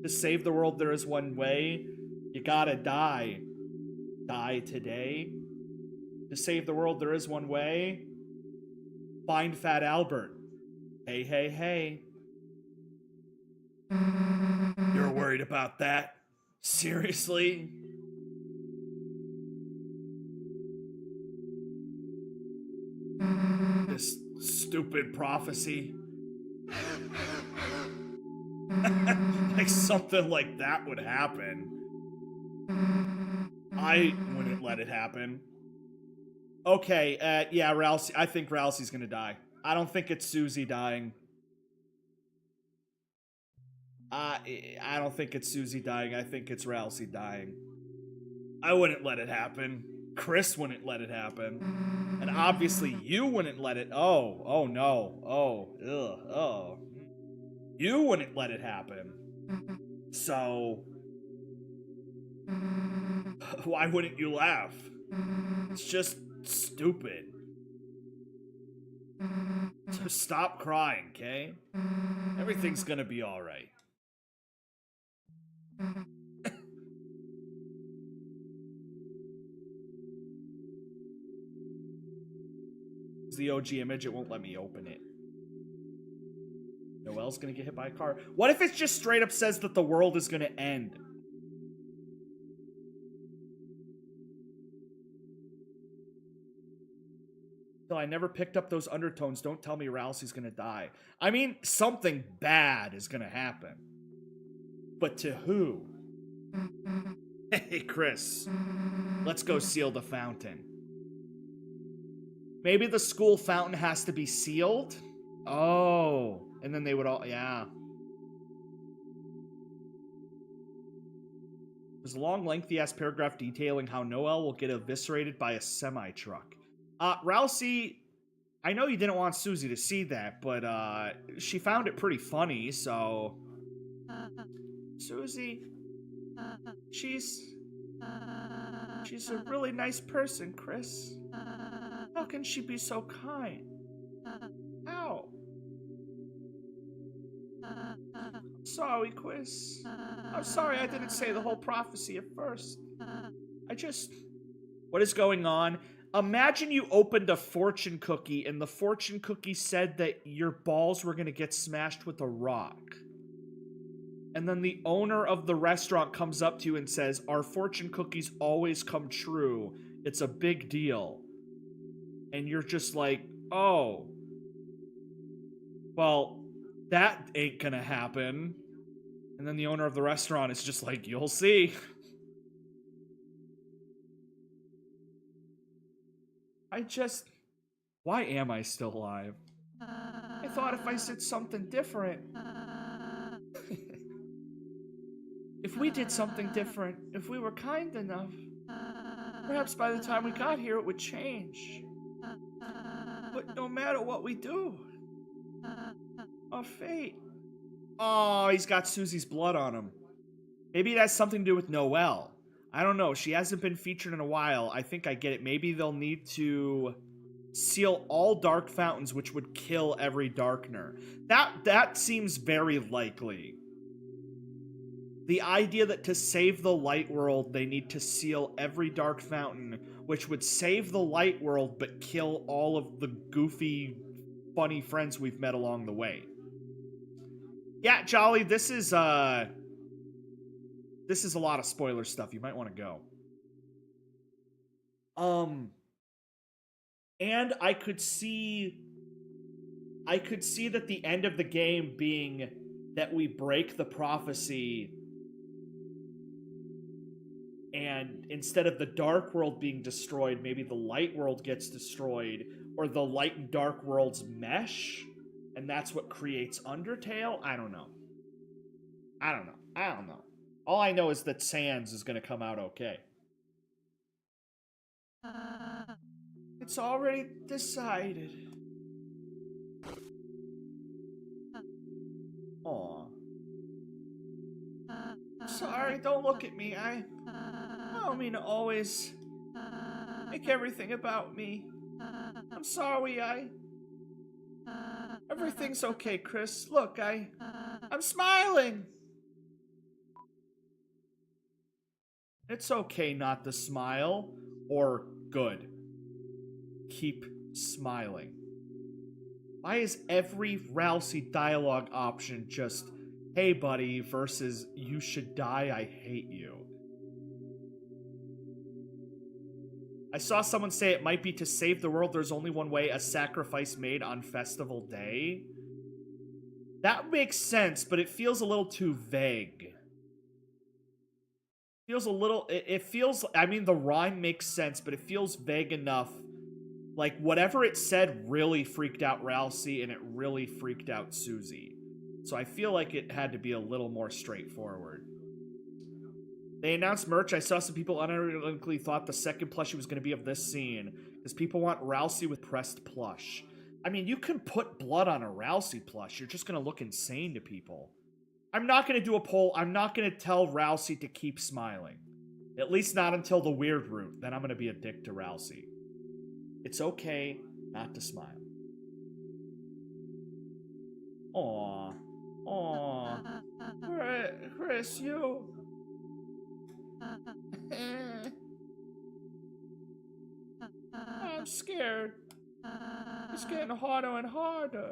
To save the world, there is one way. You gotta die. Die today. To save the world, there is one way. Find Fat Albert. Hey, hey, hey. You're worried about that? Seriously? This stupid prophecy. Like something like that would happen. I wouldn't let it happen. Okay, yeah, Rousey. I think Rousey's gonna die. I don't think it's Susie dying. I don't think it's Susie dying. I think it's Rousey dying. I wouldn't let it happen. Chris wouldn't let it happen. And obviously you wouldn't let it. Oh no. Oh. You wouldn't let it happen. So, why wouldn't you laugh? It's just stupid. So stop crying, okay? Everything's gonna be alright. It's the OG image, it won't let me open it. Noelle's gonna get hit by a car. What if it just straight up says that the world is gonna end? So I never picked up those undertones. Don't tell me Rousey's gonna die. I mean, something bad is gonna happen. But to who? Hey, Chris. Let's go seal the fountain. Maybe the school fountain has to be sealed? Oh. And then they would all... Yeah. There's a long, lengthy-ass paragraph detailing how Noelle will get eviscerated by a semi-truck. Rousey, I know you didn't want Susie to see that, but, she found it pretty funny, so... Susie... She's a really nice person, Chris. How can she be so kind? How? Sorry, Chris. I'm sorry I didn't say the whole prophecy at first. What is going on? Imagine you opened a fortune cookie and the fortune cookie said that your balls were gonna get smashed with a rock. And then the owner of the restaurant comes up to you and says, our fortune cookies always come true. It's a big deal. And you're just like, oh. Well, that ain't gonna happen. And then the owner of the restaurant is just like, you'll see. Why am I still alive? I thought if I said something different... If we did something different, if we were kind enough, perhaps by the time we got here it would change. But no matter what we do, our fate... Oh, he's got Susie's blood on him. Maybe it has something to do with Noelle. I don't know. She hasn't been featured in a while. I think I get it. Maybe they'll need to seal all dark fountains, which would kill every Darkner. That seems very likely. The idea that to save the light world, they need to seal every dark fountain, which would save the light world but kill all of the goofy, funny friends we've met along the way. Yeah, Jolly, this is a lot of spoiler stuff. You might want to go. And I could see that the end of the game being that we break the prophecy, and instead of the dark world being destroyed, maybe the light world gets destroyed, or the light and dark worlds mesh, and that's what creates Undertale? I don't know. All I know is that Sans is going to come out okay. It's already decided. Aw. Sorry, don't look at me. I don't mean to always make everything about me. I'm sorry, everything's okay, Chris. Look, I'm smiling. It's okay not to smile. Or good. Keep smiling. Why is every Rousey dialogue option just, hey buddy, versus you should die, I hate you? I saw someone say it might be to save the world, there's only one way, a sacrifice made on festival day. That makes sense, but it feels a little too vague. Feels a little, it feels, I mean, the rhyme makes sense, but it feels vague enough. Like, whatever it said really freaked out Rousey, and it really freaked out Susie. So I feel like it had to be a little more straightforward. They announced merch. I saw some people unironically thought the second plushie was going to be of this scene, because people want Rousey with pressed plush. I mean, you can put blood on a Rousey plush. You're just going to look insane to people. I'm not going to do a poll. I'm not going to tell Rousey to keep smiling. At least not until the weird route. Then I'm going to be a dick to Rousey. It's okay not to smile. Aww. Aww. Chris, you... I'm scared. It's getting harder and harder.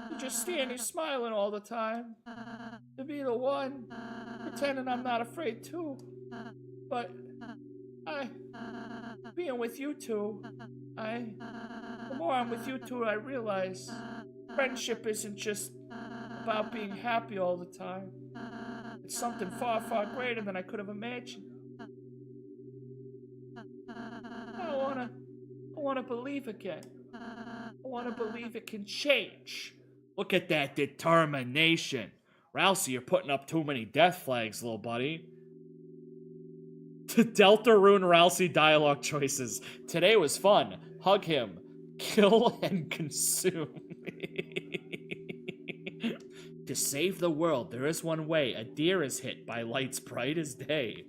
You're just standing smiling all the time. To be the one, pretending I'm not afraid too. But being with you two, the more I'm with you two, I realize friendship isn't just about being happy all the time. It's something far, far greater than I could have imagined. I wanna believe again. I wanna believe it can change. Look at that determination. Rousey, you're putting up too many death flags, little buddy. Deltarune Rousey dialogue choices. Today was fun. Hug him. Kill and consume. To save the world, there is one way. A deer is hit by lights bright as day.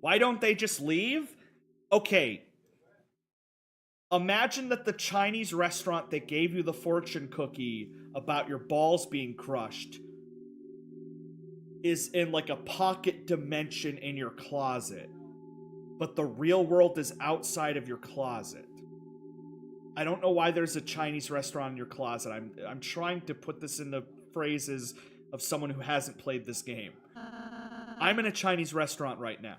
Why don't they just leave? Okay. Imagine that the Chinese restaurant that gave you the fortune cookie about your balls being crushed is in like a pocket dimension in your closet, but the real world is outside of your closet. I don't know why there's a Chinese restaurant in your closet. I'm trying to put this in the phrases of someone who hasn't played this game. I'm in a Chinese restaurant right now.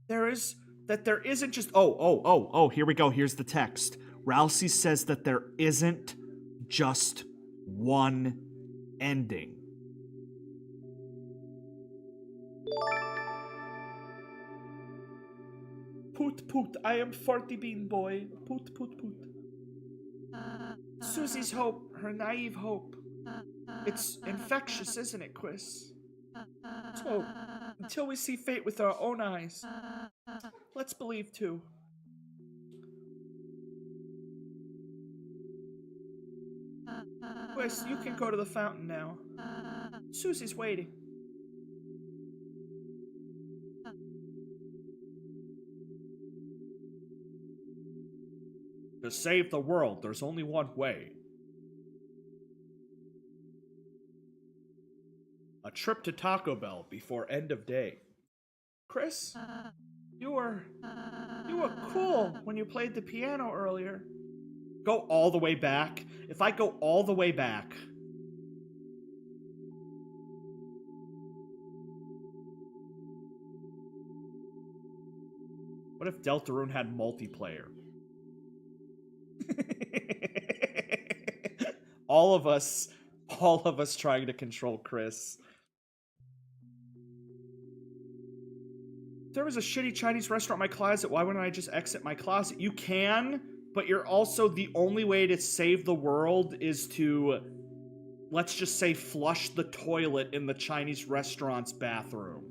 There isn't just... Oh, here we go. Here's the text. Rousey says that there isn't just one ending. Poot poot, I am 40 bean boy. Poot poot poot. Susie's hope, her naive hope. It's infectious, isn't it, Chris? So, until we see fate with our own eyes, let's believe too. Chris, you can go to the fountain now. Susie's waiting. To save the world, there's only one way. A trip to Taco Bell before end of day. Chris, you were cool when you played the piano earlier. Go all the way back? If I go all the way back... What if Deltarune had multiplayer? all of us trying to control Chris. If there was a shitty Chinese restaurant in my closet, why wouldn't I just exit my closet? You can, but you're also, the only way to save the world is to, let's just say, flush the toilet in the Chinese restaurant's bathroom.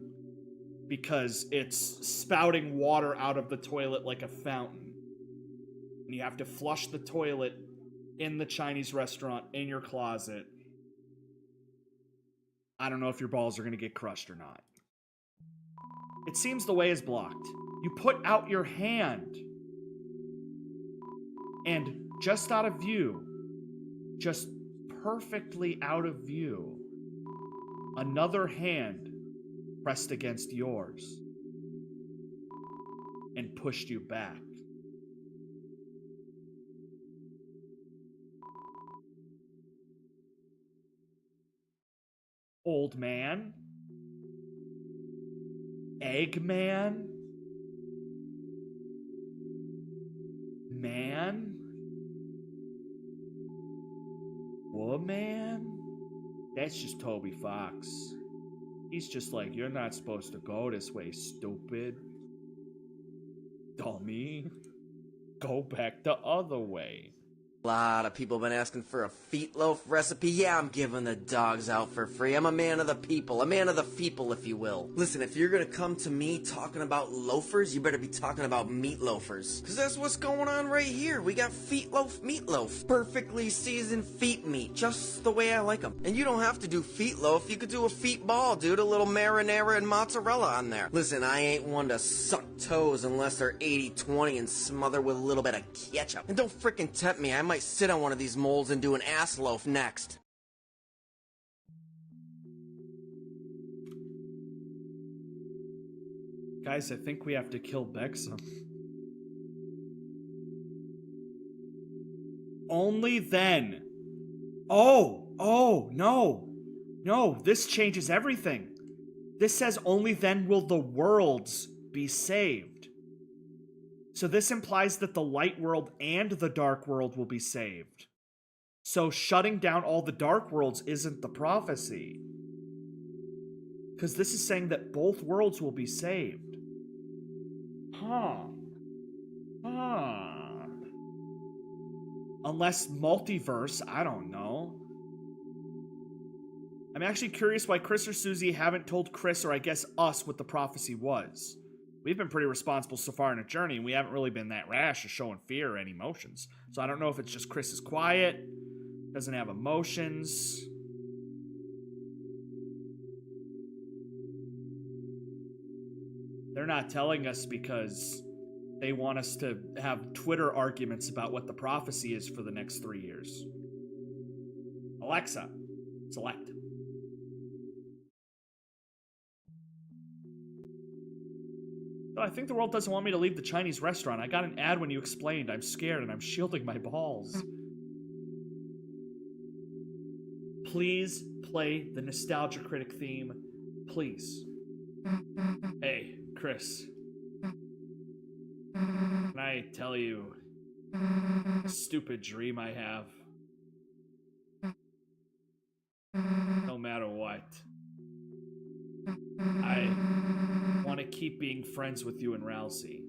Because it's spouting water out of the toilet like a fountain. And you have to flush the toilet in the Chinese restaurant in your closet. I don't know if your balls are going to get crushed or not. It seems the way is blocked. You put out your hand. And just out of view, just perfectly out of view. Another hand pressed against yours and pushed you back. Old man? Eggman? Man? Woman? That's just Toby Fox. He's just like, you're not supposed to go this way, stupid. Dummy. Go back the other way. A lot of people been asking for a feet loaf recipe. Yeah, I'm giving the dogs out for free. I'm a man of the people, if you will. Listen, if you're gonna come to me talking about loafers, you better be talking about meatloafers. Cause that's what's going on right here. We got feet loaf meatloaf. Perfectly seasoned feet meat, just the way I like them. And you don't have to do feet loaf, you could do a feet ball, dude. A little marinara and mozzarella on there. Listen, I ain't one to suck toes unless they're 80-20 and smother with a little bit of ketchup. And don't frickin' tempt me, I might sit on one of these molds and do an ass loaf next. Guys, I think we have to kill Bexham. Only then. Oh, no. No, this changes everything. This says only then will the worlds be saved. So this implies that the light world and the dark world will be saved. So shutting down all the dark worlds isn't the prophecy. Because this is saying that both worlds will be saved. Unless multiverse, I don't know. I'm actually curious why Chris or Susie haven't told Chris, or I guess us, what the prophecy was. We've been pretty responsible so far in a journey, and we haven't really been that rash or showing fear or any emotions. So I don't know if it's just Chris is quiet, doesn't have emotions. They're not telling us because they want us to have Twitter arguments about what the prophecy is for the next 3 years. Alexa, select. Oh, I think the world doesn't want me to leave the Chinese restaurant. I got an ad when you explained. I'm scared and I'm shielding my balls. Please play the Nostalgia Critic theme. Please. Hey, Chris. Can I tell you a stupid dream I have? No matter what. I want to keep being friends with you and Rousey.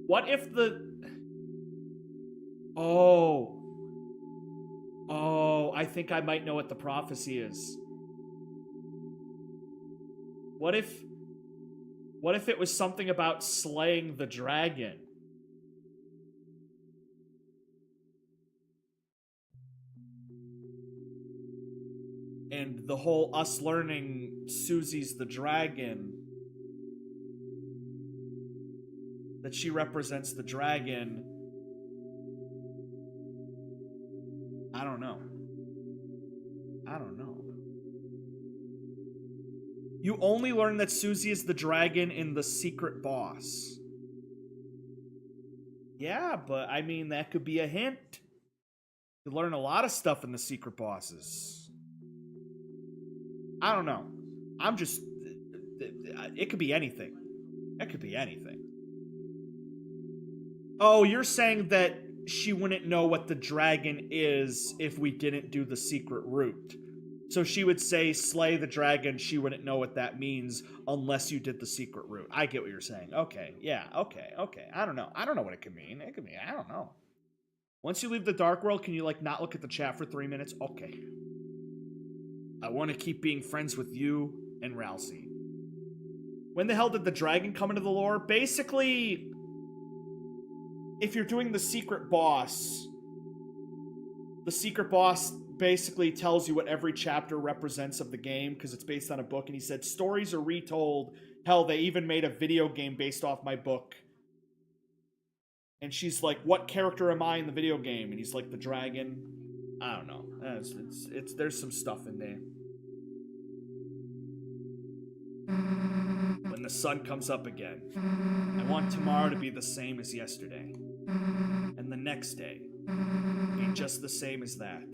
What if the... Oh, I think I might know what the prophecy is. What if it was something about slaying the dragon? And the whole us learning Susie's the dragon, that she represents the dragon. I don't know. You only learn that Susie is the dragon in the secret boss. Yeah, but I mean, that could be a hint. You learn a lot of stuff in the secret bosses. I don't know. It could be anything. It could be anything. Oh, you're saying that she wouldn't know what the dragon is if we didn't do the secret route. So she would say, slay the dragon, she wouldn't know what that means unless you did the secret route. I get what you're saying. Okay, yeah, okay. I don't know what it could mean. It could mean, I don't know. Once you leave the dark world, can you, like, not look at the chat for 3 minutes? Okay. I want to keep being friends with you and Rousey. When the hell did the dragon come into the lore? Basically, if you're doing the secret boss basically tells you what every chapter represents of the game, because it's based on a book, and he said, stories are retold. Hell, they even made a video game based off my book. And she's like, what character am I in the video game? And he's like, the dragon. I don't know. It's there's some stuff in there. When the sun comes up again, I want tomorrow to be the same as yesterday. And the next day, be just the same as that.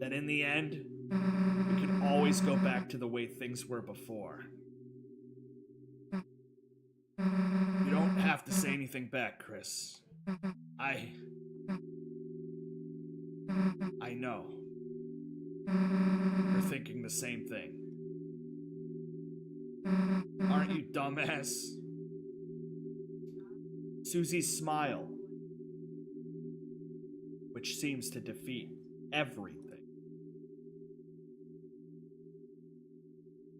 That in the end, we can always go back to the way things were before. You don't have to say anything back, Chris. I know. You're thinking the same thing. Aren't you, dumbass? Susie's smile, which seems to defeat everything.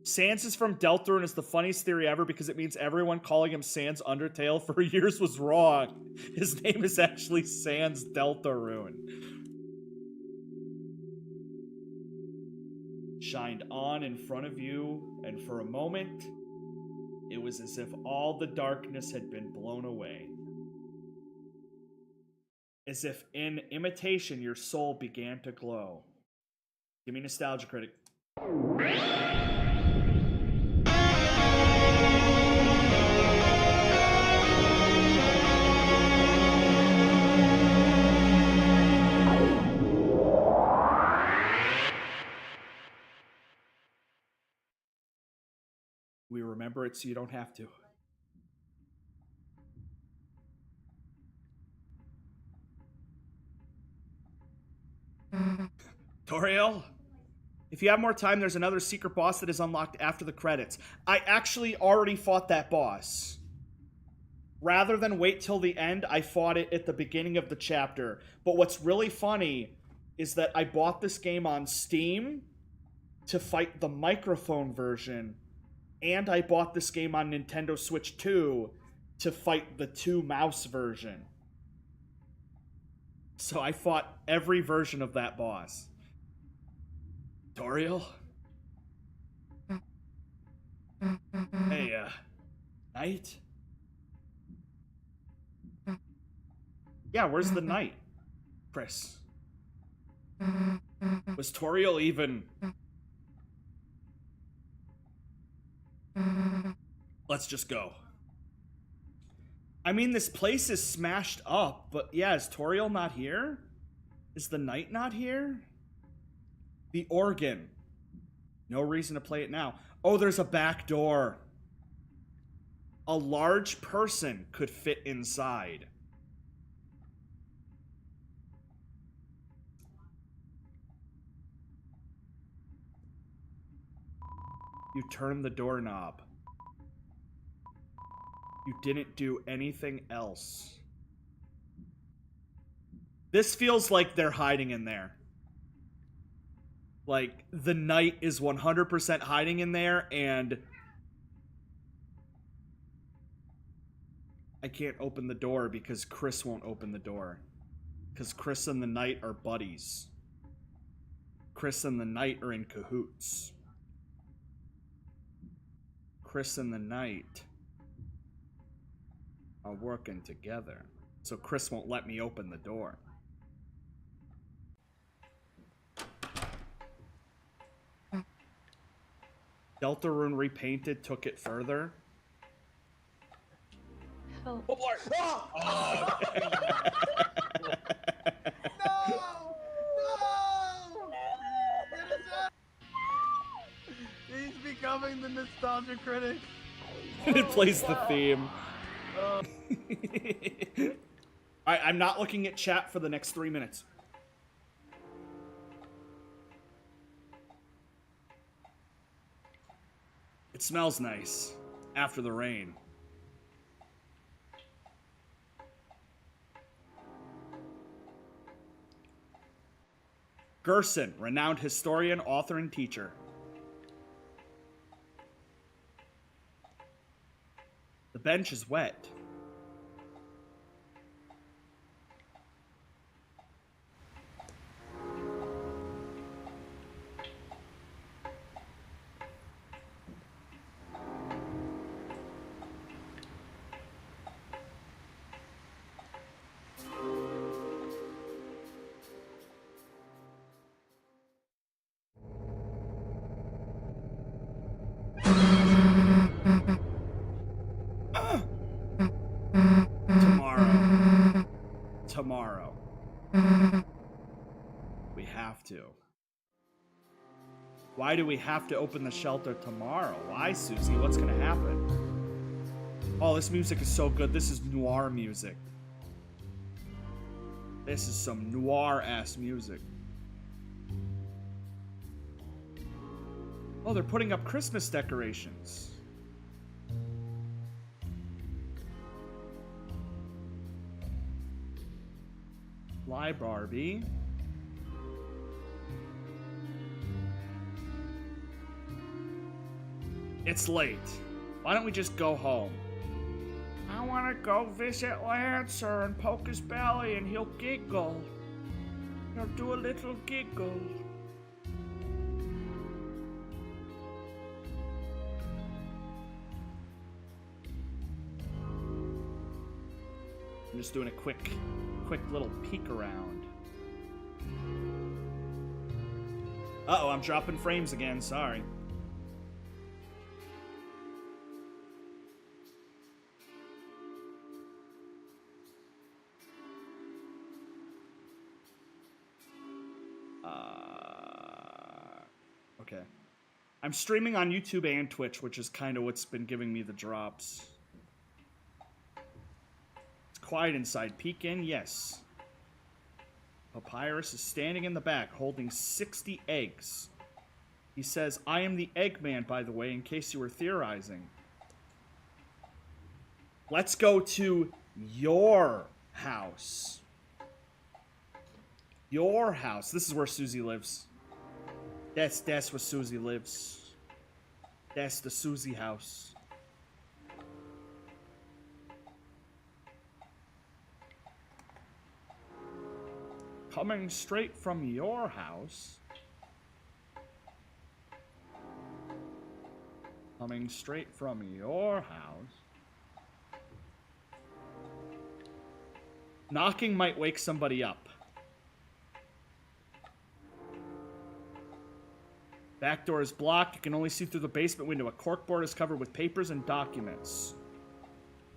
Sans is from Deltarune is the funniest theory ever because it means everyone calling him Sans Undertale for years was wrong. His name is actually Sans Deltarune. Shined on in front of you, and for a moment, it was as if all the darkness had been blown away. As if in imitation your soul began to glow. Give me Nostalgia Critic. We remember it so you don't have to. Toriel, if you have more time, there's another secret boss that is unlocked after the credits. I actually already fought that boss. Rather than wait till the end, I fought it at the beginning of the chapter. But what's really funny is that I bought this game on Steam to fight the microphone version, and I bought this game on Nintendo Switch 2 to fight the 2-mouse version. So I fought every version of that boss. Toriel? Hey, Knight? Yeah, where's the Knight? Chris. Was Toriel even... Let's just go. I mean, this place is smashed up, but yeah, is Toriel not here? Is the Knight not here? The organ. No reason to play it now. Oh, there's a back door. A large person could fit inside. You turn the doorknob. You didn't do anything else. This feels like they're hiding in there. Like, the Knight is 100% hiding in there, and I can't open the door because Chris won't open the door. Because Chris and the Knight are buddies. Chris and the Knight are in cahoots. Chris and the Knight are working together. So Chris won't let me open the door. Deltarune Repainted took it further. Oh. Oh, Lord. Oh! He's becoming the nostalgia critic. It plays the theme. I'm not looking at chat for the next 3 minutes. It smells nice after the rain. Gerson, renowned historian, author, and teacher. The bench is wet. tomorrow. We have to. Why do we have to open the shelter tomorrow? Why, Susie? What's gonna happen? Oh, this music is so good. This is noir music. This is some noir-ass music. Oh, they're putting up Christmas decorations. Fly Barbie. It's late. Why don't we just go home? I want to go visit Lancer and poke his belly and he'll giggle. He'll do a little giggle. I'm just doing a quick little peek around. Uh-oh, I'm dropping frames again, sorry. Okay. I'm streaming on YouTube and Twitch, which is kind of what's been giving me the drops. It's quiet inside. Peek in, yes. Papyrus is standing in the back, holding 60 eggs. He says, I am the Eggman, by the way, in case you were theorizing. Let's go to your house. Your house. This is where Susie lives. That's where Susie lives. That's the Susie house. Coming straight from your house. Coming straight from your house. Knocking might wake somebody up. Back door is blocked. You can only see through the basement window. A corkboard is covered with papers and documents.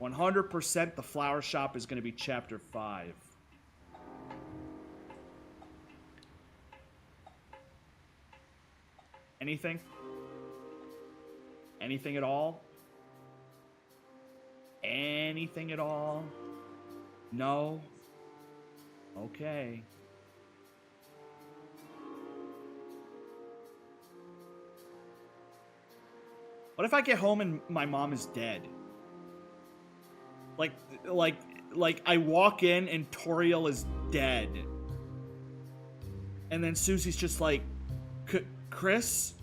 100% the flower shop is going to be chapter 5. Anything? Anything at all? Anything at all? No? Okay. What if I get home and my mom is dead? Like I walk in and Toriel is dead. And then Susie's just like, Chris?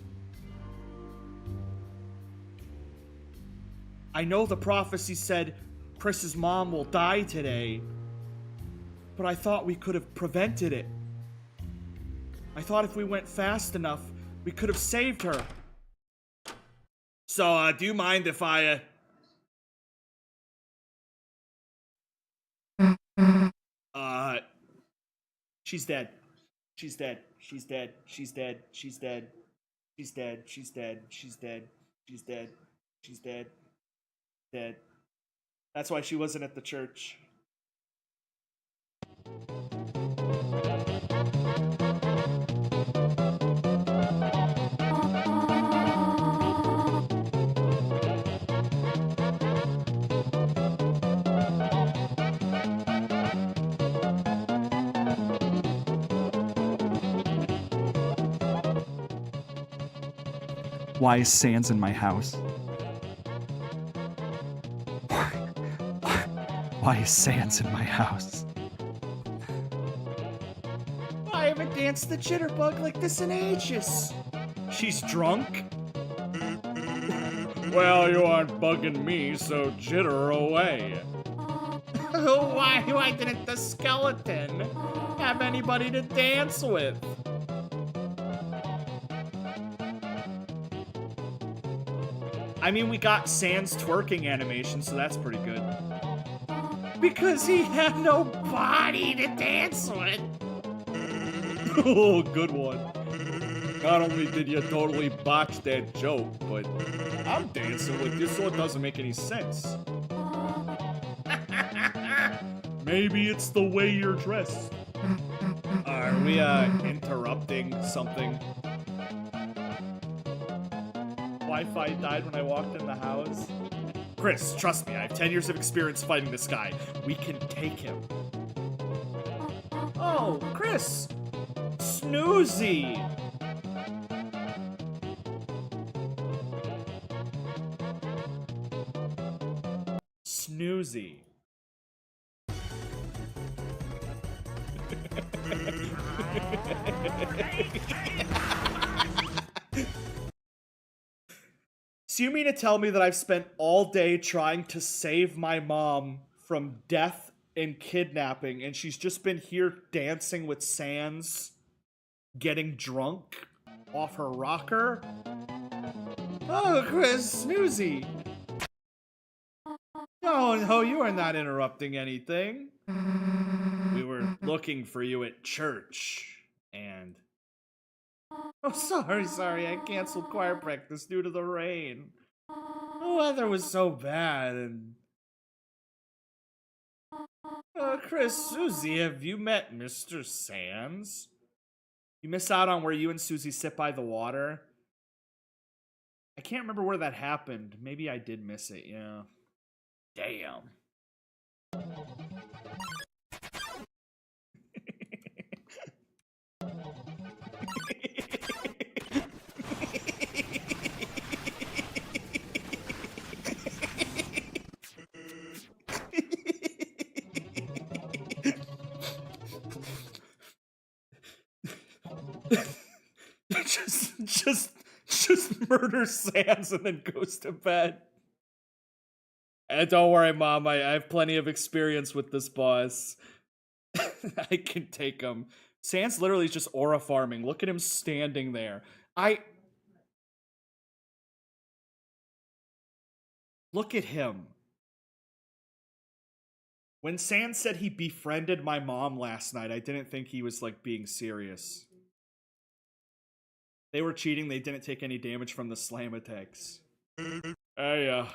I know the prophecy said Chris's mom will die today, but I thought we could have prevented it. I thought if we went fast enough, we could have saved her. So, do you mind if I, she's dead. She's dead. She's dead. She's dead. She's dead. She's dead. She's dead. She's dead. She's dead. She's dead. Dead. That's why she wasn't at the church. Why is Sans in my house? Why is Sans in my house? I haven't danced the jitterbug like this in ages. She's drunk? Well, you aren't bugging me, so jitter away. Why didn't the skeleton have anybody to dance with? I mean, we got Sans twerking animation, so that's pretty good. Because he had no body to dance with. Oh, good one. Not only did you totally botch that joke, but I'm dancing with you, so it doesn't make any sense. Maybe it's the way you're dressed. Are we interrupting something? Wi-Fi died when I walked in the house. Chris, trust me, I have 10 years of experience fighting this guy. We can take him. Oh, Chris! Snoozy! Snoozy. So you mean to tell me that I've spent all day trying to save my mom from death and kidnapping, and she's just been here dancing with Sans, getting drunk off her rocker? Oh, Chris, Snoozy. No, you are not interrupting anything. We were looking for you at church, and... Oh, sorry, I canceled choir practice due to the rain. The weather was so bad, and... Chris, Susie, have you met Mr. Sans? You miss out on where you and Susie sit by the water? I can't remember where that happened. Maybe I did miss it, yeah. Damn. just murder Sans and then goes to bed. And don't worry, Mom, I have plenty of experience with this boss. I can take him. Sans literally is just aura farming. Look at him standing there. Look at him. When Sans said he befriended my mom last night, I didn't think he was, like, being serious. They were cheating. They didn't take any damage from the slam attacks. Hey,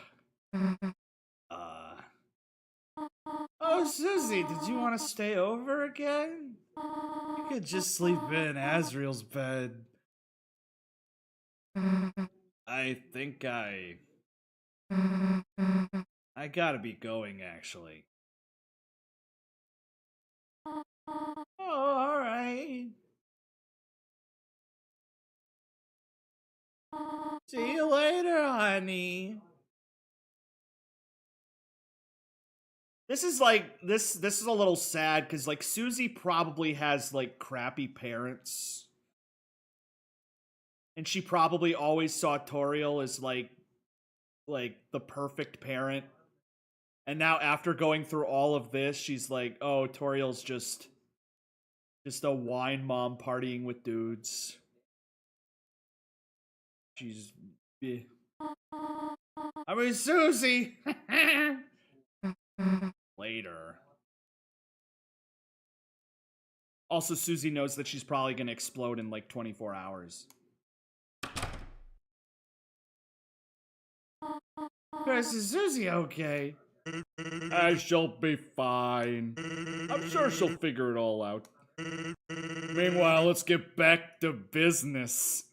Oh, Susie, did you want to stay over again? You could just sleep in Azriel's bed. I think I gotta be going, actually. Oh, alright. See you later, honey. This is like, this is a little sad, because, like, Susie probably has, like, crappy parents. And she probably always saw Toriel as, like, the perfect parent. And now, after going through all of this, she's like, oh, Toriel's just a wine mom partying with dudes. She's... I mean, Susie! Later. Also, Susie knows that she's probably gonna explode in like 24 hours. Chris, is Susie okay? She'll be fine. I'm sure she'll figure it all out. Meanwhile, let's get back to business.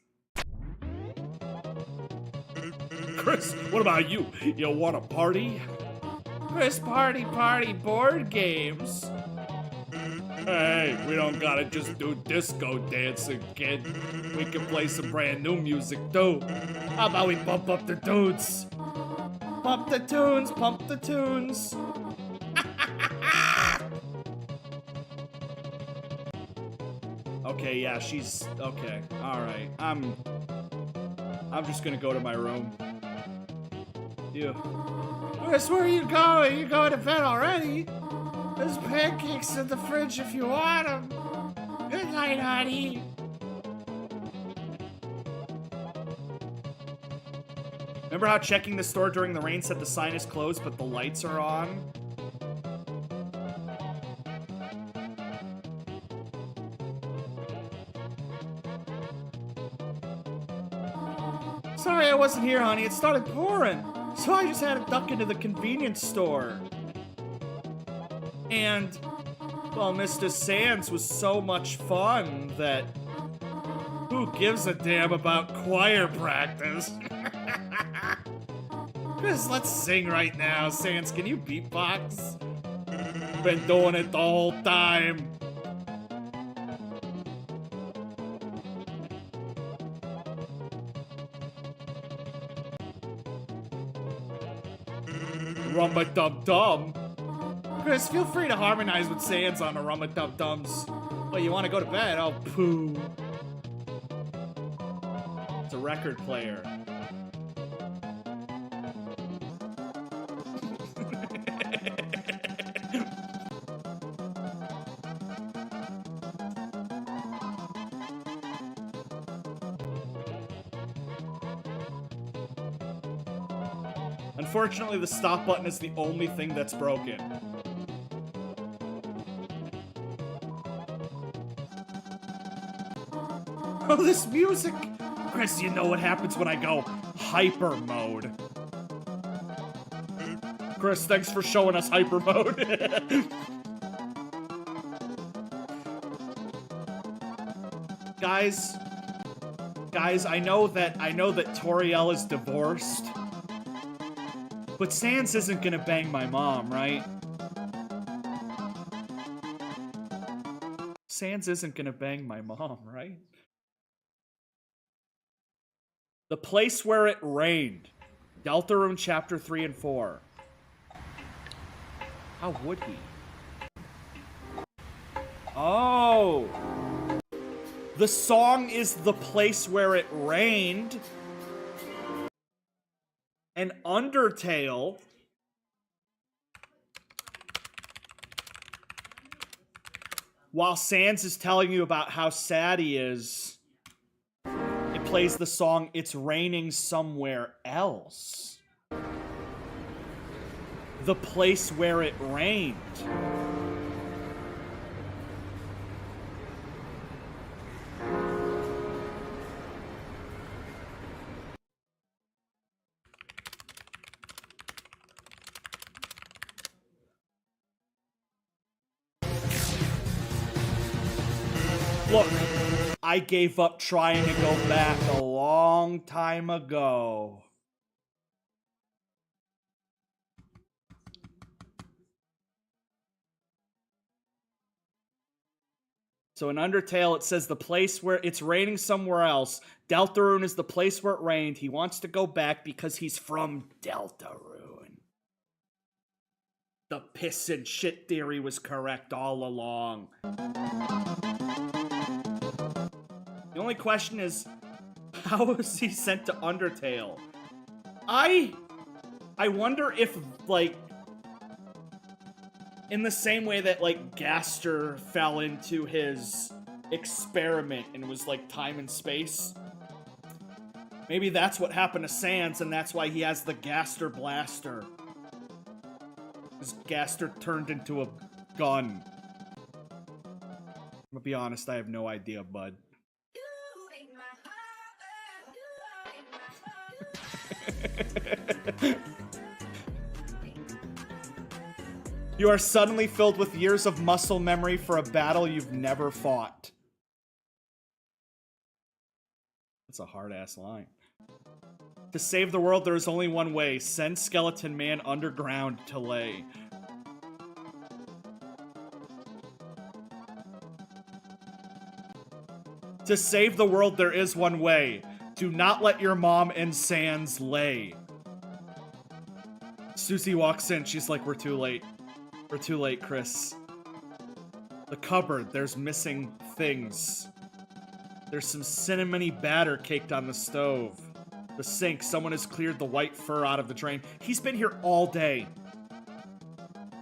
Chris, what about you? You want a party? Chris, party, board games. Hey, we don't gotta just do disco dancing, kid. We can play some brand new music, too. How about we bump up the dudes? Pump the tunes, pump the tunes. Okay, yeah, she's... Okay, alright. I'm just gonna go to my room. You... Chris, where are you going? You're going to bed already? There's pancakes in the fridge if you want them. Good night, honey. Remember how checking the store during the rain said the sign is closed, but the lights are on? Sorry I wasn't here, honey. It started pouring. So I just had to duck into the convenience store. And, well, Mr. Sans was so much fun that who gives a damn about choir practice? Chris, let's sing right now. Sans, can you beatbox? Been doing it the whole time. Rumba-dum-dum. Chris, feel free to harmonize with Sans on the Rumba-dum-dums. Well, you want to go to bed? Oh, poo. It's a record player. Unfortunately, the stop button is the only thing that's broken. Oh, this music! Chris, you know what happens when I go hyper mode. Chris, thanks for showing us hyper mode. Guys, I know that Toriel is divorced. But Sans isn't gonna bang my mom, right? Sans isn't gonna bang my mom, right? The place where it rained. Deltarune Chapter 3 and 4. How would he? Oh! The song is The Place Where It Rained. And Undertale. While Sans is telling you about how sad he is, it plays the song It's Raining Somewhere Else. The place where it rained. Look, I gave up trying to go back a long time ago. So in Undertale, it says the place where it's raining somewhere else. Deltarune is the place where it rained. He wants to go back because he's from Deltarune. The piss and shit theory was correct all along. The only question is, how was he sent to Undertale? I wonder if, like, in the same way that, like, Gaster fell into his experiment and was, like, time and space. Maybe that's what happened to Sans, and that's why he has the Gaster Blaster. Because Gaster turned into a gun. I'm gonna be honest, I have no idea, bud. You are suddenly filled with years of muscle memory for a battle you've never fought. That's a hard-ass line. To save the world, there is only one way. Send Skeleton Man underground to lay. To save the world, there is one way. Do not let your mom and Sans lay. Susie walks in. She's like, we're too late. We're too late, Chris. The cupboard, there's missing things. There's some cinnamony batter caked on the stove. The sink, someone has cleared the white fur out of the drain. He's been here all day.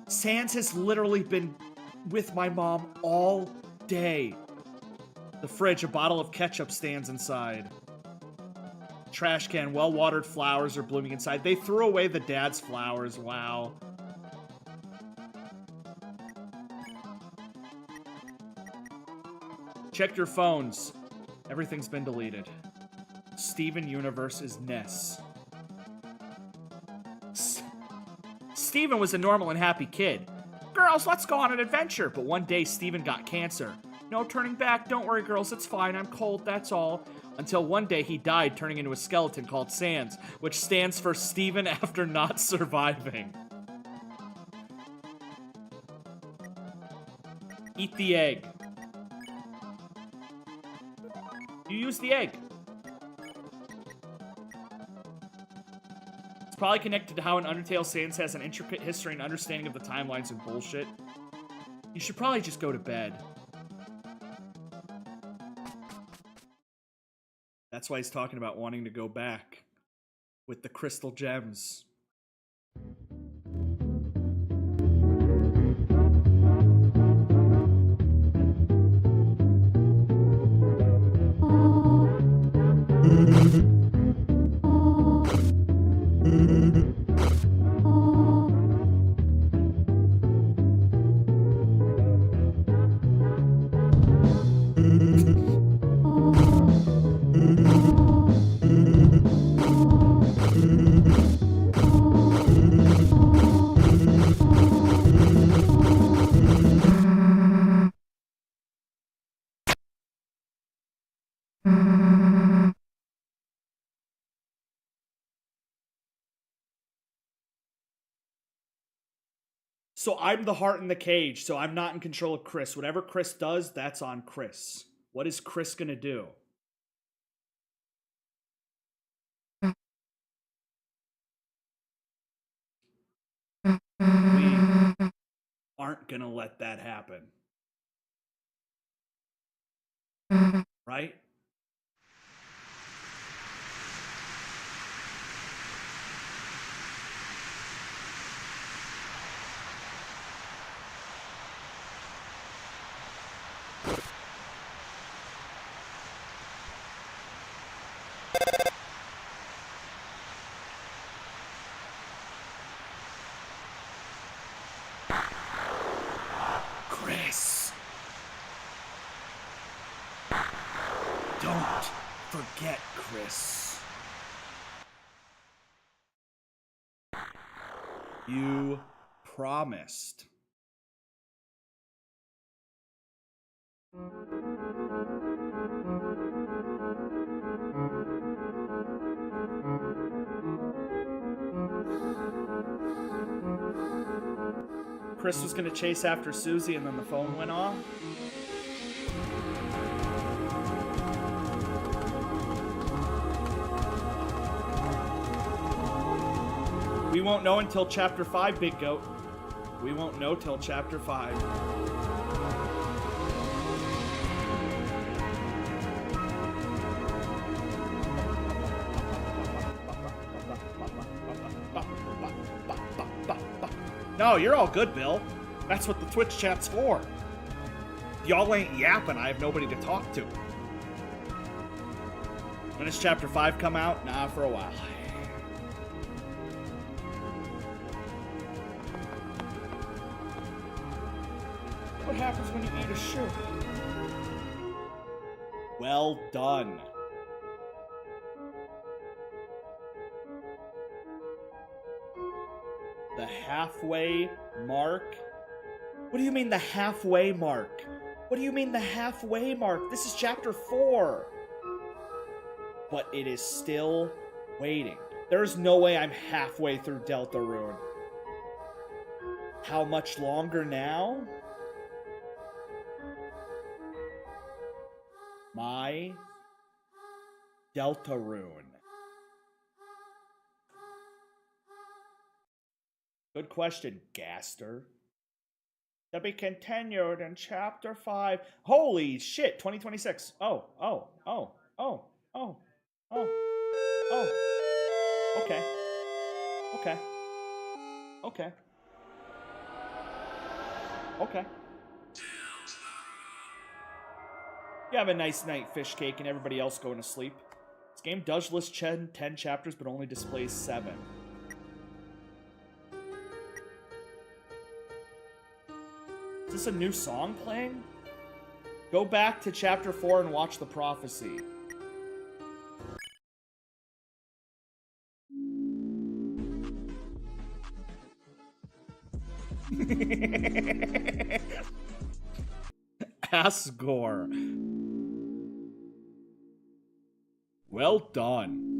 Sans has literally been with my mom all day. The fridge, a bottle of ketchup stands inside. Trash can, well-watered flowers are blooming inside. They threw away the dad's flowers, wow. Check your phones. Everything's been deleted. Steven Universe is Ness. Steven was a normal and happy kid. girls, let's go on an adventure. But one day, Steven got cancer. No turning back. Don't worry, girls. It's fine. I'm cold. That's all. Until one day, he died, turning into a skeleton called Sans, which stands for Steven after not surviving. Eat the egg. You use the egg. It's probably connected to how in Undertale Sans has an intricate history and understanding of the timelines and bullshit. You should probably just go to bed. That's why he's talking about wanting to go back with the crystal gems. So I'm the heart in the cage, so I'm not in control of Chris. Whatever Chris does, that's on Chris. What is Chris gonna do? We aren't gonna let that happen. Right? Chris. Don't forget, Chris. You promised. Chris was gonna chase after Susie and then the phone went off. We won't know until chapter 5, Big Goat. We won't know till chapter 5. No, you're all good, Bill. That's what the Twitch chat's for. Y'all ain't yapping, I have nobody to talk to. When does chapter 5 come out? Nah, for a while. What happens when you eat a shoe? Well done. The halfway mark? What do you mean the halfway mark? What do you mean the halfway mark? This is chapter 4. But it is still waiting. There's no way I'm halfway through Deltarune. How much longer now? My Deltarune. Good question, Gaster. To be continued in chapter 5. Holy shit, 2026. Oh. Okay. You have a nice night, fish cake, and everybody else going to sleep. This game does list 10 chapters, but only displays 7. Is this a new song playing? Go back to chapter 4 and watch the prophecy. Asgore. Well done.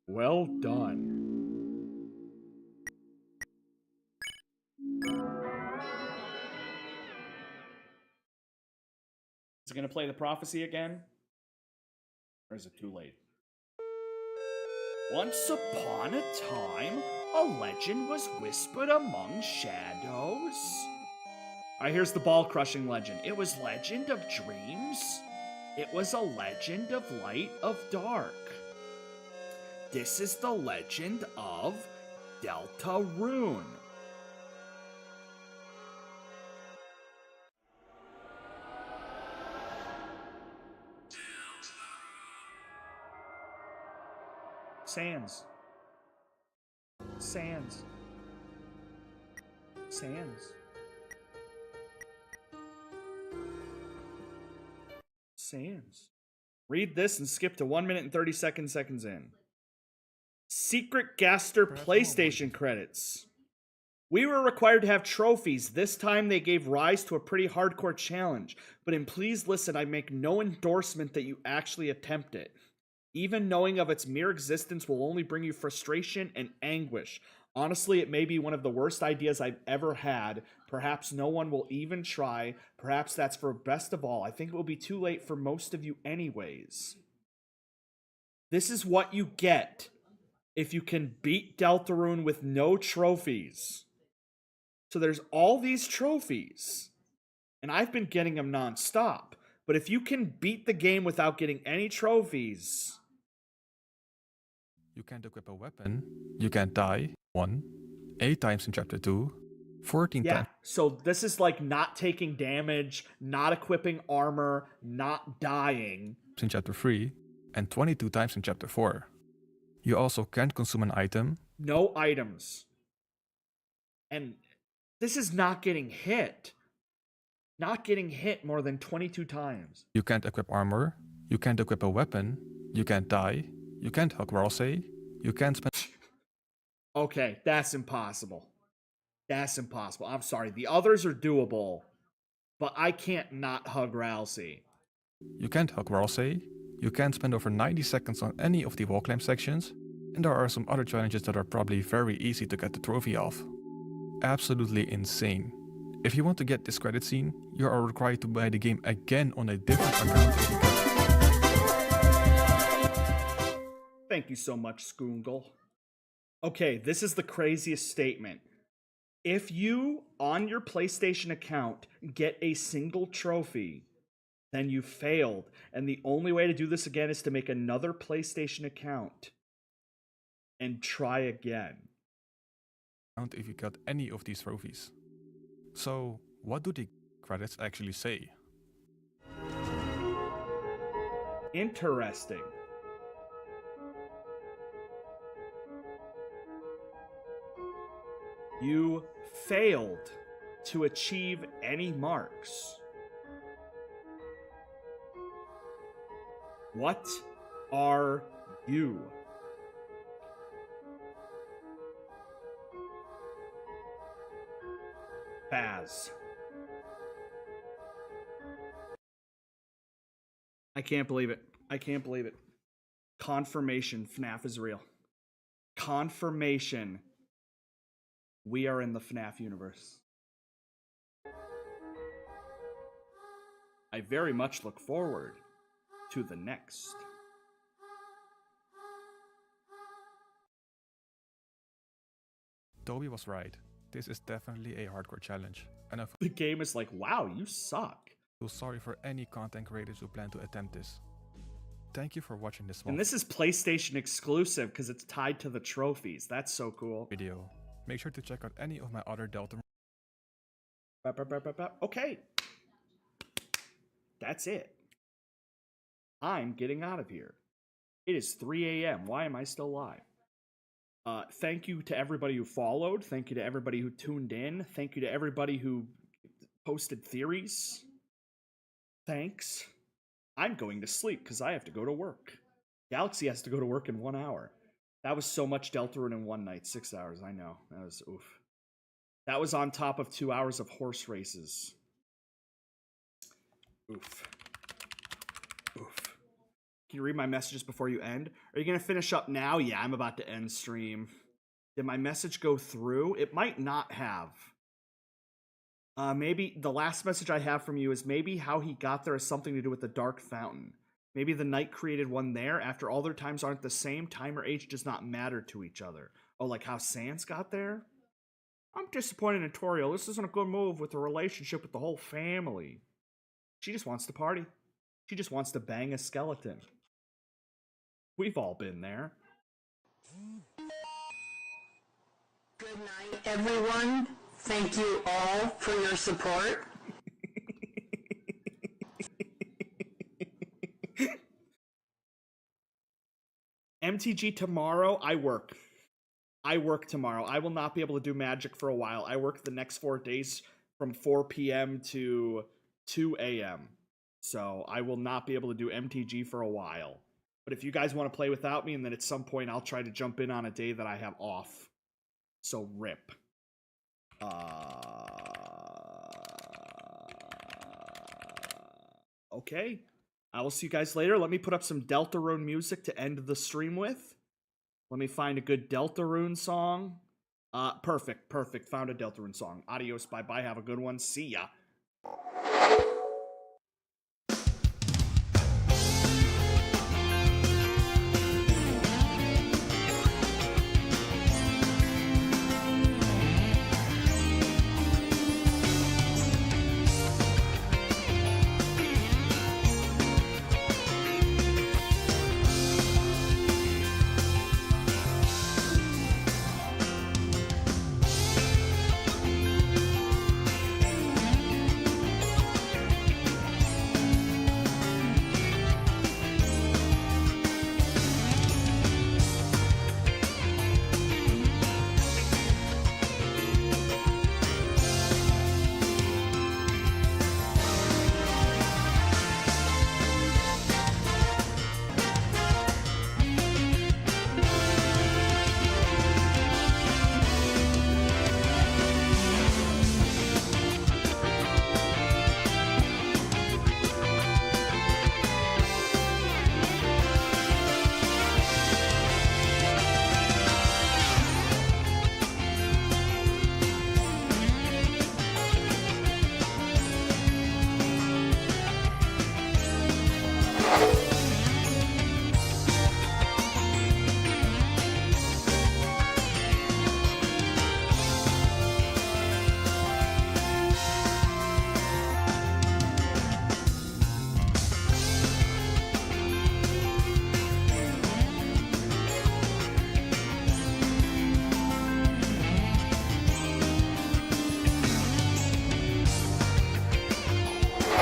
Well done. Is it going to play the prophecy again? Or is it too late? Once upon a time, a legend was whispered among shadows. Alright, here's the ball crushing legend. It was legend of dreams. It was a legend of light of dark. This is the legend of Deltarune. Sans. Sans. Sans. Sans. Read this and skip to 1 minute and 30 seconds in. Secret Gaster PlayStation credits. We were required to have trophies. This time they gave rise to a pretty hardcore challenge. But in Please Listen, I make no endorsement that you actually attempt it. Even knowing of its mere existence will only bring you frustration and anguish. Honestly, it may be one of the worst ideas I've ever had. Perhaps no one will even try. Perhaps that's for best of all. I think it will be too late for most of you anyways. This is what you get if you can beat Deltarune with no trophies. So there's all these trophies, and I've been getting them nonstop. But if you can beat the game without getting any trophies... You can't equip a weapon. You can't die. 1. 8 times in Chapter 2. 14 Yeah, times so this is like not taking damage, not equipping armor, not dying. in Chapter 3. And 22 times in Chapter 4. You also can't consume an item. No items. And this is not getting hit. Not getting hit more than 22 times. You can't equip armor. You can't equip a weapon. You can't die. You can't hug Ralsei. You can't spend... Okay, that's impossible. That's impossible. I'm sorry. The others are doable, but I can't not hug Ralsei. You can't hug Ralsei. You can't spend over 90 seconds on any of the wall climb sections. And there are some other challenges that are probably very easy to get the trophy off. Absolutely insane. If you want to get this credit scene, you are required to buy the game again on a different account. Thank you so much, Skoongle. Okay, this is the craziest statement. If you, on your PlayStation account, get a single trophy, then you failed. And the only way to do this again is to make another PlayStation account and try again. If you got any of these trophies. So, what do the credits actually say? Interesting. You failed to achieve any marks. What are you? Baz. I can't believe it. I can't believe it. Confirmation, FNAF is real. Confirmation. We are in the FNAF universe. I very much look forward to the next. Toby was right. This is definitely a hardcore challenge. And I The game is like, wow, you suck. feel sorry for any content creators who plan to attempt this. Thank you for watching this And this is PlayStation exclusive because it's tied to the trophies. That's so cool. video. Make sure to check out any of my other Deltarune. Okay. That's it. I'm getting out of here. It is 3 a.m. Why am I still live? Thank you to everybody who followed. Thank you to everybody who tuned in. Thank you to everybody who posted theories. Thanks. I'm going to sleep because I have to go to work. Galaxy has to go to work in 1 hour. That was so much Deltarune in one night. 6 hours, I know. That was oof. That was on top of 2 hours of horse races. Oof. Oof. Can you read my messages before you end? Are you going to finish up now? Yeah, I'm about to end stream. Did my message go through? It might not have. Maybe the last message I have from you is maybe how he got there has something to do with the Dark Fountain. Maybe the knight created one there. After all their times aren't the same, time or age does not matter to each other. Oh, like how Sans got there? I'm disappointed in Toriel. This isn't a good move with the relationship with the whole family. She just wants to party. She just wants to bang a skeleton. We've all been there. Good night, everyone. Thank you all for your support. MTG tomorrow, I work. I work tomorrow. I will not be able to do Magic for a while. I work the next 4 days from 4 p.m. to 2 a.m. So I will not be able to do MTG for a while. But if you guys want to play without me, and then at some point I'll try to jump in on a day that I have off. So rip. Okay. I will see you guys later. Let me put up some Deltarune music to end the stream with. Let me find a good Deltarune song. Perfect. Found a Deltarune song. Adios, bye-bye. Have a good one. See ya.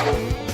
you